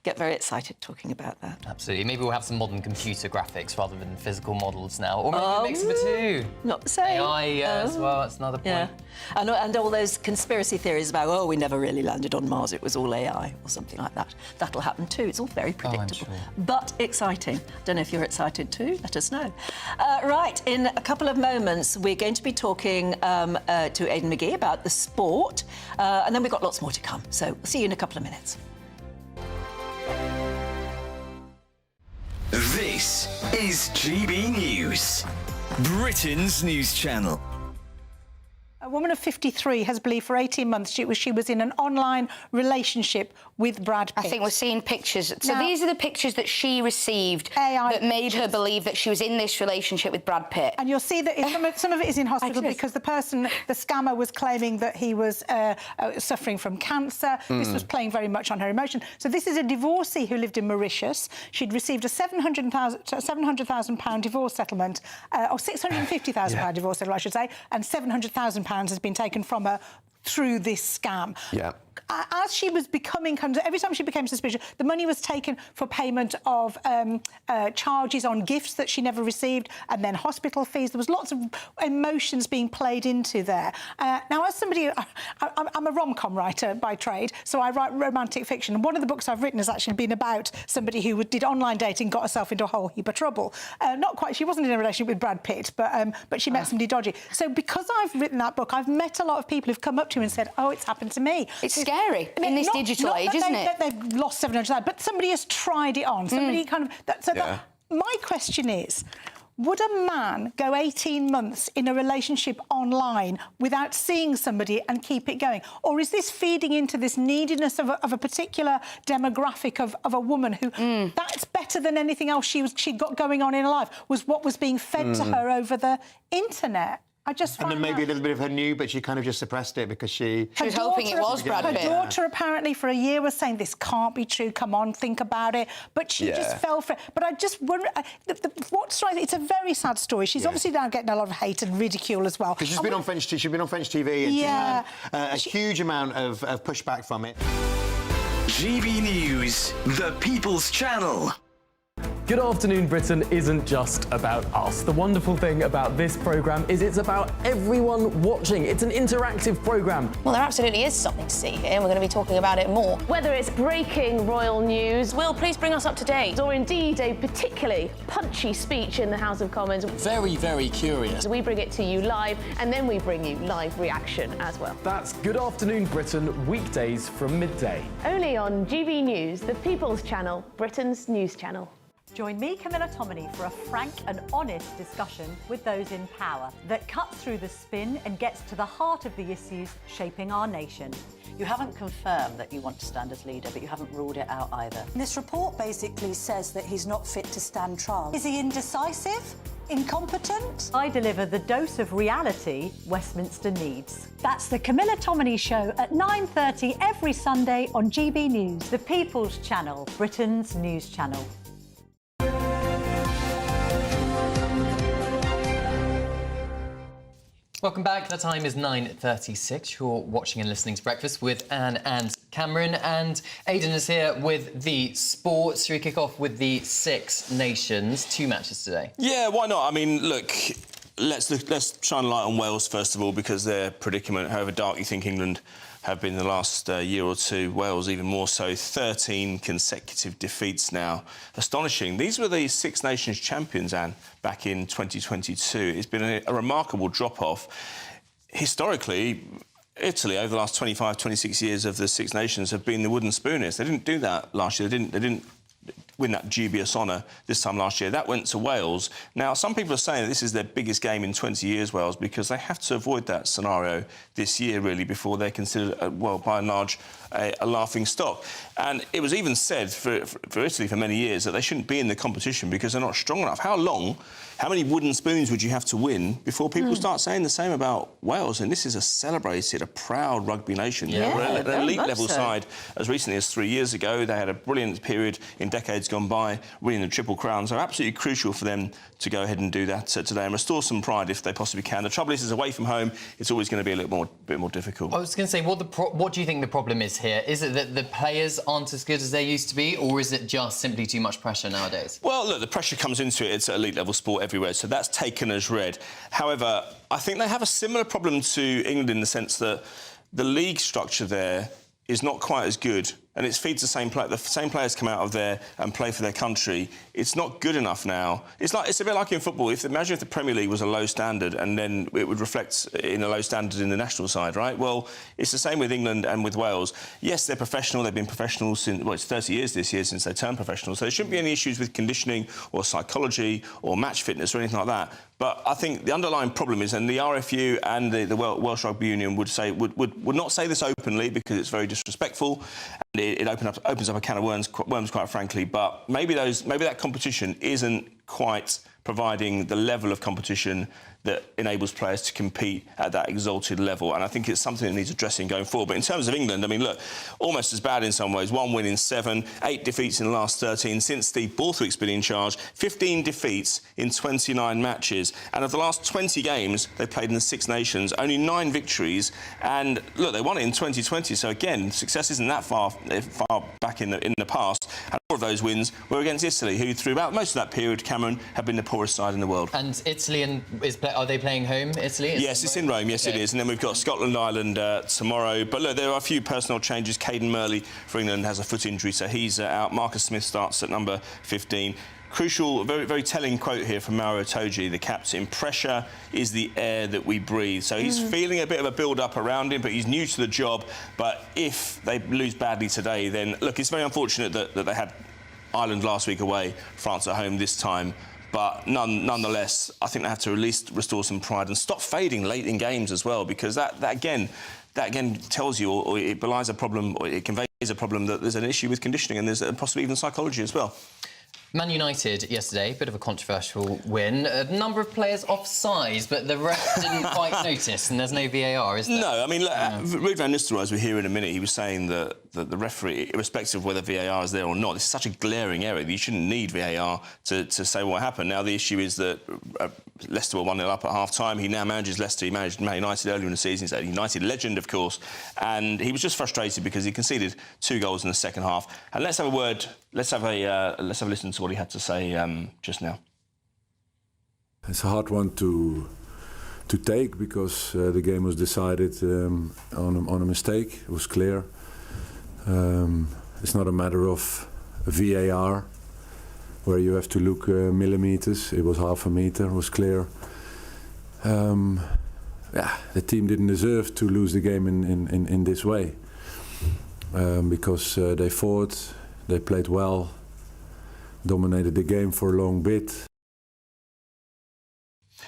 [SPEAKER 11] Get very excited talking about that.
[SPEAKER 14] Absolutely. Maybe we'll have some modern computer graphics rather than physical models now. Or maybe a mix of the two.
[SPEAKER 11] Not the same.
[SPEAKER 14] AI as well, that's another point.
[SPEAKER 11] Yeah. And all those conspiracy theories about, we never really landed on Mars, it was all AI or something like that. That'll happen too. It's all very predictable.
[SPEAKER 14] I'm sure.
[SPEAKER 11] But exciting. Don't know if you're excited too. Let us know. Right, in a couple of moments, we're going to be talking to Aidan McGee about the sport. And then we've got lots more to come. So we'll see you in a couple of minutes.
[SPEAKER 8] This is GB News, Britain's news channel.
[SPEAKER 1] A woman of 53 has believed for 18 months she was in an online relationship with Brad Pitt.
[SPEAKER 5] I think we're seeing pictures. So these are the pictures that she received that made her believe that she was in this relationship with Brad Pitt.
[SPEAKER 1] And you'll see that some of it is in hospital because the scammer was claiming that he was suffering from cancer. This was playing very much on her emotion. So this is a divorcee who lived in Mauritius. She'd received a £700,000 divorce settlement, or £650,000 divorce settlement, I should say, and £700,000 has been taken from her through this scam.
[SPEAKER 6] Yeah.
[SPEAKER 1] As she was becoming, every time she became suspicious, the money was taken for payment of charges on gifts that she never received, and then hospital fees. There was lots of emotions being played into there. Now, as somebody, I'm a rom-com writer by trade, so I write romantic fiction. And one of the books I've written has actually been about somebody who did online dating, got herself into a whole heap of trouble. Not quite. She wasn't in a relationship with Brad Pitt, but she met somebody dodgy. So because I've written that book, I've met a lot of people who've come up to me and said, "Oh, it's happened to me."
[SPEAKER 5] It's scary in this digital age, isn't it?
[SPEAKER 1] They've lost $700,000, but somebody has tried it on. Somebody my question is, would a man go 18 months in a relationship online without seeing somebody and keep it going? Or is this feeding into this neediness of a particular demographic of a woman who that's better than anything else she'd got going on in her life, was what was being fed to her over the internet?
[SPEAKER 9] And then maybe a little bit of her knew, but she kind of just suppressed it because she
[SPEAKER 5] was hoping it was Brad Pitt.
[SPEAKER 1] Her daughter apparently for a year was saying, this can't be true, come on, think about it. But she just fell for it. But I just wonder, it's a very sad story. She's obviously now getting a lot of hate and ridicule as well.
[SPEAKER 9] Because she's been on French TV and she's had a huge amount of pushback from it.
[SPEAKER 8] GB News, the People's Channel.
[SPEAKER 12] Good Afternoon Britain isn't just about us. The wonderful thing about this programme is it's about everyone watching. It's an interactive programme.
[SPEAKER 15] Well, there absolutely is something to see here, and we're going to be talking about it more. Whether it's breaking royal news, Will, please bring us up to date, or indeed a particularly punchy speech in the House of Commons.
[SPEAKER 12] Very, very curious.
[SPEAKER 15] We bring it to you live, and then we bring you live reaction as well.
[SPEAKER 12] That's Good Afternoon Britain, weekdays from midday.
[SPEAKER 15] Only on GB News, the People's Channel, Britain's news channel.
[SPEAKER 17] Join me, Camilla Tominey, for a frank and honest discussion with those in power that cuts through the spin and gets to the heart of the issues shaping our nation.
[SPEAKER 19] You haven't confirmed that you want to stand as leader, but you haven't ruled it out either.
[SPEAKER 17] This report basically says that he's not fit to stand trial. Is he indecisive? Incompetent? I deliver the dose of reality Westminster needs. That's the Camilla Tominey Show at 9:30 every Sunday on GB News, the People's Channel, Britain's news channel.
[SPEAKER 14] Welcome back. The time is 9:36. You're watching and listening to Breakfast with Anne and Cameron, and Aidan is here with the sports. Should we kick off with the Six Nations? 2 matches today.
[SPEAKER 2] Yeah, why not? I mean, look, let's shine a light on Wales first of all, because their predicament, however dark you think England have been the last year or two, Wales even more so. 13 consecutive defeats now. Astonishing. These were the Six Nations champions, Anne, back in 2022. It's been a remarkable drop-off. Historically, Italy, over the last 25, 26 years of the Six Nations, have been the wooden spooners. They didn't do that last year. They didn't win that dubious honour this time last year. That went to Wales. Now, some people are saying that this is their biggest game in 20 years, Wales, because they have to avoid that scenario this year, really, before they're considered, well, by and large, a laughing stock. And it was even said for Italy for many years that they shouldn't be in the competition because they're not strong enough. How many wooden spoons would you have to win before people start saying the same about Wales? And this is a celebrated, a proud rugby nation.
[SPEAKER 3] Yeah,
[SPEAKER 2] They're an elite-level side. As recently as 3 years ago, they had a brilliant period in decades gone by, winning the Triple Crown. So absolutely crucial for them to go ahead and do that today and restore some pride if they possibly can. The trouble is away from home, it's always going to be a bit more difficult.
[SPEAKER 14] I was going to say, what do you think the problem is here? Is it that the players aren't as good as they used to be, or is it just simply too much pressure nowadays?
[SPEAKER 2] Well, look, the pressure comes into it. It's an elite-level sport everywhere, so that's taken as read. However, I think they have a similar problem to England in the sense that the league structure there is not quite as good, and it feeds the same players come out of there and play for their country. It's not good enough now. It's a bit like in football. Imagine if the Premier League was a low standard and then it would reflect in a low standard in the national side, right? Well, it's the same with England and with Wales. Yes, they're professional. They've been professional since, well, it's 30 years this year since they turned professional, so there shouldn't be any issues with conditioning or psychology or match fitness or anything like that. But I think the underlying problem is, and the RFU and the Welsh Rugby Union would not say this openly because it's very disrespectful, and it opens up a can of worms, quite frankly. But maybe that competition isn't quite providing the level of competition that enables players to compete at that exalted level. And I think it's something that needs addressing going forward. But in terms of England, I mean, look, almost as bad in some ways. 1 win in 7, 8 defeats in the last 13 since Steve Borthwick's been in charge, 15 defeats in 29 matches. And of the last 20 games they played in the Six Nations, only 9 victories. And look, they won it in 2020. So again, success isn't that far back in the past. And all of those wins were against Italy, who throughout most of that period, Cameron, have been the poorest side in the world.
[SPEAKER 14] And Italy are they playing home, Italy?
[SPEAKER 2] Yes, it's in Rome. Yes, it is. And then we've got Scotland, Ireland tomorrow. But look, there are a few personnel changes. Caden Murley for England has a foot injury, so he's out. Marcus Smith starts at number 15. Crucial, very, very telling quote here from Mauro Itoje, the captain. Pressure is the air that we breathe. So he's feeling a bit of a build-up around him, but he's new to the job. But if they lose badly today, then, look, it's very unfortunate that they had Ireland last week away, France at home this time. But nonetheless, I think they have to at least restore some pride and stop fading late in games as well, because that again tells you, or it belies a problem, or it conveys a problem that there's an issue with conditioning and there's possibly even psychology as well.
[SPEAKER 14] Man United yesterday, bit of a controversial win. A number of players offside, but the ref didn't quite notice, and there's no VAR, is there?
[SPEAKER 2] No, I mean, Ruud van Nistelrooy, as we hear in a minute, he was saying that the referee, irrespective of whether VAR is there or not, this is such a glaring error that you shouldn't need VAR to say what happened. Now, the issue is that Leicester were 1-0 up at half-time. He now manages Leicester. He managed Man United earlier in the season. He's a United legend, of course. And he was just frustrated because he conceded 2 goals in the second half. And let's have a word. Let's have a listen to what he had to say just now.
[SPEAKER 4] It's a hard one to take because the game was decided on a mistake. It was clear. It's not a matter of VAR where you have to look millimeters. It was half a meter. It was clear. The team didn't deserve to lose the game in this way because they fought. They played well, dominated the game for a long bit.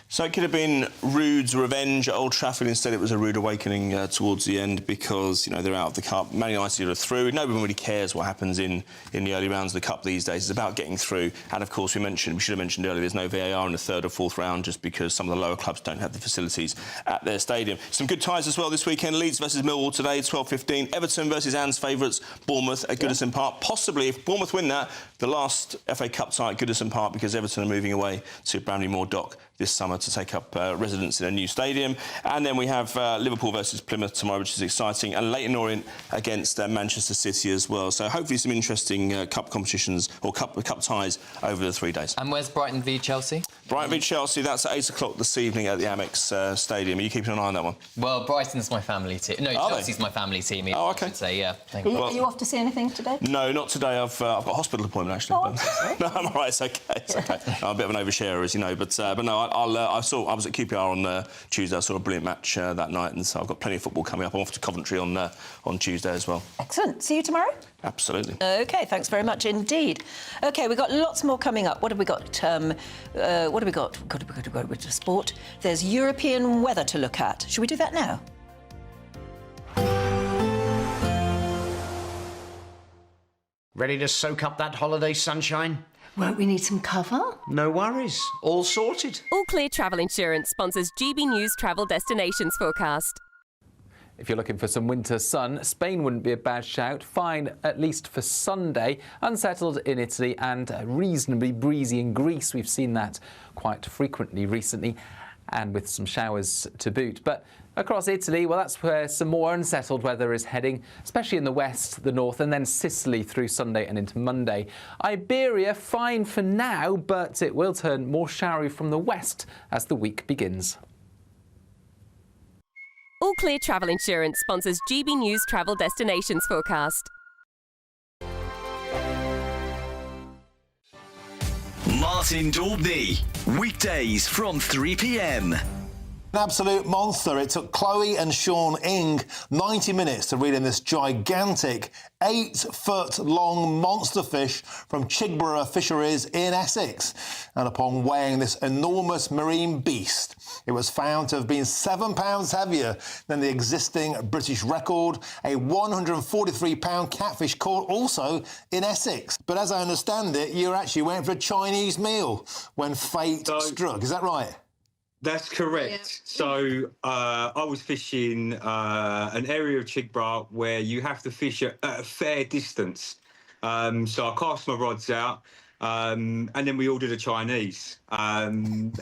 [SPEAKER 2] So it could have been Ruud's revenge at Old Trafford. Instead, it was a rude awakening towards the end because, you know, they're out of the Cup. Man United are through. No one really cares what happens in the early rounds of the Cup these days. It's about getting through. And, of course, we should have mentioned earlier, there's no VAR in the 3rd or 4th round just because some of the lower clubs don't have the facilities at their stadium. Some good ties as well this weekend. Leeds versus Millwall today, 12:15. Everton versus Anne's favourites, Bournemouth at Goodison Park. Possibly, if Bournemouth win that, the last FA Cup tie at Goodison Park because Everton are moving away to Bramley Moor Dock this summer to take up residence in a new stadium. And then we have Liverpool versus Plymouth tomorrow, which is exciting, and Leyton Orient against Manchester City as well. So hopefully some interesting cup competitions or cup ties over the 3 days.
[SPEAKER 14] And where's Brighton v Chelsea?
[SPEAKER 2] Brighton v Chelsea, that's at 8 o'clock this evening at the Amex Stadium. Are you keeping an eye on that one?
[SPEAKER 14] Well, Brighton's my family team. No, Chelsea's my family team.
[SPEAKER 2] Oh, OK.
[SPEAKER 14] I should say, yeah.
[SPEAKER 11] Are you off to see anything today?
[SPEAKER 2] No, not today. I've got a hospital appointment, actually.
[SPEAKER 11] Oh,
[SPEAKER 2] no, I'm all right. It's OK. It's OK. I'm a bit of an oversharer, as you know. But no, I was at QPR on Tuesday. I saw a brilliant match that night, and so I've got plenty of football coming up. I'm off to Coventry on Tuesday as well.
[SPEAKER 11] Excellent. See you tomorrow?
[SPEAKER 2] Absolutely.
[SPEAKER 11] OK, thanks very much indeed. OK, we've got lots more coming up. What have we got? What have we got? Got to sport. There's European weather to look at. Should we do that now?
[SPEAKER 3] Ready to soak up that holiday sunshine?
[SPEAKER 11] Won't we need some cover?
[SPEAKER 3] No worries. All sorted.
[SPEAKER 6] All Clear Travel Insurance sponsors GB News Travel Destinations Forecast.
[SPEAKER 16] If you're looking for some winter sun, Spain wouldn't be a bad shout. Fine, at least for Sunday. Unsettled in Italy and reasonably breezy in Greece. We've seen that quite frequently recently, and with some showers to boot. But across Italy, well, that's where some more unsettled weather is heading, especially in the west, the north, and then Sicily through Sunday and into Monday. Iberia, fine for now, but it will turn more showery from the west as the week begins.
[SPEAKER 6] All Clear Travel Insurance sponsors GB News Travel Destinations Forecast.
[SPEAKER 8] Martin Daubney, weekdays from 3 p.m.
[SPEAKER 7] An absolute monster. It took Chloe and Sean Ing 90 minutes to reel in this gigantic 8-foot-long monster fish from Chigborough Fisheries in Essex. And upon weighing this enormous marine beast, it was found to have been 7 pounds heavier than the existing British record, a 143-pound catfish caught also in Essex. But as I understand it, you actually went for a Chinese meal when fate struck. Is that right?
[SPEAKER 10] That's correct. Yeah. So I was fishing an area of Chigborough where you have to fish at a fair distance. So I cast my rods out and then we ordered a Chinese. And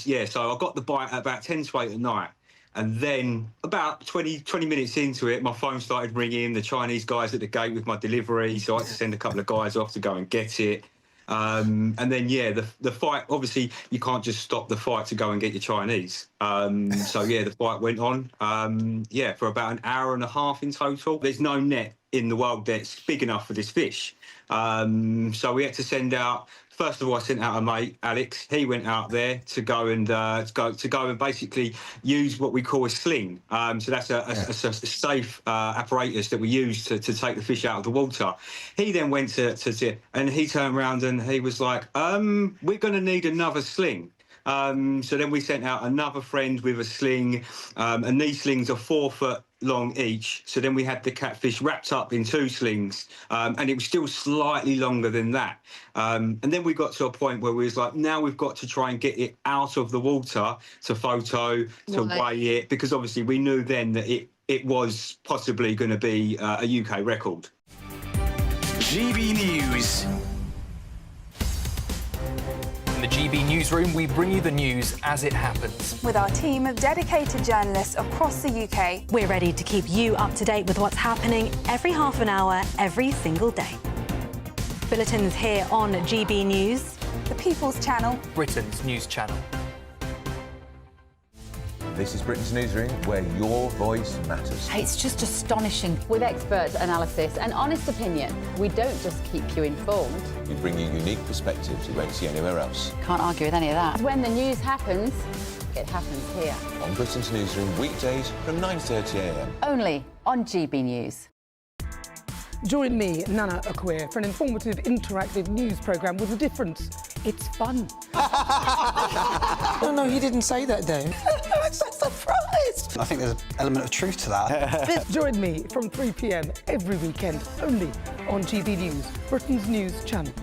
[SPEAKER 10] yeah, so I got the bite at about 10 to 8 at night. And then about 20 minutes into it, my phone started ringing, the Chinese guys at the gate with my delivery. So I had to send a couple of guys off to go and get it. And then, yeah, the fight, obviously, you can't just stop the fight to go and get your Chinese. So, yeah, the fight went on, for about an hour and a half in total. There's no net in the world that's big enough for this fish. So we had to send out, first of all, I sent out a mate, Alex. He went out there to go and basically use what we call a sling. So that's a safe apparatus that we use to take the fish out of the water. He then went and he turned around and he was like, we're going to need another sling. So then we sent out another friend with a sling, and these slings are 4 foot long each. So then we had the catfish wrapped up in 2 slings, and it was still slightly longer than that. And then we got to a point where we was like, now we've got to try and get it out of the water to photo, to weigh it, because obviously we knew then that it was possibly going to be a UK record.
[SPEAKER 8] GB News.
[SPEAKER 16] In the GB newsroom, we bring you the news as it happens.
[SPEAKER 13] With our team of dedicated journalists across the UK,
[SPEAKER 18] we're ready to keep you up to date with what's happening every half an hour, every single day. Bulletins here on GB News.
[SPEAKER 13] The People's Channel.
[SPEAKER 16] Britain's news channel.
[SPEAKER 25] This is Britain's Newsroom, where your voice matters.
[SPEAKER 26] It's just astonishing. With expert analysis and honest opinion, we don't just keep you informed.
[SPEAKER 25] We bring you unique perspectives you won't see anywhere else.
[SPEAKER 26] Can't argue with any of that. When the news happens, it happens here.
[SPEAKER 25] On Britain's Newsroom, weekdays from 9:30 a.m.
[SPEAKER 26] Only on GB News.
[SPEAKER 27] Join me, Nana Akwe, for an informative, interactive news programme with a difference. It's fun.
[SPEAKER 20] No, he didn't say that, Dave.
[SPEAKER 27] I'm so surprised.
[SPEAKER 20] I think there's an element of truth to that.
[SPEAKER 27] Join me from 3 p.m. every weekend, only on GB News, Britain's news channel.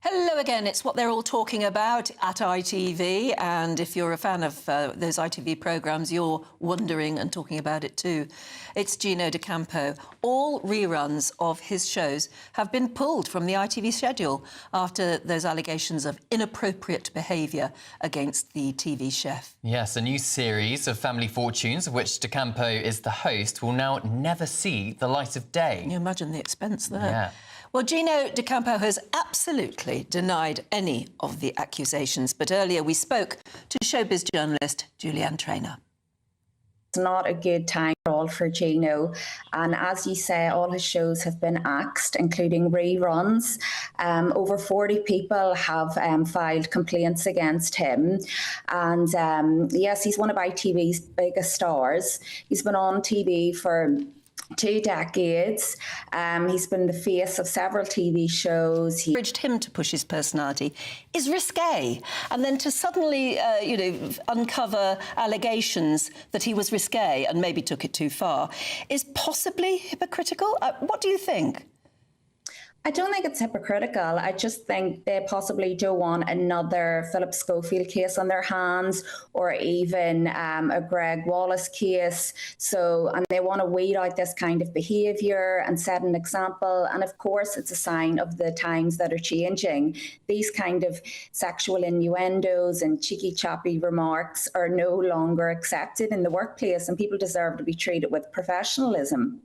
[SPEAKER 11] Hello again. again, it's what they're all talking about at ITV, and if you're a fan of those ITV programmes, you're wondering and talking about it too. It's Gino D'Acampo. All reruns of his shows have been pulled from the ITV schedule after those allegations of inappropriate behaviour against the TV chef.
[SPEAKER 14] Yes, a new series of Family Fortunes, of which D'Acampo is the host, will now never see the light of day.
[SPEAKER 11] Can you imagine the expense there?
[SPEAKER 14] Yeah.
[SPEAKER 11] Well, Gino D'Acampo has absolutely denied any of the accusations, but earlier we spoke to showbiz journalist Julianne Traynor.
[SPEAKER 1] It's not a good time at all for Gino, and as you say, all his shows have been axed, including reruns. Over 40 people have filed complaints against him, and yes, he's one of ITV's biggest stars. He's been on TV for 2 decades. He's been the face of several TV shows. He
[SPEAKER 11] encouraged him to push his personality is risque, and then to suddenly, uncover allegations that he was risque and maybe took it too far is possibly hypocritical. What do you think?
[SPEAKER 1] I don't think it's hypocritical. I just think they possibly don't want another Philip Schofield case on their hands, or even a Greg Wallace case. And they want to weed out this kind of behaviour and set an example. And of course, it's a sign of the times that are changing. These kind of sexual innuendos and cheeky choppy remarks are no longer accepted in the workplace, and people deserve to be treated with professionalism.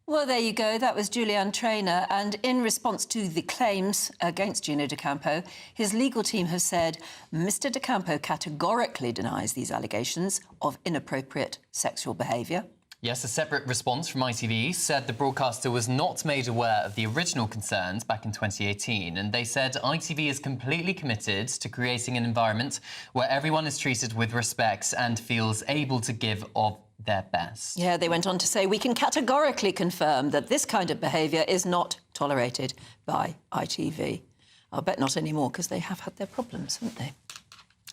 [SPEAKER 11] Well, there you go. That was Julianne Traynor. And in response to the claims against Gino D'Acampo, his legal team have said Mr. D'Acampo categorically denies these allegations of inappropriate sexual behaviour.
[SPEAKER 14] Yes, a separate response from ITV said the broadcaster was not made aware of the original concerns back in 2018, and they said ITV is completely committed to creating an environment where everyone is treated with respect and feels able to give of their best.
[SPEAKER 11] Yeah, they went on to say, we can categorically confirm that this kind of behaviour is not tolerated by ITV. I'll bet not anymore, because they have had their problems, haven't they?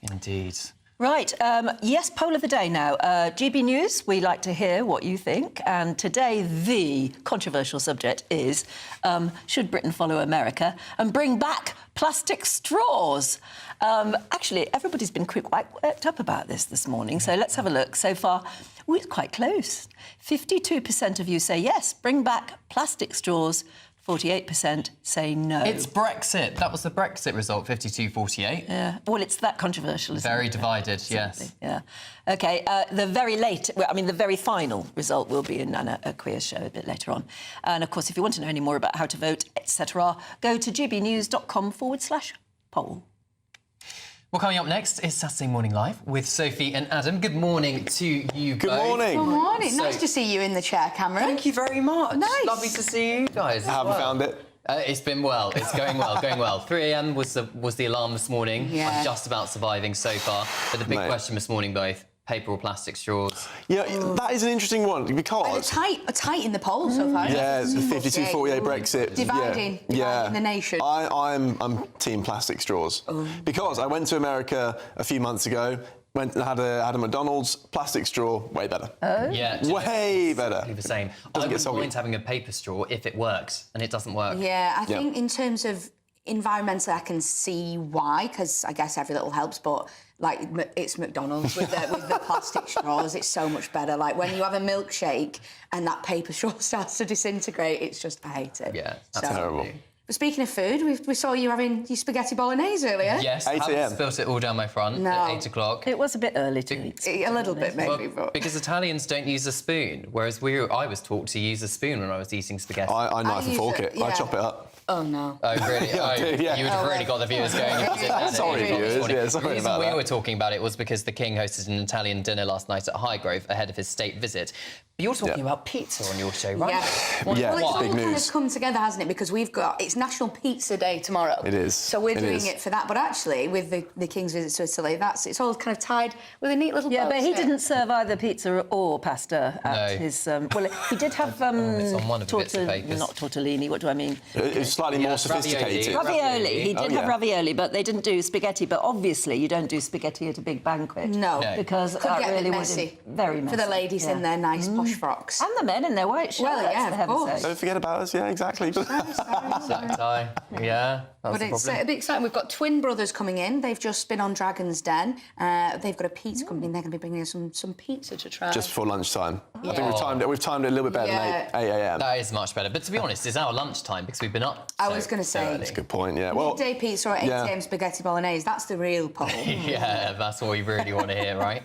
[SPEAKER 14] Indeed.
[SPEAKER 11] Right, yes, poll of the day now. GB News, we like to hear what you think. And today, the controversial subject is, should Britain follow America and bring back plastic straws? Actually, everybody's been quite worked up about this morning, so let's have a look. So far, it's quite close. 52% of you say yes, bring back plastic straws. 48% say no.
[SPEAKER 14] It's Brexit. That was the Brexit result, 52-48.
[SPEAKER 11] Yeah. Well, it's that controversial, isn't it?
[SPEAKER 14] Very divided,
[SPEAKER 11] Absolutely.
[SPEAKER 14] yes.
[SPEAKER 11] Yeah. OK, the very final result will be in Nana Queer's show a bit later on. And, of course, if you want to know any more about how to vote, etc., go to gbnews.com/poll.
[SPEAKER 14] Well, coming up next is Saturday Morning Live with Sophie and Adam. Good morning to you both.
[SPEAKER 5] Good morning.
[SPEAKER 14] So,
[SPEAKER 5] nice to see you in the chair, Cameron.
[SPEAKER 14] Thank you very much.
[SPEAKER 5] Nice.
[SPEAKER 14] Lovely to see you guys.
[SPEAKER 5] How have you found
[SPEAKER 14] it? It's been well. It's going well, going well. 3 a.m. was the alarm this morning.
[SPEAKER 5] Yeah.
[SPEAKER 14] I'm just about surviving so far. But the big question this morning, both, paper or plastic straws?
[SPEAKER 5] Yeah, that is an interesting one because...
[SPEAKER 15] tight in the poll so far.
[SPEAKER 5] Yeah, the 52-48 Brexit.
[SPEAKER 15] Dividing the nation.
[SPEAKER 5] I'm team plastic straws. Because I went to America a few months ago, had a McDonald's, plastic straw, way better.
[SPEAKER 14] Yeah.
[SPEAKER 5] Way better.
[SPEAKER 14] The same. I wouldn't mind having a paper straw if it works, and it doesn't work.
[SPEAKER 15] Yeah, I think in terms of environmentally, I can see why, because I guess every little helps, but like it's McDonald's with the plastic straws, it's so much better. Like when you have a milkshake and that paper straw starts to disintegrate, it's just, I hate it.
[SPEAKER 14] Yeah, that's terrible.
[SPEAKER 15] But speaking of food, we saw you having your spaghetti bolognese earlier.
[SPEAKER 14] Yes, 8 a.m. Spilt it all down my front at 8 o'clock.
[SPEAKER 11] It was a bit early to eat.
[SPEAKER 15] A little bit, maybe.
[SPEAKER 14] Well, because Italians don't use a spoon, whereas I was taught to use a spoon when I was eating spaghetti.
[SPEAKER 5] I knife and fork it. I chop it up.
[SPEAKER 15] Oh, no.
[SPEAKER 14] Oh, really? You would have really got the viewers going if you did that.
[SPEAKER 5] Sorry, viewers. Yeah, sorry
[SPEAKER 14] the reason
[SPEAKER 5] about that.
[SPEAKER 14] we were talking about it was because the King hosted an Italian dinner last night at Highgrove ahead of his state visit. But you're talking about pizza on your show, right?
[SPEAKER 15] Yeah.
[SPEAKER 5] Yeah,
[SPEAKER 15] well, it's all
[SPEAKER 5] big
[SPEAKER 15] kind
[SPEAKER 5] news.
[SPEAKER 15] of come together, hasn't it? Because it's National Pizza Day tomorrow.
[SPEAKER 5] It is.
[SPEAKER 15] So we're doing it for that. But actually, with the King's visit to Italy, it's all kind of tied with a neat little
[SPEAKER 11] Yeah,
[SPEAKER 15] bow.
[SPEAKER 11] but he didn't serve either pizza or pasta at his... well, he did have...
[SPEAKER 14] It's on one of the bits of papers.
[SPEAKER 11] Not tortellini, what do I mean?
[SPEAKER 5] It was slightly more sophisticated.
[SPEAKER 11] Ravioli. He did have ravioli, but they didn't do spaghetti. But obviously, you don't do spaghetti at a big banquet.
[SPEAKER 15] No.
[SPEAKER 11] Because
[SPEAKER 15] Could
[SPEAKER 11] that
[SPEAKER 15] get a bit
[SPEAKER 11] really
[SPEAKER 15] messy.
[SPEAKER 11] very messy.
[SPEAKER 15] For the ladies in their nice posh frocks.
[SPEAKER 11] And the men in their white shirts.
[SPEAKER 15] Well, yeah,
[SPEAKER 11] for
[SPEAKER 15] of
[SPEAKER 11] heaven's
[SPEAKER 15] course.
[SPEAKER 11] sake.
[SPEAKER 5] Don't forget about us, yeah, exactly.
[SPEAKER 14] Black tie, yeah. That's
[SPEAKER 15] But
[SPEAKER 14] the
[SPEAKER 15] it's
[SPEAKER 14] problem.
[SPEAKER 15] a bit exciting. We've got twin brothers coming in. They've just been on Dragon's Den. They've got a pizza company. And they're going to be bringing in some pizza to try.
[SPEAKER 5] Just before lunchtime.
[SPEAKER 15] Yeah.
[SPEAKER 5] I think we've timed it a little bit better than 8 a.m.
[SPEAKER 14] That is much better. But to be honest, it's our lunchtime because we've been up.
[SPEAKER 15] I was going to say.
[SPEAKER 5] That's a good point, yeah. Well,
[SPEAKER 15] Midday pizza or 8 a.m. spaghetti bolognese. That's the real poll.
[SPEAKER 14] Yeah, that's what we really want to hear, right?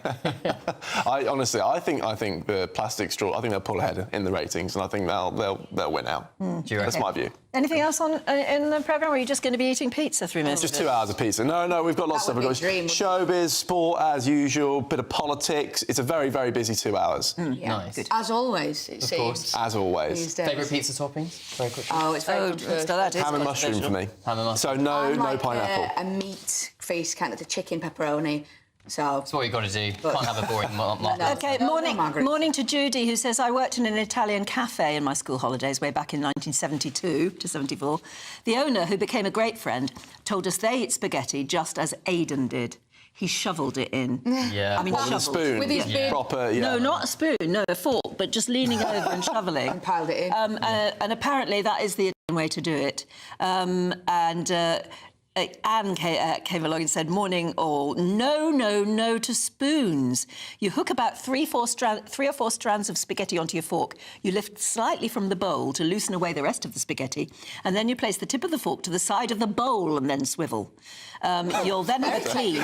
[SPEAKER 5] Honestly, I think the plastic straw, I think they'll pull ahead in the ratings, and I think they'll win out. That's my view.
[SPEAKER 11] Anything else on in the programme, or are you just going to be eating pizza through most
[SPEAKER 5] Just
[SPEAKER 11] of it?
[SPEAKER 5] 2 hours of pizza. No, we've got lots of stuff. We've got showbiz, sport as usual, bit of politics. It's a very, very busy 2 hours.
[SPEAKER 15] Yeah,
[SPEAKER 14] nice.
[SPEAKER 15] good. As always, it seems.
[SPEAKER 5] As always.
[SPEAKER 15] These days.
[SPEAKER 14] Favourite pizza toppings? Very quickly.
[SPEAKER 15] Oh, it's very controversial.
[SPEAKER 5] Ham and mushroom for me.
[SPEAKER 14] Ham and mushroom.
[SPEAKER 5] So no
[SPEAKER 15] I'm
[SPEAKER 5] pineapple.
[SPEAKER 15] A meat face kind of the chicken pepperoni. So
[SPEAKER 14] That's what you've got to do. Can't have a boring market.
[SPEAKER 11] Okay, morning to Judy, who says, I worked in an Italian cafe in my school holidays way back in 1972 to 74. The owner, who became a great friend, told us they eat spaghetti just as Aidan did. He shoveled it in.
[SPEAKER 14] Yeah.
[SPEAKER 11] I mean,
[SPEAKER 5] What, with a
[SPEAKER 11] shoveled.
[SPEAKER 5] spoon?
[SPEAKER 15] With his spoon?
[SPEAKER 5] Proper, yeah.
[SPEAKER 11] No, not a spoon, no, a fork, but just leaning over and shoveling.
[SPEAKER 15] And piled it in.
[SPEAKER 11] And apparently that is the Italian way to do it. Anne came along and said, morning all, no to spoons. You hook about three or four strands of spaghetti onto your fork. You lift slightly from the bowl to loosen away the rest of the spaghetti, and then you place the tip of the fork to the side of the bowl and then swivel. You'll then have a clean...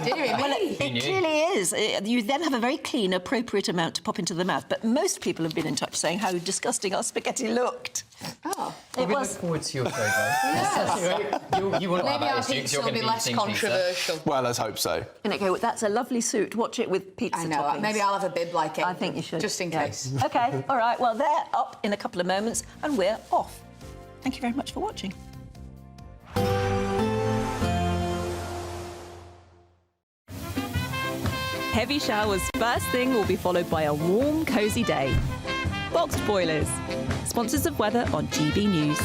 [SPEAKER 11] It clearly is. You then have a very clean, appropriate amount to pop into the mouth. But most people have been in touch saying how disgusting our spaghetti looked.
[SPEAKER 15] Oh.
[SPEAKER 14] We look forward to your show, guys. You want to
[SPEAKER 15] Maybe our pizza will be less controversial.
[SPEAKER 5] Well, let's hope so.
[SPEAKER 11] Okay, that's a lovely suit. Watch it with pizza
[SPEAKER 15] I know.
[SPEAKER 11] toppings.
[SPEAKER 15] Maybe I'll have a bib like it.
[SPEAKER 11] I think you should.
[SPEAKER 15] Just in case.
[SPEAKER 11] OK, all right. Well, they're up in a couple of moments and we're off. Thank you very much for watching.
[SPEAKER 6] Heavy showers first thing will be followed by a warm, cosy day. Boxed Boilers, sponsors of weather on GB News.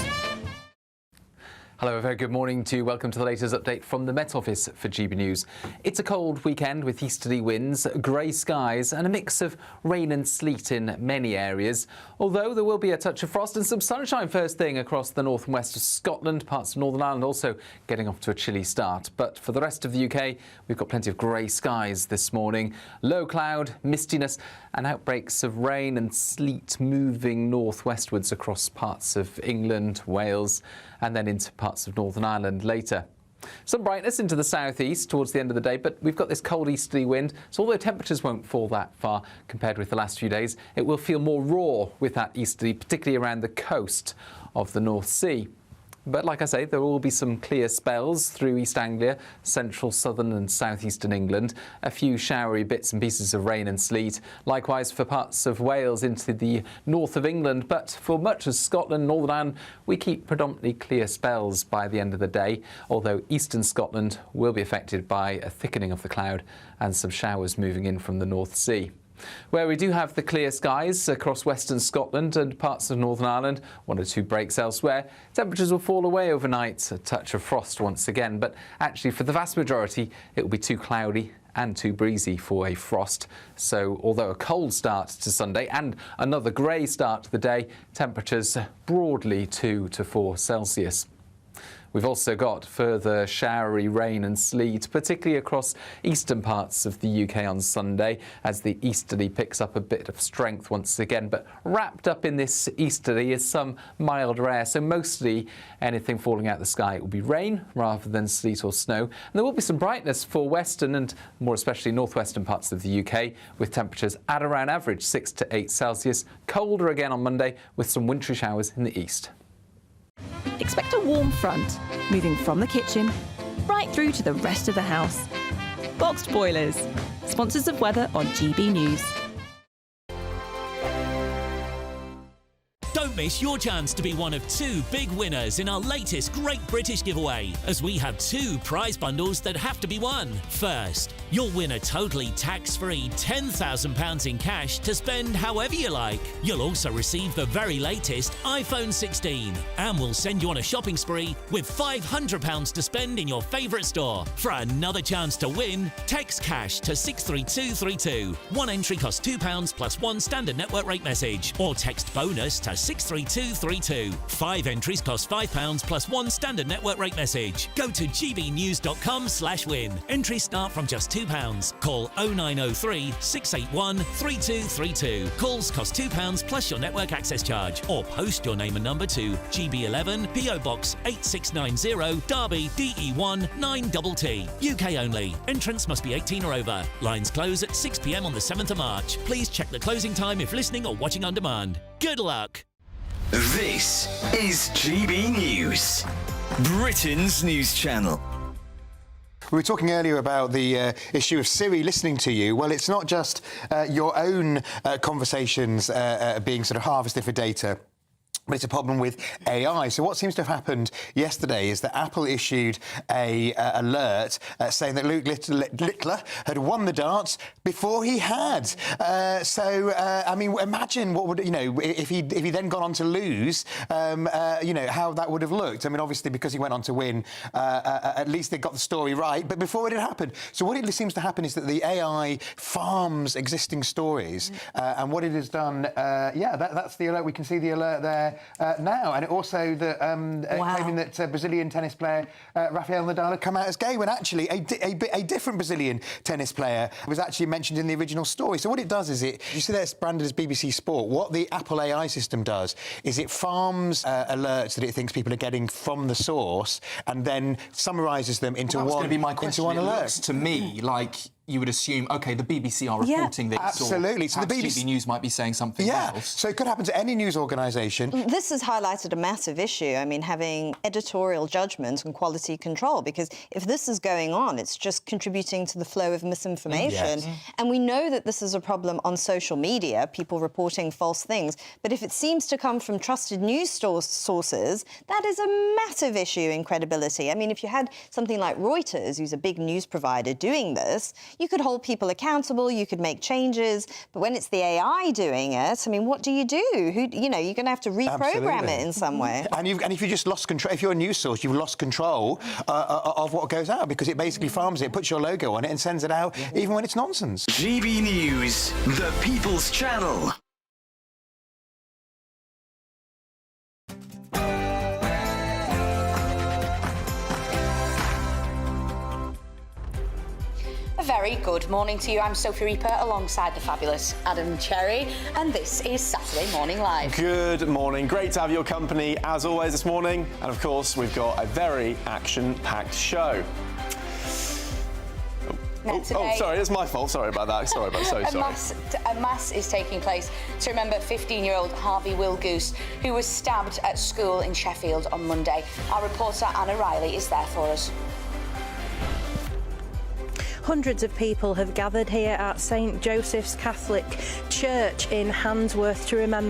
[SPEAKER 16] Hello, a very good morning to you. Welcome to the latest update from the Met Office for GB News. It's a cold weekend with easterly winds, grey skies and a mix of rain and sleet in many areas. Although there will be a touch of frost and some sunshine first thing across the north and west of Scotland, parts of Northern Ireland also getting off to a chilly start. But for the rest of the UK, we've got plenty of grey skies this morning. Low cloud, mistiness and outbreaks of rain and sleet moving northwestwards across parts of England, Wales and then into parts of Northern Ireland later. Some brightness into the southeast towards the end of the day, but we've got this cold easterly wind, so although temperatures won't fall that far compared with the last few days, it will feel more raw with that easterly, particularly around the coast of the North Sea. But like I say, there will be some clear spells through East Anglia, central, southern and southeastern England. A few showery bits and pieces of rain and sleet. Likewise for parts of Wales into the north of England. But for much of Scotland, Northern Ireland, we keep predominantly clear spells by the end of the day. Although eastern Scotland will be affected by a thickening of the cloud and some showers moving in from the North Sea. Where we do have the clear skies across western Scotland and parts of Northern Ireland, 1 or 2 breaks elsewhere, temperatures will fall away overnight, a touch of frost once again, but actually for the vast majority it will be too cloudy and too breezy for a frost. So although a cold start to Sunday and another grey start to the day, temperatures broadly 2 to 4 Celsius. We've also got further showery rain and sleet, particularly across eastern parts of the UK on Sunday, as the easterly picks up a bit of strength once again. But wrapped up in this easterly is some milder air, so mostly anything falling out of the sky will be rain rather than sleet or snow. And there will be some brightness for western and more especially northwestern parts of the UK, with temperatures at around average 6 to 8 Celsius. Colder again on Monday with some wintry showers in the east.
[SPEAKER 6] Expect a warm front, moving from the kitchen right through to the rest of the house. Boxed Boilers, sponsors of weather on GB News.
[SPEAKER 9] Don't miss your chance to be one of 2 big winners in our latest Great British giveaway, as we have 2 prize bundles that have to be won. First, You'll win a totally tax-free £10,000 in cash to spend however you like. You'll also receive the very latest iPhone 16, and we'll send you on a shopping spree with £500 to spend in your favourite store. For another chance to win, text cash to 63232. One entry costs £2 plus one standard network rate message, or text bonus to 63232. 5 entries cost £5 plus one standard network rate message. Go to gbnews.com/win. Entries start from just £2. Call 0903 681 3232. Calls cost £2 plus your network access charge, or post your name and number to GB11 PO Box 8690 Derby DE1 9TT. UK only. Entrants must be 18 or over. Lines close at 6 p.m. on the 7th of March. Please check the closing time if listening or watching on demand. Good luck.
[SPEAKER 8] This is GB News, Britain's news channel.
[SPEAKER 12] We were talking earlier about the issue of Siri listening to you. Well, it's not just your own conversations being sort of harvested for data, but it's a problem with AI. So what seems to have happened yesterday is that Apple issued a alert saying that Luke Littler had won the darts before he had. I mean, imagine what would, if he then gone on to lose, how that would have looked. I mean, obviously, because he went on to win, at least they got the story right, but before it had happened. So what it seems to happen is that the AI farms existing stories, and what it has done, that's the alert. We can see the alert there now, and it also claiming that Brazilian tennis player Rafael Nadal had come out as gay, when actually a different Brazilian tennis player was actually mentioned in the original story. So what it does is you see that it's branded as BBC Sport. What the Apple AI system does is it farms alerts that it thinks people are getting from the source, and then summarises them into
[SPEAKER 17] one. That's going to be my question.
[SPEAKER 12] Into one alert.
[SPEAKER 17] It looks to me like you would assume, OK, the BBC are reporting this.
[SPEAKER 12] Absolutely.
[SPEAKER 17] So the BBC News might be saying something else.
[SPEAKER 12] So it could happen to any news organisation.
[SPEAKER 19] This has highlighted a massive issue. I mean, having editorial judgment and quality control, because if this is going on, it's just contributing to the flow of misinformation. Yes. And we know that this is a problem on social media, people reporting false things. But if it seems to come from trusted news sources, that is a massive issue in credibility. I mean, if you had something like Reuters, who's a big news provider, doing this, you could hold people accountable, you could make changes, but when it's the AI doing it, I mean, what do? You're going to have to reprogram it in some way.
[SPEAKER 12] And if you just lost control, if you're a news source, you've lost control of what goes out, because it basically farms it, puts your logo on it, and sends it out, even when it's nonsense.
[SPEAKER 8] GB News, the People's Channel.
[SPEAKER 21] Very good morning to you. I'm Sophie Reaper alongside the fabulous Adam Cherry, and this is Saturday Morning Live.
[SPEAKER 5] Good morning. Great to have your company as always this morning, and of course we've got a very action-packed show. Sorry, it's my fault. Sorry about that. Sorry.
[SPEAKER 21] A mass is taking place to remember 15-year-old Harvey Wilgoose, who was stabbed at school in Sheffield on Monday. Our reporter Anna Riley is there for us.
[SPEAKER 22] Hundreds of people have gathered here at St Joseph's Catholic Church in Handsworth to remember